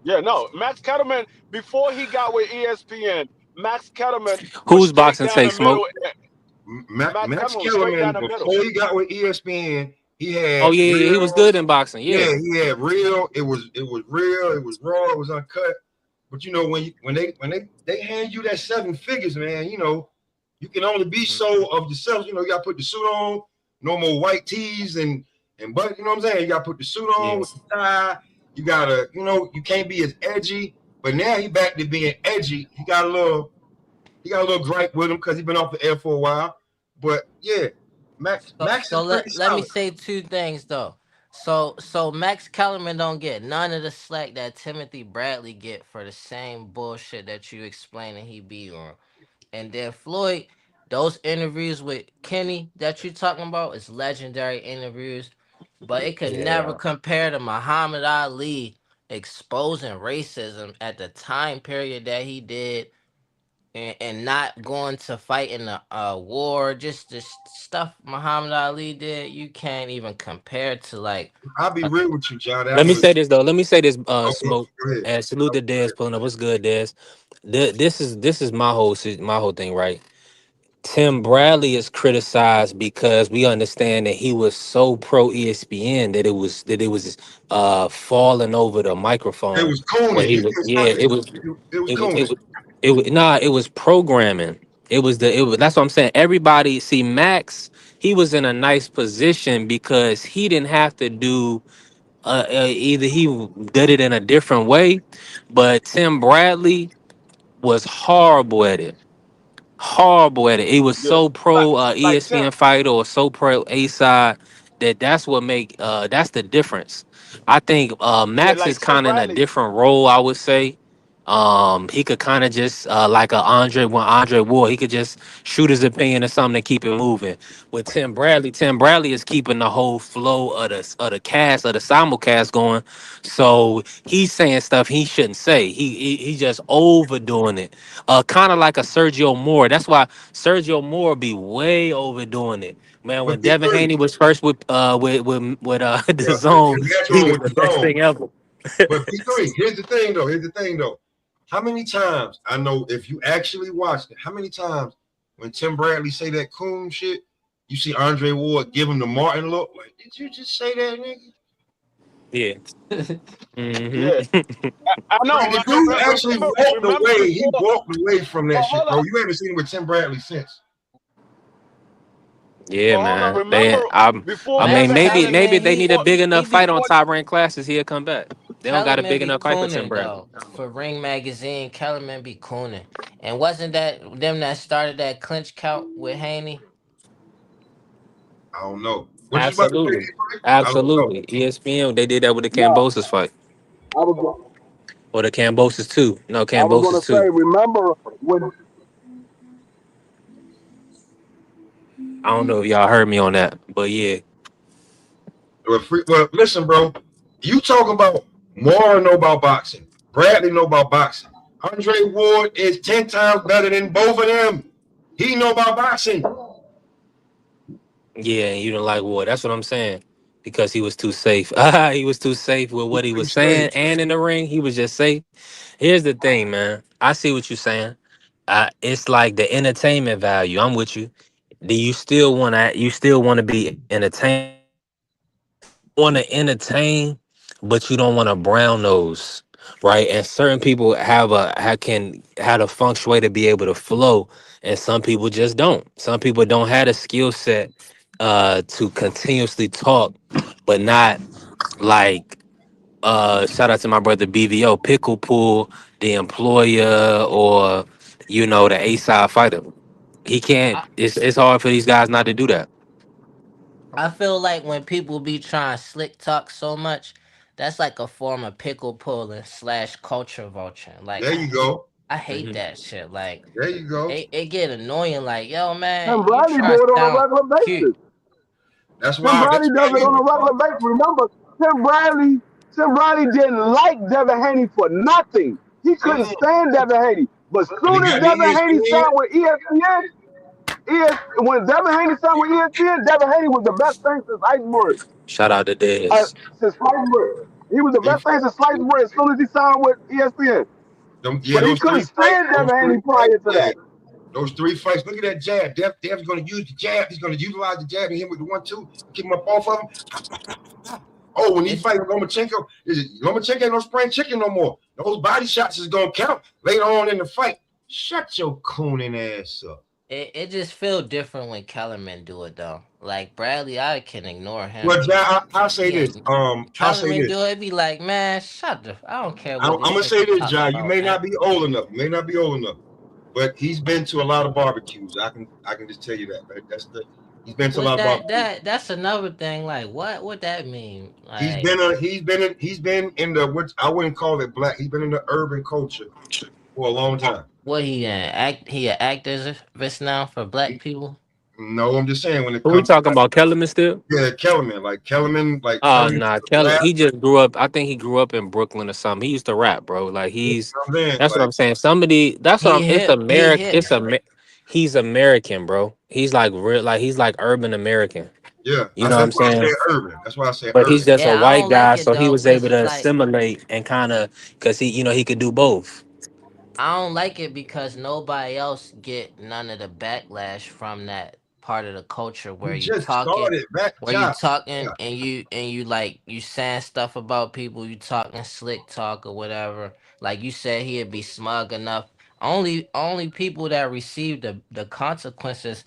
Yeah, no. Max Kellerman, before he got with ESPN, Max Kellerman was Who's straight boxing down the take middle. smoke? Max Max Kellerman was straight down Kellerman, the middle. before he got with ESPN, he Oh had yeah, yeah, he was real. good in boxing. Yeah, Yeah. he had real. It was real. It was raw. It was uncut. But when they hand you that seven figures, man, you can only be so of yourself. You got to put the suit on, no more white tees but you know what I'm saying. You got to put the suit on Yeah. with the tie. You gotta, you can't be as edgy. But now he back to being edgy. He got a little gripe with him because he been off the air for a while. But yeah, Max so is pretty let me solid. say two things though. So Max Kellerman don't get none of the slack that Timothy Bradley get for the same bullshit that you explaining he be on. And then Floyd, those interviews with Kenny that you talking about is legendary interviews, but it could never Yeah. compare to Muhammad Ali exposing racism at the time period that he did, and not going to fight in a war. Just the stuff Muhammad Ali did, you can't even compare to like. I'll be real with you, John. That Let me was say this though. Let me say this. okay. Smoke. Go ahead. And salute to Dez pulling up. What's good, Dez? This is my whole thing, right? Tim Bradley is criticized because we understand that he was so pro ESPN that it was falling over the It microphone was Cooney. when he You was, just yeah, watch it. it was It was it was Cooney. it was it was nah, it was programming. It was that's what I'm saying. Everybody see Max, he was in a nice position because he didn't have to do either he did it in a different way, but Tim Bradley was horrible at it. Horrible at it. He was Yeah, so like pro like Tim. ESPN fighter or so pro A side that's what make that's the difference. I think Yeah, Max like is Tim kind of in a Bradley. different role. I would say he could kind of just like a Andre when Andre Ward, he could just shoot his opinion or something and keep it moving. With Tim Bradley is keeping the whole flow of the cast of the simulcast going. So he's saying stuff he shouldn't say. He just overdoing it. Kind of like a Sergio Moore. That's why Sergio Moore be way overdoing it. Man, But when Big Devin Three. Haney was first with the Yeah, zone, and that's he wrong was with the the best zone. thing ever. But Big Three, here's the thing though. Here's the thing though. How many times I know if you actually watched it, how many times when Tim Bradley say that coon shit, you see Andre Ward give him the Martin look? Like, did you just say that, nigga? Yeah. Yeah, Hmm. I know. Like, the dude actually walked Remember away. He before. walked away from that Oh, shit, hold bro. up. You haven't seen him with Tim Bradley since. Yeah, But hold on, man. They, remember I before Man, mean, Devin maybe, Haney, maybe Kellerman, they need a before big he enough be fight on before top ranked classes. He'll come back. They don't got a Kellerman big be enough fight for Tim cooning Bradley. though. For Ring Magazine, Kellerman be cooning. And wasn't that them that started that clinch count with Haney? I don't know. What you about to say? Absolutely, April? I don't know. absolutely. ESPN, they did that with the No, Cambosis fight I was or the Cambosis two. No, I was Cambosis gonna say, two. remember when I don't know if y'all heard me on that, but yeah, Well, listen, bro. You talking about Mara know about boxing. Bradley know about boxing. Andre Ward is 10 times better than both of them. He know about boxing. yeah. And you don't like war. That's what I'm saying. Because he was too safe. He was too safe with what he Too was safe. saying, and in the ring, he was just safe. Here's the thing, man. I see what you're saying. It's like the entertainment value. I'm with you. Do you still want to? You still want to be entertained? Want to entertain, but you don't want a brown nose, right? And certain people can have a function way to be able to flow, and some people just don't. Some people don't have a skill set to continuously talk, but not like shout out to my brother BVO, Pickle Pool, the employer, or the A side fighter. He can't. I, It's hard for these guys not to do that. I feel like when people be trying slick talk so much, that's like a form of pickle pulling slash culture vulture. Like There you go. I hate Mhm. that shit. Like There you go. it get annoying. Like yo man, Tim you Bradley try do to it on a sound regular cute. basis. That's Tim why. Bradley That's does why it on a you. regular basis. Remember, Tim Bradley didn't like Devin Haney for nothing. He couldn't Mm. stand Devin Haney. But When he soon as got the Devin Haney ESPN, signed with ESPN, when Devin Haney signed with ESPN, Devin Haney was the best thing since Iceberg. Shout out to Uh, Dez. since sliced bread. He was the he, best thing since sliced bread as soon as he signed with ESPN. yeah, But he those couldn't three fights, stand Devin Haney fights, prior to yeah, that. those three fights. Look at that jab. Dev's going to use the jab. He's going to utilize the jab and hit with the 1-2, keep him up off of him. Oh, when he It's fight with Lomachenko, Lomachenko ain't no spring chicken no more. Those body shots is going to count later on in the fight. Shut your cooning ass up. it just feel different when Kellerman do it though. Like Bradley, I can ignore him. Well, I'll say He this. ain't I'll say Kellerman this. do it. Be like man, shut the. I don't care I'm what this gonna say nigga this, talk Jai. You about, may man. not be old enough. You may not be old enough, but he's been to a lot of barbecues. I can just tell you that. Right? He's been to a What lot of barbecues. that's another thing. Like what that mean? He's Like been he's been in the which I wouldn't call it black. He's been in the urban culture for a long time. what he act? He an activist now for black people. No, I'm just saying when it Who we comes to talking about? Kellerman still? Kellerman, like Oh turning nah, to Keller. rap. He just grew up. I think he grew up in Brooklyn or something. He used to rap, bro. Like You know he's. what I'm saying? That's what Like I'm saying. Somebody. That's what He I'm. It's hip. He America. hip. He's American, bro. He's like real. Like he's like urban American. yeah, You know what I'm that's why I saying? said urban. That's why I said But he's urban. just a Yeah, I white don't like guy, it so he though, was able cause to like assimilate and kind of because he could do both. I don't like it because nobody else get none of the backlash from that part of the culture He just started back where you job. talking Yeah. and you like you saying stuff about people, you talking slick talk or whatever. Like you said he'd be smug enough. Only people that receive the consequences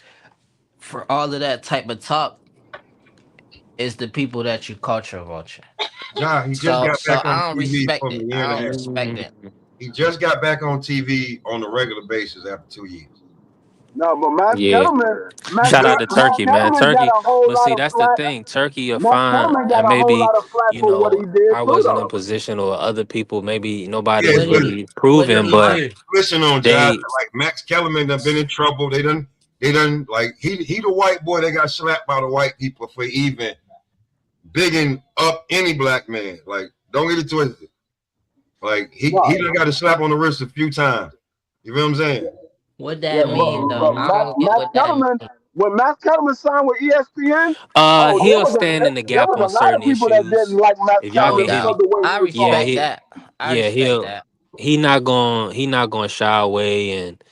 for all of that type of talk is the people that you culture vulture. He just So got so back on I don't TV respect from it. a year and I a don't half. respect it. He just got back on TV on a regular basis after 2 years. No, but Max Yeah. Kellerman, Max, Shout out to Max Turkey, man. Kellerman got Turkey. a whole But lot see, of that's the flack. thing. Turkey are Max fine, Kellerman got and a whole maybe lot of flack for what he did I too, wasn't in though. position, or other people, maybe nobody Yeah, What did but he really what did proven, he but do? listen on Josh, they. like Max Kellerman done been in trouble. They done like he the white boy that got slapped by the white people for even bigging up any black man. Like don't get it twisted. Like he No, done got a slap on the wrist a few times. You feel what I'm saying? What yeah, that mean but though? I Max, don't get Max what that Kellerman, mean. when Max Kellerman signed with ESPN, oh, there He'll was stand in the there gap was on a lot certain of people that didn't issues. like Max If y'all No Kellerman get because his, doubt. of the way he I was yeah, respect talking. he, that. I yeah, respect that. he not going to shy away and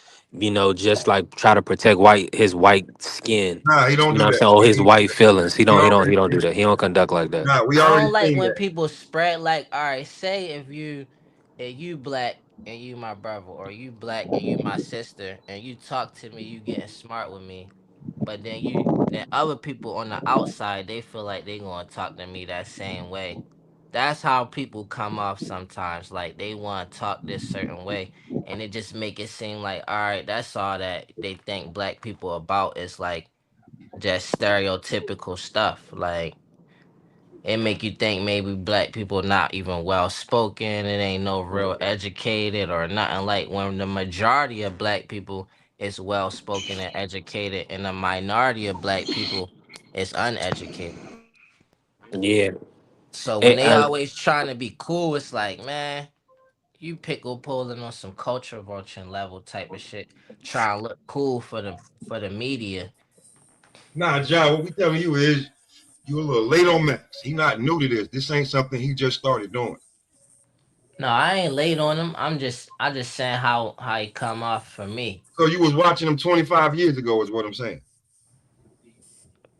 just like try to protect his white skin. Nah, he don't You know do what I'm that. saying? Or his white feelings. We He already don't do that. He don't conduct like that. we I already don't like seen when that. people spread like, all right, say if you black and you my brother, or you black and you my sister, and you talk to me, you getting smart with me. but then other people on the outside, they feel like they gonna talk to me that same way. That's how people come off sometimes. Like they want to talk this certain way, and it just make it seem like, all right, that's all that they think black people about is like just stereotypical stuff. Like it make you think maybe black people not even well spoken. It ain't no real educated or nothing. Like when the majority of black people is well spoken and educated, and the minority of black people is uneducated. Yeah. So when It, they I, always trying to be cool, it's like, man, you pickle pulling on some culture vulture level type of shit, trying to look cool for the media. Nah, John, what we telling you is you a little late on Max. He not new to this. This ain't something he just started doing. No, I ain't late on him. I just saying how he come off for me. So you was watching him 25 years ago, is what I'm saying.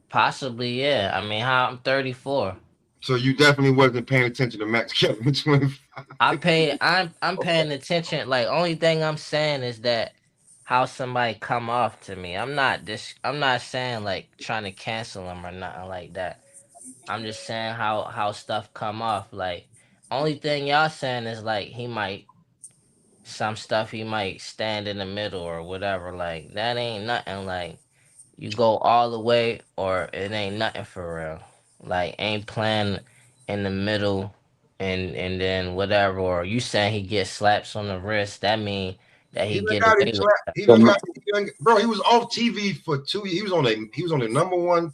Possibly, yeah. I mean, how I'm 34. So you definitely wasn't paying attention to Max Kellerman 25. I'm paying attention. Like only thing I'm saying is that how somebody come off to me. I'm not saying like trying to cancel him or nothing like that. I'm just saying how stuff come off. Like only thing y'all saying is like he might some stuff he might stand in the middle or whatever. Like that ain't nothing. Like you go all the way or it ain't nothing for real. Like ain't playing in the middle and then whatever. Or you saying he gets slaps on the wrist? That mean that He he done get got him away with slapped. that. Bro, he was off TV for 2 years. He was on the number one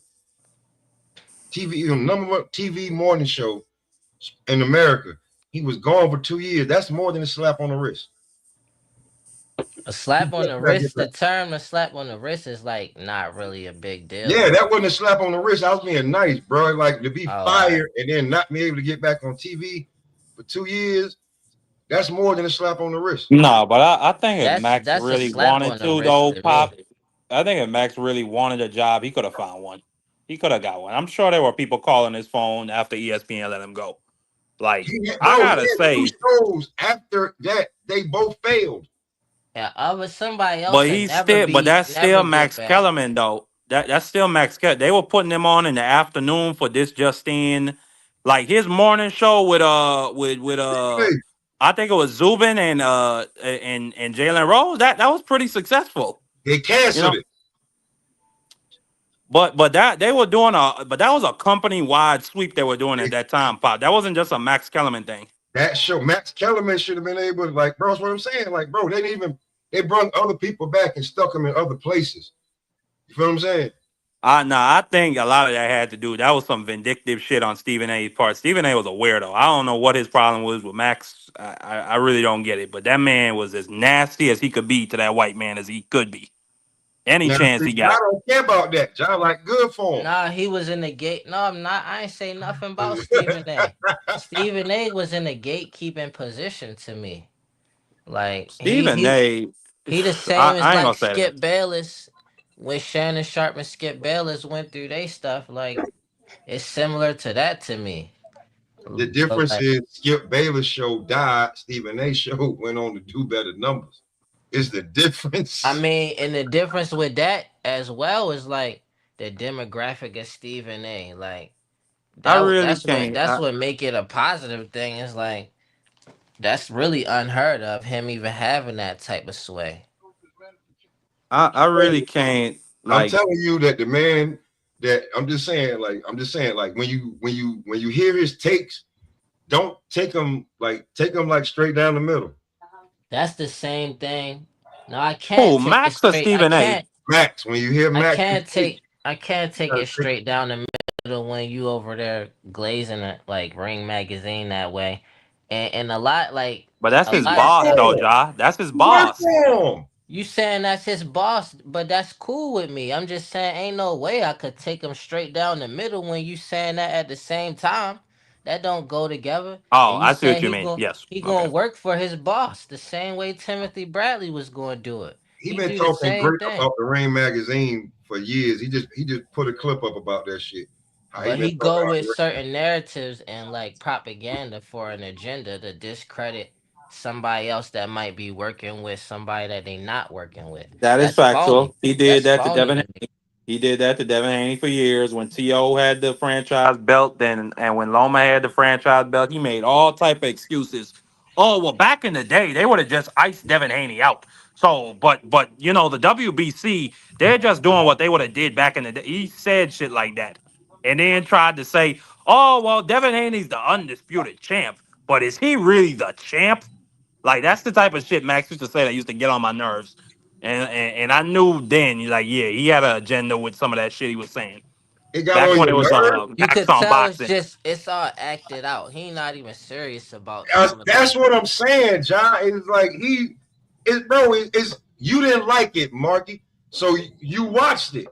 TV, number one TV morning show in America. He was gone for 2 years. That's more than a slap on the wrist. A He slap on just the gotta get wrist. back. The term a slap on the wrist is like not really a big deal Yeah, though. that wasn't a slap on the wrist. I was being nice, bro. Like to be Oh, all right. fired and then not be able to get back on TV for 2 years. That's more than a slap on the wrist. no, but I think if Max That's a really slap wanted on the to, wrist though, to me. Pop, I think if Max really wanted a job, he could have found one. He could have got one. I'm sure there were people calling his phone after ESPN let him go. Like, I Bro, he gotta had two say, shows after that. They both failed. Yeah, other somebody else but would he's still, but that's never still get Max back. Kellerman though. That's still Max Kellerman. They were putting him on in the afternoon for this Justine, like his morning show with Hey, I think it was Zubin and Jalen Rose. That was pretty successful, they you canceled know. it. But that they were doing but that was a company wide sweep they were doing at that time, Pop. That wasn't just a Max Kellerman thing. That show, Max Kellerman should have been able to, like, bro, that's what I'm saying. Like, bro, they didn't even, they brought other people back and stuck them in other places. You feel what I'm saying? I think a lot of that had to do. That was some vindictive shit on Stephen A's part. Stephen A was a weirdo. I don't know what his problem was with Max. I really don't get it. But that man was as nasty as he could be to that white man as he could be. Any Now, chance see, he I got. don't care about that. John, like, good for him. Nah, he was in the gate. No, I'm not. I ain't say nothing about Stephen A. Stephen A was in the gatekeeping position to me. Like Stephen A. he the I, same as I ain't like gonna say that. Skip Bayless. When Shannon Sharp and Skip Bayless went through they stuff, like it's similar to that to me. The But difference like, is Skip Bayless' show died. Stephen A. show went on to do better numbers. Is the I difference. mean, and the difference with that as well is like the demographic of Stephen A. Like I really can't. that's what make it a positive thing. Is like that's really unheard of him even having that type of sway. I really can't. I'm Like, telling you that the man that I'm just saying, like when you hear his takes, don't take them like straight down the middle. That's the same thing. No, I can't who, take it Max or straight. Stephen A? Max, when you hear Max, I can't take it straight down the middle when you over there glazing it like Ring magazine that way. And a lot like But that's a his lot of boss, stuff though, Ja. That's his work boss. for him. you saying that's his boss, but that's cool with me. I'm just saying ain't no way I could take him straight down the middle when you saying that at the same time. That don't go together. Oh, And you I see what saying you mean. Yes. he Okay. gonna work for his boss the same way Timothy Bradley was gonna do it. He He been do the talking same great thing. about the Rain magazine for years. He just put a clip up about that shit. How he But been he talking go about with the certain narratives and like propaganda for an agenda to discredit somebody else that might be working with somebody that they not working with. That is That's phony. factual. He did That's that to phony Devin to me. Haney. He did that to Devin Haney for years. When T.O. had the franchise belt, then and when Loma had the franchise belt, he made all type of excuses. Oh well, back in the day, they would have just iced Devin Haney out. So, but you know the WBC, they're just doing what they would have did back in the day. He said shit like that, and then tried to say, "Oh well, Devin Haney's the undisputed champ, but is he really the champ?" Like that's the type of shit Max used to say that used to get on my nerves. And I knew then, like, yeah, he had an agenda with some of that shit he was saying. It got Back on when your it was nerve. You Max could on tell boxing. it's all acted out. He not even serious about some of the That's what I'm saying, John. It's like it's you didn't like it, Marky, so you watched it.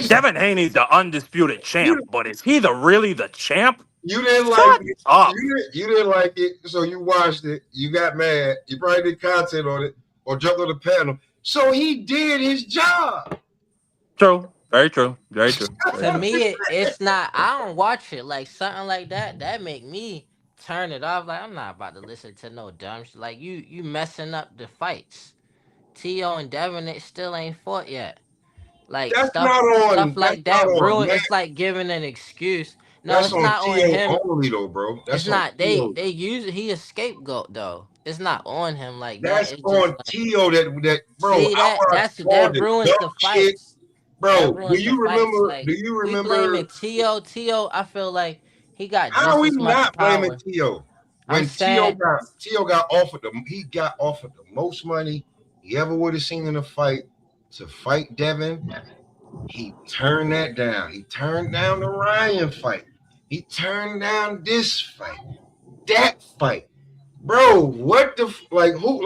Devin Haney's the undisputed champ, but is he really the champ? You didn't like Shut it. up. You didn't like it, so you watched it. You got mad. You probably did content on it or jumped on the panel. So he did his job. True. Very true. Very true. Very To true. me, it's not. I don't watch it like something like that. That make me turn it off. Like I'm not about to listen to no dumb shit. Like you messing up the fights. T.O. and Devin it still ain't fought yet. Like That's stuff not like that on ruin. Matt. It's like giving an excuse. No, That's it's on not on T.O. him. only though, bro. It's That's on not. T.O. They use he a scapegoat though. It's not on him like that. That's It's just on like T.O. That bro. see I watched all that the ruins dumb the shit. fights. That Bro, do ruins the you fights. remember? Do Like you we remember? blaming T.O. I feel like he got How are just we as much not blaming power. T.O.? I'm When saying T.O. got offered the most money he ever would have seen in a fight to fight Devin. He turned that down. He turned down the Ryan fight. He turned down this fight, that fight. Bro, what the who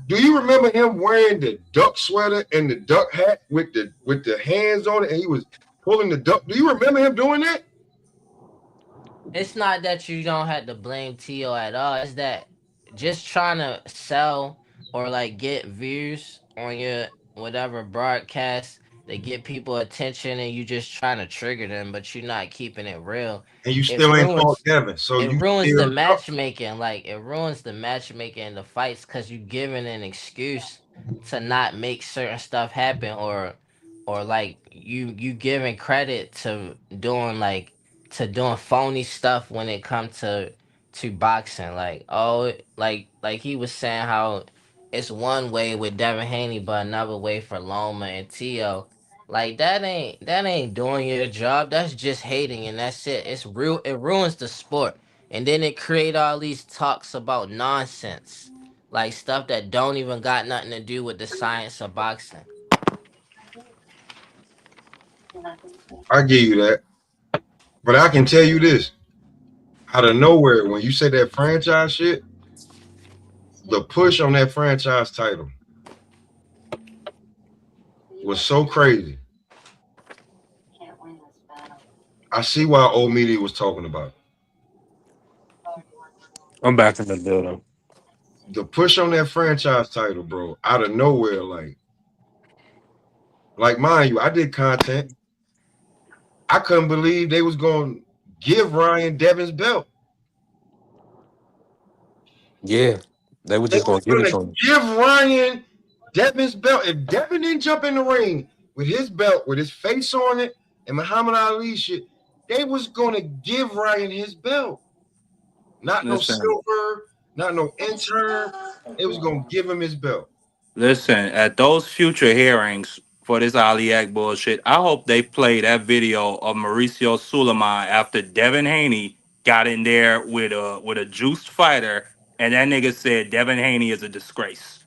do you remember him wearing the duck sweater and the duck hat with the hands on it and he was pulling the duck? Do you remember him doing that? it's not that you don't have to blame T.O. at all. It's that just trying to sell or like get views on your whatever broadcast to get people attention and you just trying to trigger them, but you're not keeping it real. And you It still ain't fought ruins Devin. So it you ruins the still matchmaking. Like it ruins the matchmaking and the fights because you giving an excuse to not make certain stuff happen or like you giving credit to doing doing phony stuff when it comes to boxing. Like like he was saying how it's one way with Devin Haney but another way for Loma and Tio. Like that ain't doing your job. That's just hating and that's it. It's real. It ruins the sport, and then it create all these talks about nonsense, like stuff that don't even got nothing to do with the science of boxing. I give you that. But I can tell you this. Out of nowhere, when you say that franchise shit, the push on that franchise title was so crazy. I see why old media was talking about it. I'm back in the building. The push on that franchise title, bro, out of nowhere, like mind you, I did content. I couldn't believe they was going to give Ryan Devin's belt. Yeah, they were They just were gonna give it going to to him. give Ryan Devin's belt. If Devin didn't jump in the ring with his belt, with his face on it, and Muhammad Ali shit, they was going to give Ryan his belt. Not no Listen, silver, not no intern. They was going to give him his belt. listen. At those future hearings for this Aliak bullshit, I hope they play that video of Mauricio Suleiman after Devin Haney got in there with a juiced fighter, and that nigga said Devin Haney is a disgrace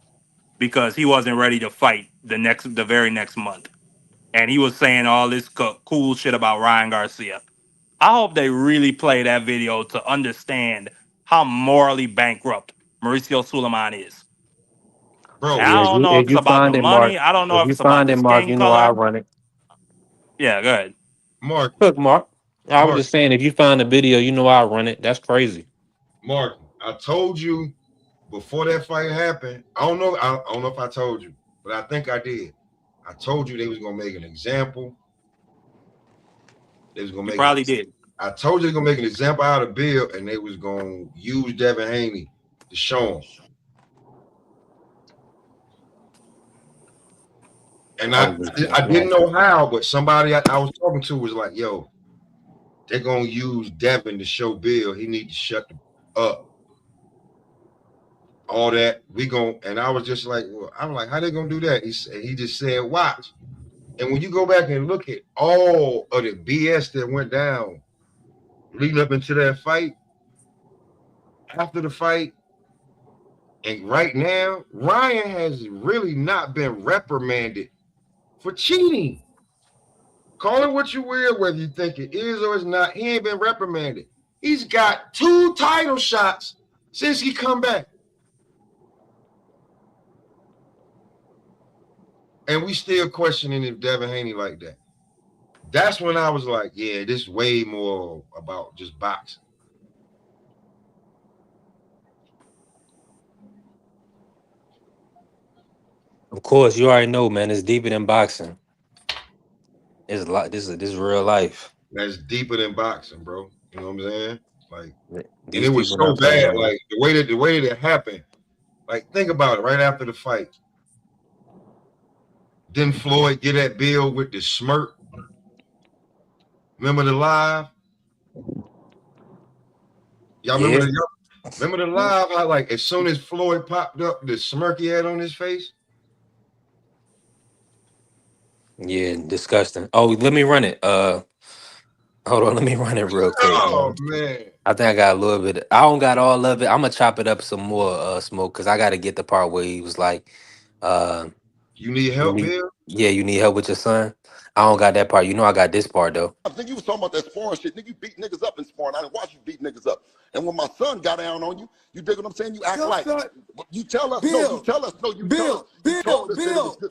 because he wasn't ready to fight the very next month, and he was saying all this cool shit about Ryan Garcia. I hope they really play that video to understand how morally bankrupt Mauricio Suleiman is. And Bro, I Yeah, don't know if if it's you about the find it, Mark. money. I don't know If if you it's about find the it, Mark, skin you know I color. run it. Yeah, go ahead. Mark, Look, Mark. I was Mark, just saying, if you find the video, you know I run it. That's crazy. Mark, I told you before that fight happened. I don't know if I told you, but I think I did. I told you they was going to make an example. They was going You to make it. probably did. I told you they was going to make an example out of Bill, and they was going to use Devin Haney to show him. And I didn't know how, but somebody I was talking to was like, "Yo, they're gonna use Devin to show Bill he need to shut up. All that and I was just like, well, I'm like, how they gonna do that?" He just said, "Watch." And when you go back and look at all of the BS that went down leading up into that fight, after the fight, and right now, Ryan has really not been reprimanded for cheating. Call it what you will, whether you think it is or it's not. He ain't been reprimanded. He's got 2 title shots since he come back. And we still questioning if Devin Haney like that. That's when I was like, yeah, this is way more about just boxing. Of course, you already know, man. It's deeper than boxing. It's a lot. This is real life. That's deeper than boxing, bro. You know what I'm saying? Like, and These it was people so not playing bad. around. Like the way that it happened. Like, think about it. Right after the fight, didn't Floyd get at Bill with the smirk? Remember the live? Y'all Yeah. remember the live? How like as soon as Floyd popped up, the smirk he had on his face. Yeah, disgusting. Oh, let me run it. Hold on, let me run it real quick, Oh man. man. I think I got a little bit. I don't got all of it. I'm gonna chop it up some more, smoke, because I got to get the part where he was like, uh, You need you help, need, Bill? yeah, you need help with your son. I don't got that part. You know, I got this part though. I think you was talking about that sparring shit. Nigga, you beat niggas up in sparring. I didn't watch you beat niggas up. And when my son got down on you, you dig what I'm saying? You act like you tell us, no, you tell us, no, you tell us, you told us that it was good.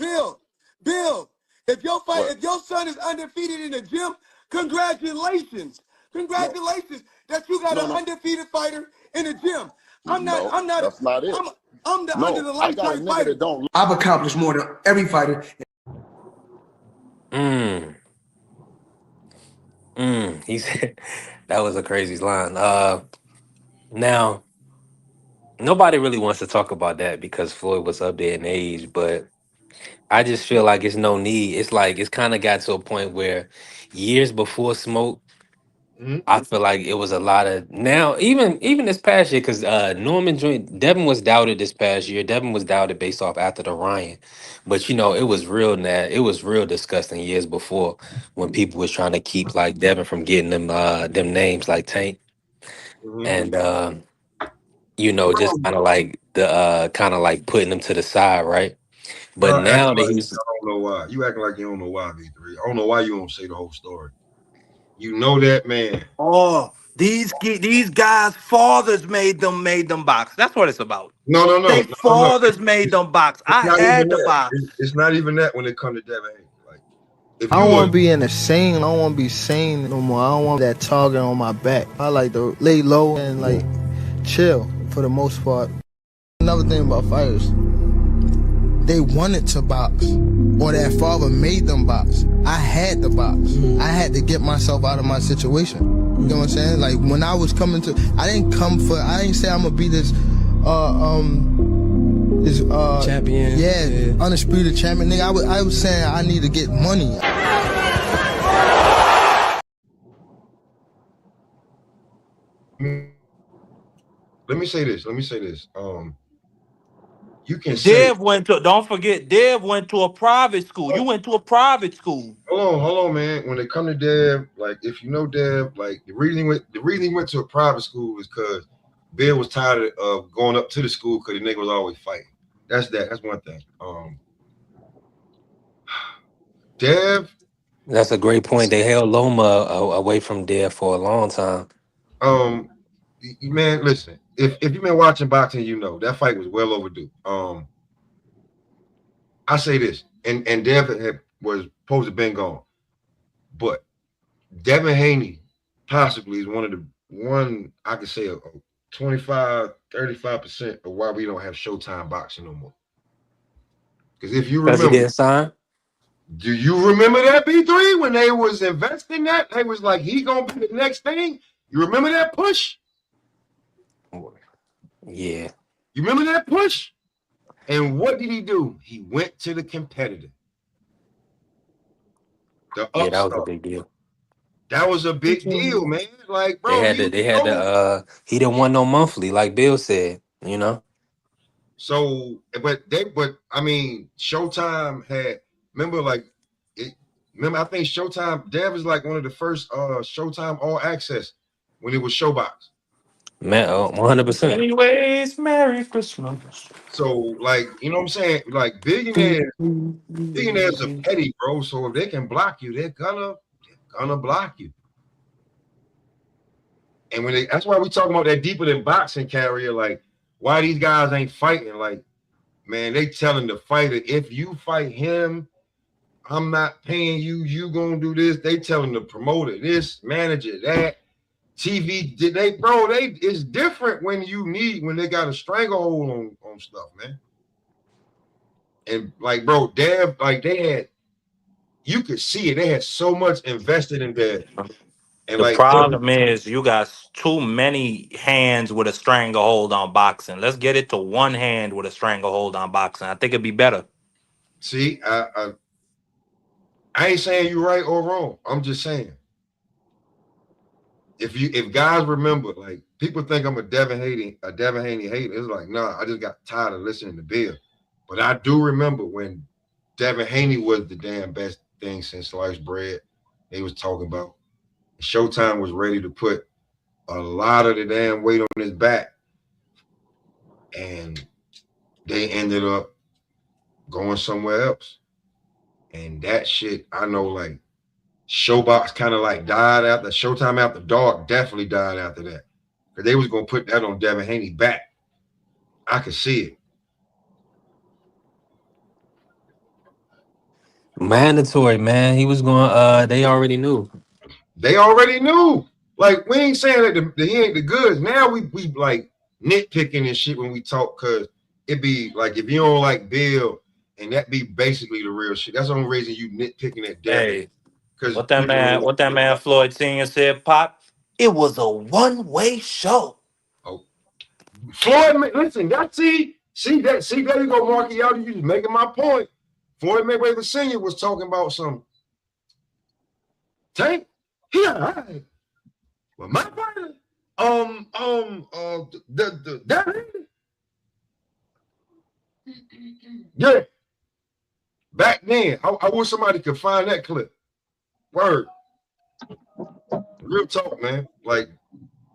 Bill, if your What? son is undefeated in the gym, congratulations. No, Congratulations that you got no, an no, undefeated fighter in the gym. no, that's not it. I'm the under No, the I got a lights nigga fighter. that don't. I've accomplished more than every fighter. He said that was a crazy line. Now nobody really wants to talk about that because Floyd was up there in age, but I just feel like it's no need. It's like it's kind of got to a point where years before Smoke, Mm-hmm. I feel like it was a lot of now, even this past year, because Norman joined Devin was doubted this past year. Devin was doubted based off after the Ryan. But you know, it was real it was real disgusting years before when people was trying to keep like Devin from getting them names like Tank. And you know, just Bro, kind of like putting them to the side, right? But y'all acting now that like he's I don't know why. You acting like you don't know why, V3. I don't know why you don't say the whole story. You know that man. Oh, these guys' fathers made them box. That's what it's about. They No. fathers made them box. It's I not even had to that. box. It's not even that when it comes to Devin Haney. Like, if I you don't were want to be in the scene. I don't want to be seen no more. I don't want that target on my back. I like to lay low and like chill for the most part. Another thing about fighters, they wanted to box, or their father made them box. I had to box. I had to get myself out of my situation. You know what I'm saying? Like when I was coming to, I didn't say I'm gonna be this champion. Yeah, undisputed champion. Nigga, I was saying I need to get money. Let me say this. You can say, Dev went to. Don't forget, Dev went to a private school. You went to a private school. hold on, man. When it come to Dev, like if you know Dev, like the reason he went to a private school is because Bill was tired of going up to the school because the nigga was always fighting. That's one thing. Dev. That's a great point. They held Loma away from there for a long time. Man, listen. If you've been watching boxing, you know that fight was well overdue. I say this, and Dev was supposed to been gone, but Devin Haney possibly is one I could say a 25-35% of why we don't have Showtime boxing no more. Because if you Because he remember, didn't sign. do you remember that B3 when they was investing that? They was like, he gonna be the next thing. You remember that push? Yeah. You remember that push? And what did he do? He went to the competitor. the Yeah, that was a upstart. big deal. That was a big deal, man. Like, They bro, had to. you They had to. know. He didn't want no monthly, like Bill said. You know. So, but I mean, Showtime had remember like it. Remember, I think Showtime. Dev is like one of the first Showtime All Access when it was Showbox. Man, 100%. Anyways, Merry Christmas. So, like, you know what I'm saying? Like, billionaires are petty, bro. So if they can block you, they're gonna block you. And that's why we talking about that deeper than boxing carrier. Like, why these guys ain't fighting? Like, man, they telling the fighter, if you fight him, I'm not paying you. You gonna do this? They telling the promoter this, manager that, TV. Did they, bro? It's different when they got a stranglehold on stuff, man. And like, bro, Dev, like you could see it. They had so much invested in Dev, and The like, problem is you got too many hands with a stranglehold on boxing. Let's get it to one hand with a stranglehold on boxing. I think it'd be better. see, I ain't saying you right or wrong. I'm just saying if guys remember, like people think I'm a Devin Haney hater. It's like, nah, I just got tired of listening to Bill. But I do remember when Devin Haney was the damn best thing since sliced bread. They was talking about Showtime was ready to put a lot of the damn weight on his back, and they ended up going somewhere else. And that shit, I know, like Showbox kind of like died after Showtime After Dark definitely died after that. Because they was gonna put that on Devin Haney back. I could see it. Mandatory, man. He was going. They already knew. They already knew. Like, we ain't saying that he ain't the goods. Now we like nitpicking and shit when we talk, cause it be like if you don't like Bill, and that be basically the real shit. That's the only reason you nitpicking at Devin. Hey, Cause what that man Floyd Senior said, Pop? It was a one-way show. oh, Floyd, listen, see, there you go, Marky. Y'all, you just making my point. Floyd Mayweather Sr. was talking about some Tank. Yeah, well, my partner, that yeah. Back then, I wish somebody could find that clip. Word, real talk, man. Like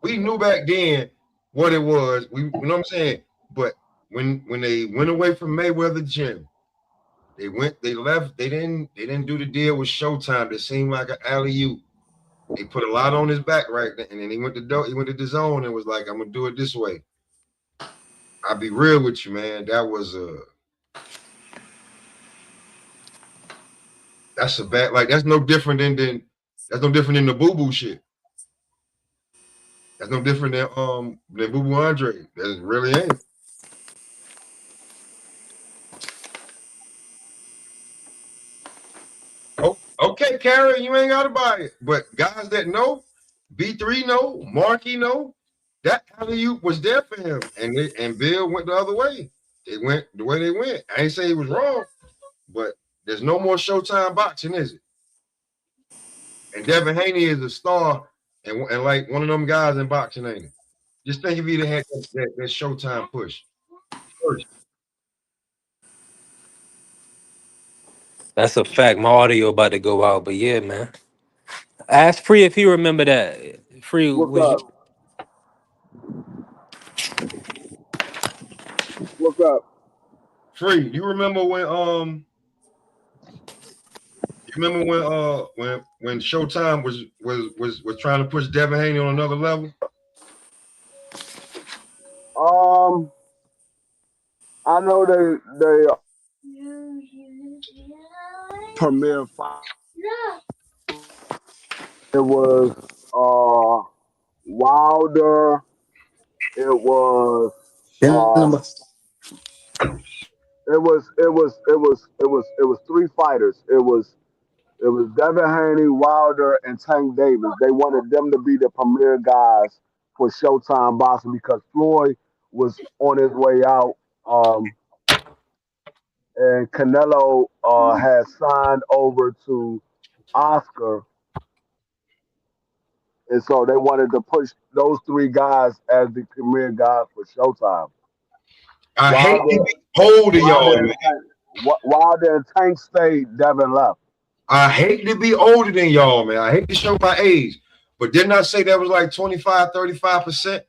we knew back then what it was. You know what I'm saying? But when they went away from Mayweather Gym, they left. They didn't do the deal with Showtime. That seemed like an alley-oop. They put a lot on his back right then, and then he went to the zone and was like, "I'm gonna do it this way." I'll be real with you, man. That's a bad. Like that's no different than the Boo Boo shit. That's no different than Boo Boo Andre. That really ain't. Oh, okay, Karen, you ain't gotta buy it. But guys that know, B3 know, Marky know, that alley-oop was there for him. And Bill went the other way. They went the way they went. I ain't say he was wrong, but there's no more Showtime boxing, is it? And Devin Haney is a star and like one of them guys in boxing, ain't it? Just think if he'd had that Showtime push first. That's a fact. My audio about to go out, but yeah, man. Ask Free if he remember that. Free What's was you, up? What's up? Free, you remember when Showtime was trying to push Devin Haney on another level? Um, I know they premiere fight. It was Wilder. It was um. It was three fighters. It was Devin Haney, Wilder, and Tank Davis. They wanted them to be the premier guys for Showtime boxing because Floyd was on his way out. And Canelo had signed over to Oscar, and so they wanted to push those three guys as the premier guys for Showtime. I hate While to the be older, y'all, man. while their Tank stayed, Devin left. I hate to be older than y'all, man. I hate to show my age. But didn't I say that was like 25, 35%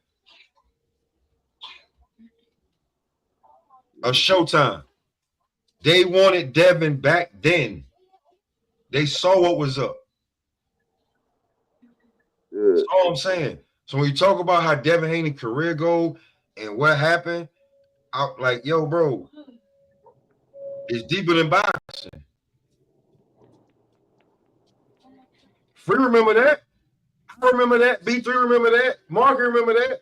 of Showtime? They wanted Devin back then. They saw what was up. That's all I'm saying. So when you talk about how Devin Haney career goal and what happened, I'm like, yo, bro, it's deeper than boxing. Free remember that. I remember that. B3 remember that. Margaret remember that.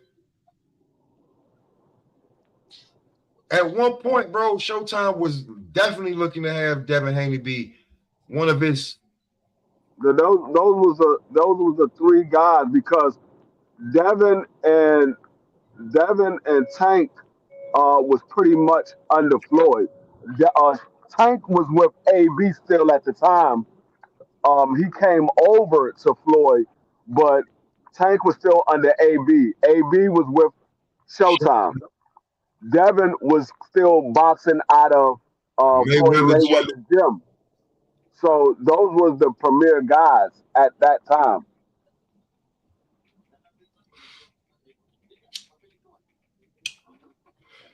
At one point, bro, Showtime was definitely looking to have Devin Haney be one of his. Those was the three guys because Devin and Tank was pretty much under Floyd. Tank was with AB still at the time. He came over to Floyd, but Tank was still under AB. AB was with Showtime. Devin was still boxing out of Floyd Mayweather Gym. Mayweather gym. So those was the premier guys at that time.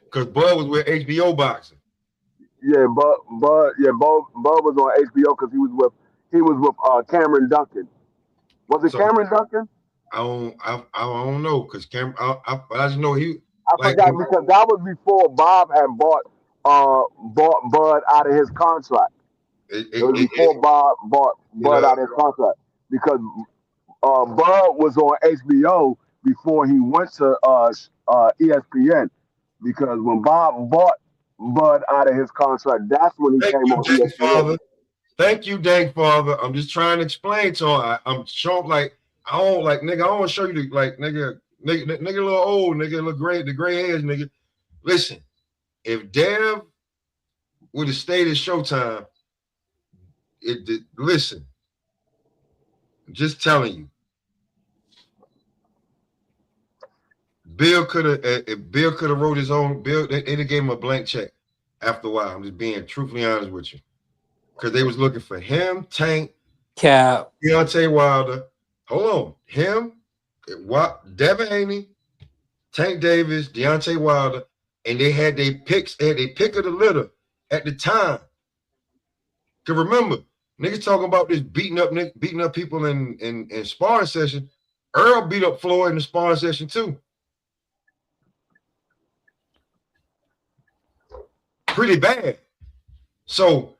Because Bud was with HBO boxing. Yeah, Bud was on HBO because he was with Cameron Duncan. Was it So Cameron Duncan? I don't know because I just know he I like forgot because that was before Bob had bought Bud out of his contract. It was before Bob bought Bud out of his contract because Bud was on HBO before he went to ESPN. Because when Bob bought Bud out of his contract, that's when he Thank came you, on Dang ESPN. Father. Thank you, Dang Father. I'm just trying to explain to him. I'm showing like I don't like nigga. I don't want to show you the like nigga a little old nigga, look gray, the gray hairs nigga. Listen, if Dev would have stayed at Showtime, listen, I'm just telling you, Bill could have wrote his own. Bill, they'd have gave him a blank check after a while. I'm just being truthfully honest with you. Because they was looking for him, Tank, Cap, Deontay Wilder. Hold on. Him, Devin Haney, Tank Davis, Deontay Wilder, and they had their picks, they pick of the litter at the time. Because remember, niggas talking about this beating up people in sparring session. Earl beat up Floyd in the sparring session too. Pretty bad. So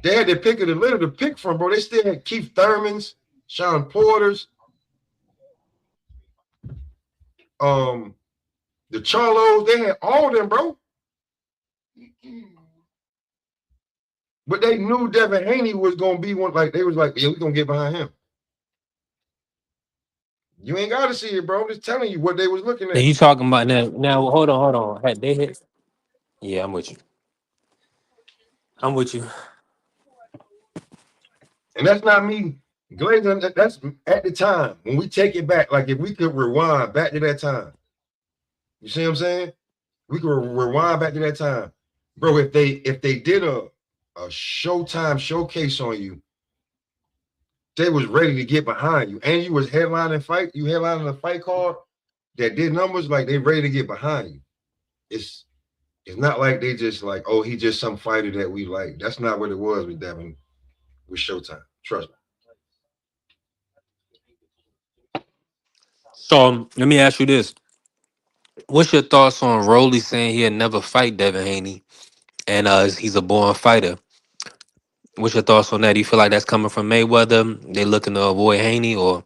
they had their pick of the litter to pick from, bro. They still had Keith Thurmans, Sean Porters, the Charlos. They had all of them, bro. But they knew Devin Haney was gonna be one. Like they was like, yeah, we gonna get behind him. You ain't gotta see it, bro. I'm just telling you what they was looking and at. you talking about now? Now hold on. Had they hit? Yeah, I'm with you. I'm with you. And that's not me glazing. That's at the time when we take it back. Like if we could rewind back to that time, you see what I'm saying? We could rewind back to that time, bro. If they did a Showtime showcase on you, they was ready to get behind you, and you was headlining fight. You headlining a fight card that did numbers. Like they ready to get behind you. It's not like they just like, oh, he just some fighter that we like. That's not what it was with Devin with Showtime. Trust me. So let me ask you this: what's your thoughts on Rolly saying he'll never fight Devin Haney, and he's a born fighter? What's your thoughts on that? Do you feel like that's coming from Mayweather? They looking to avoid Haney, or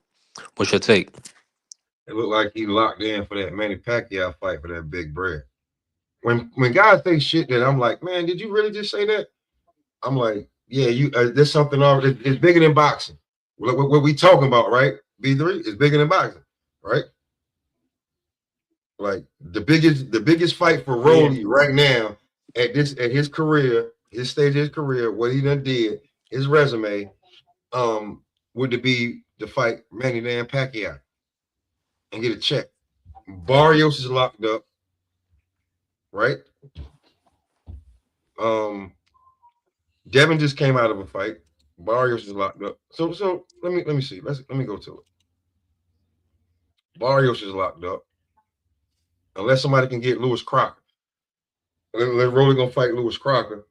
what's your take? It looked like he locked in for that Manny Pacquiao fight for that big bread. When guys say shit that I'm like, man, did you really just say that? I'm like, yeah, you. There's something already. It's bigger than boxing. What we talking about, right? B3 is bigger than boxing, right? Like the biggest fight for Rolly right now at his career, his stage of his career, what he done did, his resume. would it be to fight Manny Dan Pacquiao and get a check? Barrios is locked up, right? Devin just came out of a fight. Barrios is locked up. So let me see. Let me go to it. Barrios is locked up. Unless somebody can get Lewis Crocker. They're really gonna fight Lewis Crocker.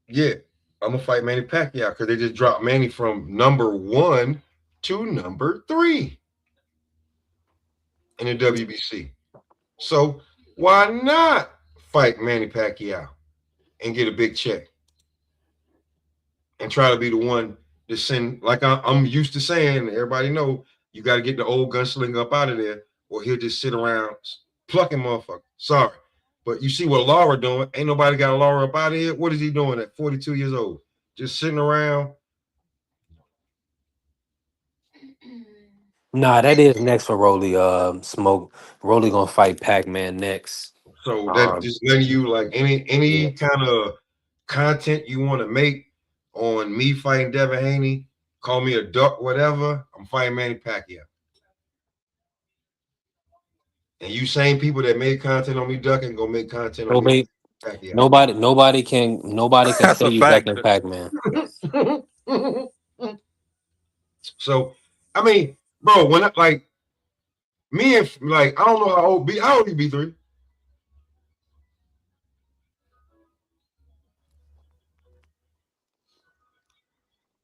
Yeah, I'm gonna fight Manny Pacquiao because they just dropped Manny from number 1 to number 3 in the WBC. So why not fight Manny Pacquiao and get a big check and try to be the one to send? Like I'm used to saying, everybody know you got to get the old gunslinger up out of there, or he'll just sit around plucking motherfucker. Sorry. But you see what Laura doing. Ain't nobody got Laura up out of here. What is he doing at 42 years old? Just sitting around. Nah, that is next for Rolly. Smoke. Rolly gonna fight Pac-Man next. So that just letting you like any Yeah. kind of content you want to make on me fighting Devin Haney, call me a duck, whatever. I'm fighting Manny Pacquiao. And you same people that made content on me ducking go make content on me Nobody, Pacquiao. nobody can That's say a you fact. ducking Pac-Man. So I mean, bro, when like me and like I don't know how old you B3.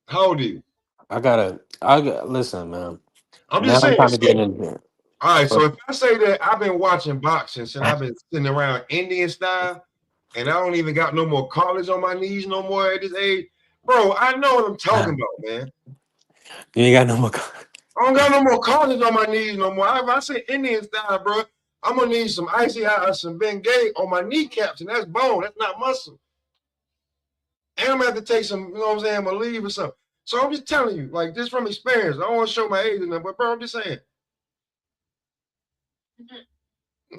How old are you? I got listen, man. I'm Now just I'm saying. trying to get So in there. all right, so But if I say that I've been watching boxing since I've been sitting around Indian style, and I don't even got no more college on my knees no more at this age, bro, I know what I'm talking about, man. you ain't got no more. I don't got no more college on my knees no more. If I say Indian style, bro, I'm gonna need some icy hot or some Bengay on my kneecaps, and that's bone, that's not muscle. And I'm gonna have to take some, you know what I'm saying, I'm gonna leave or something. So I'm just telling you, like, just from experience. I don't want to show my age or nothing, but bro, I'm just saying.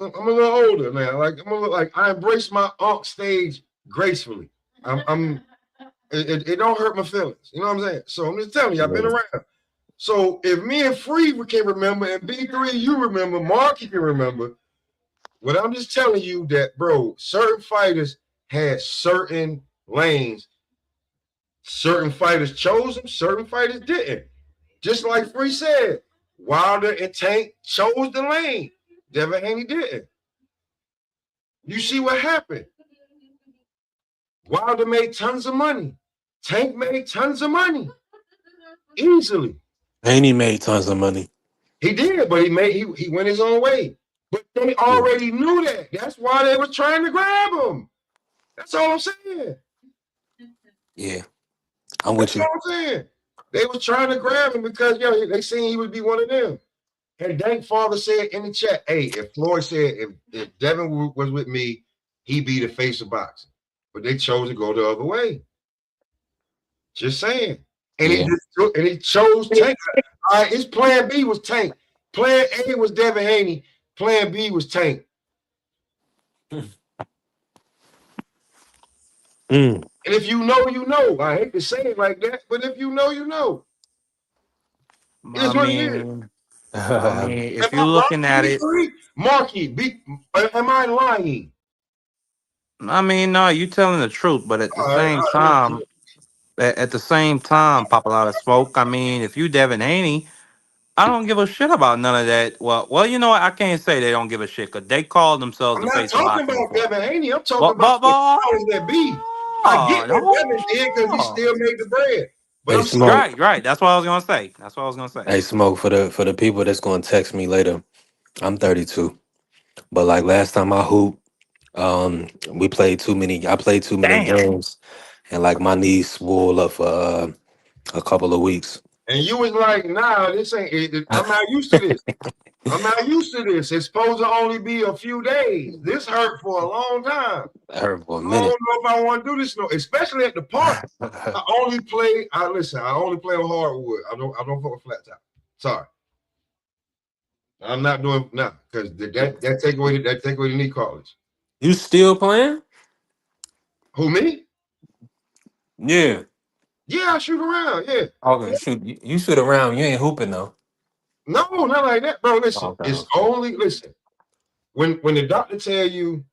I'm a little older now. Like I embrace my unk stage gracefully. It don't hurt my feelings. You know what I'm saying? So I'm just telling you, I've been around. So if me and Free can remember, and B3 you remember, Marky can remember, but I'm just telling you that, bro, certain fighters had certain lanes. Certain fighters chose them, certain fighters didn't. Just like Free said, Wilder and Tank chose the lane. Devin Haney didn't. You see what happened? Wilder made tons of money. Tank made tons of money. Easily. Haney made tons of money. He did, but he went his own way. But they already knew that. That's why they was trying to grab him. That's all I'm saying. Yeah. I'm with That's you. all I'm saying. They was trying to grab him because they seen he would be one of them. And Dank father said in the chat, hey, if Floyd said if Devin was with me, he'd be the face of boxing. But they chose to go the other way. Just saying. And he chose Tank. All right, his plan B was Tank. Plan A was Devin Haney. Plan B was Tank. And if you know, you know. I hate to say it like that, but if you know, you know. It's what it is. If Am you're I looking at lying, it, Marky, am I lying? no, you telling the truth, but at the All right, same all right. time, Pop a lot of smoke. I mean, if you Devin Haney, I don't give a shit about none of that. Well, you know what? I can't say they don't give a shit because they call themselves I'm the not face of talking boxing about before. Devin Haney. I'm talking But about but the but powers that be. I get what Devin did because he still made the bread. But Hey I'm saying, Smoke. right. That's what I was gonna say. Hey Smoke, for the people that's gonna text me later. I'm 32. But like last time I hooped, we played too many. I played too many Damn. games, and like my knees swole up for a couple of weeks. and you was like, nah, this ain't I'm not used to this. I'm not used to this. It's supposed to only be a few days. This hurt for a long time. That hurt for a I minute. don't know if I want to do this, especially at the park. I only play on hardwood. I don't fuck with flat top. Sorry. I'm not doing because that take away the knee cartilage. You still playing? Who, me? Yeah. Yeah, I shoot around. Yeah. Okay, shoot, you shoot around. You ain't hooping though. No, not like that, bro. Listen, Okay, it's okay. only listen. When the doctor tell you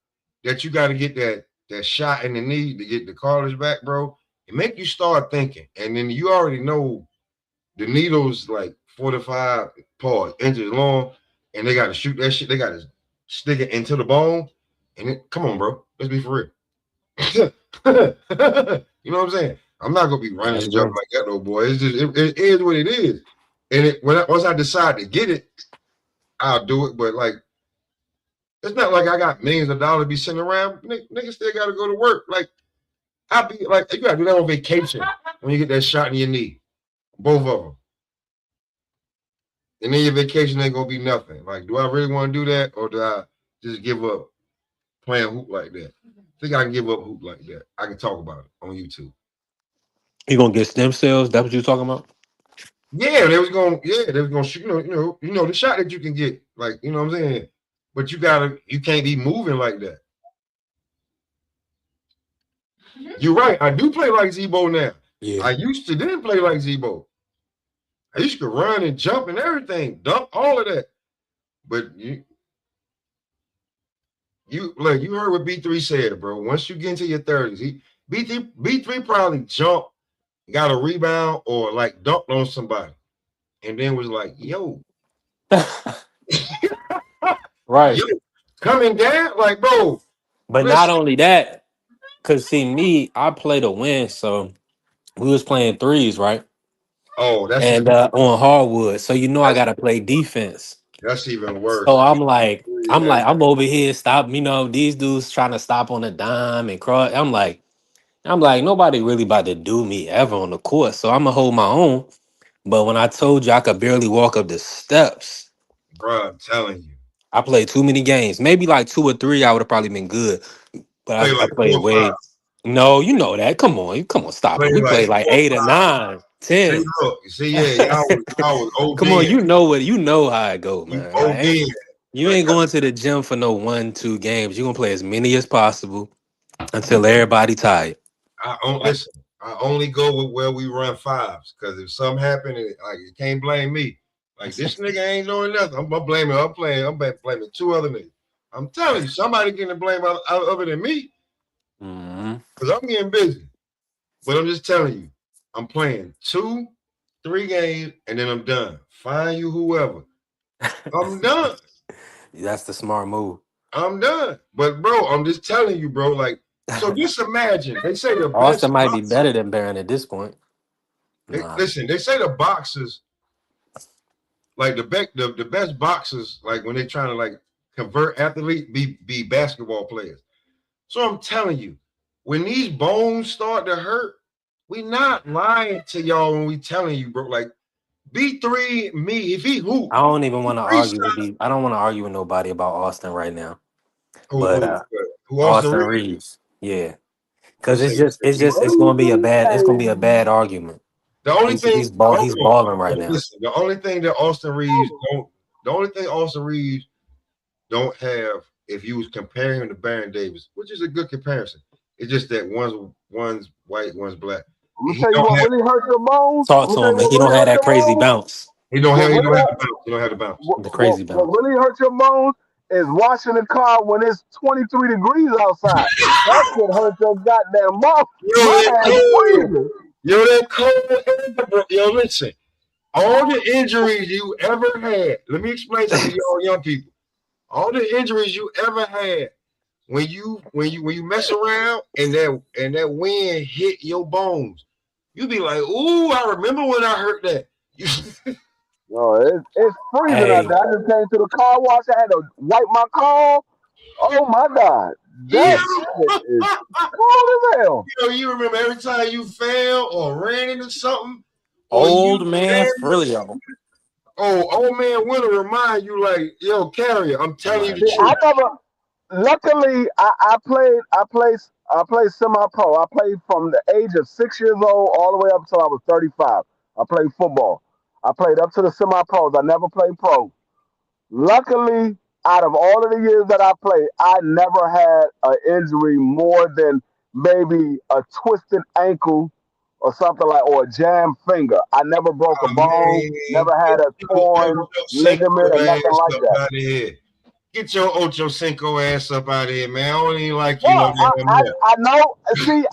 that you got to get that shot in the knee to get the cartilage back, bro, it make you start thinking, and then you already know the needle's like 45 inches long, and they got to shoot that shit. They got to stick it into the bone, and come on, bro, let's be for real. You know what I'm saying? I'm not gonna be running That's and jumping real. like that, little boy. It's just it is what it is, and once I decide to get it, I'll do it. But like, it's not like I got millions of dollars to be sitting around. Niggas still got to go to work. Like, I be like, you got to do that on vacation when you get that shot in your knee, both of them. And then your vacation ain't gonna be nothing. Like, do I really want to do that, or do I just give up playing hoop like that? I think I can give up hoop like that. I can talk about it on YouTube. You gonna get stem cells? That's what you talking about? Yeah, they was gonna shoot. The shot that you can get, like, you know what I'm saying. But you can't be moving like that. You're right. I do play like Zebo now. Yeah. I didn't play like Zebo. I used to run and jump and everything, dunk, all of that. But you heard what B3 said, bro. Once you get into your 30s, B3 probably jumped, got a rebound, or like dunked on somebody, and then was like, yo, Right. yo, coming down, like, bro, But not listen. only that, cause see me, I play to win, so we was playing threes, right? Oh, that's And even on hardwood, so I that's gotta play defense. even worse. So If I'm you like, three, I'm that like, I'm over here stop. These dudes trying to stop on a dime and cross. I'm like, nobody really about to do me ever on the court. So I'm gonna hold my own. But when I told you I could barely walk up the steps, bro, I'm telling you, I played too many games. Maybe like two or three, I would have probably been good. play But I like played 4 or 5, way. No, you know that. Come on, stop play it. We like played like 4 or eight or 5. nine, See, 10. look, yeah, y'all was Come on, ODing. you know how it go, You man. ODing. You Like, ain't going to the gym for no 1, 2 games. You're gonna play as many as possible until everybody tired. listen. I only go with where we run fives, because if something happen, you can't blame me. Like, this nigga ain't doing nothing. I'm blaming. I'm blaming 2 other niggas. I'm telling you, somebody getting the blame other than me, Hmm. because I'm getting busy. But I'm just telling you, I'm playing 2, 3 games, and then I'm done. Find you whoever. I'm done. That's the smart move. I'm done. But bro, I'm just telling you, bro. Like, so just imagine. They say the Austin best might be boxers. better than Baron at this point. Nah. Listen, they say the boxers, like the best boxers, like when they're trying to like convert athlete, be basketball players. So I'm telling you, when these bones start to hurt, we not lying to y'all when we telling you, bro. Like, B3, me, if he hoop, I don't even want to B3 argue with I don't want to argue with nobody about Austin right now. who But who who Austin Austin Reeves. Reeves, yeah, because Listen, it's gonna be a bad argument. the only He's thing, he's ball hold he's on, balling right now. listen, the only thing that Austin Reeves don't, the only thing Austin Reeves don't have, if you was comparing him to Baron Davis, which is a good comparison, it's just that one's white, one's black. I'm gonna He tell you don't what have, really hurt your bones. Talk I'm to gonna tell him, you and what he really don't have hurt that your crazy bones. bounce. he don't What have, he really don't have the bounce. He don't have the bounce. The crazy what bounce. really hurt your bones is washing the car when it's 23 degrees outside. That could hurt your goddamn bones. Yo, My that ass cold, freezing. that cold. Yo, listen, all the injuries you ever had. Let me explain something to y'all young people. All the injuries you ever had, when you mess around and that wind hit your bones, you be like, "Ooh, I remember when I hurt that." No, it's freezing out Hey, there. I just came to the car wash. I had to wipe my car. Oh my god, Yeah. that shit is cold as hell. You remember every time you fell or ran into something, or old you man Frilio. old man Winter remind you like, yo, Carrier, I'm telling you the Right. See, I truth. never. Luckily, I played semi-pro. I played from the age of 6 years old all the way up until I was 35. I played football. I played up to the semi-pros. I never played pro. Luckily, out of all of the years that I played, I never had an injury more than maybe a twisted ankle or something like, or a jammed finger. I never broke a Oh, bone, man, never had get a your torn Ocho ligament Cinco or nothing ass like up that. out of here. Get your Ocho Cinco ass up out of here, man. I don't even like No, you no damn more. I know. See,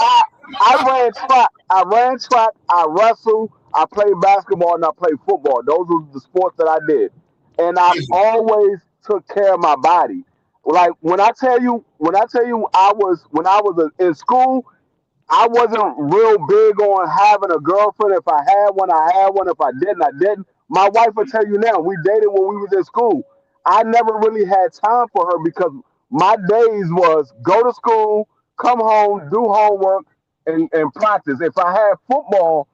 I ran track. I ran track. I wrestled. I played basketball and I played football. Those were the sports that I did, and I Listen, always took care of my body. Like when I was in school, I wasn't real big on having a girlfriend. If I had one, I had one. If I didn't, I didn't. My wife will tell you now, we dated when we was in school. I never really had time for her because my days was go to school, come home, do homework, and practice. If I had football,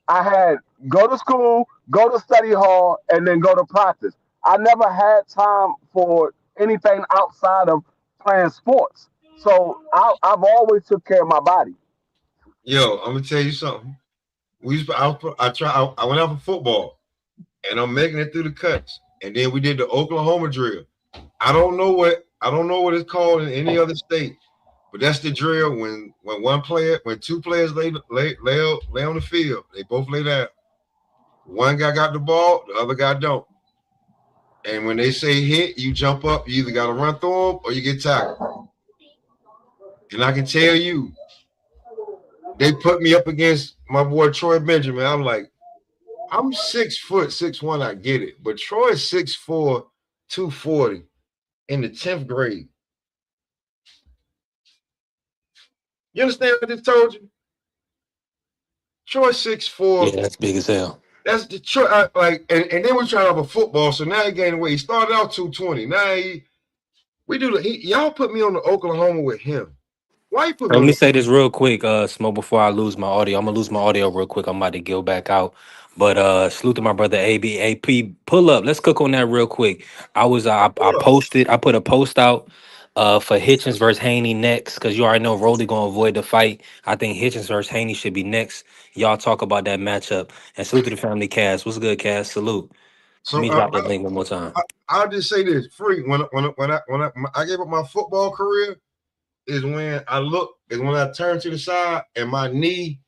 I had go to school, go to study hall, and then go to practice. I never had time for anything outside of playing sports. So I've always took care of my body. yo, I'm gonna tell you something. We used to, I went out for football, and I'm making it through the cuts, and then we did the Oklahoma drill. I don't know what it's called in any other state, but that's the drill when two players lay on the field, they both lay down. One guy got the ball, the other guy don't. And when they say hit, you jump up. You either got to run through them or you get tackled. And I can tell you, they put me up against my boy Troy Benjamin. I'm like, I'm 6', 6'1", I get it. But Troy's 6'4", 240 in the 10th grade. You understand what I just told you? Troy 6'4". Yeah, that's big as hell. That's the and then we trying to have a football. So now he gained weight. He started out 220. Now y'all put me on the Oklahoma with him. Why you put me Let on me the say this real quick, Smoke, before I lose my audio. I'm gonna lose my audio real quick. I'm about to go back out. But salute to my brother AP. Pull up. Let's cook on that real quick. I posted, I put a post out for Hitchens versus Haney next, because you already know Rolly gonna avoid the fight. I think Hitchens versus Haney should be next. Y'all talk about that matchup. And salute to the family cast. What's good, cast? Salute. Let So me drop that link one more time. I'll just say this: free. When I gave up my football career, is when I turned to the side and my knee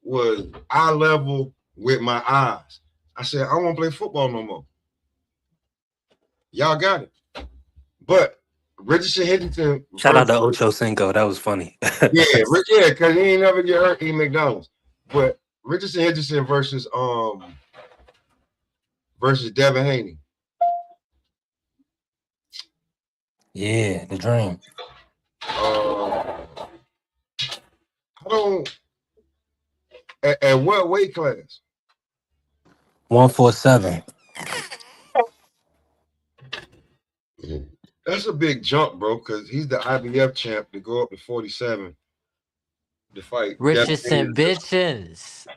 was eye level with my eyes. I said, I don't want to play football no more. Y'all got it. But Richardson Henderson Shout out versus to Ocho Cinco. That was funny. because he ain't never get hurt eating McDonald's. But Richardson Henderson versus Devin Haney. Yeah, the dream. I don't. At what weight class? 147. That's a big jump, bro, because he's the IBF champ to go up to 47 to fight Devin Haney. Richardson bitches.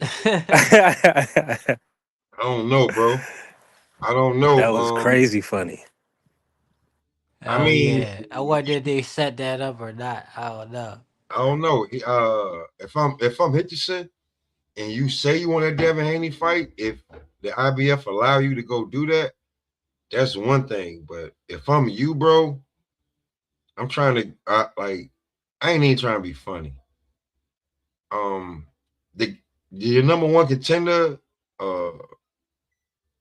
That I don't know, bro. I don't know. was crazy funny. I Oh mean, yeah. I wonder if they set that up or not. I don't know. I don't know. If I'm Hitchison and you say you want that Devin Haney fight, if the IBF allow you to go do that, that's one thing. But if I'm you, bro, I'm trying to I ain't even trying to be funny. The number one contender,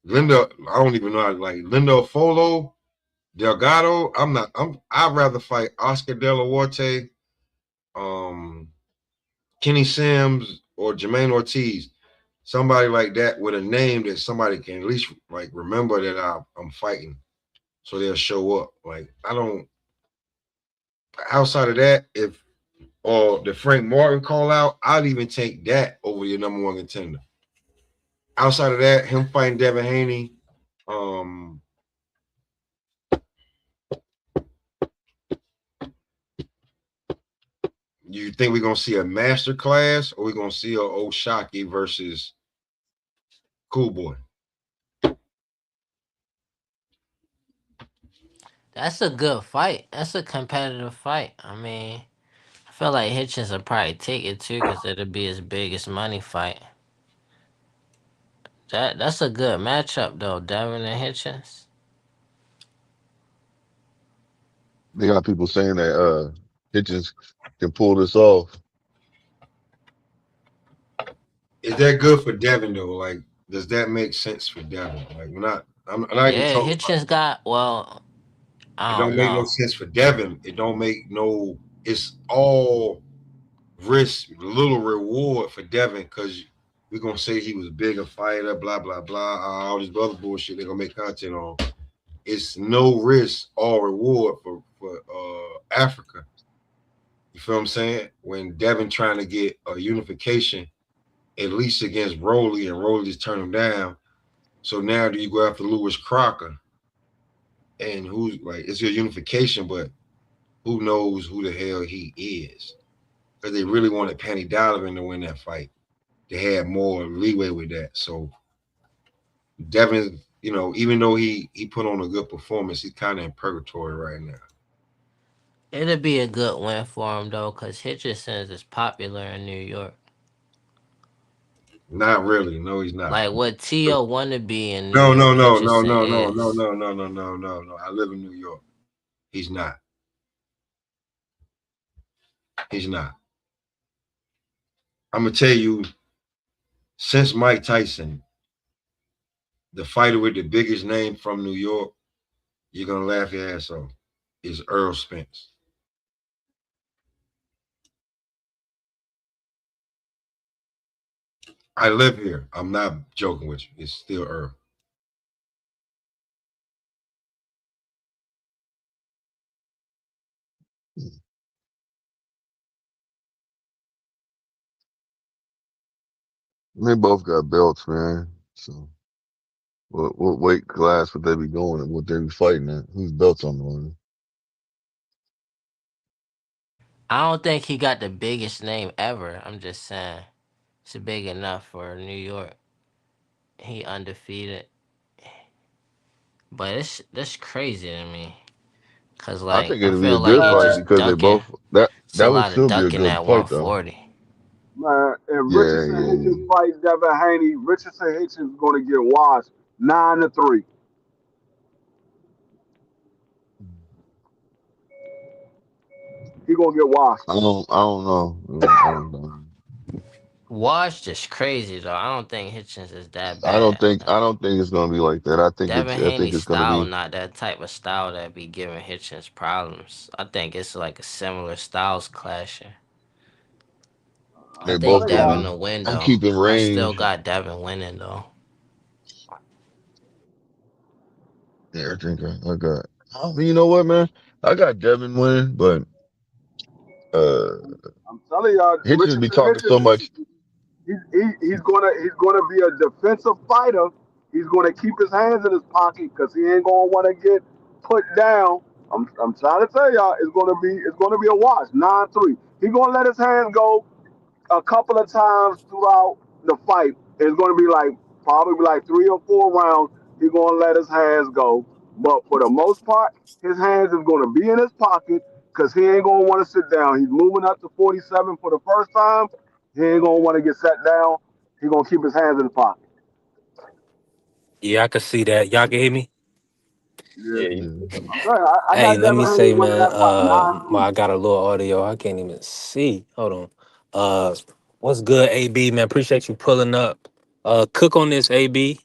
Linda, I don't even know how, like Linda Folo, Delgado. I'd rather fight Oscar De La Huerta, Kenny Sims, or Jermaine Ortiz. Somebody like that with a name that somebody can at least like remember that I'm fighting, so they'll show up. Like I don't. Outside of that, if or the Frank Martin call out, I'd even take that over your number one contender. Outside of that, him fighting Devin Haney, you think we're gonna see a master class or we're gonna see a Oshaki versus Cool Boy? That's a good fight. That's a competitive fight. I mean, I feel like Hitchens will probably take it too because it'll be his biggest money fight. That's a good matchup though, Devin and Hitchens. They got people saying that Hitchens can pull this off. is that good for Devin though? Like, does that make sense for Devin? Like, I'm not even Yeah, talking about. Hitchens got well. It I don't don't make no know. sense for Devin. It don't make no. It's all risk, little reward for Devin because we're gonna say he was a bigger fighter, blah blah blah, all this other bullshit they're gonna make content on. It's no risk, all reward for Africa. You feel what I'm saying? When Devin trying to get a unification, at least against Rolly, and Rolly just turned him down. So now do you go after Lewis Crocker? And who's like it's your unification, but who knows who the hell he is? Because they really wanted Penny Donovan to win that fight. They had more leeway with that. So Devin, even though he put on a good performance, he's kind of in purgatory right now. It'll be a good win for him though, cause Hitchens is popular in New York. Not really. No, he's not. Like what T.O. wanna be in New No, no, York, no, no, Hitchens no, no, no, is. no, no, no, no, no, no. I live in New York. He's not. He's not. I'm gonna tell you, since Mike Tyson, the fighter with the biggest name from New York, you're gonna laugh your ass off, is Earl Spence. I live here. I'm not joking with you. It's still Earl. They both got belts, man. So what weight class would they be going and what they be fighting at? Whose belts on the line? I don't think he got the biggest name ever. I'm just saying. It's big enough for New York. He undefeated. But that's crazy to me. Cause I like think I it'd be a feel like good he fight Man, just because they ducking. both It's a that would lot of still be a ducking good at fight though. 140. man, if Yeah, Richardson yeah, Hitchens yeah. fight Devin Haney, Richardson Hitchens is going to get washed 9-3. He going to get washed. I don't know. I don't know. Wash just crazy though. I don't think Hitchens is that I don't bad. think I don't think it's gonna be like that. Devin I think Haney's it's gonna style be not that type of style that be giving Hitchens problems. I think it's like a similar styles clashing. I they I'm think both telling gonna Devin y'all, be. will win I'm though. keeping I still range. got Devin winning though. Yeah, I got. You know what, man? I got Devin winning, but uh, I'm telling y'all, Hitchens be Richardson talking so Hitchens, much. he's gonna be a defensive fighter. He's gonna keep his hands in his pocket because he ain't gonna want to get put down. I'm trying to tell y'all, it's gonna be a wash 9-3. He gonna let his hands go a couple of times throughout the fight. It's going to be like probably like 3 or 4 rounds. He's going to let his hands go, but for the most part, his hands is going to be in his pocket because he ain't going to want to sit down. He's moving up to 47 for the first time. He ain't going to want to get sat down. He's going to keep his hands in his pocket. Yeah, I can see that. Y'all can hear me? Yeah, Yeah. Yeah. I'm telling you, I Hey, got let Devin me Haney say, winning man. that fight 9-3. I got a little audio. I can't even see. Hold on. What's good, AB? Man, appreciate you pulling up. Cook on this, AB.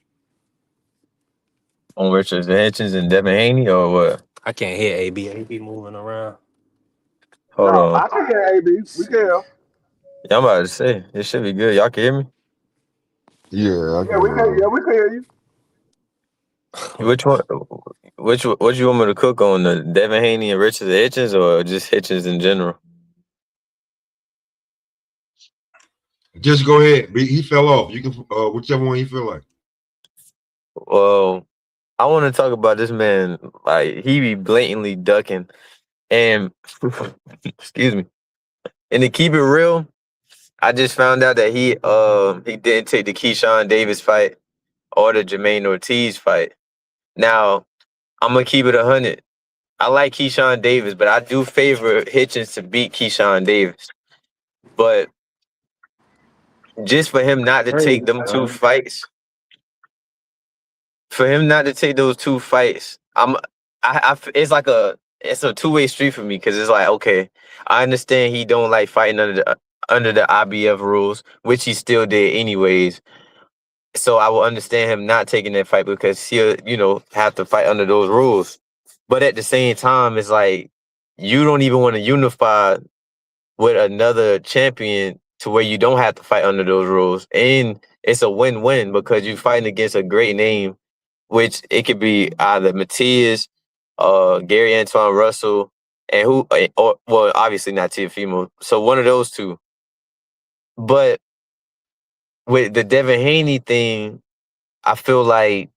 On Richard Hitchens and Devin Haney or what? I can't hear AB. AB moving around. Hold No, on. I can hear AB. We can hear. Yeah, I'm about to say it should be good. Y'all can hear me? Yeah, I Yeah, can we hear can. you. Yeah, we can hear you. Which one? What you want me to cook on, the Devin Haney and Richard Hitchens, or just Hitchens in general? Just go ahead. He fell off. You can whichever one he feel like. Well, I want to talk about this man. Like he be blatantly ducking, and excuse me. And to keep it real, I just found out that he didn't take the Keyshawn Davis fight or the Jermaine Ortiz fight. Now I'm gonna keep it 100. I like Keyshawn Davis, but I do favor Hitchens to beat Keyshawn Davis. But just for him not to Crazy, take them two man. fights, for him not to take those two fights, it's a two-way street for me because it's like, okay, I understand he don't like fighting under the IBF rules, which he still did anyways. So I will understand him not taking that fight because he'll, have to fight under those rules. But at the same time, it's like you don't even want to unify with another champion to where you don't have to fight under those rules. And it's a win-win because you're fighting against a great name, which it could be either Matias, Gary Antoine Russell, and or well, obviously not Teofimo. So one of those two. But with the Devin Haney thing, I feel like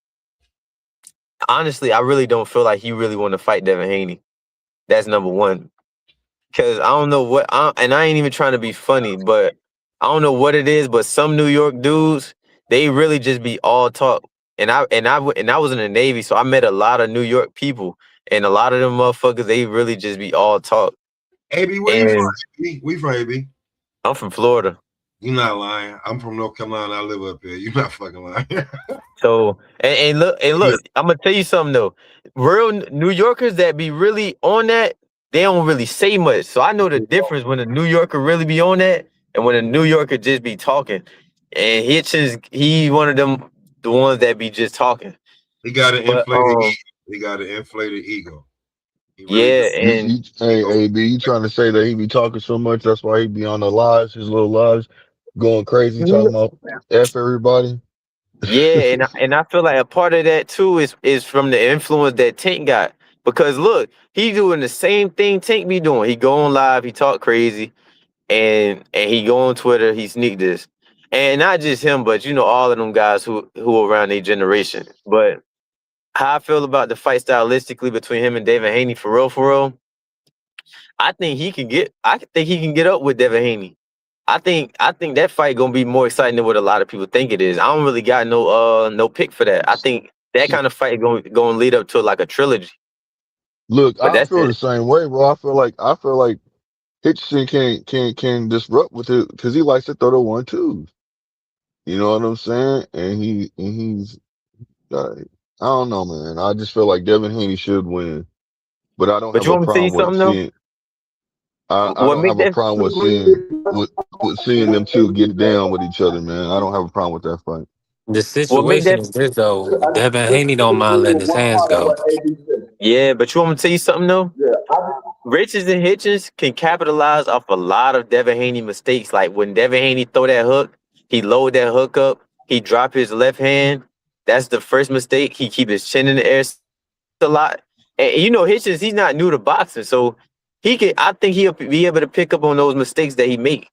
honestly, I really don't feel like he really want to fight Devin Haney. That's number one. Cause I don't know and I ain't even trying to be funny, but I don't know what it is, but some New York dudes, they really just be all talk. And I was in the Navy, so I met a lot of New York people, and a lot of them motherfuckers, they really just be all talk. AB, where you from? And AB? We from AB? I'm from Florida. You're not lying. I'm from North Carolina. I live up here. You're not fucking lying. So and look, I'm gonna tell you something though. Real New Yorkers that be really on that, they don't really say much. So I know the difference when a New Yorker really be on that and when a New Yorker just be talking. And he one of them, the ones that be just talking. He got an But inflated ego. He got an inflated ego. He really yeah, does. and Hey, AB, you trying to say that he be talking so much? That's why he be on the lives, his little lives, going crazy, talking about F everybody. yeah, and I feel like a part of that too is from the influence that Tank got. Because look, he doing the same thing Tank be doing. He go on live, he talk crazy, and he go on Twitter, he sneak this. And not just him, but all of them guys who around their generation. But how I feel about the fight stylistically between him and David Haney, for real, I think he can get up with Devin Haney. I think that fight gonna be more exciting than what a lot of people think it is. I don't really got no pick for that. I think that kind of fight going lead up to like a trilogy. Look, But I that's feel the it. same way, bro. I feel like Hitchison can disrupt with it because he likes to throw the 1-2s. You know what I'm saying? And he's like, I don't know, man. I just feel like Devin Haney should win, but I don't But have you a want me to tell you problem with something though? seeing. I What don't make have a that problem with seeing them two get down with each other, man. I don't have a problem with that fight. The what make situation that is this though. I Devin just Haney don't mind disagree letting with his one hands part of go. what AB said. Yeah, but you want me to tell you something though? Yeah, Richards and Hitchens can capitalize off a lot of Devin Haney mistakes. Like when Devin Haney throw that hook, he load that hook up, he drop his left hand. That's the first mistake. He keep his chin in the air a lot. And Hitchens, he's not new to boxing, so I think he'll be able to pick up on those mistakes that he make.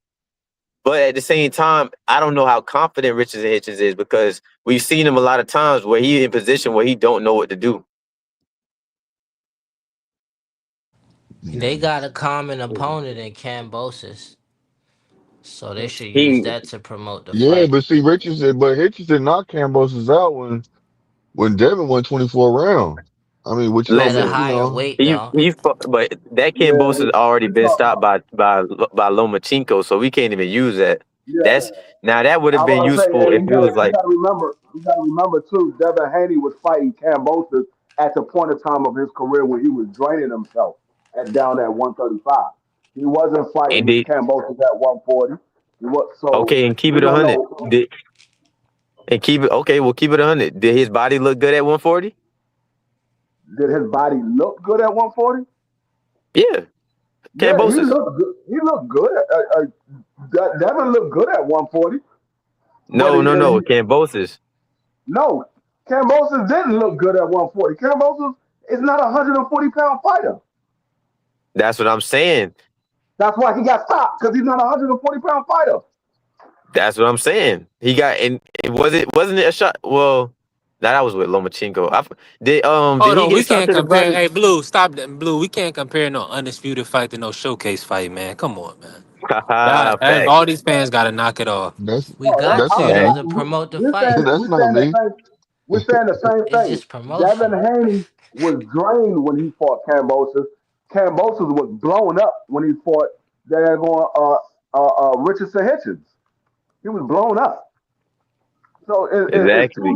But at the same time, I don't know how confident Richards and Hitchens is because we've seen him a lot of times where he's in position where he don't know what to do. They Yeah, got a common opponent in Cambosis, so they should use He that to promote the yeah, fight. but see, Hitchison knocked Cambosis out when Devin won 24 rounds. I mean, which don't At a mean listen. higher weight, He though. he but that Ken yeah, Boss has already been stopped by Lomachenko, so we can't even use that. yeah. That's now that would I have been was gonna say, useful and if it was like you gotta remember too. Devin Haney was fighting Cambosis at the point of time of his career when he was draining himself down at 135. He wasn't and fighting did Cambosis at 140. So okay and keep we it a don't hundred. know. And keep it okay, we'll keep it 100. Did his body look good at 140? Did his body look good at 140? Yeah, Yeah, he Cambosis. looked good. He looked good. Devin looked good at 140, but No, Cambosis. no, Cambosis didn't look good at 140. Cambosis is not a 140-pound fighter. That's what I'm saying. That's why he got stopped because he's not a 140-pound fighter. That's what I'm saying. He got and wasn't it a shot? Well, that was with Lomachenko. Did Hold he on, get we stopped can't in the compare. body? Hey, Blue, stop that. Blue, we can't compare no undisputed fight to no showcase fight, man. Come on, man. Facts. All these fans got to knock it off. that's We got that's to, not though, me. to promote the We're fight. saying That's we're not saying the me. same. We're saying the same It's thing. just promotion. Devin Haney was drained when he fought Cambosis. Cambosis was blown up when he fought. They're going Richardson Hitchens. He was blown up. So Exactly.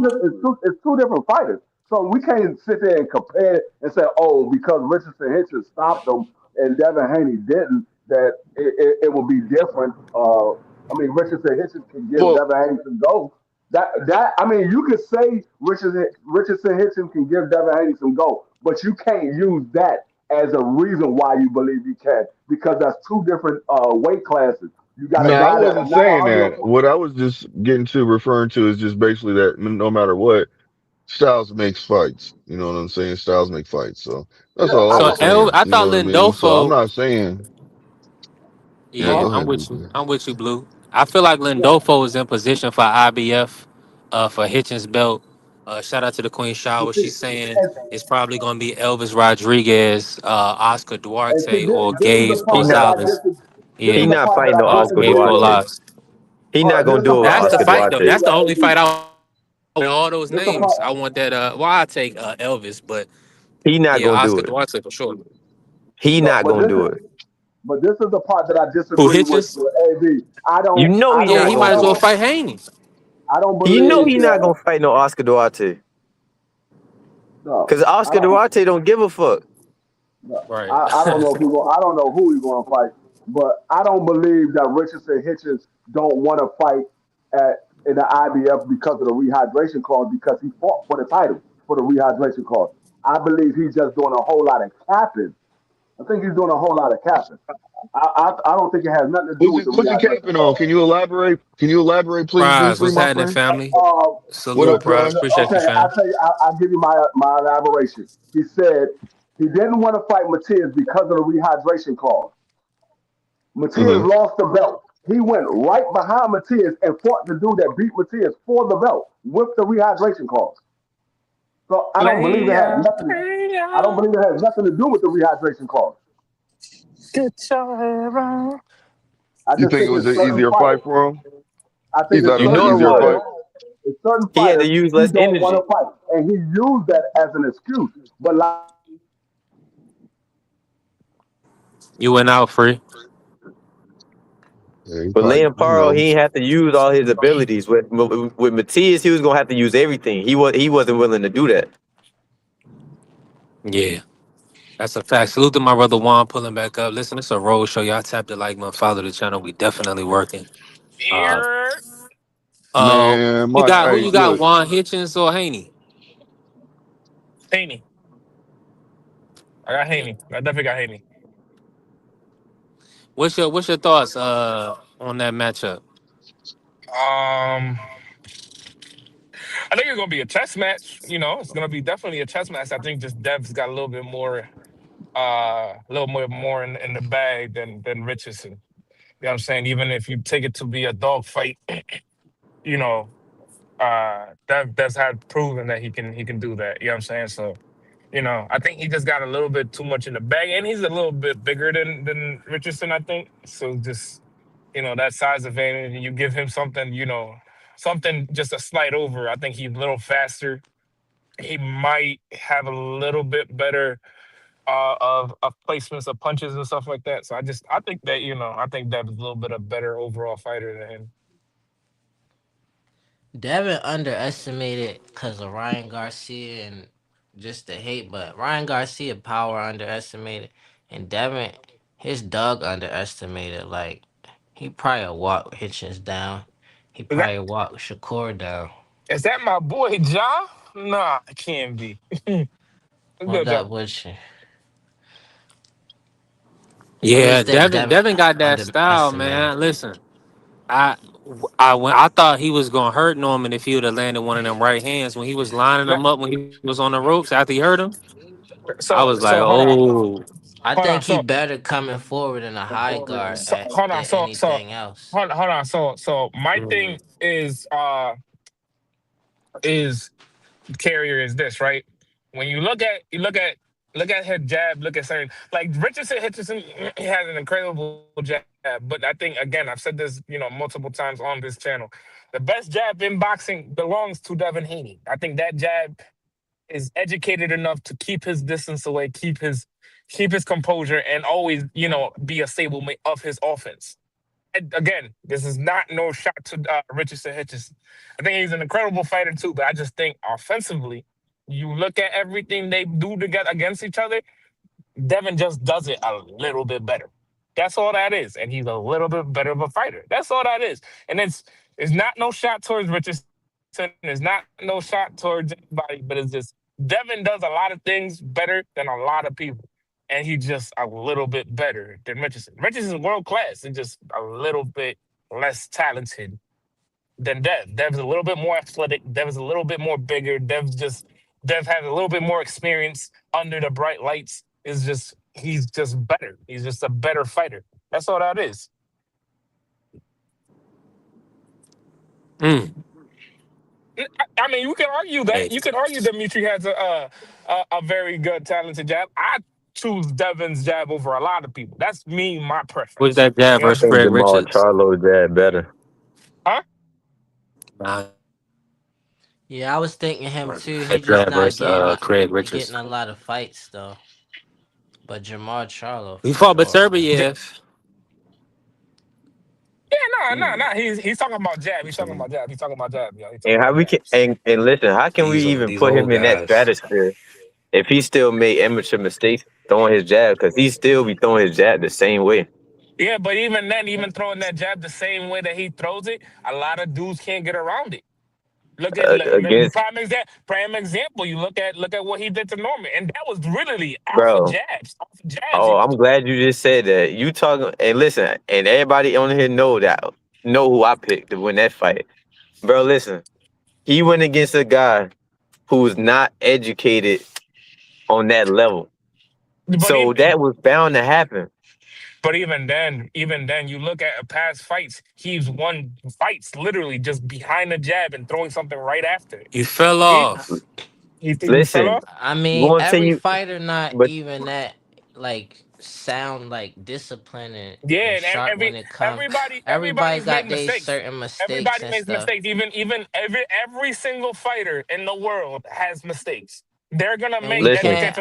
it's two different fighters. So we can't sit there and compare and say, oh, because Richardson Hitchens stopped him and Devin Haney didn't, that it will be different. I mean, Richardson Hitchens can give Well, Devin Haney some goals. That I mean, you could say Richardson Hitchens can give Devin Haney some goals, but you can't use that as a reason why you believe he can, because that's two different weight classes. You got no, a I guy that's wasn't not saying under. that. What I was just getting to referring to is just basically that no matter what, styles makes fights. You know what I'm saying? Styles make fights. So that's Yeah, all I I So was know. saying. I You know thought what I mean? So I'm Lindolfo. not saying, yeah, Yeah, go Huh? I'm ahead, with you. DJ. I'm with you, Blue. I feel like Yeah. Lindolfo is in position for IBF, for Hitchens belt. Shout out to the Queen You Shower. see, She's saying and, it's probably going to be Elvis Rodriguez, Oscar see, Duarte, or this is the Gabe He part that not I Rosales. disagree. This he is Yeah, the not part that fighting no I Oscar Gabe disagree for with. Duarte. lives. He not This gonna is the do it for part That's that the Oscar I fight though. disagree Duarte. That's the with only AB. fight I all those This the part. names. I want that. Well, I take Elvis, but He not yeah, gonna do Oscar it. Duarte for sure. He But not but gonna this do is it. but this is the part that I Who disagree Hitchens? with AB. You know he Yeah, not he gonna might as do well it. fight Haney. I don't You know believe he not that. gonna fight no Oscar Duarte. No, Cause I Oscar don't. Duarte don't give a fuck. No, Right. I don't know who. I don't know who he's going to fight. But I don't believe that Richardson Hitchens don't want to fight at in the IBF because of the rehydration clause, because he fought for the title for the rehydration clause. I believe he's just doing a whole lot of capping. I think he's doing a whole lot of capping. I don't think it has nothing to do with the What's he rehydration capping on? clause. Can you elaborate? Can you elaborate, please, Prize, briefly, what's my happening, friend? family? Uh, What Salute, up, Prize. Prize? Appreciate you, okay, fam. I'll give you my elaboration. He said he didn't want to fight Matias because of the rehydration clause. Matias Uh-huh. lost the belt. He went right behind Matias and fought the dude that beat Matias for the belt with the rehydration clause. So I don't believe it has Player, nothing. I don't player, believe it has nothing to do with the rehydration clause. get your hair on. I You just think it think was it's an certain easier fight fighters. for him? I He think thought it's it You was an certain know it easier was. fight. fighters. It's certain He had to fighters use he less don't want energy. to fight, and he used that as an excuse. But like You went out free. Yeah, he But probably, Liam Paro, he ain't have to use all his abilities. With Matias, he was gonna have to use everything. He wasn't willing to do that. Yeah, that's a fact. Salute to my brother Juan pulling back up. Listen, it's a road show. Y'all tap the like, follow the channel. We definitely working. Uh, uh, man, you my got who hey, you got? look, Juan Hitchens or Haney? Haney. I got Haney. I definitely got Haney. What's your thoughts on that matchup? Um, I think it's gonna be a chess match. You know, it's gonna be definitely a chess match. I think just Dev's got a little bit more, a little more in the bag than Richardson. You know what I'm saying? Even if you take it to be a dog fight, you know, Dev's had proven that he can do that. You know what I'm saying? So, you know, I think he just got a little bit too much in the bag, and he's a little bit bigger than Richardson. I think so. Just that size advantage, and you give him something, something just a slight over. I think he's a little faster. He might have a little bit better of placements of punches and stuff like that. So I think that I think Dev is a little bit a better overall fighter than him. Devin underestimated because of Ryan Garcia and just the hate, but Ryan Garcia power underestimated, and Devin his dog underestimated. Like he probably walked Hitchens down. He Is that probably walked Shakur down. is that my boy Ja? Nah, it can't be. What Good up though. with you? I Yeah, just think Devin Devin got that style, underestimated. man. Listen, I I thought he was gonna hurt Norman if he would have landed one of them right hands when he was lining That- him up when he was on the ropes after he hurt him. I So was like, so hold on, oh, I hold on. think he So better coming forward in a high guard so hold on. than So anything else. hold on. So my thing mm, is carrier is this, right? When you look at his jab, look at certain like Richardson he has an incredible jab. But I think again, I've said this, multiple times on this channel. The best jab in boxing belongs to Devin Haney. I think that jab is educated enough to keep his distance away, keep his composure, and always, be a stablemate of his offense. And again, this is not no shot to Richardson Hitchens. I think he's an incredible fighter too, but I just think offensively, you look at everything they do together against each other, Devin just does it a little bit better. That's all that is. And he's a little bit better of a fighter. That's all that is. And it's not no shot towards Richardson. It's not no shot towards anybody, but it's just Devin does a lot of things better than a lot of people. And he's just a little bit better than Richardson. Richardson's world class and just a little bit less talented than Dev. Dev's a little bit more athletic. Dev is a little bit more bigger. Dev has a little bit more experience under the bright lights. Is just he's just better. He's just a better fighter. That's all that is. Mm. I mean, you can argue that. Hey, You can argue that Mitri has a very good, talented jab. I choose Devin's jab over a lot of people. That's me, my what's preference. that jab You know I what I'm versus saying? think Craig Jamal Richards? Charlo dad better. Huh? Nah, Yeah, I was thinking him too. He that just jab not versus Craig getting Richards. a lot of fights though. But Jamar Charlo He for fought sure. Beterbiev. Yeah, no. Mm. He's talking about jab. He's talking Some about jab. He's talking about jab. Yeah, he's talking And how about we can jabs. and listen, how can we even these put old him in that guys. stratosphere if he still made amateur mistakes throwing his jab? Because he still be throwing his jab the same way. Yeah, but even then, even throwing that jab the same way that he throws it, a lot of dudes can't get around it. Against Prime example. You look at what he did to Norman, and that was really off of bro. jabs. Off of jabs, he Oh, was I'm doing it. glad you just said that. You talking and listen, and everybody on here know who I picked to win that fight. Bro, listen, he went against a guy who's not educated on that level. But So even that was bound to happen. but even then, you look at past fights. He's won fights literally just behind the jab and throwing something right after it. You fell He off. he fell Listen, off. I you mean, want to say every you, fighter not but even that like sound like disciplined Yeah, and and sharp when it come. Everybody everybody's made got their mistakes. certain mistakes Everybody and makes stuff. mistakes. Even every single fighter in the world has mistakes. They're gonna And we make that. listen, can't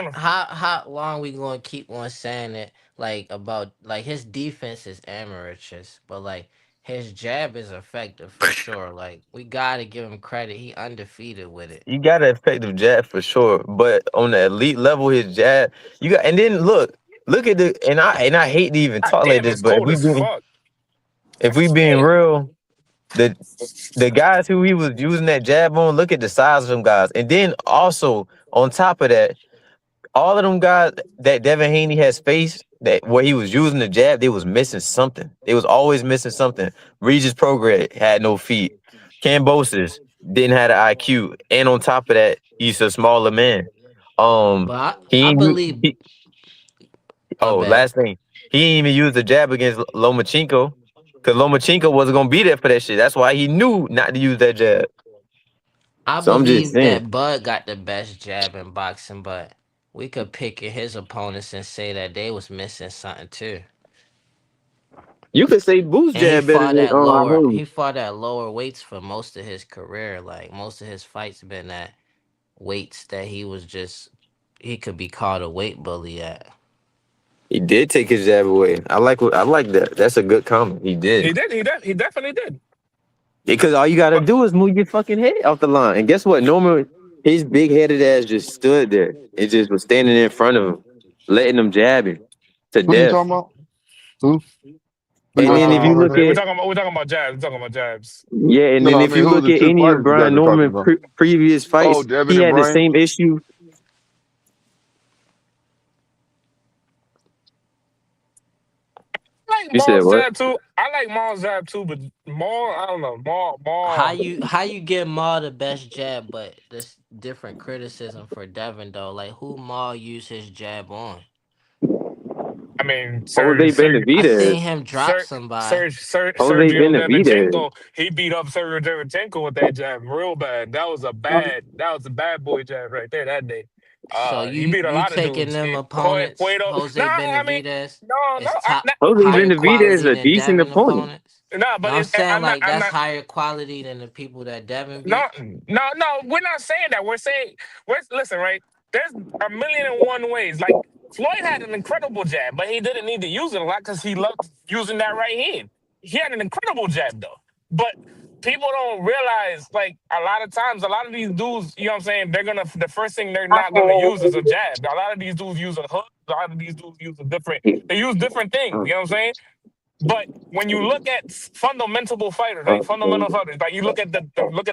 how long we gonna keep on saying it like about like his defense is amateurish, but like his jab is effective for sure. Like we gotta give him credit. He undefeated with it. you got an effective jab for sure. But on the elite level, his jab, you got, and then look at the, and I hate to even God talk like damn, this, it's but cold as fuck. if we being Damn. real, the the guys who he was using that jab on, look at the size of them guys, and then also on top of that, all of them guys that Devin Haney has faced, that where he was using the jab, they was missing something. They was always missing something. Regis Prograde had no feet. Cambosis didn't have the IQ, and on top of that, he's a smaller man. But I He ain't believe my oh, bad. last thing, he didn't even use the jab against Lomachenko because Lomachenko wasn't gonna be there for that shit. That's why he knew not to use that jab. I So I'm just believe saying, that Bud got the best jab in boxing, but we could pick at his opponents and say that they was missing something too. you could say Boost And jab better than Haru. he fought at lower weights for most of his career. Like most of his fights been at weights that he could be called a weight bully at. He did take his jab away. I like that. That's a good comment. He did. He definitely did. Because all you gotta But do is move your fucking head off the line. And guess what? Norman, his big headed ass just stood there and just was standing in front of him, letting him jab him to Who you death. talking about? Who? Who you And talking then if about you right look there? we're at talking about jabs. We're talking about jabs. yeah, and then No, I if mean, you who are look the at two any of fighters you guys Brian are talking Norman about? previous Oh, fights, Devin he and had the Brian? same issue. I like You said Maul's what? jab too. I like Maul's jab too, but Maul, I don't know. How you give Maul the best jab, but this different criticism for Devin though. Like who Maul used his jab on? I mean, Jose I Benavidez. seen him drop somebody. Jose Sergio Benavidez. Devchenko. He beat up Sergio Devchenko with that jab real bad. That was a bad boy jab right there that day. So He you beat a you lot of taking dudes. them Cueto. opponents, No, Jose I mean, Benavidez, no, is top Jose higher Benavidez is quality a than decent Devin opponent. opponents? no, No, but I'm it's, saying I'm not. like I'm that's not. higher quality than the people that Devin No, beat. no. We're not saying that. We're saying, listen, right? There's a million and one ways. Like Floyd had an incredible jab, but he didn't need to use it a lot because he loved using that right hand. He had an incredible jab though, but people don't realize like a lot of times, a lot of these dudes, you know what I'm saying? The first thing they're not gonna use is a jab. A lot of these dudes use a hook. A lot of these dudes use a different. They use different things. You know what I'm saying? But when you look at fundamental fighters, right? Fundamental fighters, like you look at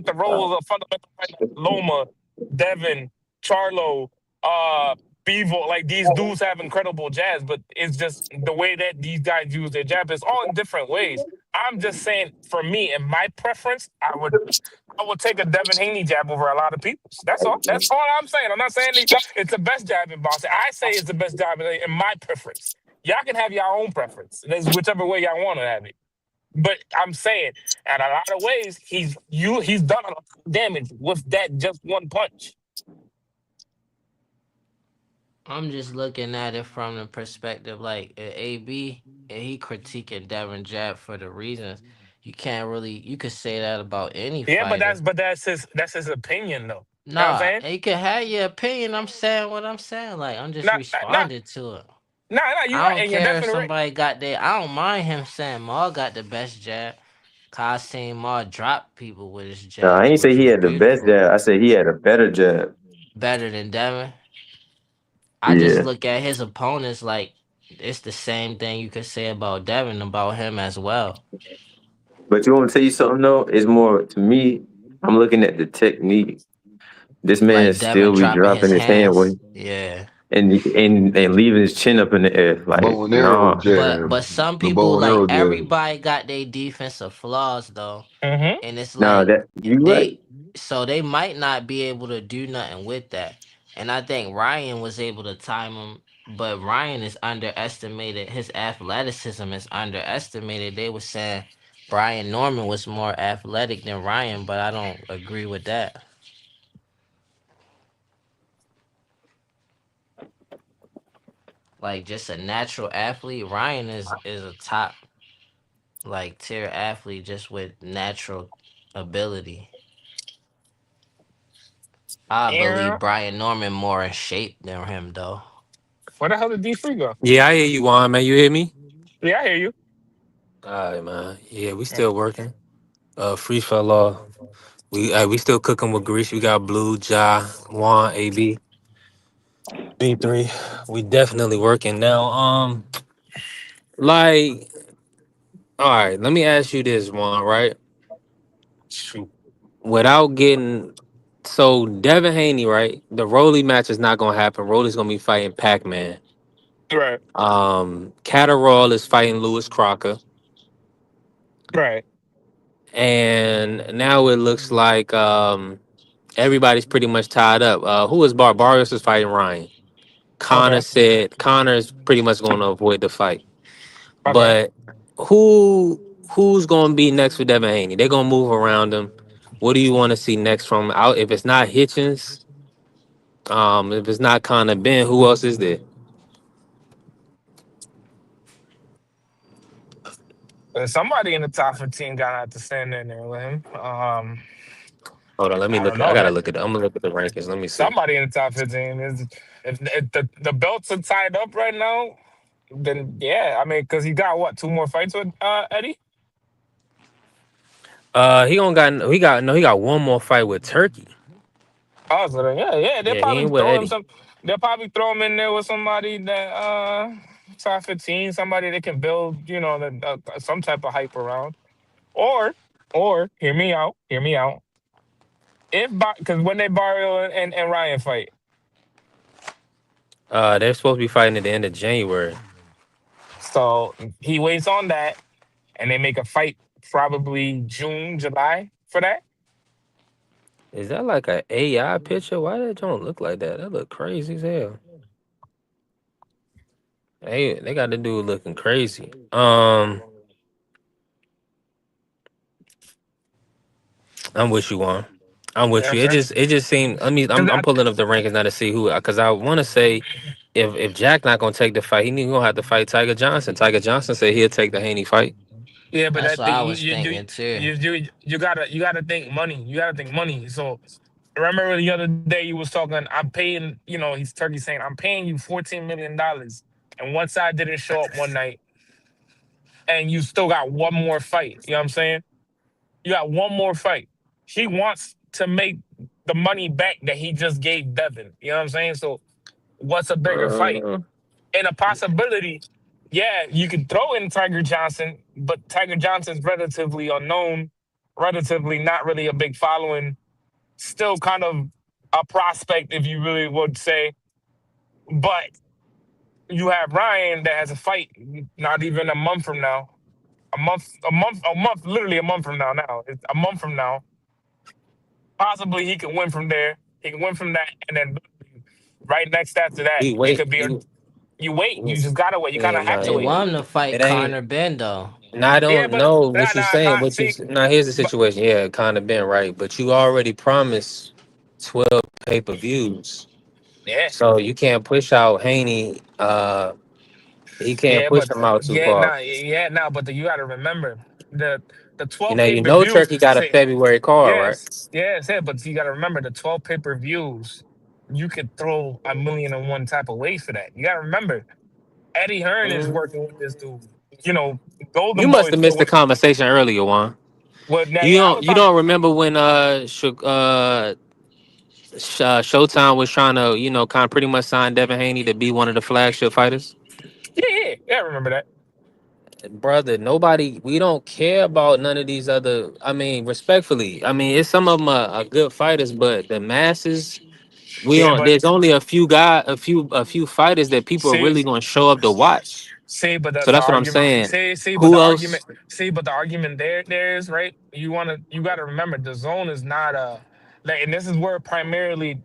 the roles of fundamental fighters, like Loma, Devin, Charlo, uh, Bevo. Like these dudes have incredible jabs, but it's just the way that these guys use their jab is all in different ways. I'm just saying, for me and my preference, I would take a Devin Haney jab over a lot of people's. That's all. That's all I'm saying. I'm not saying it's the best jab in boxing. I say it's the best jab in my preference. Y'all can have your own preference. That's whichever way y'all want to have it. But I'm saying, in a lot of ways, he's done a lot of damage with that just one punch. I'm just looking at it from the perspective like AB, and he critiquing Devin Jab for the reasons. You could say that about any Yeah, but fighter. that's his opinion though. You know what I'm Nah, saying? you can have your opinion. I'm saying what I'm saying. Like I'm just Nah, responding to it. you're I right, don't and you're care if definitely right. somebody got their. I don't mind him saying Maul got the best jab. Cause I seen Maul drop people with his No, I jabs, ain't say which he was had the best beautiful. jab. I said he had a better jab. Better than Devin. I just Yeah. look at his opponents like it's the same thing you could say about Devin about him as well. But you want to tell you something though? It's more to me. I'm looking at the technique. This man Like Devin still be dropping his dropping his hand hands. when Yeah. and leaving his chin up in the air. Like, Bow and arrow nah. jab. But some The people bow and like arrow jab. everybody got their defensive flaws though. Mm-hmm. And it's Nah, like that you right. they so they might not be able to do nothing with that. And I think Ryan was able to time him, but Ryan is underestimated. His athleticism is underestimated. They were saying Brian Norman was more athletic than Ryan, but I don't agree with that. Like just a natural athlete, Ryan is a top like tier athlete just with natural ability. I Yeah. believe Brian Norman more in shape than him though. Where the hell did D3 go? Yeah, I hear you, Juan, man. You hear me? Yeah, I hear you. All right, man. Yeah, we still working. Free fella. We still cooking with grease. We got Blue, Ja, Juan, AB, B3. We definitely working now. Like, all right. Let me ask you this, Juan. Right? Shoot. Without getting so Devin Haney, right? The Rolly match is not gonna happen. Rolly's gonna be fighting Pac Man. Right, Catterall is fighting Lewis Crocker, right. and now it looks like everybody's pretty much tied up. Who is Barrios is fighting Ryan. Connor Okay, said Connor is pretty much going to avoid the fight, okay. but who's going to be next for Devin Haney? They're going to move around him. What do you want to see next from out? If it's not Hitchens, if it's not Connor Ben, who else is there? Somebody in the top 15 gonna have to stand in there with him. Hold on, let me I don't look. I know gotta that look at. I'm gonna look at the rankings. Let me see. somebody in the top 15 is if the belts are tied up right now. Then yeah, I mean, because he got what, two more fights with Eddie? He got one more fight with Turkey. Oh, so then, yeah, they'll Yeah, he probably ain't with throw him Eddie. some. They'll probably throw him in there with somebody that top 15, somebody that can build, some type of hype around. Or, hear me out. If because when they Barrio and Ryan fight, They're supposed to be fighting at the end of January. so he waits on that, and they make a fight probably June, July for that. Is that like a AI picture? Why that don't look like that? That look crazy as hell. Hey, they got the dude looking crazy. I'm with you on. I'm You know with what I'm you. saying? It just seemed. I mean, 'Cause I'm pulling up the rankings now to see who, because I want to say if Jack not gonna take the fight, he gonna have to fight Tiger Johnson. Tiger Johnson said he'll take the Haney fight. yeah, but That's that what thing I was thinking too. you gotta think money. You gotta think money. So remember the other day you was talking. I'm paying. He's Turkey saying I'm paying you $14 million, and one side didn't show up one night, and you still got one more fight. You know what I'm saying? You got one more fight. He wants to make the money back that he just gave Devin. You know what I'm saying? So what's a bigger fight? And a possibility, yeah, you could throw in Tiger Johnson, but Tiger Johnson's relatively unknown, relatively not really a big following, still kind of a prospect, if you really would say. But you have Ryan that has a fight not even a month from now. Literally a month from now. Now it's a month from now. Possibly he can win from there. He can win from that, and then right next after that, He it wait. could be a. You wait. You just gotta wait. You kind Yeah, of have no, to They wait. want him to fight it ain't. Connor Ben though. And I Yeah, don't but know nah, what you're nah, saying. see, Now here's the but situation. Yeah, kind of been right, but you already promised 12 pay-per-views, yeah, so you can't push out Haney. He can't yeah, push but him out too yeah, far. nah, yeah, nah. But you got to remember the 12 You pay per know, views. Turkey got a Say February card, right? yes, yeah. But you got to remember the 12 pay per views. You could throw a million and one type of ways for that. You got to remember Eddie Hearn is Mm. working with this dude. You know, You Golden must Boy. have missed the conversation earlier, Juan. Well, now, yeah, I was You talking. don't remember when Showtime was trying to kind of pretty much sign Devin Haney to be one of the flagship fighters? Yeah, I remember that. Brother, nobody, we don't care about none of these other. I mean, respectfully, I mean, it's some of them are good fighters, but the masses, we Yeah, don't. but There's only a few fighters that people are see, really going to show up to watch. but So the that's what I'm argument. saying. See, but the Who else? argument. See, but the argument there is right. You got to remember the zone is not a like, and this is where primarily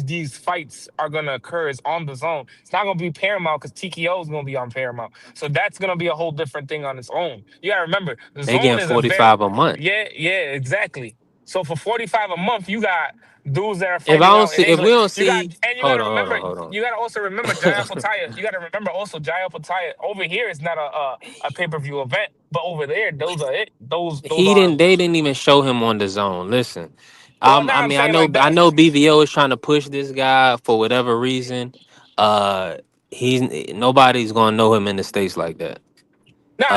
these fights are gonna occur is on the zone. It's not gonna be Paramount because TKO is gonna be on Paramount. So that's gonna be a whole different thing on its own. You gotta remember the They zone getting is a very 45 a month. yeah, exactly. So for 45 a month, you got dudes that are If I fighting don't out in see, if we England. don't You got see, and you hold gotta on, hold remember on, hold you gotta also remember Jaya on. Pataya. You gotta remember also Jaya Pataya over here is not a pay-per-view event, but over there, those are it. Those are They didn't even show him on the zone. Listen, well now I I'm mean, saying like I that. know BVO is trying to push this guy for whatever reason. Uh, he's nobody's gonna know him in the states like that. Not Uh,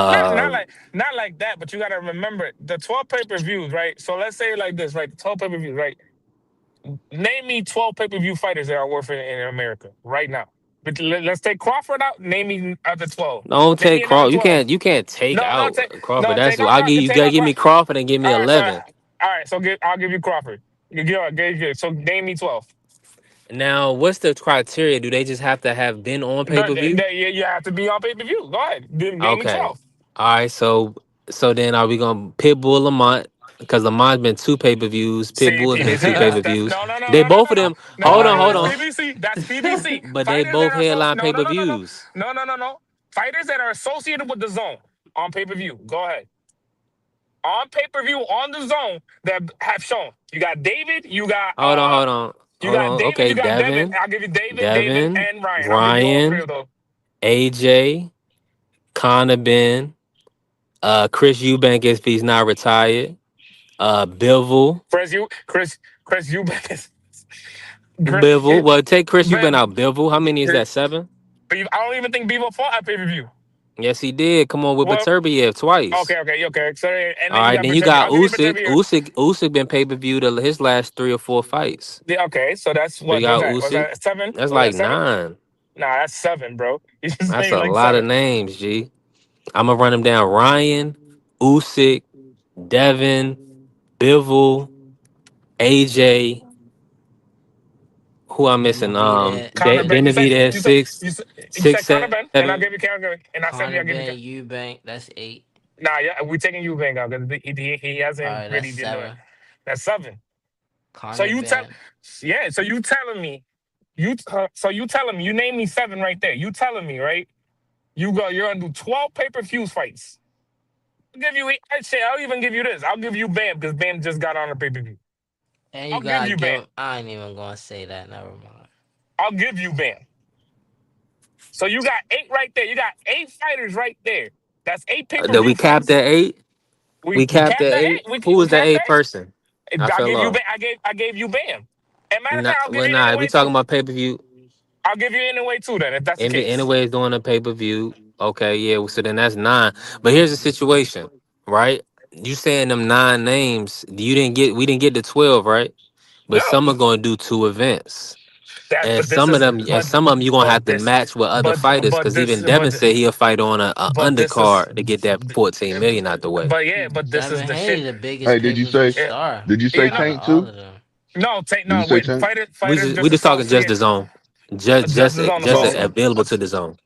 like that, but you gotta remember the 12 pay-per-views, right? So let's say it like this, right? The 12 pay-per-views, right? Name me 12 pay-per-view fighters that are worth it in America right now. But let's take Crawford out. Name me other 12. don't Name me take another Crawford. 12. You can't take No, out Crawford. take That's out I give Crawford. you Take gotta out give me Crawford. Crawford and give me All right, so 11. I'll give you Crawford. Good. So name me 12. Now, what's the criteria? Do they just have to have been on pay per view? You have to be on pay-per-view. Go ahead. Name me Okay. 12. All right. So then are we gonna Pitbull Lamont? Because Lamont's been two pay per views. See, Pitbull has been two pay per that's views. They both of them. Hold on, hold That's on. PBC. That's PBC. But they Fighters that both are so headline pay per views. no. Fighters that are associated with the zone on pay-per-view. Go ahead. On pay-per-view on the zone that have shown. You got David, Hold on, hold on, you hold got on. David, Okay, you got Devin. Devin, I'll give you David, Devin, and Ryan. I'll give you all three Ryan, of those. AJ, Connor Ben, Chris Eubank if he's not retired. Bivol. Chris Eubank. Bivol. Well, take Chris Eubank Man, out. Bivol. How many is that? 7? I don't even think Bevo fought at pay-per-view. Yes, he did. Come on with Well, Baturbiev twice. okay. So and All then you right, got then you Batavier. got I'll give you Usyk. Batavier. Usyk been pay per view to his last 3 or 4 fights. Yeah, okay, so that's So you what was got that? Was Usyk. that 7? That's Was that like 7? 9. Nah, that's 7, bro. You just That's named a like lot of 7. names, G. I'm gonna run them down. Ryan, Usyk, Devin, Bivol, AJ. Who I'm missing? Benavidez, Connor Ben. Benavidez You said 6, Connor Ben, and 7. I'll give you Connor, and I said Connor I'll give you. Ben, Eubank, that's 8. Nah, yeah, we taking you Van out because he All hasn't right, that's really been doing. 7. That's 7. So Connor you tell, Ben, yeah. So you telling me, you telling me, you name me 7 right there. You telling me, right? You're gonna do 12 pay-per-views fights. I'll give you. I'll even give you this. I'll give you Bam because Bam just got on a pay-per-view. and you I'll give gotta you Bam. give. I ain't even gonna say that. Never mind. I'll give you Bam. So you got 8 right there. You got 8 fighters right there. That's 8 That we pay-per-view capped fights. at 8. We We capped capped at that 8. 8. Who We was the capped 8th that person? 8. I I fell gave you off. Bam. I gave you Bam. And matter of Nah, fact, I'll give well, you nah. We anyway talking too. about pay per view. I'll give you anyway too. Then if that's the case. Anyway, is doing a pay per view. Okay, yeah. So then that's 9. But here's the situation, right? You saying them 9 names? We didn't get to 12, right? But No. some are going to do 2 events. That, And but this some of is, them, and some of them, you gonna have to this, match with other fighters but because this, even Devin said he'll fight on a but this is, undercard to get that 14 million out the way. but yeah, but this is Devin the Haney shit. the biggest Hey, pay-per-view Yeah, star did you say yeah, out of Tank all too? of them. no, take Did you no. say Wait, Tank? fighters We just just talking just associate the zone, just just just as on the just Oh, zone. okay. available to the zone.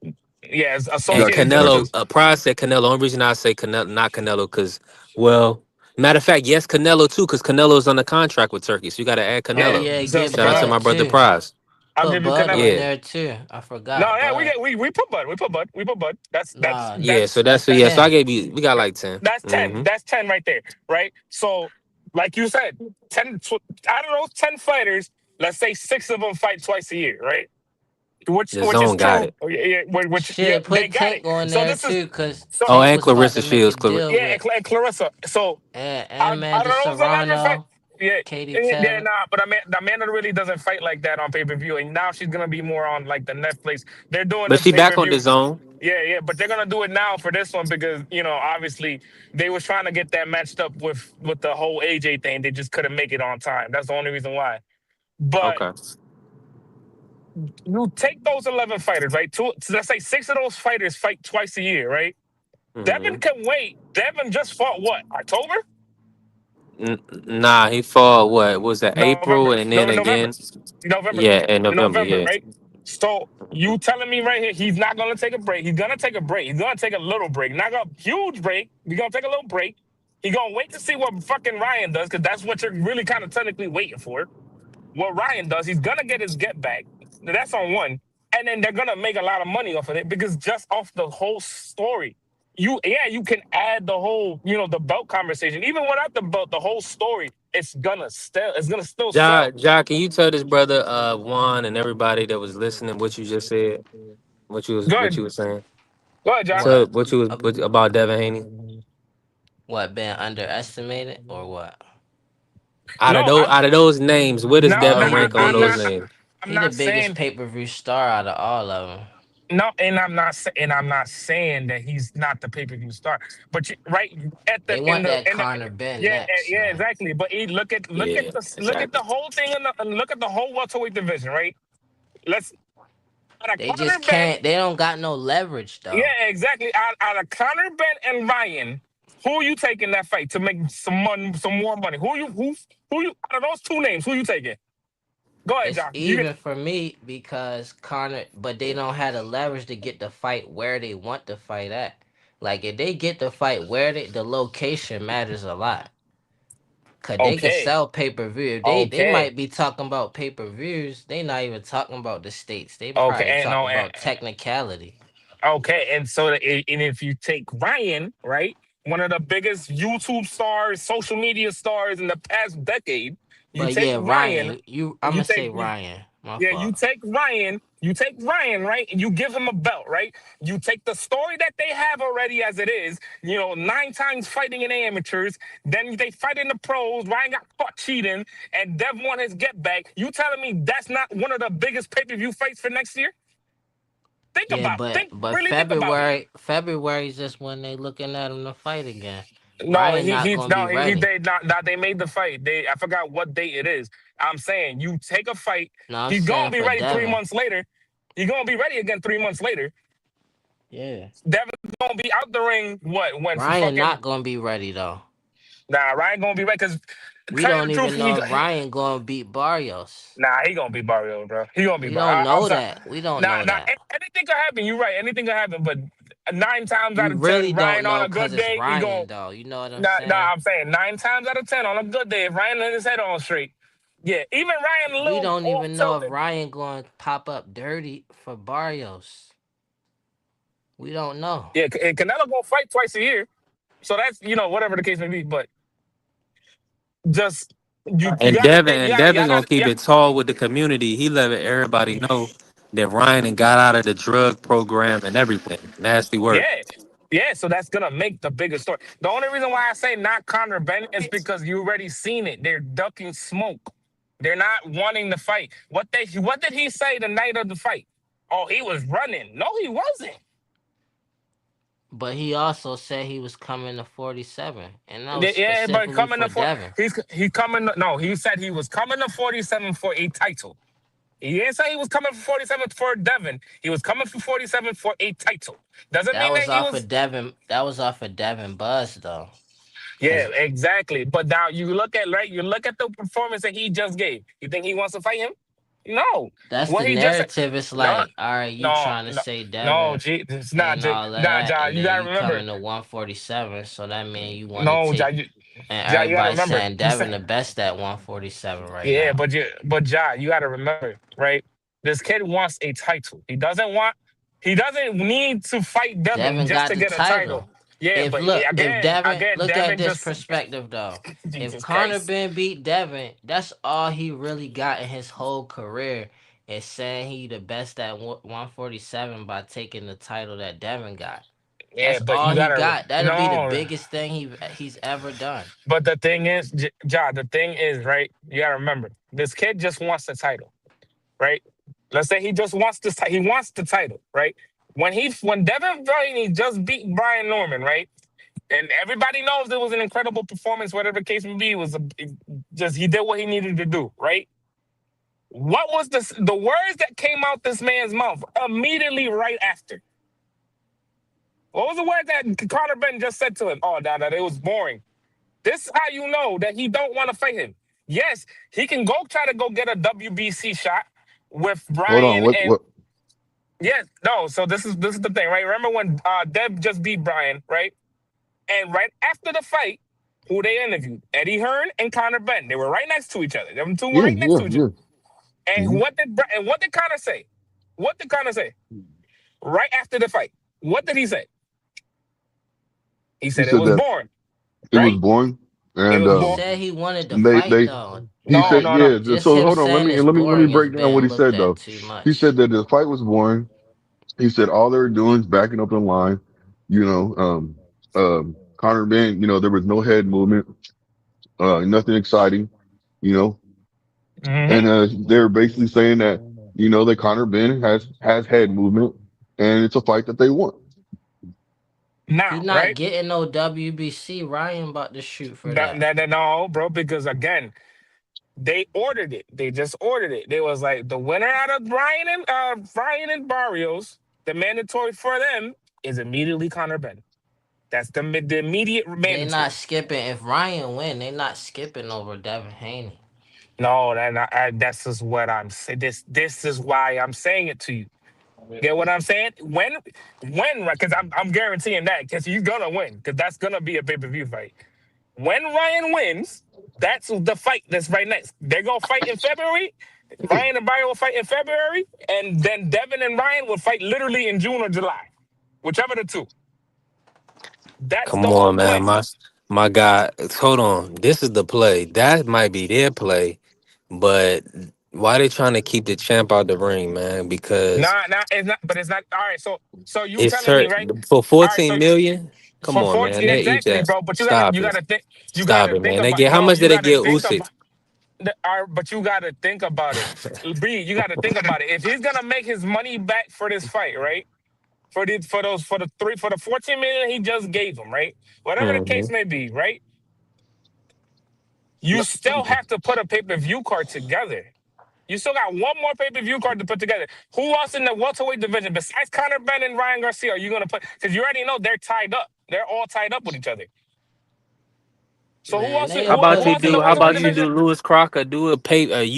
Yeah, it's And associated to the Gotcha. Canelo, just. Pryor said Canelo. Only reason I say Canelo, not Canelo, because well, matter of fact, yes, Canelo too, because Canelo is under contract with Turkey, so you got to add Oh Yeah, Canelo. yeah, so get Shout out to Canelo. my Bud brother too. Prize. I'll Put give you Bud Canelo. on Yeah, there too. I No, forgot yeah, Bud. we put Bud, we put Bud. Nah, yeah. So That's that's yeah. So I 10. gave you. We got like 10. that's 10. Mm-hmm. That's 10 right there, right? So, like you said, 10 out of those 10 fighters, let's say 6 of them fight twice a year, right? The Which is zone got true. it. Yeah, yeah, yeah, Shit, they put got it. Tank on So there this is too, cause so Oh, Tank and was about Clarissa to make a Shields. deal with and Clarissa. So and out Amanda of those 11 fight, Serrano, yeah, Katie yeah, Taylor. nah, but Amanda really doesn't fight like that on pay-per-view, and now she's gonna be more on like the Netflix. They're doing But the she back on the pay-per-view. zone. Yeah, yeah, but they're gonna do it now for this one because obviously they was trying to get that matched up with the whole AJ thing. They just couldn't make it on time. That's the only reason why. But Okay. you take those 11 fighters, right? So let's say 6 of those fighters fight twice a year, right? Mm-hmm. Devin can wait. Devin just fought what? October? Nah, he fought what was that November. April and No, then November. again, November. yeah, in November, November, yeah. right? So you telling me right here he's not gonna take a break. He's gonna take a break. He's gonna take a little break. Not a huge break. He's gonna take a little break. He's gonna wait to see what fucking Ryan does, because that's what you're really kind of technically waiting for. What Ryan does, he's gonna get his get back. That's on one. And then they're gonna make a lot of money off of it because just off the whole story. You can add the whole, the belt conversation. Even without the belt, the whole story, it's gonna still Ja, sell. Ja, can you tell this brother Juan and everybody that was listening what you just said, Go what you ahead. were saying? Go ahead, John. So What? what you was about Devin Haney? What, been underestimated or what? No, Out of those names, where does Oh, Devin he the rank on those biggest. names? I'm He the not biggest saying pay-per-view star out of all of them. no, and I'm not saying that he's not the pay-per-view star. But right at the They want that Conor Ben yeah, next, yeah, man. exactly. But Yeah, look at exactly. the whole thing and look at the whole welterweight division, right? Let's out of They Conor just Ben, can't. They don't got no leverage though. yeah, exactly. Out of Conor Ben and Ryan, who you taking that fight to make some more money? Who you out of those two names? Who you taking? Go ahead, It's John. You get even for me because Connor, but they don't have the leverage to get the fight where they want the fight at. Like if they get the fight where the location matters a lot. Cause they can okay, sell pay-per-view. They okay, might be talking about pay-per-views. They not even talking about the states. They okay, probably and no, talking about technicality. okay, and so and if you take Ryan, right, one of the biggest YouTube stars, social media stars in the past decade, you But take yeah, Ryan, Ryan, I'm you gonna take say Ryan. My yeah, fault. you take Ryan, right, and you give him a belt, right? You take the story that they have already as it is, 9 times fighting in amateurs, then they fight in the pros. Ryan got caught cheating, and Dev won his get back. You telling me that's not one of the biggest pay-per-view fights for next year? Yeah, but Think about it. February is just when they looking at him to fight again. No, Ryan not gonna be ready. they not they made the fight. I forgot what date it is. I'm saying you take a fight. No, I'm He's gonna saying be for ready three Devin. months later. He's gonna be ready again 3 months later. Yeah. Devin's gonna be out the ring. What when for Ryan fucking not gonna be ready though. nah? Ryan gonna be ready because We tell you the don't truth, even know if Ryan gonna beat Barrios. he gonna be Barrio, bro. He gonna be We Barrio. don't I'm know sorry. that. We don't Nah, know nah. that. Anything could happen. You're right. Anything could happen. But 9 times out You of really 10, don't Ryan on know a because good it's day, he gonna Ryan though. You know what I'm nah. saying? I'm saying 9 times out of 10 on a good day, if Ryan let his head on straight. Yeah, even Ryan a We little don't off even know if tilted. Ryan going to pop up dirty for Barrios. We don't know. Yeah, and Canelo gonna fight twice a year, so that's whatever the case may be. But just you And gotta Devin think, and yeah, Devin y'all gonna got keep yeah, it tall with the community. He letting everybody know that Ryan and got out of the drug program and everything. Nasty work. yeah, yeah. So that's gonna make the biggest story. The only reason why I say not Conor Bennett is because you already seen it. They're ducking smoke. They're not wanting to fight. What did he say the night of the fight? Oh, he was running. No, he wasn't. But he also said he was coming to 47, and that was Yeah, but specifically coming for to Devin. he's coming. No, he said he was coming to 47 for a title. He didn't say he was coming for 47 for Devin. He was coming for 47 for a title. Doesn't That mean that was he off of was. Devin. That was off of Devin Buzz though, Yeah, because exactly. But now you look at right. You look at the performance that he just gave. You think he wants to fight him? No. that's What the he just said. narrative. It's No, like, all right, you no, trying to no, say no. Devin G, it's not. and G, all of nah, that, John. and You then gotta you come remember. into 147. So that means you want to No, take, John. and John, you gotta everybody's remember. saying You said. Devin the best at 147 right Yeah, now. but John, you gotta remember, right? This kid wants a title. He doesn't want. He doesn't need to fight Devin Devin just got to the get a title. title. Yeah, If but look, if Devin again, look at Devin this just. perspective though, if Jesus Conor Christ. Ben beat Devin, that's all he really got in his whole career is saying he the best at 147 by taking the title that Devin got. Yeah, That's but all you he gotta got. That'll be the no. biggest thing he's ever done. But the thing is, Ja, the thing is, right? You gotta remember, this kid just wants the title, right? Let's say he just wants this. He wants the title, right? When Devin Blaney just beat Brian Norman, right? And everybody knows it was an incredible performance, whatever the case may be. It was just he did what he needed to do, right? What was the words that came out this man's mouth immediately right after? What was the word that Conor Ben just said to him? Oh, that it was boring. This is how you know that he don't want to fight him. Yes, he can go try to go get a WBC shot with Hold on. Brian and What? yes, no. So this is the thing, right? Remember when Deb just beat Brian, right? And right after the fight, who they interviewed? Eddie Hearn and Conor Ben. They were right next to each other. Them two were Yeah, right next yeah, to each other. yeah. And Mhm. what did Conor say? What did Conor say? Right after the fight, what did he say? He He said it said was that boring, it was right? boring, It and was He boring. said he wanted to they fight they though. he No, said no, no. yeah. Just So him hold on. Let saying me it's let me let me boring is break down what being he looked said at though. too He much. said that the fight was boring. He said all they were doing is backing up the line. You know, Conor Ben. You know, there was no head movement. Nothing exciting. You know, and Hmm. they're basically saying that that Conor Ben has head movement, and it's a fight that they want. He Now, not right? getting no WBC. Ryan about to shoot for that. No, bro, because again, they ordered it. They just ordered it. They was like the winner out of Brian and Barrios, the mandatory for them is immediately Conor Ben. That's the immediate They not mandatory. skipping. If Ryan win, they not skipping over Devin Haney. No, that's just what I'm saying. This is why I'm saying it to you. Get what I'm saying? When, because I'm guaranteeing that because he's gonna win because that's gonna be a pay-per-view fight. When Ryan wins, that's the fight that's right next. They're gonna fight in February. Ryan and Brian will fight in February, and then Devin and Ryan will fight literally in June or July, whichever the two. That's the Come whole on, man. plan. My guy. Hold on. This is the play. That might be their play, but why they trying to keep the champ out the ring, man? Because It's not, but it's not. All right, so you it's telling me, hurt right? for All right, so 14 million. Come for on, man. 14, They eat exactly, that. bro. But Stop it. you Stop gotta it, think man. They about get how no, much you did they gotta get think Usyk? about. But you got to think about it. B, you got to think about it. If he's gonna make his money back for this fight, right? For the 14 million he just gave him, right? Whatever the Hmm. case may be, right? You still have to put a pay-per-view card together. You still got one more pay-per-view card to put together. Who else in the welterweight division besides Conor Ben and Ryan Garcia are you gonna put? Because you already know they're tied up. They're all tied up with each other. So who Man, else? they'll Who put a else in the How pay per welterweight about you view. do division? Lewis Crocker? Do a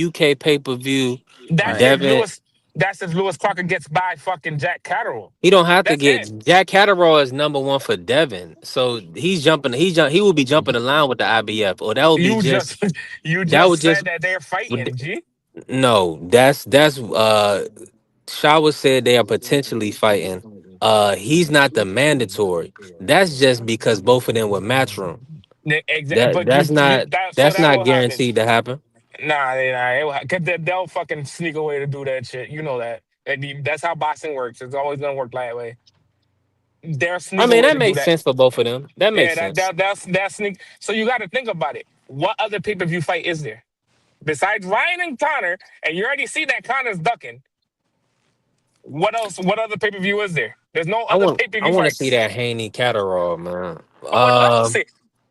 UK pay per view. That's Right. if Devin. Lewis. That's if Lewis Crocker gets by fucking Jack Catterall. He don't have to That's get it. Jack Catterall is number one for Devin. So he's jumping. He will be jumping the line with the IBF, or that would be You just just you that just would just said that they're fighting. G. no. That's Shawa said they are potentially fighting. He's not the mandatory. That's just because both of them were matchroom. Exactly. But That's that not will happen. guaranteed to happen. Cause they'll fucking sneak away to do that shit. You know that. That's how boxing works. It's always gonna work that way. They'll I sneak mean, away that to do makes that. sense for both of them. That Yeah, makes sense. that's sneak. So you got to think about it. What other pay per view fight is there besides Ryan and Connor? And you already see that Connor's ducking. What else? What other pay per view is there? There's no other pay per I view want to see fights. that Haney Catterall, man. I would love to see.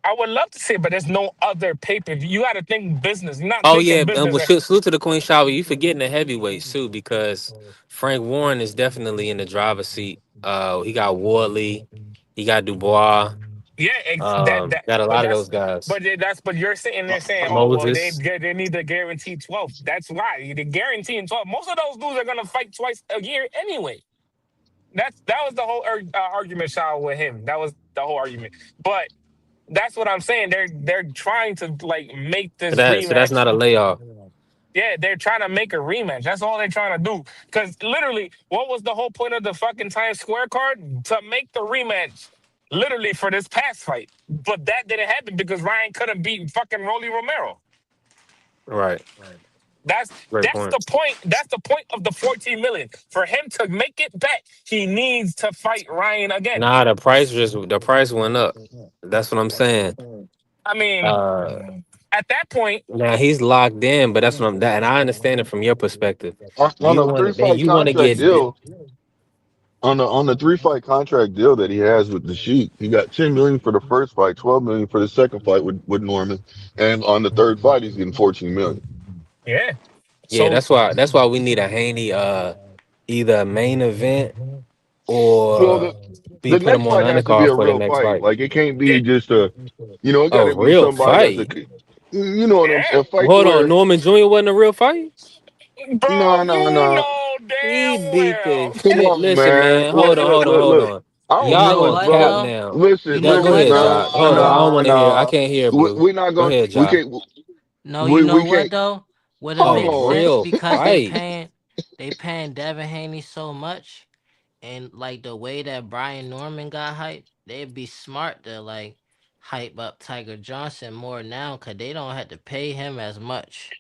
I would love to see it, but there's no other pay per view. You got to think business. You're not Oh yeah, thinking and business. well, salute to the Queen Shower. You forgetting the heavyweights too, because Frank Warren is definitely in the driver's seat. He got Wardley, he got Dubois, Yeah, that. got a But lot of that's those guys. but you're sitting there saying, oh well, Moses. they need to guarantee 12. That's why they guaranteeing 12. Most of those dudes are gonna fight twice a year anyway. That was the whole argument, Shaw, with him. That was the whole argument. But that's what I'm saying. They're trying to like make So this that's rematch. not a layoff. Yeah, they're trying to make a rematch. That's all they're trying to do. Because literally, what was the whole point of the fucking Times Square card? To make the rematch, literally for this past fight. But that didn't happen because Ryan couldn't beat fucking Rolly Romero. Right. That's Great that's point. the point. That's the point of the 14 million. For him to make it back, he needs to fight Ryan again. Nah, the price went up. That's what I'm saying. I mean, Uh at that point, Now he's locked in, but that's what I'm that, and I understand it from your perspective. On a three fight You want to contract get deal, on the 3 fight contract deal that he has with the Sheik, he got 10 million for the first fight, 12 million for the second fight with Norman, and on the third fight he's getting 14 million. yeah. yeah. So That's why we need a Haney either main event Well, or be the put next him on the fight has to be undercard a for the real next fight. fight. Like it can't be just a, it A got to be real somebody that's fight. you know what I'm saying, a fight to Hold on, where Norman Jr. wasn't a real fight. bro, no, no, you no. know He damn beat the well. Come shit. on, Listen, man. man. Look, Hold on, look, hold on, look, hold look. on. I You don't Y'all know know, gonna what cap bro. though? now. You Listen, Go, know go what ahead, though? Josh. You Hold on. I don't nah, want to hear. I nah. can't hear, Blue. We're not Go gonna. ahead, We Josh. can't. No, you know We what can't. though? Would it A make Hold sense real because fight. they paying Devin Haney so much, and like the way that Brian Norman got hyped, they'd be smart to like hype up Tiger Johnson more now because they don't have to pay him as much,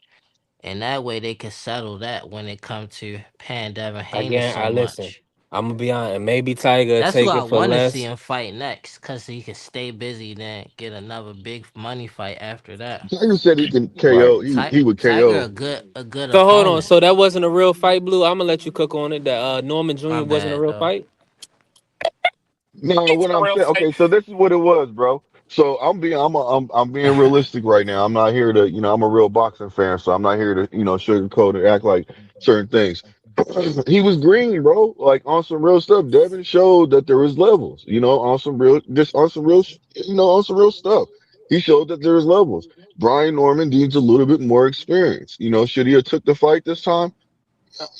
and that way they can settle that when it comes to paying Devin Haney Again, so I listen. much. I'm gonna be honest. Maybe Tiger That's who take I it for want to see less. him fight next because he can stay busy, then get another big money fight after that. Tiger said he can Right. KO. He would Tiger KO. a good So hold on. opponent. So that wasn't a real fight, Blue. I'm gonna let you cook on it. That Norman My Jr. wasn't a bad real though. fight. No, It's what a I'm real saying. fight. Okay, so this is what it was, bro. So I'm being realistic right now. I'm not here to, I'm a real boxing fan, so I'm not here to, sugarcoat and act like certain things. He was green, bro. Like on some real stuff. Devin showed that there was levels, on some real, just on some real, on some real stuff. He showed that there was levels. Brian Norman needs a little bit more experience. Should he have took the fight this time?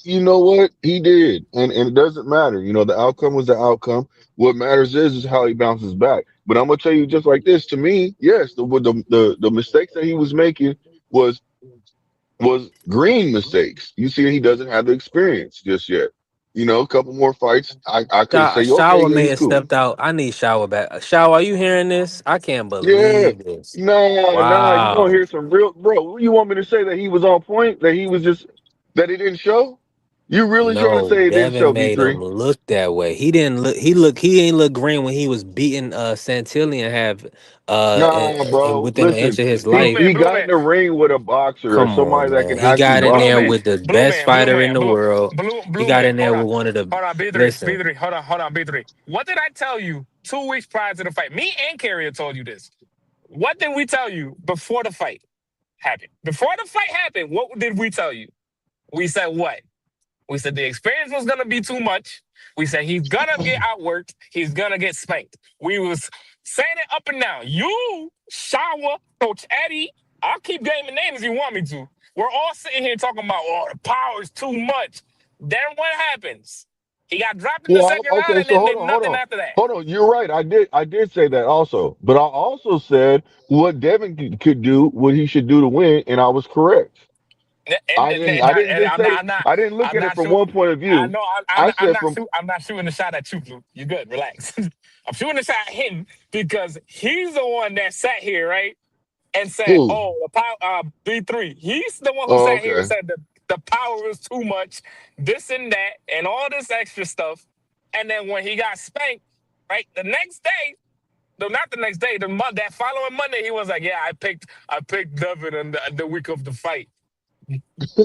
You know what? He did. And it doesn't matter. The outcome was the outcome. What matters is how he bounces back. But I'm gonna tell you just like this, to me, yes, the mistakes that he was making was green mistakes. You see, he doesn't have the experience just yet. A couple more fights, I could say, okay, Shower yeah, may he's have cool. stepped out. I need Shower back. Shower, are you hearing this? I can't Yeah. believe this. Nah, you gonna Wow. hear some real bro. You want me to say that he was on point, that he was just that it didn't show? You really trying to No, say it didn't Devin show, made him V3? look that way. He didn't look. He ain't look green when he was beating Santillan have Nah, bro. within an inch Listen, of his Blue life. man, he blue got man. in the ring with a boxer or Come somebody on, that can man. He actually got in Blue there box. man, with the blue best man, blue fighter in man, the blue, world. He blue got man. in there Hold with on, one of the hold on, B3, listen. B3. Hold on, B3. What did I tell you 2 weeks prior to the fight? Me and Carrier told you this. What did we tell you before the fight happened? Before the fight happened, what did we tell you? We said what? We said the experience was gonna be too much. We said he's gonna get outworked. He's gonna get spanked. We was saying it up and down. You, Shawa, Coach Eddie, I'll keep naming names if you want me to. We're all sitting here talking about, oh, the power is too much. Then what happens? He got dropped in the Well, second round okay, and so then hold did on, hold nothing on, after that. hold on. You're right. I did say that also, but I also said what Devin could do, what he should do to win, and I was correct. I didn't just say I didn't look I'm at it not from sure. one point of I view. know I said from I'm not shooting a shot at you, Blue. You're good. Relax. I'm shooting a shot at him because he's the one that sat here, right? And said, who? oh, the power B3. He's the one who Oh, sat here and okay. said the power is too much, this and that, and all this extra stuff. And then when he got spanked, right, the next day, no, not the next day, that following Monday, he was like, yeah, I picked Devin in the week of the fight.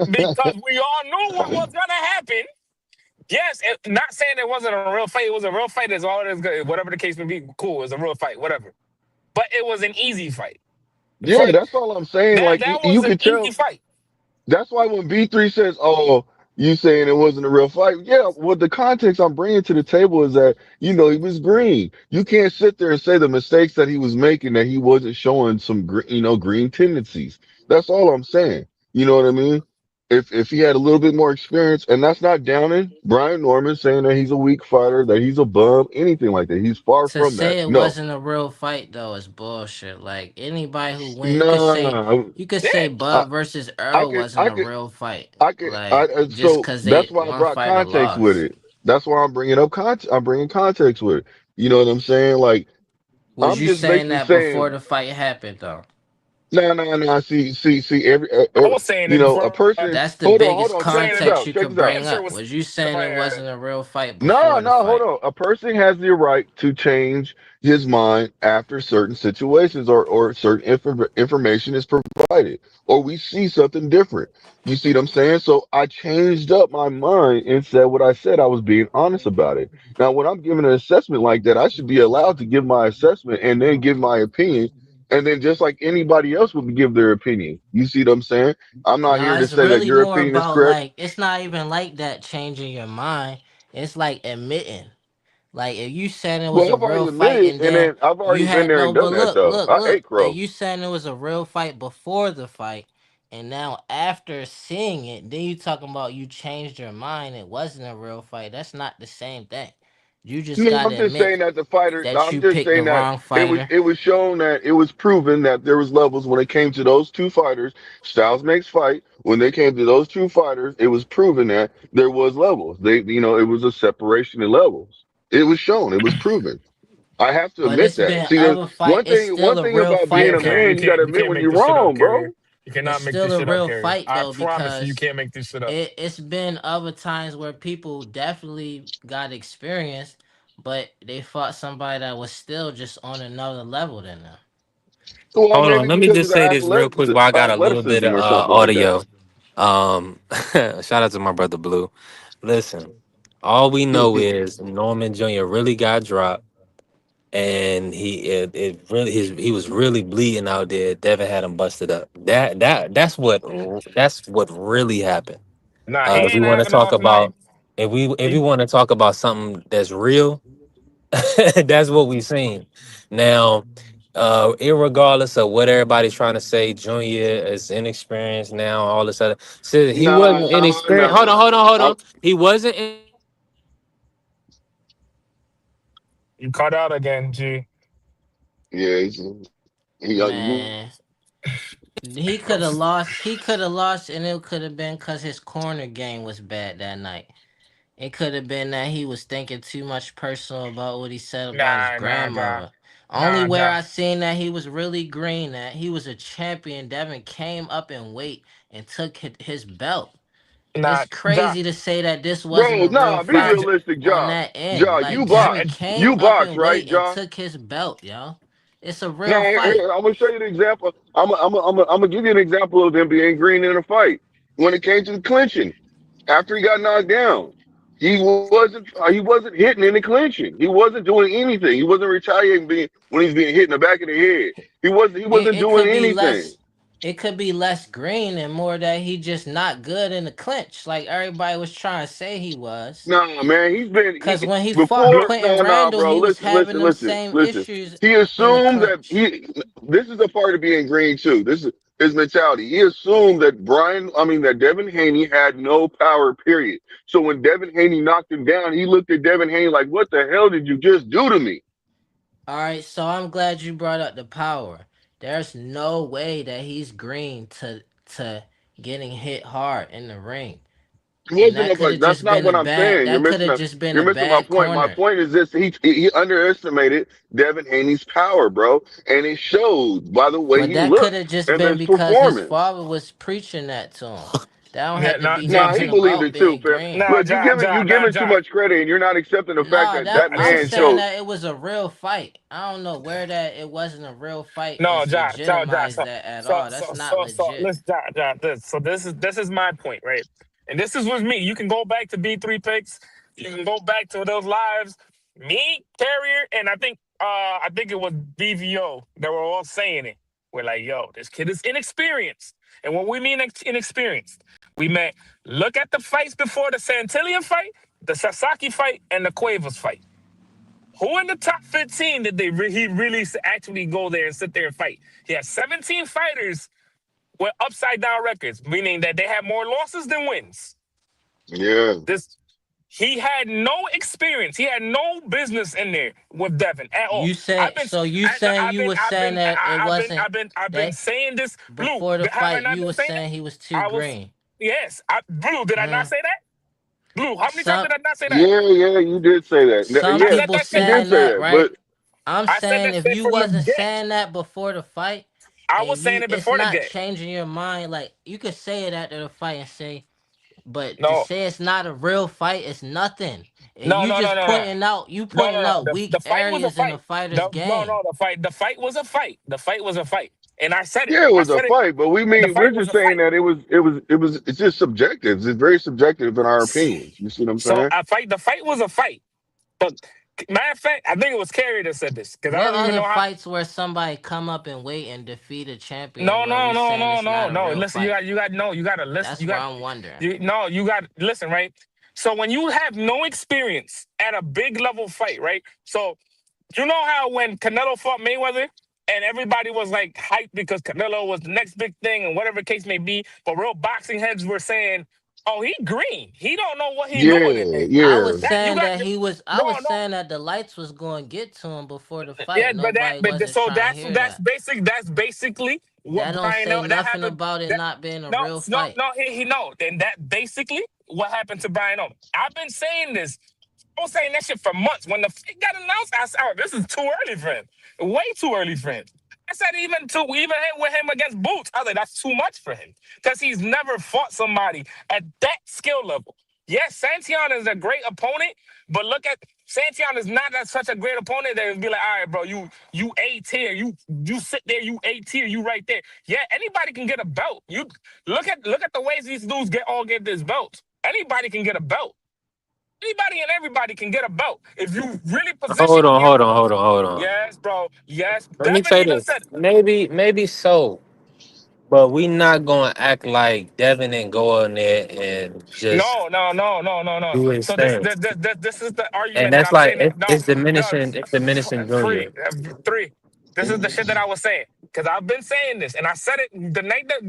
Because we all knew what was gonna happen. Yes, not saying it wasn't a real fight. It was a real fight. As all it is good. Whatever the case may be, cool. It was a real fight. Whatever. but it was an easy fight. For Yeah, that's all I'm saying. that, Like that you was an could easy tell. fight. That's why when B3 says, "Oh, you saying it wasn't a real fight?" Yeah, well, the context I'm bringing to the table is that he was green. You can't sit there and say the mistakes that he was making that he wasn't showing some green tendencies. That's all I'm saying. You know what I mean? If he had a little bit more experience, and that's not downing Brian Norman saying that he's a weak fighter, that he's a bum, anything like that. He's far To from that. say it No, wasn't a real fight though is bullshit. Like anybody who went, nah. you could Yeah. say I, Bud versus I Earl could, wasn't I a could. real fight. Like just So cause that's they why I one brought fighter context with lost. it. That's why I'm bringing up I'm bringing context with it. You know what I'm saying? Like Was I'm you just saying basically that before saying, the fight happened though? no, no, no. See. I was saying it A before. person. That's the Hold biggest on. I'm Check saying this it. context out. you Check could this out. bring Answer up. was Was you the saying it fight wasn't happened. a real fight No, before the no, hold fight? on. A person has the right to change his mind after certain situations or certain information is provided, or we see something different. You see what I'm saying? So I changed up my mind and said what I said. I was being honest about it. Now, when I'm giving an assessment like that, I should be allowed to give my assessment and then give my opinion. And then just like anybody else would give their opinion. You see what I'm saying? I'm not No, here to it's say that really your more opinion is about correct. like it's not even like that changing your mind. It's like admitting. Like if you saying it was Well, a I've real already fight admitted, and and then then I've you already been had there no, and but done that look, though. look, I look. ate If crow. you saying it was a real fight before the fight, and now after seeing it, then you talking about you changed your mind. It wasn't a real fight. That's not the same thing. You just No, gotta I'm just admit saying that the fighter. that I'm you just picked the saying that wrong it was fighter. it was shown that it was proven that there was levels when it came to those two fighters. Styles makes fight. When they came to those two fighters, it was proven that there was levels. It was a separation in levels. It was shown. It was proven. I have to But admit it's that. been See, the other fight. It's one still a thing real about Yeah, being fight a though. man, you got to you admit can't when make you're this shit up, wrong, Carrier. bro. You It's cannot make this still a shit up, real Carrier. fight I though promise you, you because can't make this shit up. it's been other times where people definitely got experience, but they fought somebody that was still just on another level than them. Well, Hold on, maybe let me because of just the say this real quick while I got a little bit athleticism of or something like that. audio. Shout out to my brother Blue. Listen, all we know is Norman Jr. really got dropped, and it really he was really bleeding out there. Devin had him busted up. That's what really happened. Nah, he If we ain't want to having an talk off night. about if we He, want to talk about something that's real, that's what we seen. Now, irregardless of what everybody's trying to say, Junior is inexperienced now. All this other, so he Nah, wasn't inexperienced. Hold on, nah. hold on, hold I, on. He wasn't. you cut out again, G. yeah, he Man, he could have lost. He could have lost, and it could have been because his corner game was bad that night. It could have been that he was thinking too much personal about what he said about his Nah, Ja. grandmother. Only Nah, where Ja. I seen that he was really green, that he was a champion. Devin came up in weight and took his belt. It's Nah, Ja. crazy to say that this wasn't bro. a real Nah, be Nah, fight realistic, on Jaw. that end. Jaw, Like you Devin box. came You up box, in right, weight and Jaw? took his belt, yo. It's a Now, real fight. I'm gonna show you the example. I'm gonna give you an example of him being green in a fight. When it came to the clinching, after he got knocked down, he wasn't hitting in the clinching. He wasn't doing anything. He wasn't retaliating when he's being hit in the back of the head. He It wasn't it doing could be anything. less. It could be less green and more that he just not good in the clinch, like everybody was trying to say he was. Nah, man, Cause when he fought before. Blue. Quentin Nah, Randall, bro. he was Listen, having listen, them listen, same listen. issues He in the assumed that clinch. this is a part of being green too. This is his mentality. He assumed that that Devin Haney had no power, period. So when Devin Haney knocked him down, he looked at Devin Haney like, what the hell did you just do to me? All right, so I'm glad you brought up the power. There's no way that he's green to getting hit hard in the ring. It And wasn't that could have about, that's just not been a what I'm bad saying. that could have just been You're a missing my bad point. My corner. point is this: he underestimated Devin Haney's power, bro, and it showed by the way But he that could looked have just and been his because his performance. father was preaching that to him. That don't Yeah, have to nah, be Ja, Nah, he nothing G. believed about it too, being fam. green. Nah, Look, Ja, you Ja, nah, giving too Ja. much credit, and you're not accepting the fact Nah, that that that Listen, I'm man saying showed. that it was a real fight. I don't know where that it wasn't a real fight no, is Ja, Ja, Ja. legitimized So, that at so, all. so, That's not so, so, legit. let's Ja, Ja. This is my point, right? And this is with me. You can go back to B3 picks. You can go back to those lives. Me, Carrier, and I think I think it was BVO that were all saying it. We're like, yo, this kid is inexperienced. And what we mean inexperienced, we meant look at the fights before the Santillan fight, the Sasaki fight, and the Cuevas fight. Who in the top 15 did he really actually go there and sit there and fight? He had 17 fighters with upside down records, meaning that they had more losses than wins. Yeah. He had no experience. He had no business in there with Devin at all. You said so. You saying you was saying that it wasn't I've been that saying this. Blue, before the have I fight. not You been was saying saying that? he was too green. Yes. Blue, did I not say that? Blue, how many times Some did I not say that? Yeah, you did say that. some I Yeah, said people that you shit. did saying say that, that. right? But I'm I said saying that if shit you from the wasn't get. saying that before the fight, I and was saying it it's before the not get. changing your mind. Like you could say it after the fight and say, but to No, say it's not a real fight, it's nothing. And no, you no, no, just no, no. No, no, pointing no. out weak The fight was a areas in a fight. fighter's game. The fight was a fight. The fight was a fight. And I said it. yeah, it I was a said it. fight. But The we're fight was just a saying fight. that it's just subjective. It's very subjective in our opinions. You see what I'm So saying? the fight was a fight. But matter of fact, I think it was Kerry that said this because I What don't even other know how. fights where somebody come up and wait and defeat a champion No, where no, we no, saying no, it's no, not a no. real Listen, fight? you got to listen. That's where I'm wondering. You got listen, right? So when you have no experience at a big level fight, right? So you know how when Canelo fought Mayweather and everybody was like hyped because Canelo was the next big thing and whatever case may be, but real boxing heads were saying, "Oh, he green. He don't know what he doing in Yeah, there." I was yeah. That you saying got that I no, was no. saying that the lights was going to get to him before the fight. Yeah, Nobody wasn't so trying to hear that's that. basic. That's basically what That don't Brian. say That nothing happened. about it That not being a no, real no, fight. no. He no. Then that basically what happened to Brian Owen. I've been saying this. I was saying that shit for months. When the fight got announced, I said, "Oh, this is too early for him. Way too early for him." I said even with him against Boots, I was like, "That's too much for him," because he's never fought somebody at that skill level. Yes, Santiana is a great opponent, but look at Santiana is not such a great opponent that would be like, all right, bro, you A tier, you sit there, you A tier, you right there. Yeah, anybody can get a belt. You look at the ways these dudes get this belt. Anybody can get a belt. Anybody and everybody can get a belt if you really position Hold on, your. hold on, hold on, hold on. Yes, bro. Yes, Let me Devin say even this. said Maybe so, but we not gonna act like Devin and go in there and just no, no, no, no, no, no. do his So this thing. this this, this, this is the And argument that that's I'm like saying. That, no, it's Doug, diminishing. It's diminishing three, Junior. three. This is the shit that I was saying because I've been saying this, and I said it the night that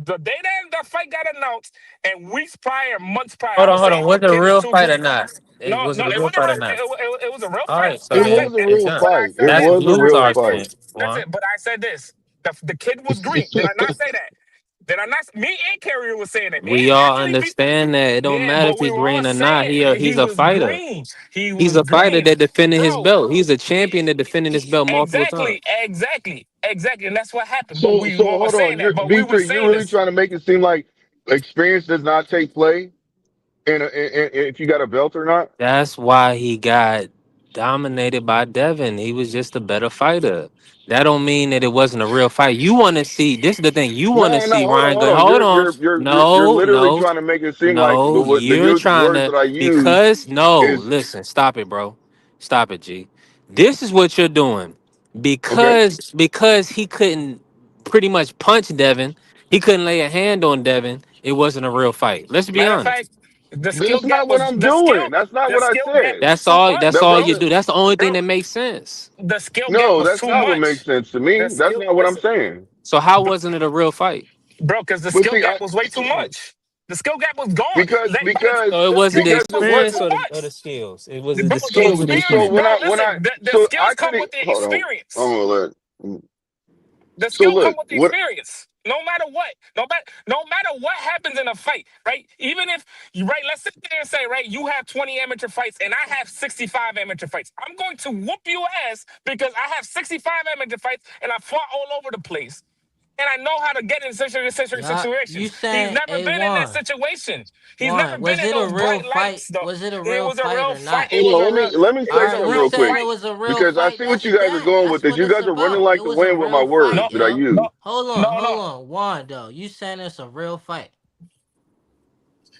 the day that the fight got announced, and weeks prior, months prior, I was Hold saying on. Was the it a kid is real too fight or green. not? No, Was no, it a it real wasn't a fight or real. not? It was a real All fight. right, But It so I said was a it's this. real done. But I fight. said It That's this. was a But Blue's I real said this. fight. argument. That's Juan. it. But I said this. The kid was green. Did I not say that? Did I not? Me and Carrier was saying it. And We all actually, understand that it don't yeah, matter but if we he were all green or not. saying he He's a was fighter. green. He He's was a fighter green, that defended his bro. belt. He's a champion that defended his belt multiple times. Exactly, and that's what happened. But So we so all were hold saying on. that. But we were V3, you're saying really this. trying to make it seem like experience does not take play if you got a belt or not? That's why he got dominated by Devin. He was just a better fighter. That don't mean that it wasn't a real fight. You want to see this is the thing. You want to No, see hold on, Ryan hold good. on. Hold on. You're No, literally no, trying to make it seem like no. You're the trying words to that I use because no, is listen, stop it, bro. Stop it, G. This is what you're doing. okay. Because he couldn't pretty much punch Devin. He couldn't lay a hand on Devin. It wasn't a real fight. Let's be Matter of honest. fact, the skill That's gap not what was I'm doing. That's not the what I skill gap said. was too That's much, all bro. you do. That's the only thing Bro, that makes sense. the skill gap No, was that's too not what makes much. sense to The me. That's skill, not what I'm listen, saying. So how wasn't it a real fight? bro, because the But skill see, gap was way too much. The skill gap was gone. because So it The skill wasn't the because gap it was way experience too wasn't. or the much. skills. It was Bro, the the skills or the experience, So bro. experience. Listen, the so I skills come couldn't with the hold on. I'm experience. gonna let. The So skill come look, with the what? experience. No matter what, no matter what happens in a fight, right? Even if you right, let's sit there and say, right, you have 20 amateur fights and I have 65 amateur fights. I'm going to whoop your ass because I have 65 amateur fights and I fought all over the place. And I know how to get in Yeah, you situations. He's saying, never hey been in that Juan, situation. He's never Juan, been was in it a those real bright fight? lights, though. Was it a It real was a fight real or fight. not? It Hold was on. a real. Let me It All say was right, a something you real real saying quick it fight. was a real because I fight? see what That's you guys are that. going with That's this. what You it's guys are running about. like It the was a wind with my real words fight, that I yo. use. No, no, Hold no. on, Juan. Though you saying it's a real fight?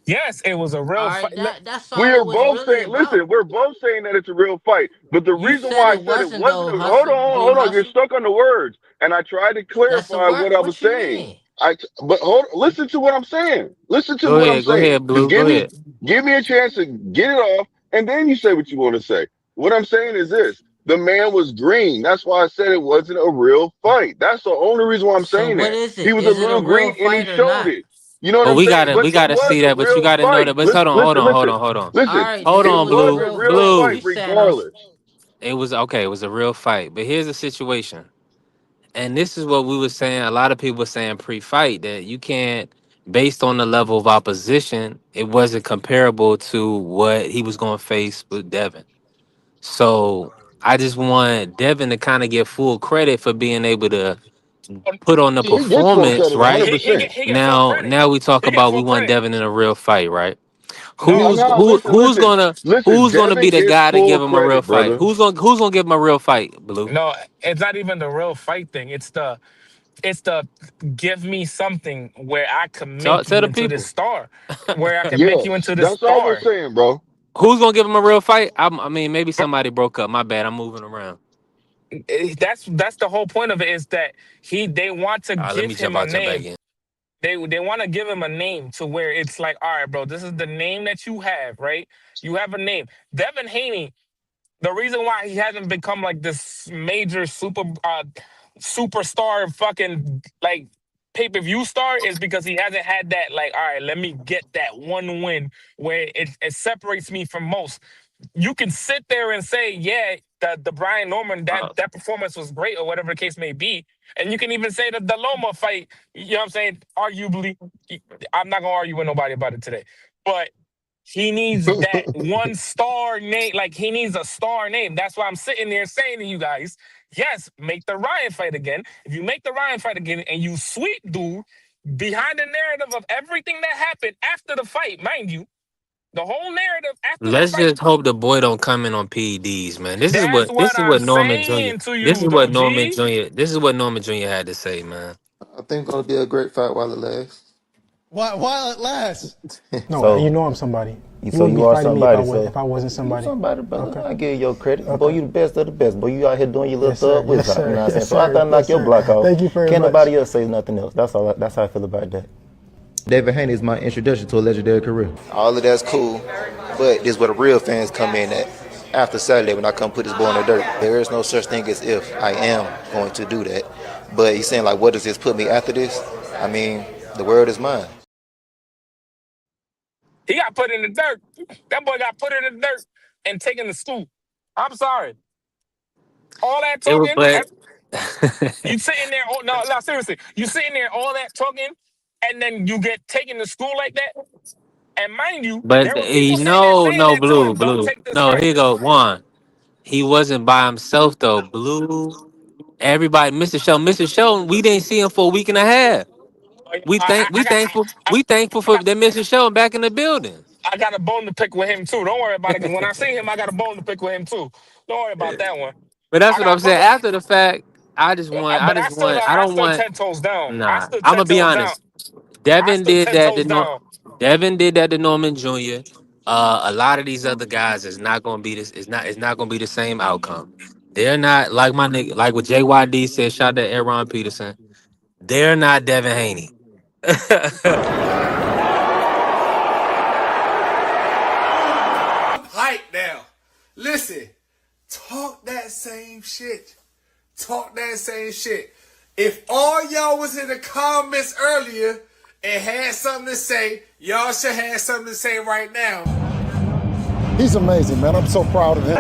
Yes, it was a All real right, fight. that's We all are it was both really saying, about. listen, we're both saying that it's a real fight. But the You reason said why I it said it wasn't wasn't though, a, hold hustle. on, B hold on, you're hustle. stuck on the words. And I tried to That's a clarify word. what I was What you saying. mean? But listen to what I'm saying. Listen to Go what I'm ahead, go saying. ahead, Just Blue. Go ahead. give me a chance to get it off, and then you say what you want to say. What I'm saying is this. The man was green. That's why I said it wasn't a real fight. That's the only reason why I'm So saying what that. is He it? was a Is it a little real green and he fight or showed not? it. You know what But I'm saying? we But it gotta was see a that. But you real gotta know that. fight. But hold on, hold on, hold on, hold on. All Listen. right, Hold it It on, was a was a Blue. real real fight. fight You Blue. saying I'm regardless. It was okay. It was a real fight. But here's the situation. And this is what we were saying. A lot of people were saying pre-fight that you can't, based on the level of opposition, it wasn't comparable to what he was going to face with Devin. So I just want Devin to kind of get full credit for being able to put on the He gets full performance, credit, right? 100%. He get full credit. Now we talk He get about we full want credit. Devin in a real fight, right? No, Listen. Who's gonna be Devin the gets guy to full give him a real credit, fight? brother. Who's gonna give him a real fight, Blue? no, it's not even the real fight thing. It's the give me something where I can make Tell you the into this people. star, where I can make you Yes, into this that's all we're star. saying, bro. Who's gonna give him a real fight? I mean, maybe somebody broke up. My bad. I'm moving around. That's the whole point of it is that they want to Let give me jump him a out, jump back name. in. They want to give him a name to where it's like, all right, bro, this is the name that you have, right? You have a name. Devin Haney, the reason why he hasn't become like this major superstar fucking like pay-per-view star is because he hasn't had that like, all right, let me get that one win where it separates me from most. You can sit there and say, yeah, the Brian Norman, that performance was great or whatever the case may be. And you can even say that the Loma fight, you know what I'm saying? Arguably, I'm not gonna argue with nobody about it today. But he needs that one star name. Like he needs a star name. That's why I'm sitting there saying to you guys, yes, make the Ryan fight again. If you make the Ryan fight again and you sweep dude behind the narrative of everything that happened after the fight, mind you, the whole narrative after the Let's fight. just hope the boy don't come in on PEDs, man. This is That's what this what is I'm what Norman Jr. saying to This you, is though, what Norman G. Jr. This is what Norman Jr. had to say, man. I think it'll be a great fight while it lasts. While it lasts. No, and you So, know I'm somebody. You so wouldn't you be are fighting me if somebody. if So I wasn't you somebody. somebody, brother. Okay. I give you your credit. Boy, Okay. you the best of the best. Boy, you out here doing your little Yes, sir. thug Yes, wizard. You know sir. what I'm saying? Yes, So after I sir. knock Yes, your sir. block off, Thank you very can't much. nobody else say nothing else. That's how I feel about that. David Haney is my introduction to a legendary career. All of that's cool, but this is where the real fans come in at. After Saturday, when I come put this boy in the dirt, there is no such thing as if I am going to do that. But he's saying, like, what does this put me after this? I mean, the world is mine. He got put in the dirt. That boy got put in the dirt and taken to school. I'm sorry. All that It was, talking, but you sitting there. Oh, no, seriously. You sitting there, all that talking, and then you get taken to school like that. And mind you, there were people sitting there saying no, that to Blue, him. Don't Blue. take this No, here you fight. go. One. He wasn't by himself though. Blue. Everybody, Mr. Sheldon, we didn't see him for a week and a half. I got, We thankful I for got, that Mr. Sheldon back in the building. I got a bone to pick with him too. Don't worry about it, because when I see him, I got a bone to pick with him too. Don't worry about that one. But that's I what I'm got saying. brother, After the fact, but I still, I I don't stood want 10 toes down. I nah. stood I'm gonna 10 be toes down. honest. I Devin stood did 10 that to toes down. Devin did that to Norman Jr. A lot of these other guys is not gonna be this. It's not gonna be the same outcome. They're not like my nigga, like what JYD said. Shout out to Aaron Peterson. They're not Devin Haney. Hype now. Listen, talk that same shit. Talk that same shit. If all y'all was in the comments earlier and had something to say, y'all should have something to say right now. He's amazing, man. I'm so proud of him.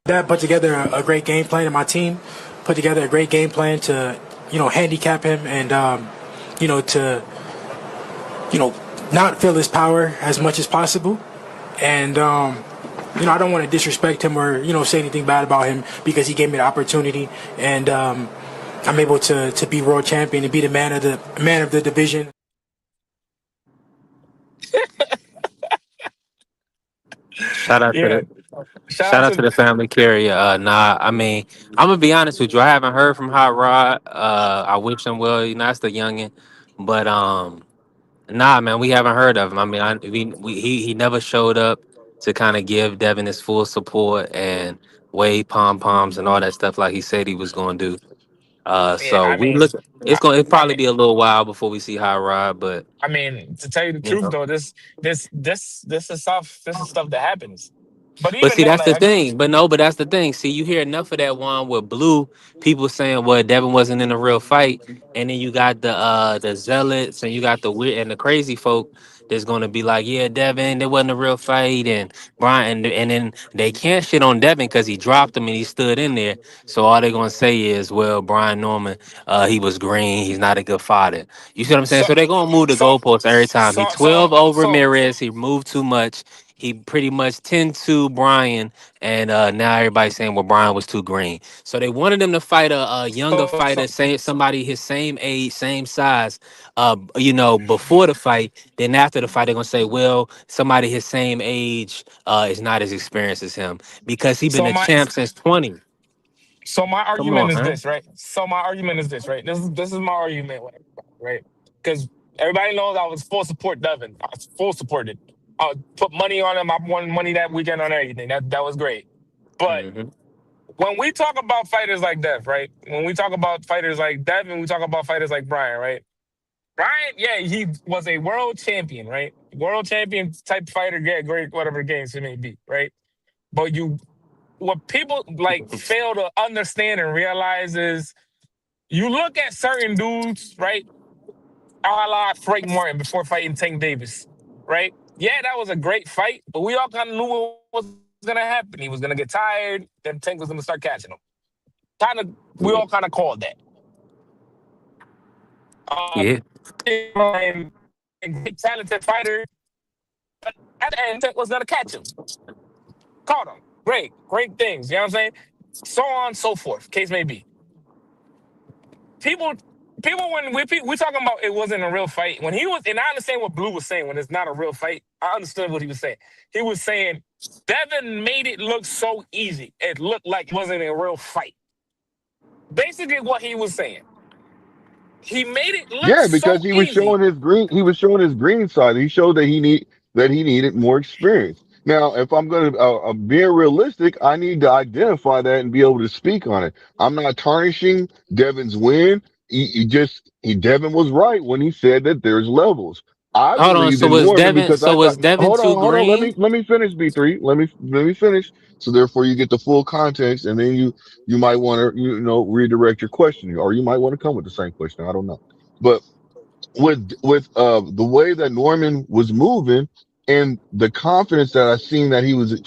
Dad put together a great game plan, and my team put together a great game plan to, handicap him and, to, not feel his power as much as possible. And, I don't want to disrespect him or, say anything bad about him because he gave me the opportunity. And I'm able to be world champion and be the man of the division. Shout out to Yeah. the Shout shout out out to to the family carrier. Nah, I mean, I'm gonna be honest with you. I haven't heard from Hot Rod. I wish him well. You know, that's the youngin. But nah, man, we haven't heard of him. I mean, he never showed up to kind of give Devin his full support and wave pom poms and all that stuff like he said he was going to do. yeah, So I we mean look. It's I, gonna. It I probably mean be a little while before we see Hot Rod, but I mean, to tell you the you truth know. though, this is stuff that happens. But But even see, then, that's like the thing. But no, but that's the thing. See, you hear enough of that one with Blue people saying, "Well, Devin wasn't in a real fight," and then you got the zealots and you got the weird and the crazy folk that's gonna be like, "Yeah, Devin, there wasn't a real fight," and Brian, and then they can't shit on Devin because he dropped him and he stood in there. So all they're gonna say is, "Well, Brian Norman, he was green. He's not a good fighter." You see what I'm saying? so So they're gonna move the so goalposts every time. He so so 12 over so Ramirez. He moved too much. He pretty much 10 to Brian, and now everybody's saying, well, Brian was too green. So they wanted him to fight a younger so fighter, say somebody his same age, same size, before the fight. Then after the fight, they're gonna say, well, somebody his same age is not as experienced as him because he been so a my champ since 20. So my Come argument on, is man. this, right? So my argument is this, right? This is my argument, right? Because everybody knows I was full support Devin. I was full supported. I put money on him. I won money that weekend on everything. That was great. But Hmm. when we talk about fighters like Dev, right? When we talk about fighters like Devin, we talk about fighters like Brian, right? Brian, yeah, he was a world champion, right? World champion type fighter, yeah, great, whatever games it may be, right? But what people like fail to understand and realize is you look at certain dudes, right? A la Frank Martin before fighting Tank Davis, right? Yeah, that was a great fight, but we all kind of knew what was gonna happen. He was gonna get tired, then Tank was gonna start catching him. Kind of, we Yeah. all kind of called that. Yeah. And great talented fighter, but at the end, Tank was gonna catch him. Caught him. Great things. You know what I'm saying? So on, so forth. Case may be. people people when we talking about it wasn't a real fight when he was, and I understand what Blue was saying when it's not a real fight. I understood what he was saying. He was saying Devin made it look so easy. It looked like it wasn't a real fight. Basically, what he was saying. He made it look Yeah, so because he was easy. showing his green. He was showing his green side. He showed that he needed more experience. Now, if I'm going to being realistic, I need to identify that and be able to speak on it. I'm not tarnishing Devin's win. Devin was right when he said that there's levels. I Hold on. believed So in was Norman Devin? because I So thought, was Devin too hold on, green? let me finish B3. Let me finish. So therefore you get the full context, and then you might want to redirect your question, or you might want to come with the same question. I don't know, but with the way that Norman was moving and the confidence that I seen that he was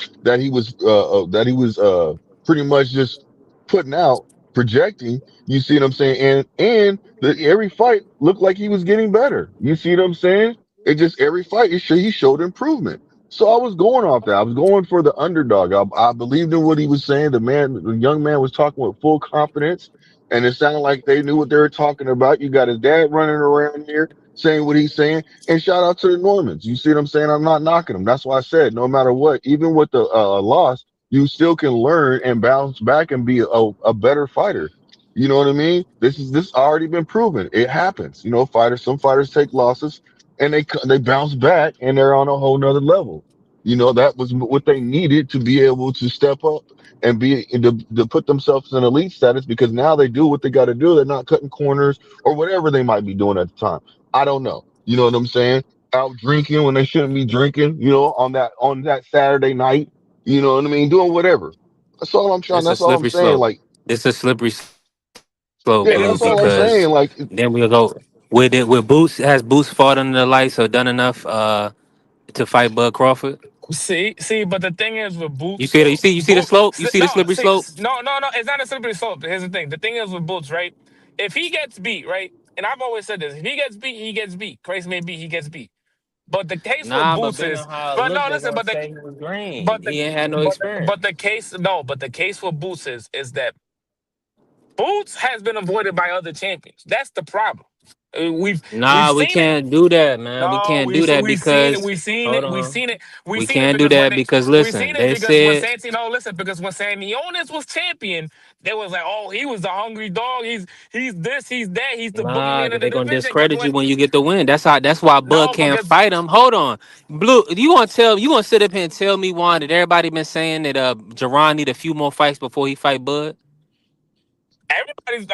pretty much just putting out, projecting. You see what I'm saying? Every fight looked like he was getting better. You see what I'm saying? It just every fight he showed improvement. So I was going off that. I was going for the underdog. I believed in what he was saying. The young man was talking with full confidence, and it sounded like they knew what they were talking about. You got his dad running around here saying what he's saying. And shout out to the Normans. You see what I'm saying? I'm not knocking them. That's why I said no matter what, even with the loss, you still can learn and bounce back and be a better fighter. You know what I mean? This already been proven. It happens. Some fighters take losses and they bounce back and they're on a whole nother level. That was what they needed to be able to step up and to put themselves in elite status, because now they do what they got to do. They're not cutting corners or whatever they might be doing at the time. I don't know. You know what I'm saying? Out drinking when they shouldn't be drinking, on that Saturday night. You know what I mean? Doing whatever. That's all I'm trying. It's a That's all I'm slippery saying. slope. Like, It's a slippery slope, yeah, It is Blue, a that's all I'm slippery slope. saying. because Like, then we'll go with it. With Boots, has Boots fought under the lights or done enough to fight Bud Crawford? See, but the thing is with You Boots see the you though, see you see the slope. You see No, the slippery see, slope. no, it's not a slippery slope. Here's the thing. The thing is with Boots, right? If he gets beat, right, and I've always said this, if he gets beat, he gets beat. Crazy may be, he gets beat. But the case with Nah, but Boots based is, on how it but no, looked, they're listen, gonna say he was green. but the He ain't had no but experience. the case, no, but the case with Boots is that Boots has been avoided by other champions. That's the problem. Nah, we seen it. can't do that, man. We No, can't do that we've seen it. because We've seen hold it. We've on. seen it. We've We seen it can't do because that because we listen, seen it they because when said Santino listen because when Samionis was champion, they was like, oh, he was the hungry dog. He's this. He's that. He's the nah, boogeyman of because the they gonna division. Because discredit when you when you get the win. That's why Bud no, can't because fight him. Hold on. Blue, you gonna sit up here and tell me Juan that everybody been saying that Jerron need a few more fights before he fight Bud? everybody's.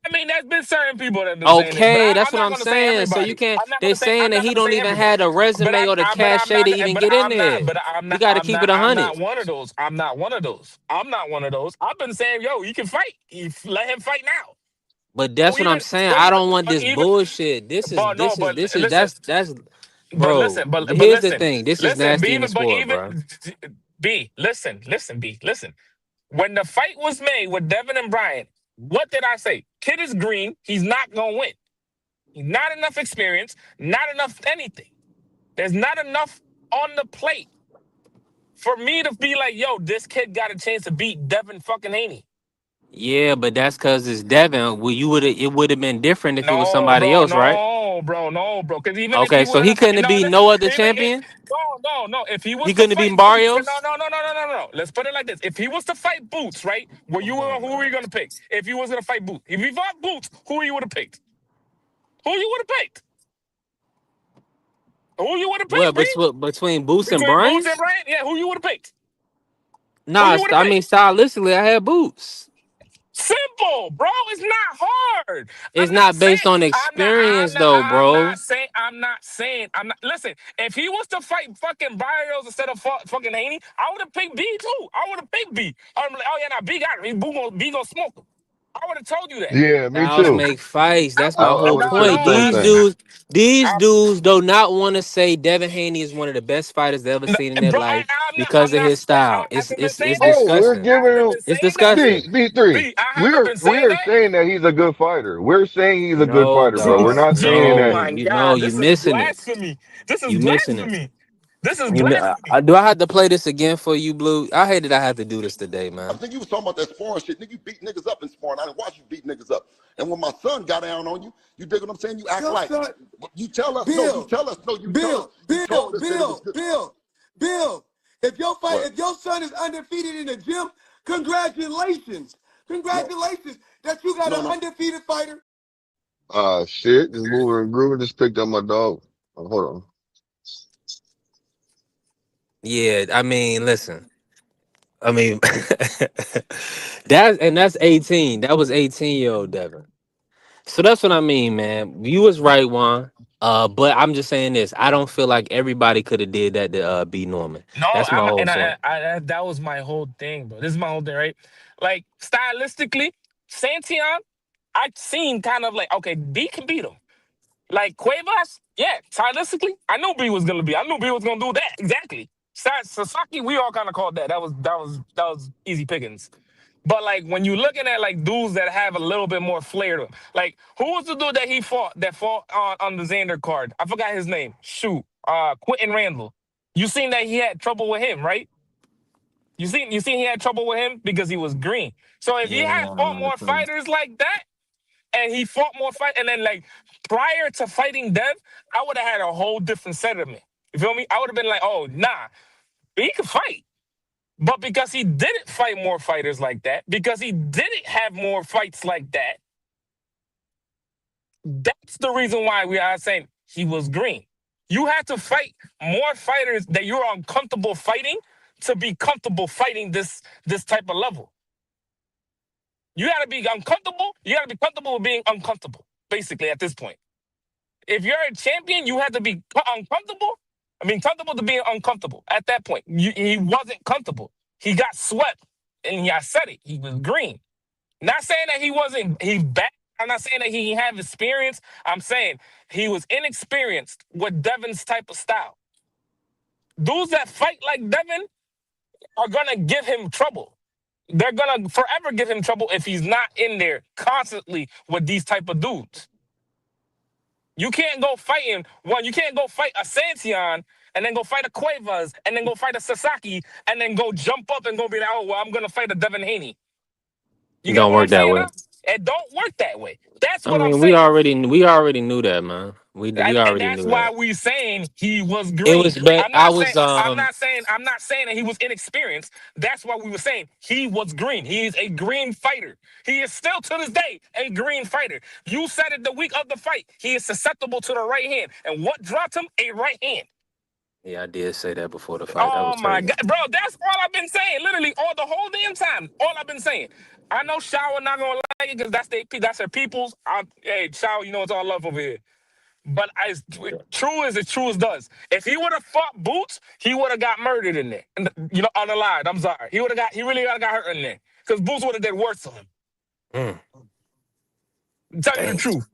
I mean, there's been certain people that have been saying it, but Okay, that's I'm what not I'm going to say saying. So you everybody. can't. I'm not going They're to say. saying I'm that not he going to don't say even everybody. have the But resume or the cachet to even get in there. He got to keep it I'm 100. not one of those. I'm not one of those. I'm not one of those. I've been saying, yo, he can fight. Let him fight now. But that's Or what I'm even, saying. or I even, don't want or this even. bullshit. But listen. That's But bro. listen. But Here's the listen. thing. This is Listen. But nasty in the even. But sport, even. bro. B. Listen. Listen. B. Listen. When the fight was made with Devin and Bryant, what did I say? Kid is green. He's not gonna win. Not enough experience, not enough anything. There's not enough on the plate for me to be like, yo, this kid got a chance to beat Devin fucking Haney. Yeah, but that's cause it's Devin. Well, it would have been different if it was No, somebody bro, else, right? no, bro, no, bro. Because even if Okay, he so would he have, couldn't have no, beat no other even it, champion. no. If he was He to couldn't have beaten fight Boots, Barrios. no. Let's put it like this: if he was to fight Boots, right? Who were you gonna pick? If he was gonna fight Boots, if he fought Boots, who you would have picked? Who you would have picked? Who you would have What picked, Bree? between Boots and Between Boots Brian? and Bryant, yeah, who you would have picked? Who Nah, you would have I mean picked? stylistically, I had Boots. Simple, bro. It's not hard. It's not based on experience, though, bro. I'm not. Listen, if he was to fight fucking Barrios instead of fucking Haney, I would have picked B too. I would have picked B. I'm like, oh yeah, nah, B got him. B gonna smoke him. I would have told you that. Yeah, me Styles too. make fights. That's I, my I whole would have said the point. same thing. These dudes do not want to say Devin Haney is one of the best fighters they ever seen in their Bro, life I'm because of not. his style. I haven't been saying It's that. Oh, we're disgusting. I giving haven't him been It's saying that. B disgusting. B3. B, I haven't We're been saying we're that. saying that he's a good fighter. We're saying he's a good No, fighter, bro. We're dog. not saying Oh that. No, my you know God, you this is missing it. blasphemy. This is You missing it. blasphemy. This is blasphemy. Do I have to play this again for you, Blue? I hate that I have to do this today, I man. think you was talking about that sparring shit. Nigga, you beat niggas up in sparring. I didn't watch you beat niggas up. And when my son got down on you, you dig what I'm saying? You act like you tell us, no, you tell us, no, you tell us, you told us that it was good. Bill. If your fight, What? if your son is undefeated in the gym, congratulations, No, congratulations that you got no, an no. undefeated fighter. Shit, just moving and grooving. Just picked up my dog. Hold on. Yeah, I mean, listen. I mean, that's 18. That was 18-year-old Devin. So that's what I mean, man. You was right, Juan. But I'm just saying this. I don't feel like everybody could have did that to B Norman. No, That's my whole point. that was my whole thing, bro. This is my whole thing, right? Like stylistically, Santion, I seen kind of like okay, B can beat him. Like Cuevas, yeah, stylistically, I knew B was gonna be. I knew B was gonna do that exactly. Sasaki, we all kind of called that. That was easy pickings. But like when you looking at like dudes that have a little bit more flair to them, like who was the dude that he fought on the Xander card? I forgot his name. Shoot, Quentin Randall. You seen that he had trouble with him, right? You seen he had trouble with him because he was green. So if he Yeah, had I fought remember more clearly. fighters like that, and he fought more fight, and then like prior to fighting Dev, I would have had a whole different sentiment. You feel me? I would have been like, oh nah, he can fight. But because he didn't fight more fighters like that, because he didn't have more fights like that, that's the reason why we are saying he was green. You have to fight more fighters that you're uncomfortable fighting to be comfortable fighting this type of level. You got to be uncomfortable. You got to be comfortable with being uncomfortable, basically, at this point. If you're a champion, you have to be uncomfortable. I mean, comfortable to being uncomfortable. At that point, he wasn't comfortable. He got swept, and I said it. He was green. Not saying that he's bad. I'm not saying that he didn't have experience. I'm saying he was inexperienced with Devin's type of style. Dudes that fight like Devin are gonna give him trouble. They're gonna forever give him trouble if he's not in there constantly with these type of dudes. You can't go fighting one. You can't go fight a Santion and then go fight a Cuevas and then go fight a Sasaki and then go jump up and go be like, oh well, I'm gonna fight a Devin Haney. You It get don't what I'm work that saying? way. Huh? It don't work that way. That's I what I'm mean, saying. we already knew that, man. We And already that's knew why that. we saying he was It green. was bad. I'm I not saying was I'm not saying that he was inexperienced. That's why we were saying he was green. He is a green fighter. He is still to this day a green fighter. You said it the week of the fight. He is susceptible to the right hand. And what dropped him? A right hand. Yeah, I did say that before the fight. That Oh was my crazy. God, bro, that's all I've been saying. Literally all the whole damn time. All I've been saying. I know Shower not gonna like it because that's their people's. Hey, Shower, you know it's all love over here. But as true as does. If he would have fought Boots, he would have got murdered in there. You know, on the line. I'm sorry. He really would have got hurt in there. Because Boots would have did worse to him. Mm, Tell you the dang. truth.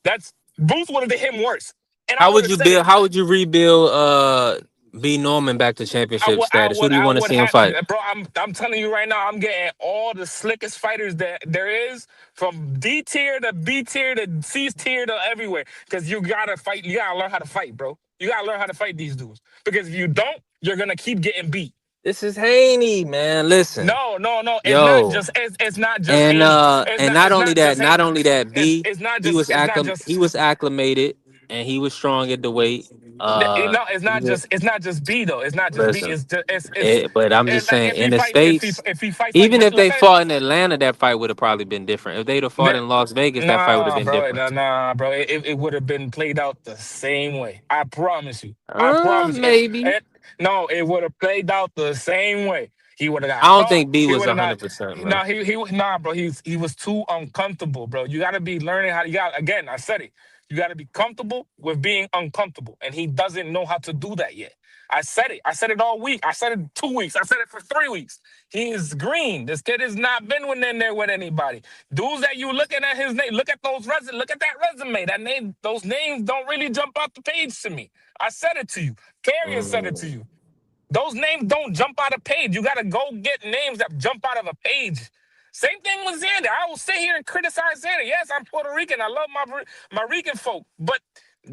That's Boots would have did him worse. And I How would would have you said it. build? How would you rebuild? B Norman back to championship status. Who do you I want to would see him have, fight? bro. I'm telling you right now, I'm getting all the slickest fighters that there is, from D tier to B tier to C tier to everywhere. Because you gotta fight. You gotta learn how to fight, bro. You gotta learn how to fight these dudes. Because if you don't, you're gonna keep getting beat. This is Haney, man. Listen, No. It's not yo, just. It's not just Haney. and not It's only not that, just not Haney. only that, B, It's not just. It's not just. he was acclimated, and he was strong at the weight. No, it's not Yeah, just. It's not just B though. It's not just B. listen, It's just. It's. but I'm just Like saying, if in he the fight. states, If he fights like even if they like fought in Atlanta, that fight would have probably been different. If they'd have fought in Las Vegas, that fight would have Nah, been bro. different. Bro. It would have been played out the same way. I promise you. I promise you. Maybe. No, it would have played out the same way. He would have I got don't caught. think B He was would have not. 100%, man. No, he nah, bro. He was too uncomfortable, bro. You got to be learning how. You got again. I said it. You got to be comfortable with being uncomfortable, and he doesn't know how to do that yet. I said it. I said it all week. I said it 2 weeks. I said it for 3 weeks. He is green. This kid has not been in there with anybody. Dudes that you looking at his name, look at look at that resume. That name, those names don't really jump out the page to me. I said it to you. Carrier said it to Mm. you. Those names don't jump out of page. You gotta go get names that jump out of a page. Same thing with Xander. I will sit here and criticize Xander. Yes, I'm Puerto Rican. I love my Rican folk, but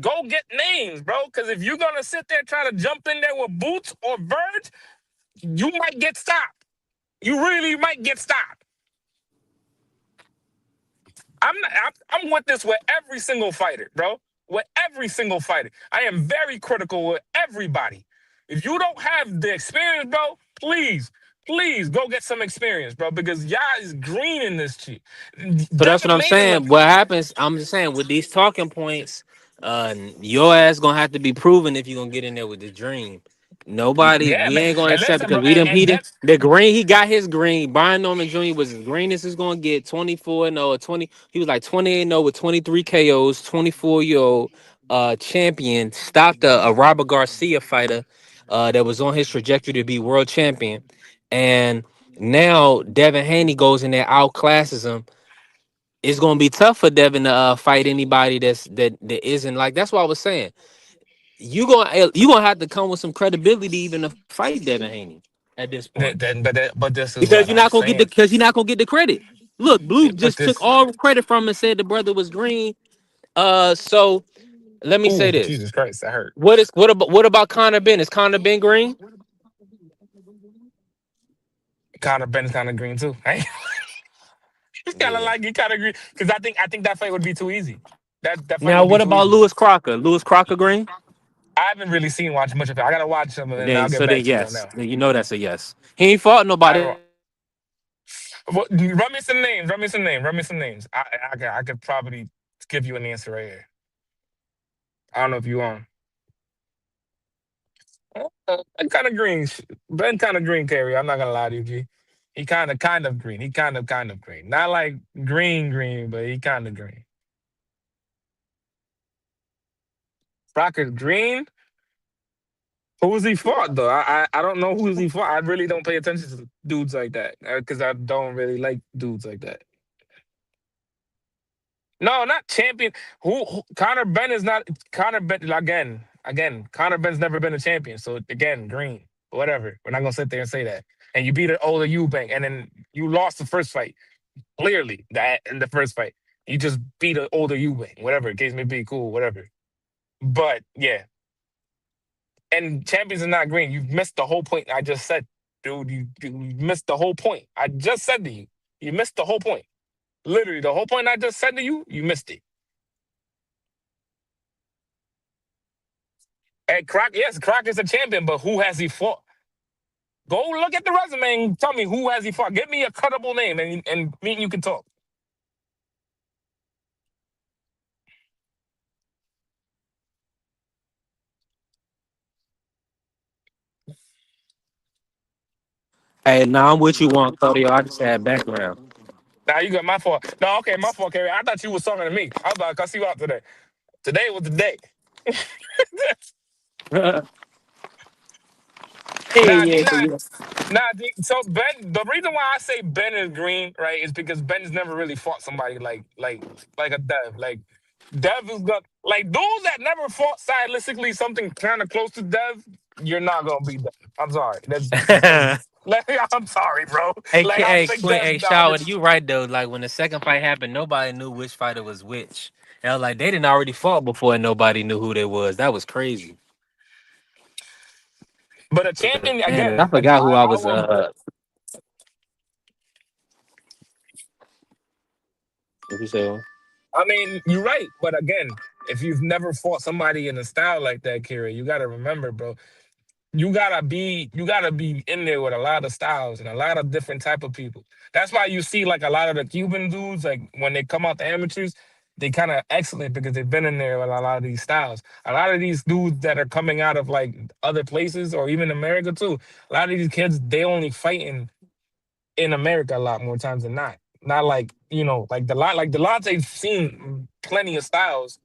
go get names, bro. Because if you're gonna sit there and try to jump in there with Boots or Verge, you might get stopped. You really might get stopped. I'm with this with every single fighter, bro. With every single fighter. I am very critical with everybody. If you don't have the experience, bro, please go get some experience, bro, because y'all is green in this shit. So that's what Devin I'm made it saying. look. What happens? I'm just saying with these talking points, your ass gonna have to be proven if you're gonna get in there with the dream. Nobody, Yeah, we man. ain't gonna And accept listen, bro, because we didn't. He and didn't. that The green, he got his green. Brian Norman Jr. was as green as he's gonna get. 24-0 or 20. He was like 28-0 with 23 KOs. 24-year-old champion stopped a Robert Garcia fighter that was on his trajectory to be world champion, and now Devin Haney goes in there outclasses him. It's gonna be tough for Devin to fight anybody that isn't like. That's what I was saying. You gonna have to come with some credibility even to fight Devin Haney at this point but this is because what you're I'm not gonna get the saying. because you're not gonna get the credit. Look, Blue But just took this, all credit from him and said the brother was green. So let me say ooh, this: Jesus Christ, that hurt. what about Conor Ben? Is Conor Ben green? Conor Ben's kind of green too. He's kind of Yeah. like he kind of green because I think that fight would be too easy. That fight Now would be what too about easy. Lewis Crocker? Lewis Crocker green? I haven't really seen watch much of it. I gotta watch some, and Then I'll get so then back to you on yes, that. then you know that's a yes. He ain't fought nobody. I run me some names. Run me some names. Run me some names. I could probably give you an answer right here. I don't know if you on. Kind of green. Ben kind of green, Carry. I'm not gonna lie to you, G. He kind of green. He kind of green. Not like green, but he kind of green. Rocket green. Who's he fought though? I don't know who's he fought. I really don't pay attention to dudes like that because I don't really like dudes like that. No, not champion. Conor Ben is not Conor Ben again. Again, Conor Ben's never been a champion. So again, green, whatever. We're not gonna sit there and say that. And you beat an older Eubank, and then you lost the first fight clearly. That in the first fight, you just beat an older Eubank. Whatever, the case may be, cool, whatever. But yeah, and champions are not green. You've missed the whole point. I just said, dude. You missed the whole point. I just said to you, you missed the whole point. Literally, the whole point I just said to you, you missed it. And Croc, yes, Croc is a champion, but who has he fought? Go look at the resume and tell me who has he fought. Give me a credible name, and me and you can talk. Hey, now I'm with you on Claudio. I just had background. Now you got my fault. No, okay, my fault, Kerry. I thought you was talking to me. I was about to cuss you out today. Today was the day. Nah, Yeah, nah, yeah. so Ben, the reason why I say Ben is green, right, is because Ben's never really fought somebody like a Dev. Like Dev is got like those that never fought stylistically something kind of close to Dev. You're not gonna beat Dev. I'm sorry. That's like, I'm sorry, bro. Hey, Like I Hey, think Quinn, Dev. hey, Shaw, you right though. Like when the second fight happened, nobody knew which fighter was which. Hell, like they didn't already fought before, and nobody knew who they was. That was crazy. But a champion Man, I again. forgot who I I was. will. What you say? I mean, you're right. But again, if you've never fought somebody in a style like that, Kira, you got to remember, bro. You gotta be in there with a lot of styles and a lot of different type of people. That's why you see like a lot of the Cuban dudes, like when they come out the amateurs, they kind of excellent because they've been in there with a lot of these styles. A lot of these dudes that are coming out of like other places or even America too. A lot of these kids they only fighting in America a lot more times than not. Not like like Delonte's seen plenty of styles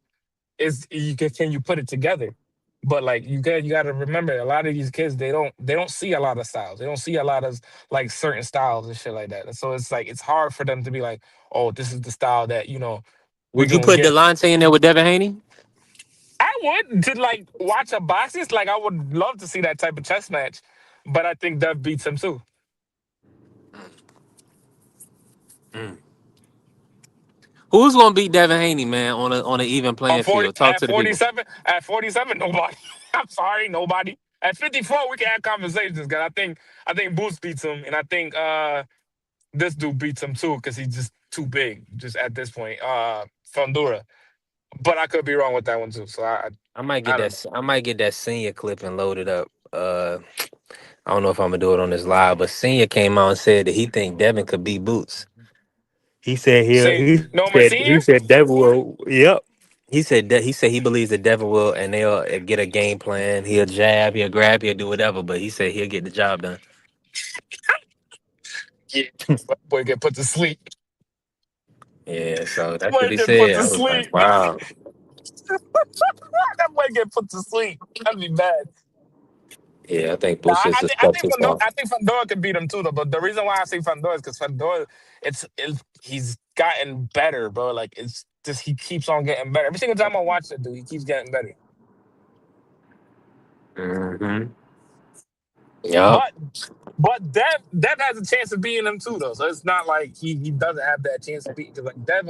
is can you put it together? But like you got to remember a lot of these kids they don't see a lot of styles. They don't see a lot of like certain styles and shit like that. And so it's like it's hard for them to be like, oh, this is the style that we're Would you gonna put get. Delonte in there with Devin Haney? I would to like watch a boxing. Like I would love to see that type of chess match, but I think Dev beats him too. Mm. Who's gonna beat Devin Haney, man, on an even On playing 40 field? Talk at to the people. 47 at 47 nobody. I'm sorry, nobody. At 54 we can have conversations because I think Boost beats him and I think this dude beats him too because he's just too big just at this point. Fundura. But I could be wrong with that one too. So I don't know. I might get that senior clip and load it up. I don't know if I'm gonna do it on this live, but senior came out and said that he think Devin could beat Boots. He said See, no more he senior? said Devin will. Yep. He said he believes that Devin will, and they'll get a game plan. He'll jab, he'll grab, he'll do whatever. But he said he'll get the job done. Yeah. That boy get put to sleep. Yeah, so that's what Boy he get put said. to I was like, sleep. wow. That boy get put to sleep. That'd be bad. Yeah, I think Nah, Boots is a I step think too far. Fandora could beat him too, though. But the reason why I say Fandora is because Fandora, he's gotten better, bro. Like it's just he keeps on getting better. Every single time I watch that dude, he keeps getting better. Mm-hmm. Yep. But Dev has a chance of beating him too, though. So it's not like he doesn't have that chance to beat because like Dev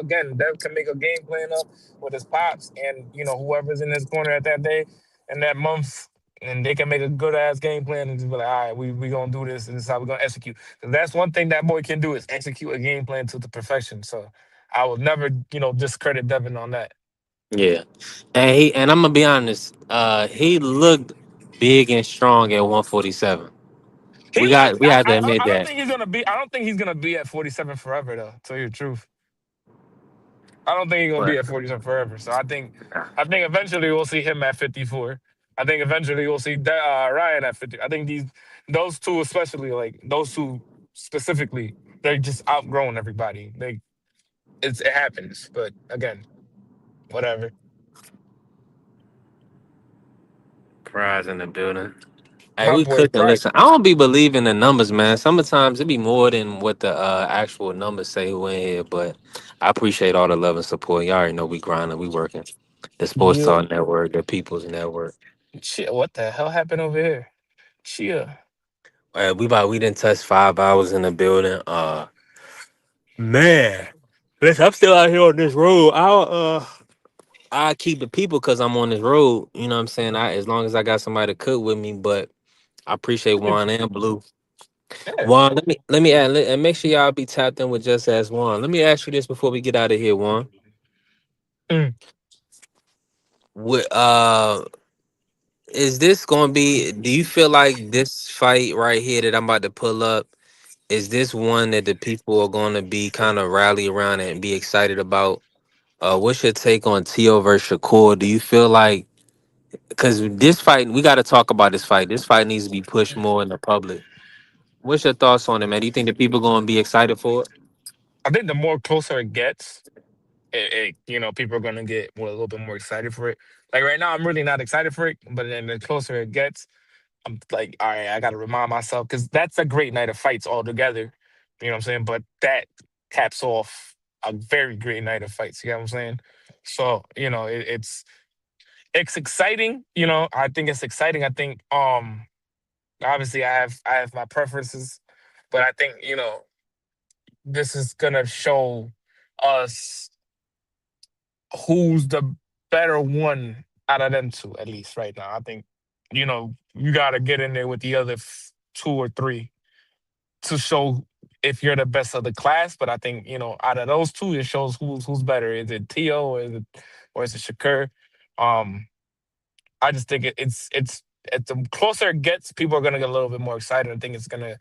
can make a game plan up with his pops and whoever's in his corner at that day and that month, and they can make a good ass game plan and just be like, all right, we gonna do this and this is how we're gonna execute. 'Cause that's one thing that boy can do is execute a game plan to the perfection. So I would never discredit Devin on that. Yeah, and I'm gonna be honest. He looked big and strong at 147. He looked. We have to admit I don't that. think he's gonna be. I don't think he's gonna be at 47 forever, though. To tell you the truth. I don't think he's gonna be But at 47 forever. So I think eventually we'll see him at 54. I think eventually we'll see Ryan at 50. I think those two especially, like those two specifically, they're just outgrowing everybody. It happens, but again, whatever. Prize in the building. Hey, My we boy, cooking. Pride. Listen, I don't be believing the numbers, man. Sometimes it be more than what the actual numbers say who in here. But I appreciate all the love and support. Y'all already know we grinding, we working. The Sports Yeah. Talk Network, the People's Network. Shit, what the hell happened over here? Chia. We didn't touch 5 hours in the building. Man, listen, I'm still out here on this road. I keep the people because I'm on this road. You know what I'm saying? As long as I got somebody to cook with me, but I appreciate Juan and Blue. Yeah. Juan, let me add, and make sure y'all be tapped in with Just Ask Juan. Let me ask you this before we get out of here, Juan. Mm. What is this going to be? Do you feel like this fight right here that I'm about to pull up is this one that the people are going to be kind of rally around and be excited about? What's your take on Tio versus Shakur? Do you feel like because this fight, we got to talk about this fight. This fight needs to be pushed more in the public. What's your thoughts on it, man? Do you think the people going to be excited for it? I think the more closer it gets, people are gonna get a little bit more excited for it. Like right now, I'm really not excited for it, but then the closer it gets, I'm like, all right, I got to remind myself because that's a great night of fights altogether. You know what I'm saying? But that caps off a very great night of fights. You know what I'm saying? So it's exciting. I think it's exciting. I think obviously I have my preferences, but I think this is gonna show us who's the better one out of them two, at least right now. I think you got to get in there with the other two or three to show if you're the best of the class. But I think out of those two, it shows who's better. Is it Tio or is it Shakur? Um, I just think the closer it gets, people are gonna get a little bit more excited. I think it's gonna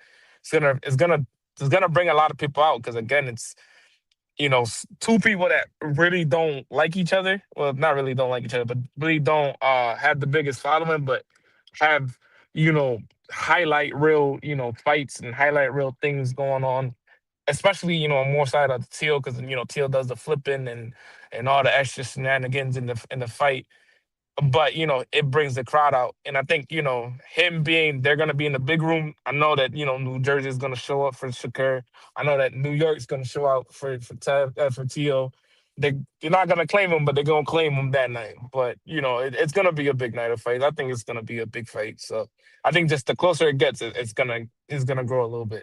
bring a lot of people out because again, it's two people that really don't like each other. Well, not really don't like each other, but really don't have the biggest following, but have you know highlight real fights and highlight real things going on. Especially on more side of Teal because Teal does the flipping and all the extra shenanigans in the fight, but it brings the crowd out, and I think him being they're gonna be in the big room. I know that New Jersey is gonna show up for Shakur. I know that New York's gonna show out for Tio. They're not gonna claim him, but they're gonna claim him that night. But it's gonna be a big night of fights. I think it's gonna be a big fight. So I think just the closer it gets, it's gonna grow a little bit.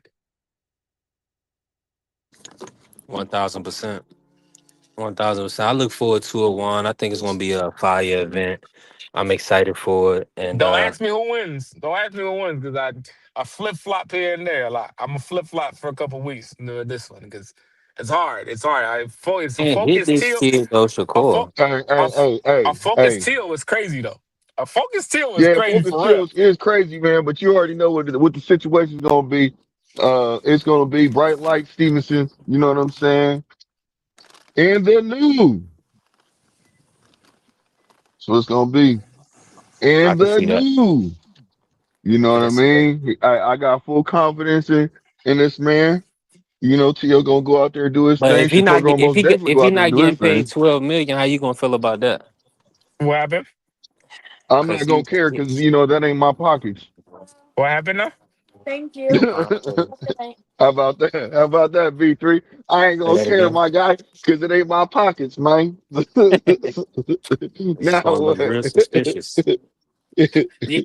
1000%. 1000%. I look forward to it, Juan. I think it's going to be a fire event. I'm excited for it. And Don't ask me who wins. Don't ask me who wins because I flip flop here and there a lot. I'm a flip flop for a couple weeks doing this one because it's hard. It's hard. It's a man, hit focus this teal. kid, though, A, fo- Shakur. Hey, a, hey, f- hey, a hey, focus hey. teal is crazy though. A focus teal is Yeah, crazy focus for real. skills is crazy, man. But you already know what the situation's gonna be. It's gonna be bright light Stevenson. You know what I'm saying? And they're new, so it's gonna be. I And can they're see that. new. You know I what can I see that. mean? I got full confidence in this man. You know, Tio gonna go out there and do his But thing. Shakur gonna most definitely if go he out there and not do his getting paid thing. 12 million, how you gonna feel about that? What happened? I'm Cause not gonna he, care he because you know that ain't my pockets. What happened now? How about that? How about that, V3? I ain't say gonna that care, again. my guy, because it ain't my pockets, man. It's Now gonna look what? real suspicious. Yeah,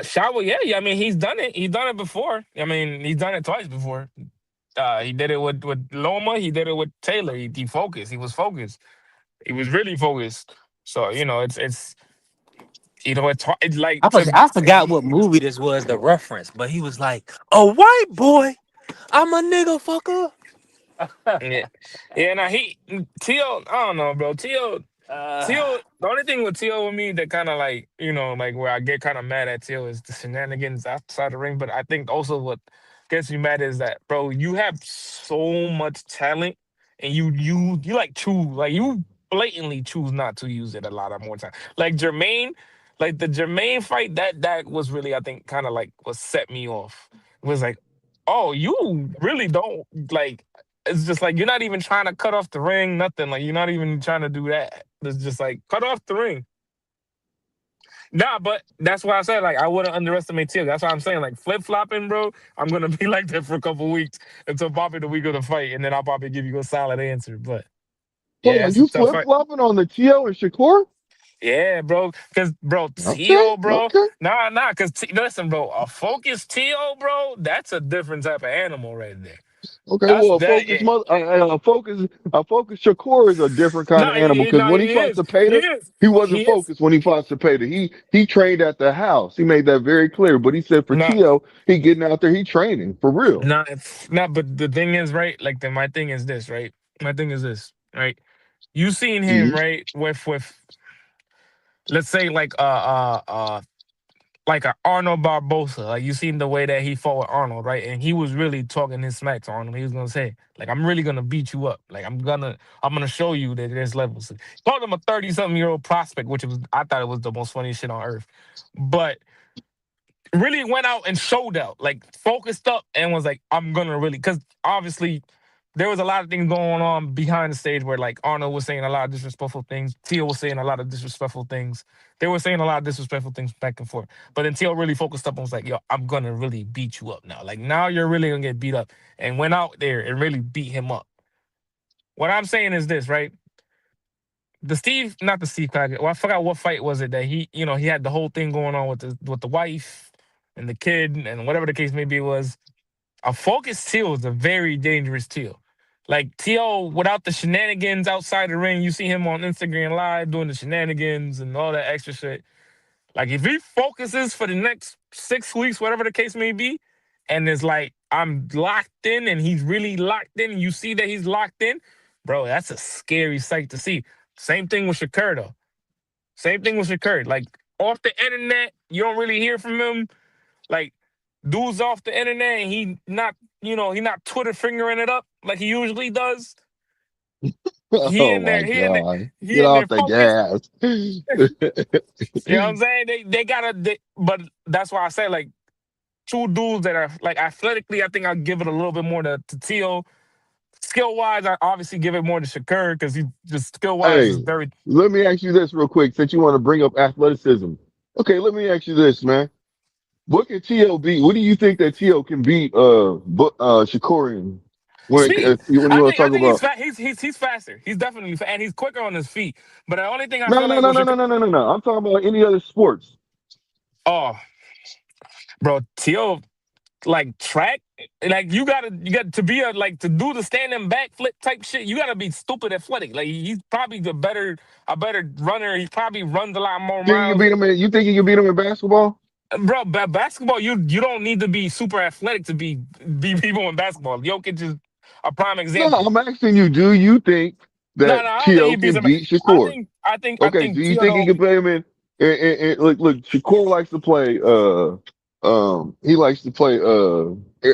Shower, yeah. I mean, he's done it. He's done it before. I mean, he's done it twice before. He did it with Loma. He did it with Taylor. He focused. He was focused. He was really focused. So it's it's like to I forgot what movie this was, the reference, but he was like, "A white boy, I'm a nigga fucker." yeah yeah. Now Tio, I don't know, bro. Tio, the only thing with Tio with me that kind of like, like where I get kind of mad at Tio is the shenanigans outside the ring. But I think also what gets me mad is that, bro, you have so much talent and you like choose, like you blatantly choose not to use it a lot of more time. Like Jermaine, like the Jermaine fight, that was really, I think, kind of like what set me off. It was like, oh, you really don't like it's just like you're not even trying to cut off the ring, nothing. Like you're not even trying to do that. It's just like cut off the ring. Nah, but that's why I said like I wouldn't underestimate Till. That's why I'm saying like flip flopping, bro. I'm gonna be like that for a couple weeks until probably the week of the fight, and then I'll probably give you a solid answer. But Hold yeah, on, that's a you tough flip fight. flopping on the Tio and Shakur? Yeah, bro. Cause bro, Okay, Tio, bro. okay. Nah. Cause listen, bro, a focused Tio, bro. That's a different type of animal right there. Okay, That's well, that. a focus Shakur is a different kind No, of animal because no, when he he fought is. He Zapata, is. he wasn't He is. focused when he fought Zapata. He trained at the house. He made that very clear. But he said for No, Tio, he getting out there, he training for real. no, it's not. But the thing is, right? Like, my thing is this, right? My thing is this, right? You seen him, Mhm. right? With let's say like a Arnold Barbosa. Like, you seen the way that he fought with Arnold, right? And he was really talking his smack to Arnold. He was gonna say, like, I'm really gonna beat you up. Like, I'm gonna show you that there's levels. He called him a 30-something-year-old prospect, which was, I thought it was the most funniest shit on earth. But really went out and showed out, like focused up and was like, I'm gonna really, because obviously there was a lot of things going on behind the stage where, like, Arnold was saying a lot of disrespectful things, Tio was saying a lot of disrespectful things. They were saying a lot of disrespectful things back and forth. But then Tio really focused up and was like, yo, I'm gonna really beat you up now. Like, now you're really gonna get beat up. And went out there and really beat him up. What I'm saying is this, right? Not the Steve Claggett. Well, I forgot what fight was it that he had the whole thing going on with the wife and the kid and whatever the case maybe it was. A focused Teal is a very dangerous Teal. Like, Teal, without the shenanigans outside the ring, you see him on Instagram Live doing the shenanigans and all that extra shit. Like, if he focuses for the next 6 weeks, whatever the case may be, and is like, I'm locked in, and he's really locked in, and you see that he's locked in, bro, that's a scary sight to see. Same thing with Shakur, though. Same thing with Shakur. Like, off the internet, you don't really hear from him. Like, dude's off the internet, and he not Twitter fingering it up like he usually does. He Oh in there, my he in there, God. he Get in there off the focused. gas. You know what I'm saying? But that's why I say, like, two dudes that are, like, athletically, I think I'll give it a little bit more to Tio. Skill wise, I obviously give it more to Shakur because he just skill wise is Hey, very. let me ask you this real quick, since you want to bring up athleticism. Okay, let me ask you this, man. What can T.O. beat? What do you think that T.O. can beat Shakorian Speed. when you want to I talk think he's about? fast. He's faster. He's definitely and he's quicker on his feet. But the only thing I No, feel no, like no, with no, no, Shakur, no, no, no, no. I'm talking about any other sports. oh, bro, Tio, like, track, like, you got to be to do the standing back flip type shit. You gotta be stupid athletic. Like, he's probably a better runner. He probably runs a lot more Think you can miles. beat him in, you think you can beat him in basketball? Bro, basketball, you don't need to be super athletic to be people in basketball. Jokic is a prime No, example. I'm asking you, do you think No, that no, I don't think T.O. he beats can him. beat I Shakur? think I think I Okay, do think you think he Theodore. can play him in? Look, Shakur likes to play. He likes to play.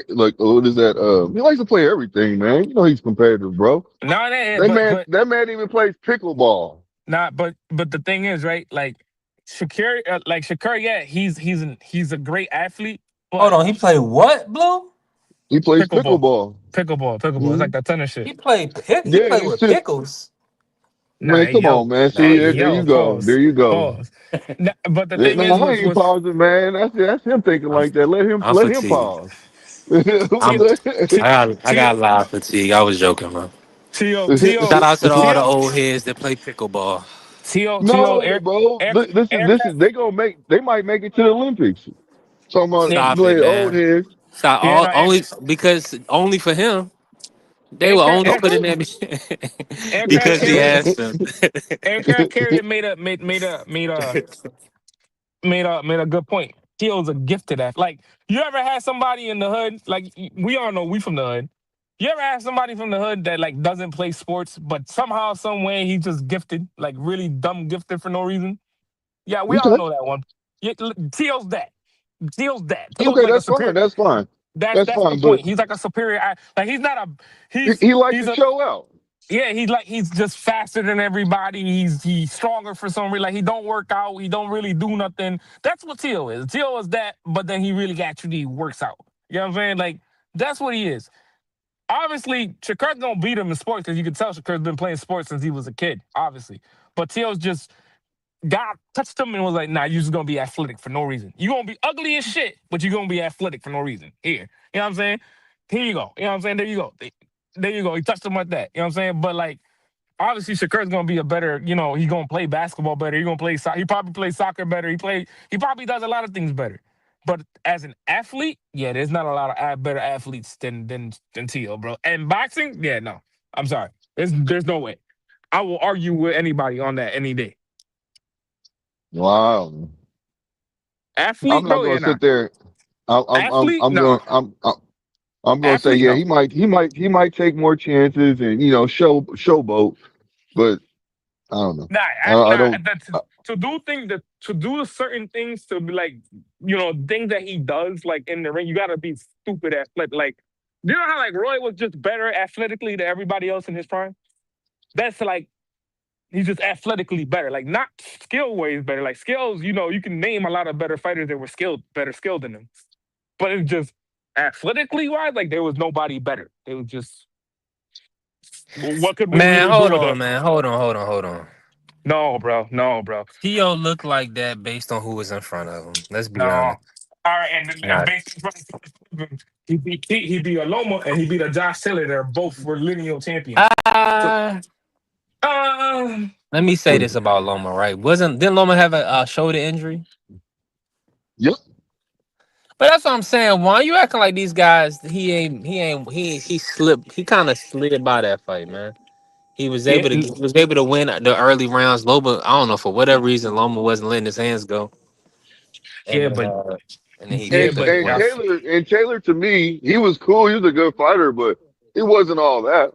Like what is that? He likes to play everything, man. You know he's competitive, bro. No, but That man even plays pickleball. not. But the thing is, right? Like Shakur, yeah, he's a great athlete, Hold but on, he played what, Blue? He plays pickleball, pickleball. pickleball. It's Hmm. like that tennis shit. He Yeah, played it's with just pickles. Nah, man. hey, Come yo, on, man. Nah, See, hey, there yo, you go. There pause, you go. pause. But the Yeah, thing no, is, I with ain't with pausing, man. That's him thinking I'm like that. I'm Let him fatigued. pause. Tio, I Tio, got live fatigue. I was joking, bro. Tio, Tio, Shout out to all the Tio, old heads that play pickleball. Tio, No, bro. This aircraft. is they might make it to the Olympics. Talking about Yeah, Stop it, play old man. heads. Stop. yeah, All no, only because only for him. They will aircraft, only air, put in Okay. there aircraft because he carrier, asked them. aircraft carrier made a good point. Tio's a gifted athlete. Like, you ever had somebody in the hood? Like, we all know we from the hood. You ever had somebody from the hood that, like, doesn't play sports, but somehow, some way, he's just gifted, like, really dumb gifted for no reason? Yeah, we all Okay. know that one. Yeah, Tio's that. Tio's that. Tio's Okay, like a that's fine. superior. That's fine. That's That's that's the fine. But point. He's like a superior. Like, he's not a. he likes He's to a. show out. Yeah, he's just faster than everybody. He's stronger for some reason. Like, he don't work out. He don't really do nothing. That's what Tio is. Tio is that, but then he really actually works out. You know what I'm saying? Like, that's what he is. Obviously, Shakur's gonna beat him in sports because you can tell Shakur's been playing sports since he was a kid. Obviously, but Tio's just God touched him and was like, "Nah, you're just gonna be athletic for no reason. You're gonna be ugly as shit, but you're gonna be athletic for no reason." Here, you know what I'm saying? Here you go. You know what I'm saying? There you go. There you go. He touched him like that. You know what I'm saying? But, like, obviously Shakur's gonna be a better, he's gonna play basketball better. He probably plays soccer better. He probably does a lot of things better. But as an athlete, yeah, there's not a lot of better athletes than Tio, bro. And boxing, yeah, no, I'm sorry, there's no way. I will argue with anybody on that any day. Wow. I'm Athlete, not bro, going yeah, to nah. sit there. Athlete, I'm nah. going. I'm going to say, Athlete, yeah, no. he might take more chances and showboat, but I don't know. Nah, I nah. don't. To do things that to do certain things to be like, things that he does like in the ring, you gotta be stupid athletic. Like, you know how like Roy was just better athletically than everybody else in his prime? That's like he's just athletically better. Like not skill ways better. Like skills, you can name a lot of better fighters that were better skilled than him. But it's just athletically wise, like there was nobody better. It was just what could we Man, really do hold with on, a man. Hold on. no, bro, no, bro. Tio looked like that based on who was in front of him. Let's be No. honest. All right, and Nah. basically he beat a Loma and he beat a Josh Taylor. They're both were lineal champions. So Ah, uh let me say this about Loma, right? Didn't Loma have a shoulder injury? Yep. But that's what I'm saying. Why you acting like these guys? He slipped. He kind of slid by that fight, man. yeah, He was able to win the early rounds. Loma, I don't know for whatever reason, Loma wasn't letting his hands go, and yeah, then but he yeah, picked up but the win. And Taylor to me, he was cool. He was a good fighter, but he wasn't all that.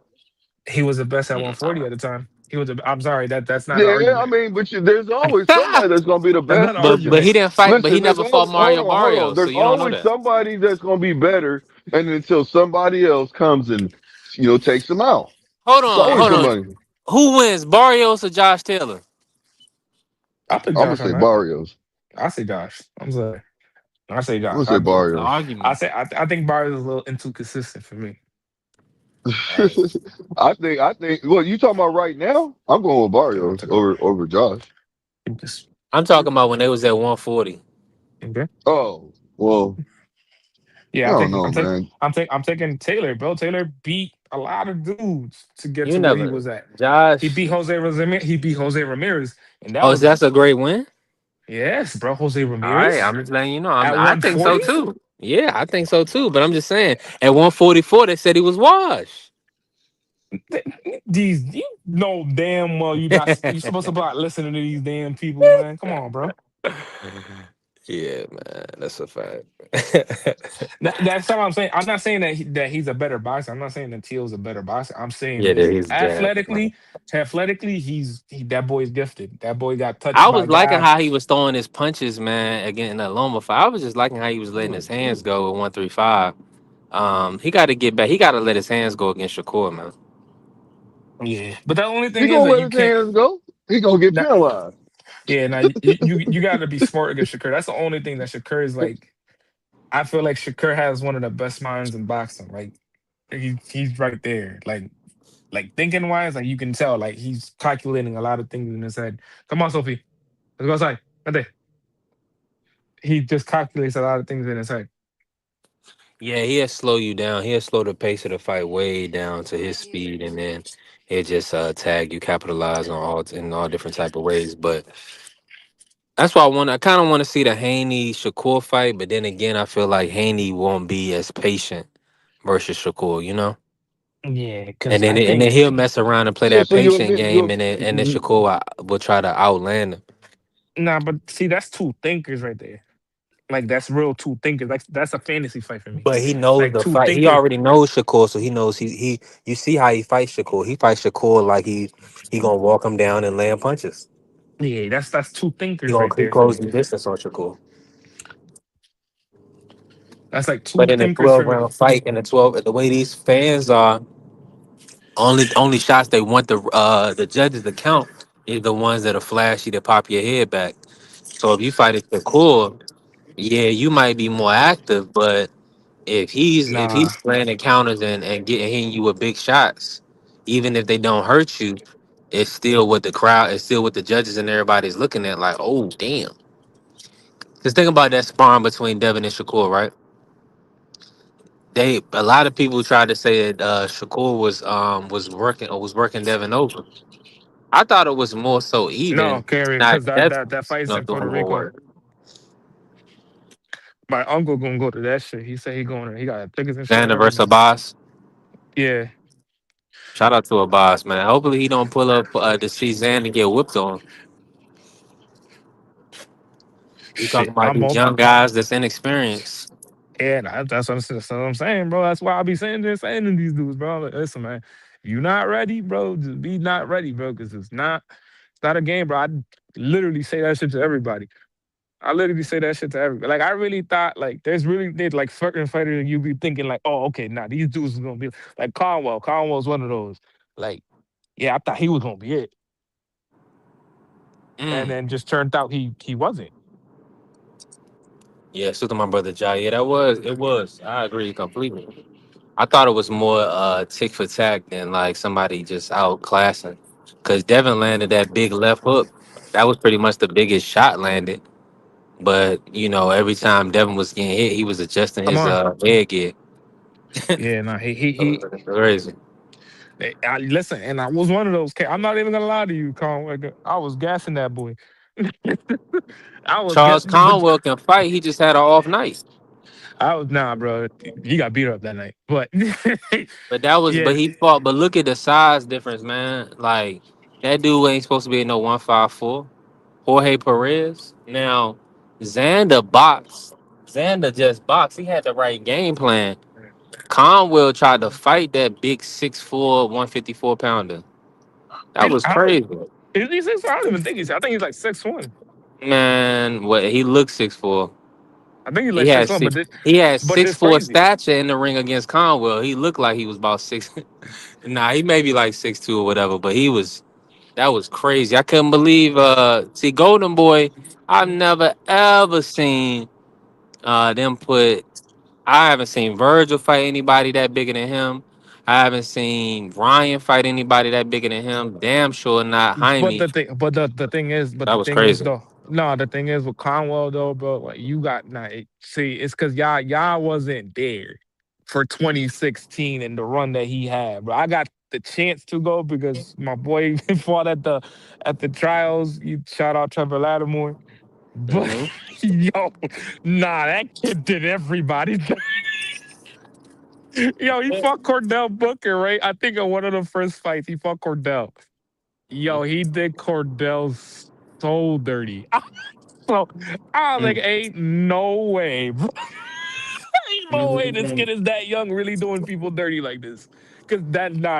he was the best at 140 at the time. He was I'm sorry, that's not an Yeah, I argument. mean, there's always somebody that's going to be the That's not best. an But argument. he didn't fight. But he Listen, there's never fought always, hold Mario on, hold on. Barrios, so There's you don't know always that. somebody that's going to be better, and until somebody else comes and takes them out. It's always Hold on. somebody. Who wins, Barrios or Josh Taylor? I put I'm gonna Josh on say that. Barrios. I say Josh. I'm sorry. I say I'm Josh. gonna say What's the Barrios. I argument? say I think Barry is a little inconsistent for me. Hey, I think. Well, you talking about right now? I'm going with Okay, I'll Barrios take a over Josh. just I'm talking about when they was at 140. okay. Oh well, I Yeah, don't know, man. I'm taking Taylor, bro. Taylor beat a lot of dudes to get You to where he never, was at. He Josh. beat Jose Ramirez. He beat Jose Ramirez, and that Oh, so was that's a great win. yes, bro. Jose All right, Ramirez I'm just letting you know. at I think so 140. too. Yeah, I think so too. But I'm just saying, at 144, they said he was washed. These you know damn well you supposed to be like listening to these damn people, man. Come on, bro. Yeah, man, that's a fact. That's what I'm saying. I'm not saying that he's a better boxer. I'm not saying that Teal's a better boxer. I'm saying Yeah, that that he's damn. athletically, that boy's gifted. That boy got I touched by was liking guys. how he was throwing his punches, man, again in that Loma fight. I was just liking how he was letting his hands go with 135. He got to get back. He got to let his hands go against Shakur, man. Yeah, but the only He thing is gonna that let you his can't. hands go. He gonna get Not, penalized. yeah, now you got to be smart against Shakur. That's the only thing that Shakur is like. I feel like Shakur has one of the best minds in boxing. Like he's right there. Like thinking wise, like you can tell, like he's calculating a lot of things in his head. Come on, Sophie, let's go outside. Right there. He just calculates a lot of things in his head. Yeah, he'll slow you down. He'll slow the pace of the fight way down to his speed, and then he'll just tag you, capitalize on all in all different type of ways. But that's why I kind of want to see the Haney Shakur fight. But then again, I feel like Haney won't be as patient versus Shakur, you know. Yeah, And because then I and think then he'll mess around and play Yeah, that so patient game, you'll and then Shakur will try to outland him. nah, but see, that's two thinkers right there. Like that's real two thinkers. Like that's a fantasy fight for me. But he knows Like the two fight. He thinkers. already knows Shakur, so he knows he. You see how he fights Shakur. He fights Shakur like he gonna walk him down and land punches. Yeah, that's two thinkers right He there for close me. the distance on Shakur. That's like But two in a thinkers for 12 me. round fight, in a 12, the way these fans are, only shots they want the judges to count is the ones that are flashy that pop your head back. So if you fight at Shakur, yeah, you might be more active, but if Nah, he's landing counters and getting hitting you with big shots, even if they don't hurt you, it's still what the crowd, it's still what the judges and everybody's looking at. Like, oh damn! Just think about that sparring between Devin and Shakur, right? A lot of people tried to say that Shakur was working Devin over. I thought it was more so no, even, Kerry, not because that Devin, that that fight's in doing Puerto more Rico. work. My uncle gonna go to that shit. He said he going. He got tickets and shit Xander already, versus man. Boss. Yeah, Shout out to a boss, man. Hopefully he don't pull up to see Xander get whipped on. We talking shit. about I'm these up. young guys that's inexperienced. Yeah, that's what I'm saying, bro. That's why I be saying to these dudes, bro. Like, listen, man, you not ready, bro. Just be not ready, bro, because it's not a game, bro. I literally say that shit to everybody. I literally say that shit to everybody. Like I really thought, like there's like certain fighters you be thinking like, oh, okay, nah, these dudes is gonna be like Conwell. Conwell's one of those. Like, yeah, I thought he was gonna be it, and Mm. then just turned out he wasn't. Yeah, shout to my brother Jai. Yeah, that was it was. I agree completely. I thought it was more tick for tack than like somebody just outclassing. Cause Devin landed that big left hook. That was pretty much the biggest shot landed. But you know, every time Devin was getting hit, he was adjusting Come his on. head gear. Yeah, nah, Crazy. listen, and I was one of those. I'm not even gonna lie to you, Conway. I was gassing that boy. I was Charles getting, but Conwell can fight. He just had an off night. I was nah, bro. He got beat up that night. But But that was, yeah, but he fought. But look at the size difference, man. Like that dude ain't supposed to be in no 154. Jorge Perez. Now, Xander boxed. Xander just boxed. He had the right game plan. Conwell tried to fight that big 6'4", 154 pounder. That was I don't. crazy. Is he 6'4"? I don't even think he's. I think he's like 6'1". Man, what he looked 6'4". I think he's He like had 6'1". six. He had But six this four crazy. stature in the ring against Conwell. He looked like he was about six. Nah, he may be like 6'2" or whatever, but he was. That was crazy. I couldn't believe. See, Golden Boy. I've never ever seen them put. I haven't seen Virgil fight anybody that bigger than him. I haven't seen Ryan fight anybody that bigger than him. Damn sure not Jaime. But That the was thing is crazy. though. No, the thing is with Conwell though, bro. Like you got nah. See, it's because y'all wasn't there for 2016 and the run that he had, bro. I got the chance to go because my boy fought at the trials. You shout out Trevor Lattimore, but Hmm. yo, nah, that kid did everybody. Yo, he fought Cordell Booker, right? I think in one of the first fights, he fought Cordell. Yo, he did Cordell so dirty. So I was like, ain't no way, bro. Ain't no way this kid is that young, really doing people dirty like this. Cause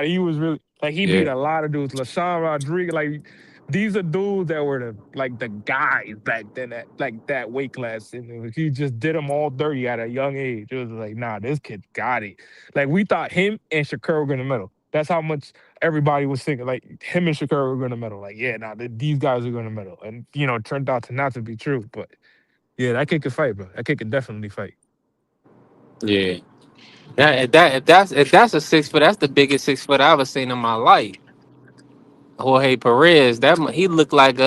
he was really like he beat Yeah. a lot of dudes. LaShawn Rodriguez, like these are dudes that were the guys back then at like that weight class. And he just did them all dirty at a young age. It was like, nah, this kid got it. Like we thought him and Shakur were gonna medal. That's how much everybody was thinking. Like him and Shakur were gonna medal. Like, yeah, nah, these guys are gonna medal. And it turned out to not to be true. But yeah, that kid could fight, bro. That kid could definitely fight. Yeah. If that's a 6 foot, that's the biggest 6 foot I've ever seen in my life. Jorge Perez. He looked like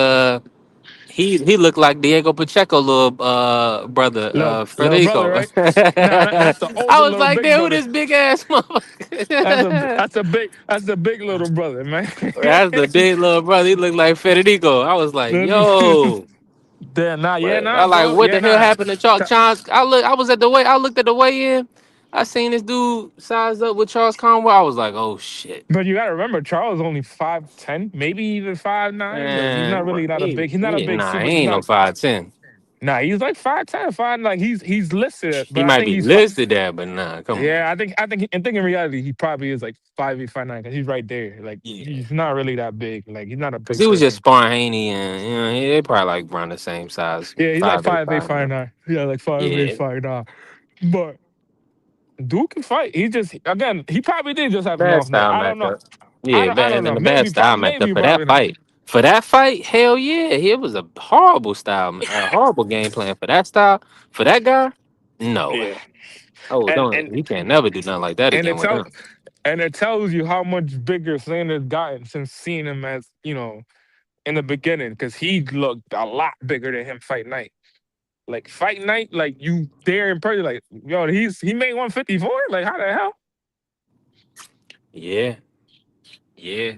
he looked like Diego Pacheco little brother Little brother, Federico. right? Nah, that's the I older was little like, big dude, who brother. this big ass motherfucker? That's a big little brother, man. That's the big little brother. He looked like Federico. I was like, yo. I like, Bro. what Yeah, the hell nah. happened to Charles? I was at the way. I looked at the weigh in. I seen this dude sized up with Charles Conwell. I was like, oh shit. But you gotta remember, Charles is only 5'10", maybe even 5'9". Like he's not Man, really not a big. He's not a big nah, he super. He's ain't no not. 5'10". Nah, he's like 5'10", 5. Like he's listed, He but I might think be he's five. listed there, but nah, come on. Yeah, I think in reality he probably is like 5'8", 5'9", because he's right there. Like Yeah. he's not really that big. Like he's not a Cause big he was just person. sparring Haney, and they probably like around the same size, Yeah, he's like 5'8", 5'8", 5'9". 5'9". Yeah, like 5'8", Yeah, 5'9". But Duke can fight. He just again, he probably did just have an bad off night. style I don't know. matchup. Yeah, I don't bad and know. a bad style Maybe matchup for that probably not. fight. For that fight, hell yeah, it was a horrible style, a horrible game plan for that style. For that guy, no. Yeah. Oh, And don't and you can't never do nothing like that and again it with tell him. and it tells you how much bigger Sanders gotten since seeing him as, in the beginning, because he looked a lot bigger than him fight night. Like fight night, like you there in person, like, yo, he made 154? Like how the hell? Yeah, yeah,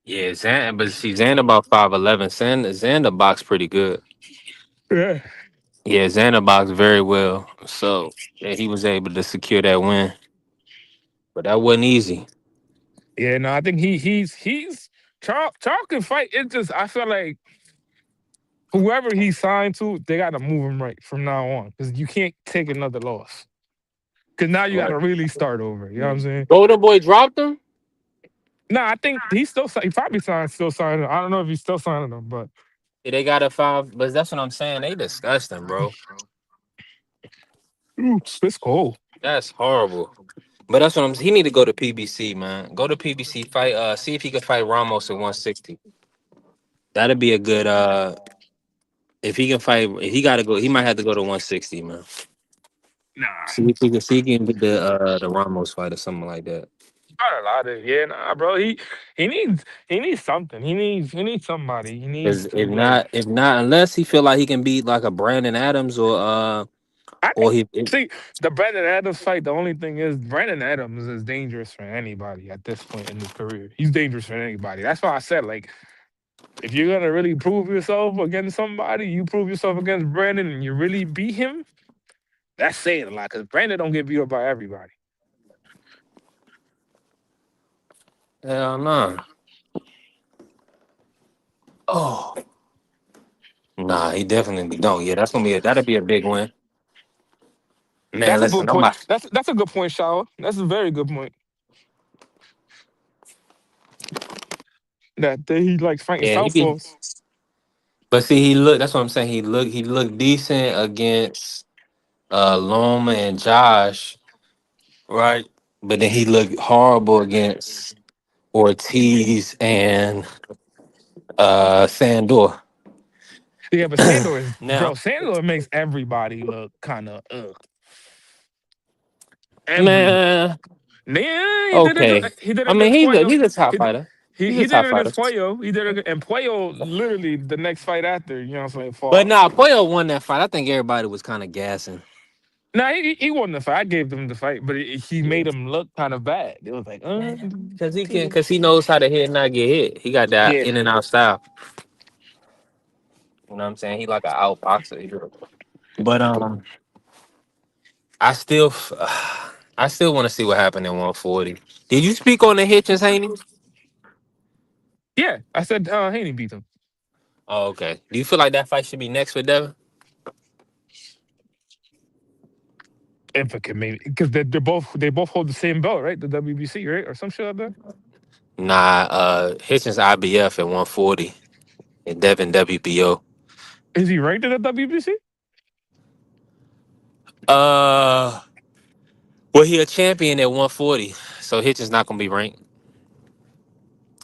yeah. But see, Xander about 5'11". Xander box pretty good. Yeah. Yeah, Xander boxed very well. So yeah, he was able to secure that win. But that wasn't easy. Yeah, no, I think he's Charles can fight. It just I feel like whoever he signed to, they got to move him right from now on because you can't take another loss. Because now you got Right. to really start over. You know what I'm saying? Golden Boy dropped him? No, I think he's still he probably still signing. I don't know if he's still signing them, but Yeah, they got a five, but that's what I'm saying. They disgusting, bro. it's cold. That's horrible. But that's what I'm. He need to go to PBC, man. Go to PBC, fight. See if he can fight Ramos at 160. That'd be a good. If he can fight, if he got to go, he might have to go to 160, man. Nah, See if he can get the Ramos fight or something like that. not a lot of yeah, bro. He needs something. He needs somebody. He needs Because to like. if not, unless he feel like he can beat like a Brandon Adams I or think he. see the Brandon Adams fight. The only thing is Brandon Adams is dangerous for anybody at this point in his career. He's dangerous for anybody. That's why I said like if you're gonna really prove yourself against somebody, you prove yourself against Brandon and you really beat him. That's saying a lot because Brandon don't get beat up by everybody. Hell no. Oh. Nah, he definitely don't. Yeah, that'll be a big win. Man, That's a listen, good I'm point. about, That's a good point, Shower. That's a very good point. That he likes fighting yeah, he be. southpaws. But see, that's what I'm saying. He looked decent against Loma and Josh, right? But then he looked horrible against Ortiz and Sandor. Yeah, but Sandor is Now, bro. Sandor makes everybody look kind of every. man, Yeah, he did okay. it. He did it I mean, against Puello. he's a top He, fighter. He's a he did top it fighter. against Puello. He did it, and Puello literally the next fight after. You know what I'm saying? But Fought. nah, Puello won that fight. I think everybody was kind of gassing. Nah, he won the fight. I gave them the fight, but he Yeah. made him look kind of bad. It was like, Because he knows how to hit and not get hit. He got that yeah, in and out style. You know what I'm saying? He like an outboxer. But I still, I still want to see what happened in 140. Did you speak on the Hitchens, Haney? yeah. I said Haney beat him. Oh, okay. Do you feel like that fight should be next for Devin? If it can maybe because they both hold the same belt, right? The WBC, right, or some shit like that. Nah, Hitchens IBF at 140 and Devin WBO. Is he ranked in the WBC? Uh, well, he a champion at 140, so Hitchens not gonna be ranked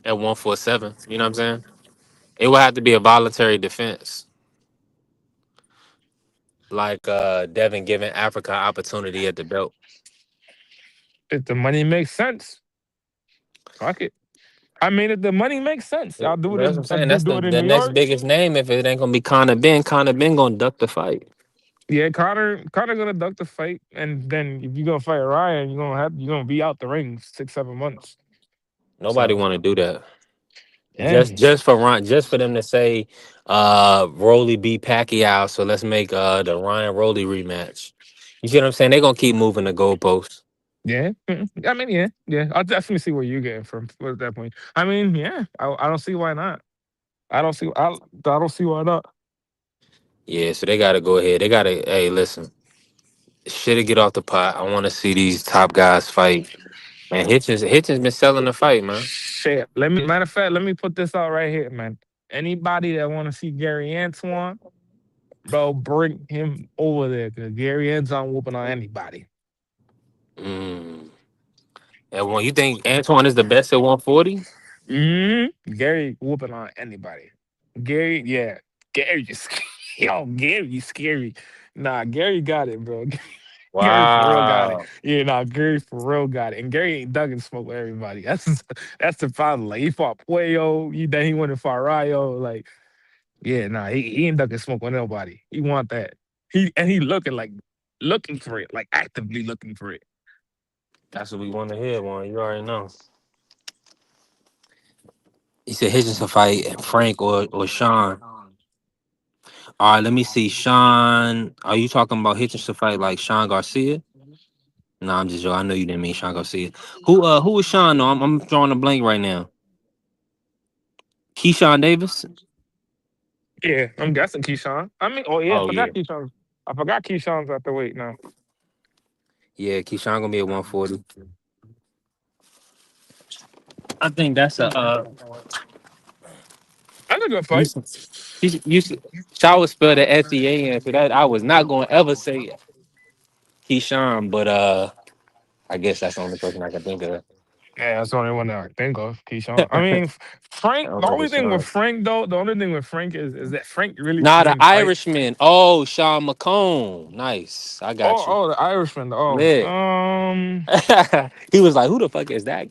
at 147. You know what I'm saying? It would have to be a voluntary defense, like Devin giving Africa opportunity at the belt. If the money makes sense, fuck it. I mean, if the money makes sense, I'll do But it that's what I'm in. I saying. do That's do it in the New next York. biggest name. If it ain't gonna be Conor Ben, Conor Ben gonna duck the fight. Yeah, Connor gonna duck the fight, and then if you're gonna fight Ryan, you're gonna be out the ring 6 7 months. Nobody So want to do that. yeah, Just for them to say, Rolly beat Pacquiao, so let's make the Ryan Rolly rematch. You see what I'm saying? They're gonna keep moving the goalposts. yeah. I mean, yeah. I'll definitely see where you're getting from at that point. I mean, yeah. I don't see why not. I don't see why not. Yeah, so they gotta go ahead. They gotta, hey, listen, shit get off the pot. I wanna see these top guys fight. Man, Hitchens been selling the fight, man. Shit. Matter of fact, let me put this out right here, man. Anybody that want to see Gary Antoine, bro, bring him over there because Gary Antoine whooping on anybody. Mm. And when you think Antoine is the best at 140? Gary whooping on anybody. Gary, yeah. Gary just yo, Gary scary. Nah, Gary got it, bro. Gary for real got it. Wow. Yeah, nah, Gary for real got it. And Gary ain't ducking smoke with everybody. That's the problem. Like he fought Puello, then he went and fought Rayo. Like, yeah, nah, he ain't ducking smoke with nobody. He want that. He looking for it, like actively looking for it. That's what we want to hear, one. You already know. He said Hitchens to fight Frank or Sean. All right, let me see. Sean, are you talking about hitching to fight like Sean Garcia? No, I'm just joking. I know you didn't mean Sean Garcia. Who is Sean? No, I'm drawing a blank right now. Keyshawn Davis. Yeah, I'm guessing Keyshawn. I mean, oh yeah, I Oh forgot yeah, Keyshawn. I forgot Keyshawn's at the weight now. yeah. Keyshawn gonna be at 140. I think that's a That's a good you fight. should, you should Shaw would spell the SEA in for that. I was not going to ever say Keyshawn, but I guess that's the only person I can think of. Yeah, that's the only one that I think of. Keyshawn. I mean, I Frank. don't The think only it's thing with Sean. Frank though, the only thing with Frank is that Frank really Nah, the can't fight. Irishman. Oh, Sean McComb. Nice. I got Oh, you. oh, the Irishman. Oh, Yeah. He was like, "Who the fuck is that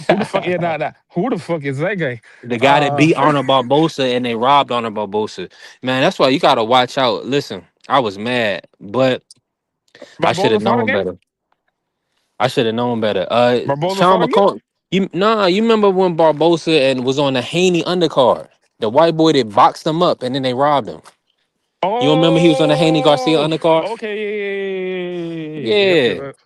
who the fuck? guy?" Yeah, nah. Who the fuck is that guy? The guy that Uh, beat Arnold Barbosa and they robbed Arnold Barbosa. Man, that's why you gotta watch out. Listen, I was mad, but I should Barboza have fought known again. better. I should have known better. Barboza Sean fought again. McComb. You remember when Barbosa and was on the Haney undercard? The white boy that boxed him up and then they robbed him. You remember he was on the Haney Garcia Oh, undercard? okay. Yeah. Yep, yep, Yeah. yep.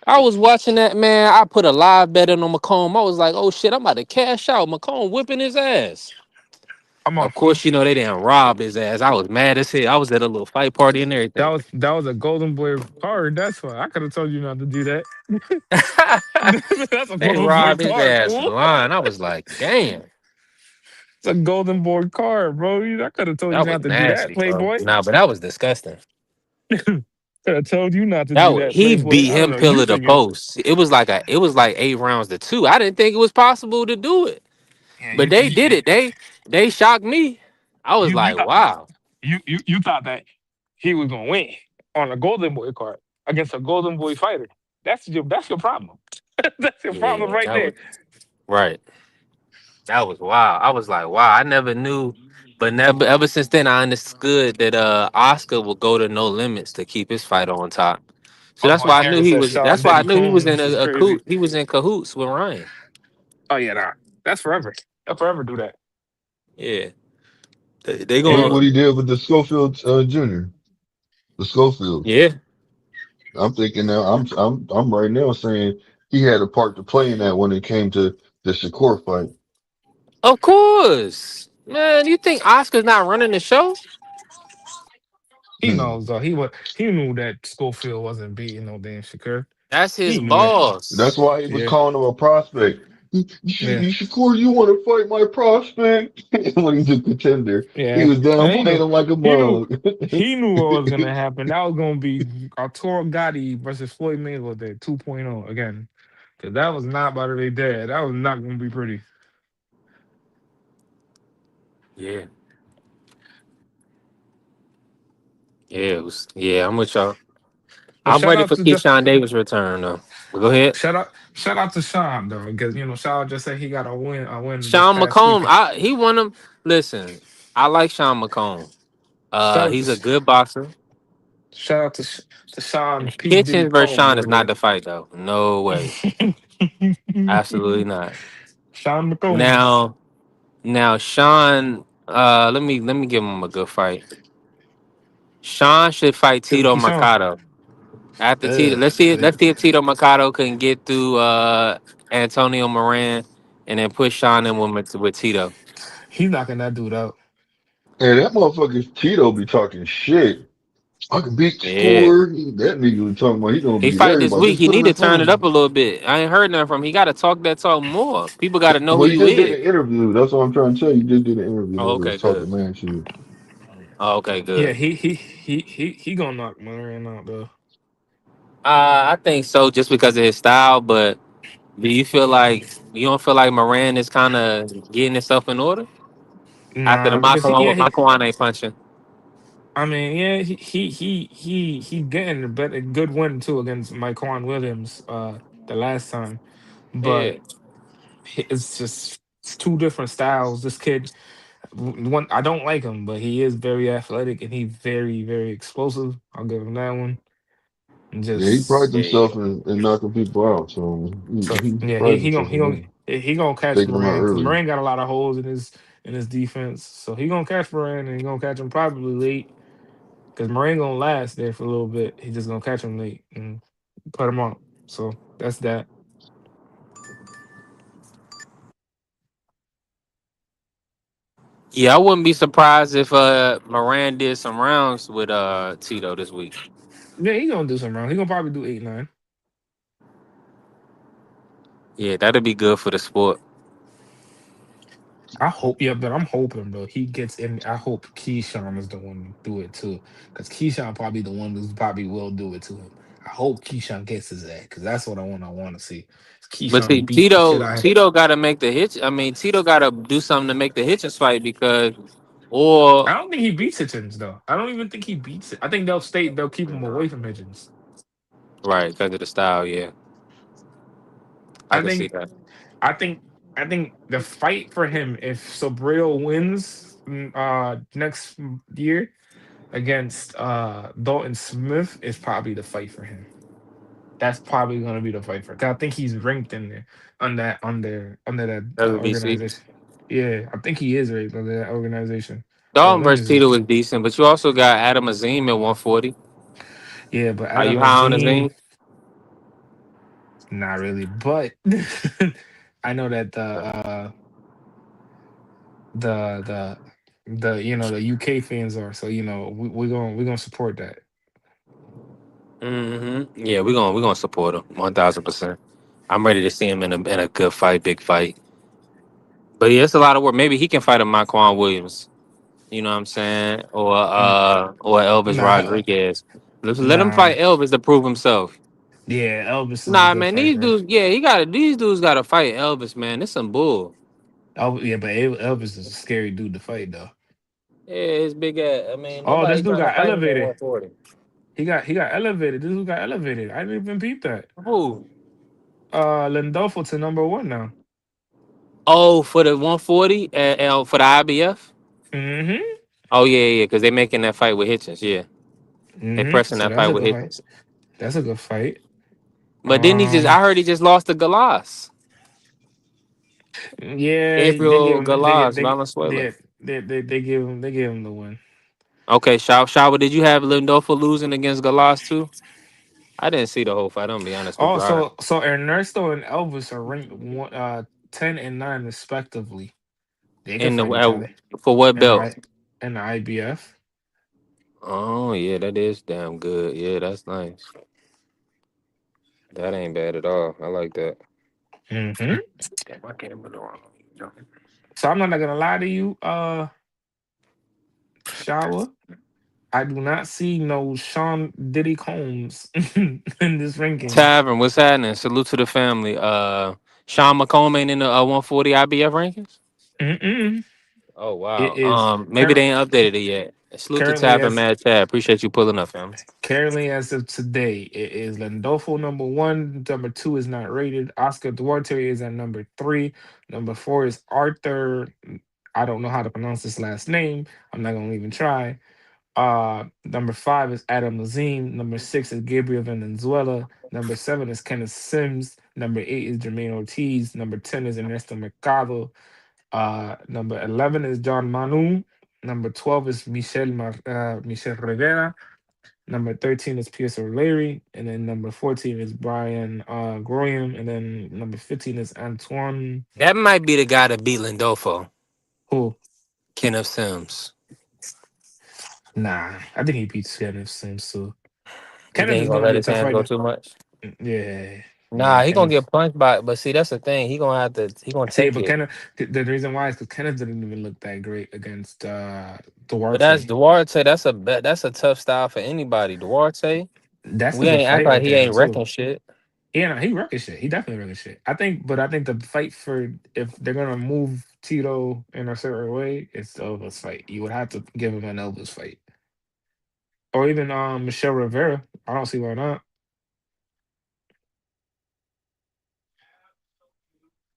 I was watching that, man. I put a live bet in on McComb. I was like, oh shit, I'm about to cash out. McComb whipping his ass. I'm Of off. course, they didn't rob his ass. I was mad as hell. I was at a little fight party and everything. That was a Golden Boy card. That's why I could have told you not to do that. That's a They Golden Boy robbed his card, ass fool. blind. I was like, damn, It's a Golden Boy card, bro. I could have told you that was not to do that, nasty, bro. Playboy. Nah, but that was disgusting. Could have told you not to do that, He Playboy. beat I don't him know. You pillar to thinking? post. It was like 8 rounds to 2. I didn't think it was possible to do it, Yeah, but they did it. They shocked me. I was you like, thought wow. you thought that he was gonna win on a Golden Boy card against a Golden Boy fighter. That's your problem. That's your problem Yeah, right that there. was right. That was wild. I was like, wow, I never knew. But never ever since then I understood that Oscar will go to no limits to keep his fight on top. So My that's boy why I knew Terry he said was Sean that's why I didn't knew he was coon. in This is crazy. he was in cahoots with Ryan. Oh yeah, nah. That's forever. They'll forever do that. Yeah. They Look Yeah. gonna what he did with the Schofield Jr. The Schofields. yeah, I'm thinking now. I'm right now saying he had a part to play in that when it came to the Shakur fight. of course. Man, you think Oscar's not running the show? He Hmm. knows though. He knew that Schofield wasn't beating no damn Shakur. That's his He knew that. That's boss. why he was Yeah. calling him a prospect. Yeah. Shakur, you want to fight my prospect? When he's a contender, he Yeah. was And downplaying him like a mug. he knew what was gonna happen. That was gonna be Arturo Gotti versus Floyd Mayweather 2.0 again. Cause that was not about to be dead. That was not gonna be pretty. Yeah. Yeah, yeah, I'm with y'all. But I'm ready for Keyshawn Davis' return though. But go ahead. shout out to Sean though, because Sean just said he got a win this Sean past McComb, weekend. he won him. Listen, I like Sean McComb. Shout out He's a to good boxer. shout out to Sean P Diddy Kitchens versus Combs Sean is over not there. the fight though. No way. Absolutely not. Sean McCombs. Now Sean, let me give him a good fight. Sean should fight Give Tito me Sean. Mercado. After Tito, Ugh. let's see if Tito Mercado can get through Antonio Moran and then push Sean in with Tito. He's knocking that dude out. And that motherfucker Tito be talking shit. I can beat the Yeah. score. That nigga was talking about he gonna He beat fight this everybody. week. Just He put need him to in front turn of it up him. a little bit. I ain't heard nothing from him. He got to talk that talk more. People got to know Well, who he you just did is. an interview. That's what I'm trying to tell you. He just did an interview. Oh, He was okay, good. talking man shit. Oh, okay, Yeah, good. he gonna knock Moran out though. I think so, just because of his style. But do you don't feel like Moran is kind of getting himself in order after the Nah, because Makwan ain't punching? I mean, yeah, he getting a good win too against Myquan Williams the last time, Yeah, but it's just it's two different styles. This kid, one I don't like him, but he is very athletic and he's very explosive. I'll give him that one. And Yeah, he prides just yeah, himself in knocking people out. So so he yeah, prides himself in that. he gonna catch Taking them out Moran because early. Moran got a lot of holes in in his defense. So he gonna catch Moran and he gonna catch him probably late because Moran gonna last there for a little bit. He just gonna catch him late and put him out. So that's that. Yeah, I wouldn't be surprised if Moran did some rounds with Tito this week. Yeah, he gonna do some rounds. He gonna probably do 8-9. Yeah, that'd be good for the sport. I hope, yeah, but I'm hoping, bro, he gets in. I hope Keyshawn is the one to do it too, because Keyshawn probably the one who probably will do it to him. I hope Keyshawn gets his ass, because that's what I want. I want to see But see, Keyshawn beat the shit Tito out of him. Tito got to make the hitch. I mean, Tito got to do something to make the Hitchens fight because, or I don't think he beats Hitchens though. I don't even think he beats it. I think they'll stay. They'll keep him away from Hitchens. right because of the style. Yeah, I I can see think. that. I think. I think the fight for him, if Sobril wins next year against Dalton Smith, is probably the fight for him. That's probably gonna be the fight for. 'Cause I think he's ranked in there under that WBC. organization. Yeah, I think he is ranked under that organization. Or Dalton when versus is it? Tito is decent, but you also got Adam Azim at 140. Yeah, but Are Adam you high on Azim, Azim? not really. But I know that the the UK fans are. So we're gonna support that. Yeah, we're gonna support him 1,000%. I'm ready to see him in a good fight, big fight. But yeah, it's a lot of work. Maybe he can fight a Marquand Williams. You know what I'm saying? Mm, Or Elvis Nah, Rodriguez. Let him nah. fight Elvis to prove himself. Yeah, Elvis is a Nah, good man, these fighter. dudes, yeah, these dudes gotta fight Elvis, man. This some bull. Yeah, but Elvis is a scary dude to fight though. Yeah, his big ass. I mean, Oh, this nobody dude trying to got fight him at elevated. 140. He got elevated. This dude got elevated. I didn't even peep that. Who? Lindolfo to number one now. Oh, for the 140 and for the IBF? Mm-hmm. Oh yeah, because they making that fight with Hitchens. Yeah, they Mm-hmm. pressing So that that's fight a with good fight. Hitchens. That's a good fight. But then Um, I heard he just lost to Galas. yeah, Gabriel Galas, Valenzuela. they give him the win. Okay, Shawa, did you have Lindolfo losing against Galas too? I didn't see the whole fight. I'm gonna be honest with Oh, you. I, so Ernesto and Elvis are ranked 10 and 9 respectively. They could in the fight each other for what in the belt? I in the IBF. Oh yeah, that is damn good. Yeah, that's nice. That ain't bad at all. I like that. Mm-hmm. Damn, I can't remember the wrong. So I'm not gonna lie to you, Shawa. I do not see no Sean Diddy Combs in this rankings. Tavern, what's happening? Salute to the family. Sean McComb ain't in the 140 IBF rankings. Mm-mm. Oh It wow. is Maybe they ain't updated it yet. Salute to currently Tavern, as Mad Tab. Appreciate you pulling up, family. currently as of today. It is Landolfo number one. Number two is not rated. Oscar Duarte is at number three. Number four is Arthur. I don't know how to pronounce this last name. I'm not gonna even try. Number five is Adam Lazim. Number six is Gabriel Valenzuela. Number seven is Kenneth Sims. Number eight is Jermaine Ortiz. Number 10 is Ernesto Mercado. Number 11 is John Manu. Number 12 is Michelle Rivera. Number 13 is Pierce O'Leary. And then number 14 is Brian Groyam. And then number 15 is Antoine. That might be the guy that beat Lindolfo. Who? Kenneth Sims. Nah, I think he beats Kenneth Sims too. You Kenneth think he is gonna going to let be a his tough hands go fighter. too much? Yeah. Nah, Yeah, he gonna Kenneth. get punched by. But see, that's the thing. He gonna have to. He gonna See, take but it. Kenneth, the reason why is because Kenneth didn't even look that great against But that's Duarte. Duarte. That's a tough style for anybody. Duarte. That's a We good ain't act fight like right he there ain't too. wrecking shit. Yeah, no, he wrecking shit. He definitely wrecking shit. I think the fight for if they're gonna move Tito in a certain way, it's the Elvis fight. You would have to give him an Elvis fight, or even Michelle Rivera. I don't see why not.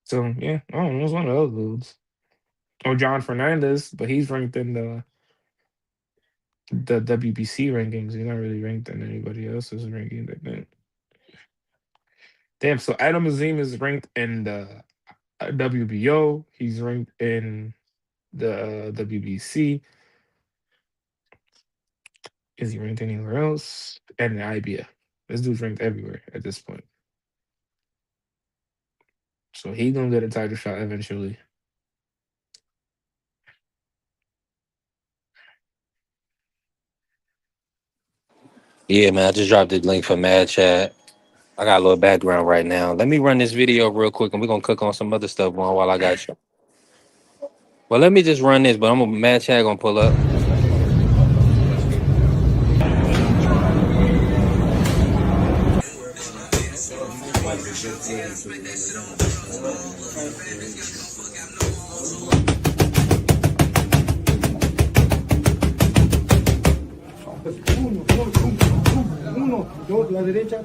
So yeah, I don't know. It's one of those dudes. Or John Fernandez, but he's ranked in the WBC rankings. He's not really ranked in anybody else's rankings. I think. Damn. So Adam Azim is ranked in the WBO. He's ranked in the WBC. Is he ranked anywhere else? And the IBF. This dude's ranked everywhere at this point. So he gonna get a title shot eventually. Yeah, man. I just dropped the link for Mad Chat. I got a little background right now. Let me run this video real quick, and we're gonna cook on some other stuff while I got you. Well, let me just run this, but I'm gonna Mad Chat gonna pull up. Uno, dos, la derecha.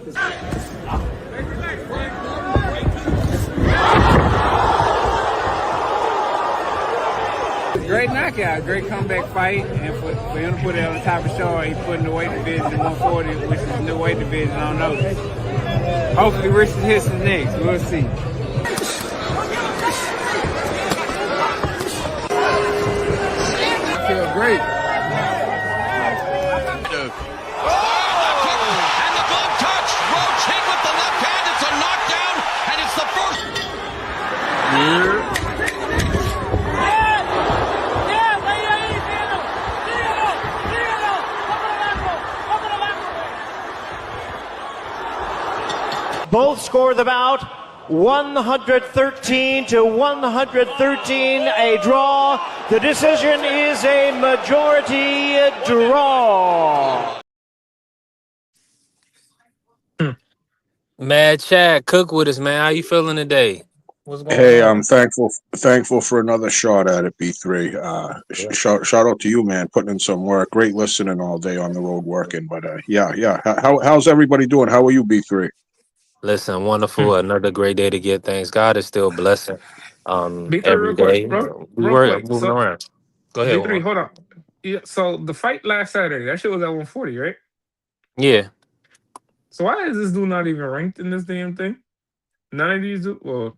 Great knockout, great comeback fight, and for him to put it on the top of the show, he put in the weight division at 140, which is the new weight division. I don't know. Hopefully, Richard hits the next. We'll see. I feel great. And the glove touch. Roach hit with the left hand. It's a knockdown, and it's the first. Both score the bout 113 to 113, a draw. The decision is a majority draw. Mad Chat, cook with us, man. How you feeling today? What's going Hey, on? I'm thankful for another shot at it, B3. Shout out to you, man, putting in some work. Great listening all day on the road working. But yeah. How's everybody doing? How are you, B3? Listen, wonderful. Another great day to give thanks. God is still blessing. B3 Every real quick, day we real were quick. moving So around. Go ahead, B3, Juan. hold on. Yeah, so the fight last Saturday, that shit was at 140, right? Yeah, So why is this dude not even ranked in this damn thing? None of these well,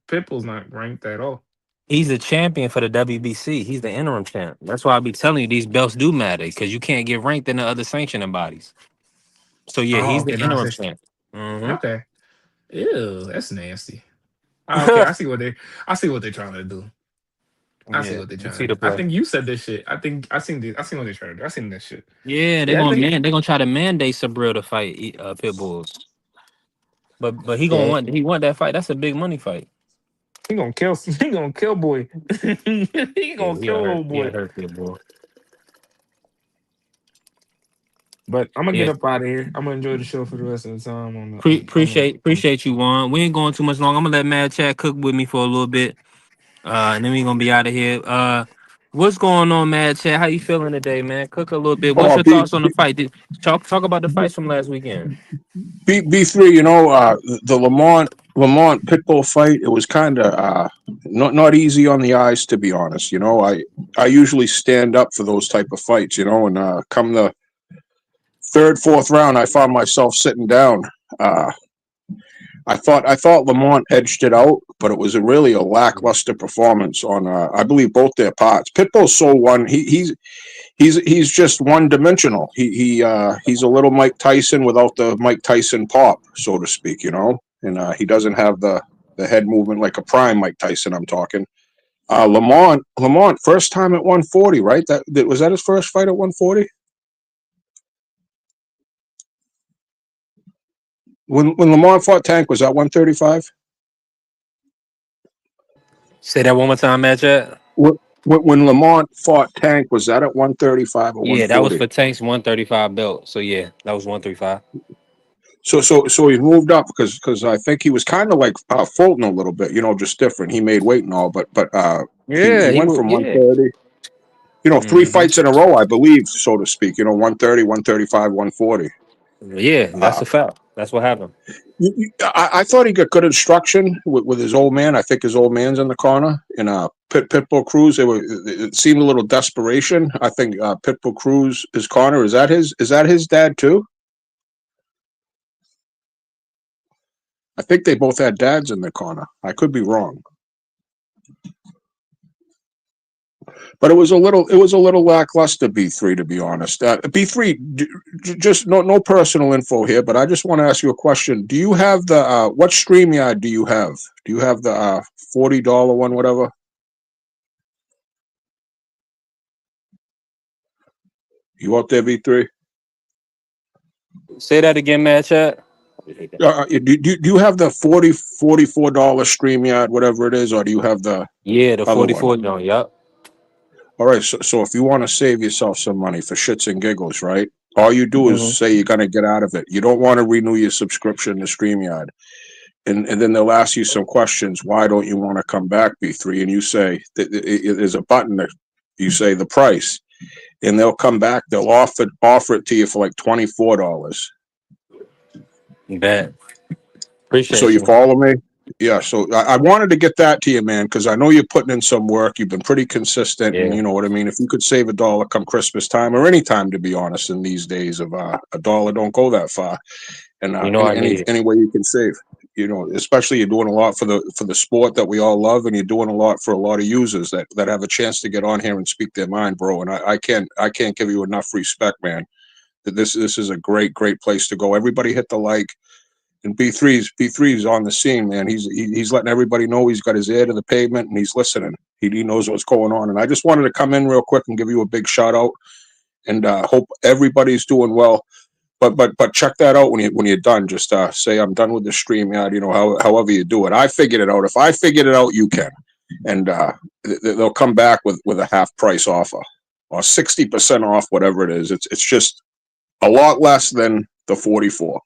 Pitbull's not ranked at all. he's the champion for the WBC. He's the interim champ. That's why I be telling you these belts do matter because you can't get ranked in the other sanctioning bodies. So yeah, Oh, he's okay, the now I interim see. champ. Okay. Ew, that's nasty. Okay, I see what they're trying to do. I see Yeah, what they're you trying to see the do. I play. think you said this shit. I seen what they're trying to do. I seen this shit. Yeah, Yeah, I think they're gonna try to mandate Sabril to fight Pitbull. But yeah, he want that fight. That's a big money fight. he gonna kill boy. he Yeah, gonna kill old he'll boy. hurt Pitbull. But I'm gonna get Yeah. up out of here. I'm gonna enjoy the show for the rest of the time on the Appreciate you, Juan. We ain't going too much long. I'm gonna let Mad Chat cook with me for a little bit. And then we gonna be out of here. What's going on, Mad Chat? How you feeling today, man? Cook a little bit. What's Oh, your thoughts on the fight? Talk about the fights from last weekend. B3. The Lamont Pitbull fight. It was kind of not easy on the eyes, to be honest. I usually stand up for those type of fights. And come the third, fourth round, I found myself sitting down. I thought Lamont edged it out, but it was really a lackluster performance on I believe both their parts. Pitbull's so one. He's just one dimensional. He's a little Mike Tyson without the Mike Tyson pop, so to speak. And he doesn't have the head movement like a prime Mike Tyson. I'm talking. Lamont, first time at 140, right? That was that his first fight at 140. When Lamont fought Tank, was that 135? Say that one more time, Mad Chat. When Lamont fought Tank, was that at 135 or Yeah, that was 140? for Tank's 135 belt. So yeah, that was 135. So he moved up because I think he was kind of like Fulton a little bit, just different. He made weight and all, but he Yeah, he went was. from Yeah. 130, three fights in a row, I believe, so to speak. 130, 135, 140. Yeah, that's a fact. That's what happened. I thought he got good instruction with his old man. I think his old man's in the corner. In Pitbull Cruz, it seemed a little desperation. I think Pitbull Cruz, his corner, is that his dad too? I think they both had dads in the corner. I could be wrong. But it was a little lackluster, B3, to be honest. B3, just no personal info here, but I just want to ask you a question. Do you have the what StreamYard do you have? Do you have the $40 one, whatever? You out there, B3? Say that again, man, chat. Do you have the $44 StreamYard, whatever it is, or do you have the Yeah, the other one? 44 joint. Yup. All right, so if you want to save yourself some money for shits and giggles, right? All you do is Mm-hmm. say you're going to get out of it. You don't want to renew your subscription to StreamYard. And then they'll ask you some questions. Why don't you want to come back, B3? And you say, there's a button that you say the price. And they'll come back. They'll offer it to you for like $24. Bet. Appreciate So you you. follow me? Yeah, so I wanted to get that to you, man, because I know you're putting in some work. You've been pretty consistent, and you know what I mean. If you could save $1 come Christmas time, or any time, to be honest, in these days of $1 don't go that far, and You know I need it. any way you can save, especially you're doing a lot for the sport that we all love, and you're doing a lot for a lot of users that have a chance to get on here and speak their mind, bro. And I can't give you enough respect, man. That this is a great place to go. Everybody hit the like. And B3's on the scene, man. He's letting everybody know he's got his ear to the pavement and he's listening. He knows what's going on. And I just wanted to come in real quick and give you a big shout out, and hope everybody's doing well. But check that out when you're done. Just say I'm done with the StreamYard. However you do it. I figured it out. If I figured it out, you can. And they'll come back with a half price offer or 60% off, whatever it is. It's just a lot less than the 44.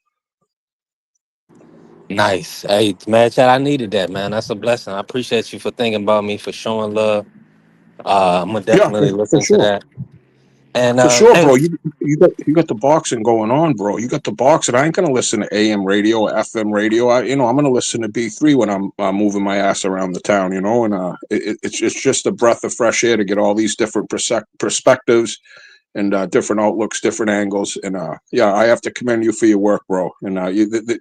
Nice. Hey, man, chat, I needed that, man. That's a blessing. I appreciate you for thinking about me, for showing love. I'm gonna definitely For listen to sure. that. And For sure, hey, bro. You got the boxing going on, bro. You got the boxing. I ain't gonna listen to AM radio or FM radio. I'm gonna listen to B3 when I'm moving my ass around the town. And it's just a breath of fresh air to get all these different perspectives and different outlooks, different angles. And yeah, I have to commend you for your work, bro. And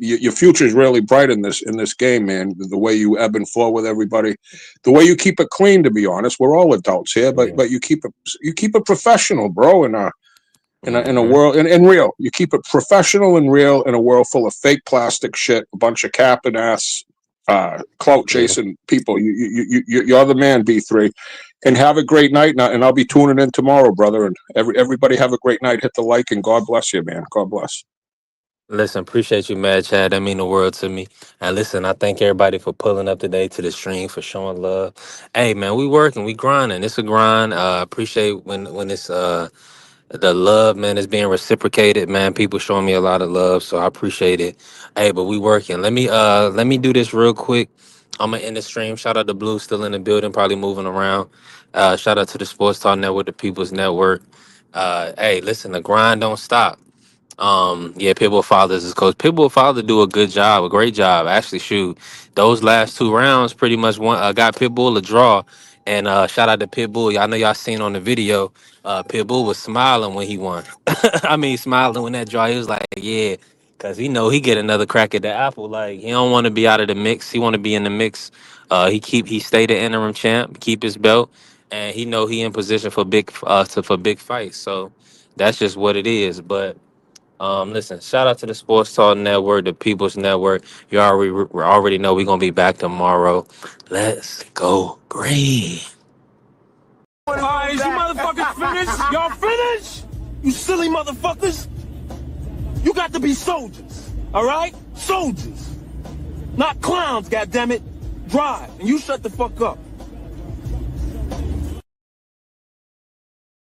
your future is really bright in this game, man. The way you ebb and flow with everybody, the way you keep it clean. To be honest, we're all adults here, but you keep it professional, bro. And in a world and real, you keep it professional and real in a world full of fake plastic shit, a bunch of capping ass, clout chasing people. You're the man, B3. And have a great night, and I'll be tuning in tomorrow, brother. And everybody have a great night. Hit the like, and God bless you, man. God bless. listen, appreciate you, Mad Chad. That mean the world to me. And listen, I thank everybody for pulling up today to the stream, for showing love. Hey, man, we working, we grinding. It's a grind. Appreciate when it's the love, man, is being reciprocated, man. People showing me a lot of love, so I appreciate it. Hey, but we working. Let me do this real quick. I'm gonna end the stream. Shout out to Blue, still in the building, probably moving around. Shout out to the Sports Talk Network, the People's Network. Hey, listen, the grind don't stop. Yeah, Pitbull Fathers is coach. Pitbull Father do a good job, a great job. Actually, shoot, those last 2 rounds pretty much got Pitbull a draw. And shout out to Pitbull. Y'all know y'all seen on the video. Pitbull was smiling when he won. I mean, smiling when that draw. He was like, yeah, because he get another crack at the apple. Like, he don't want to be out of the mix. He want to be in the mix. He stayed the interim champ, keep his belt, and he in position for big fights. So that's just what it is. But listen, shout out to the Sports Talk Network, the People's Network. You already know we're gonna be back tomorrow. Let's go green. All right, is you motherfuckers finished? Y'all finished? You silly motherfuckers? You got to be soldiers, all right? Soldiers. Not clowns, goddammit. Drive, and you shut the fuck up.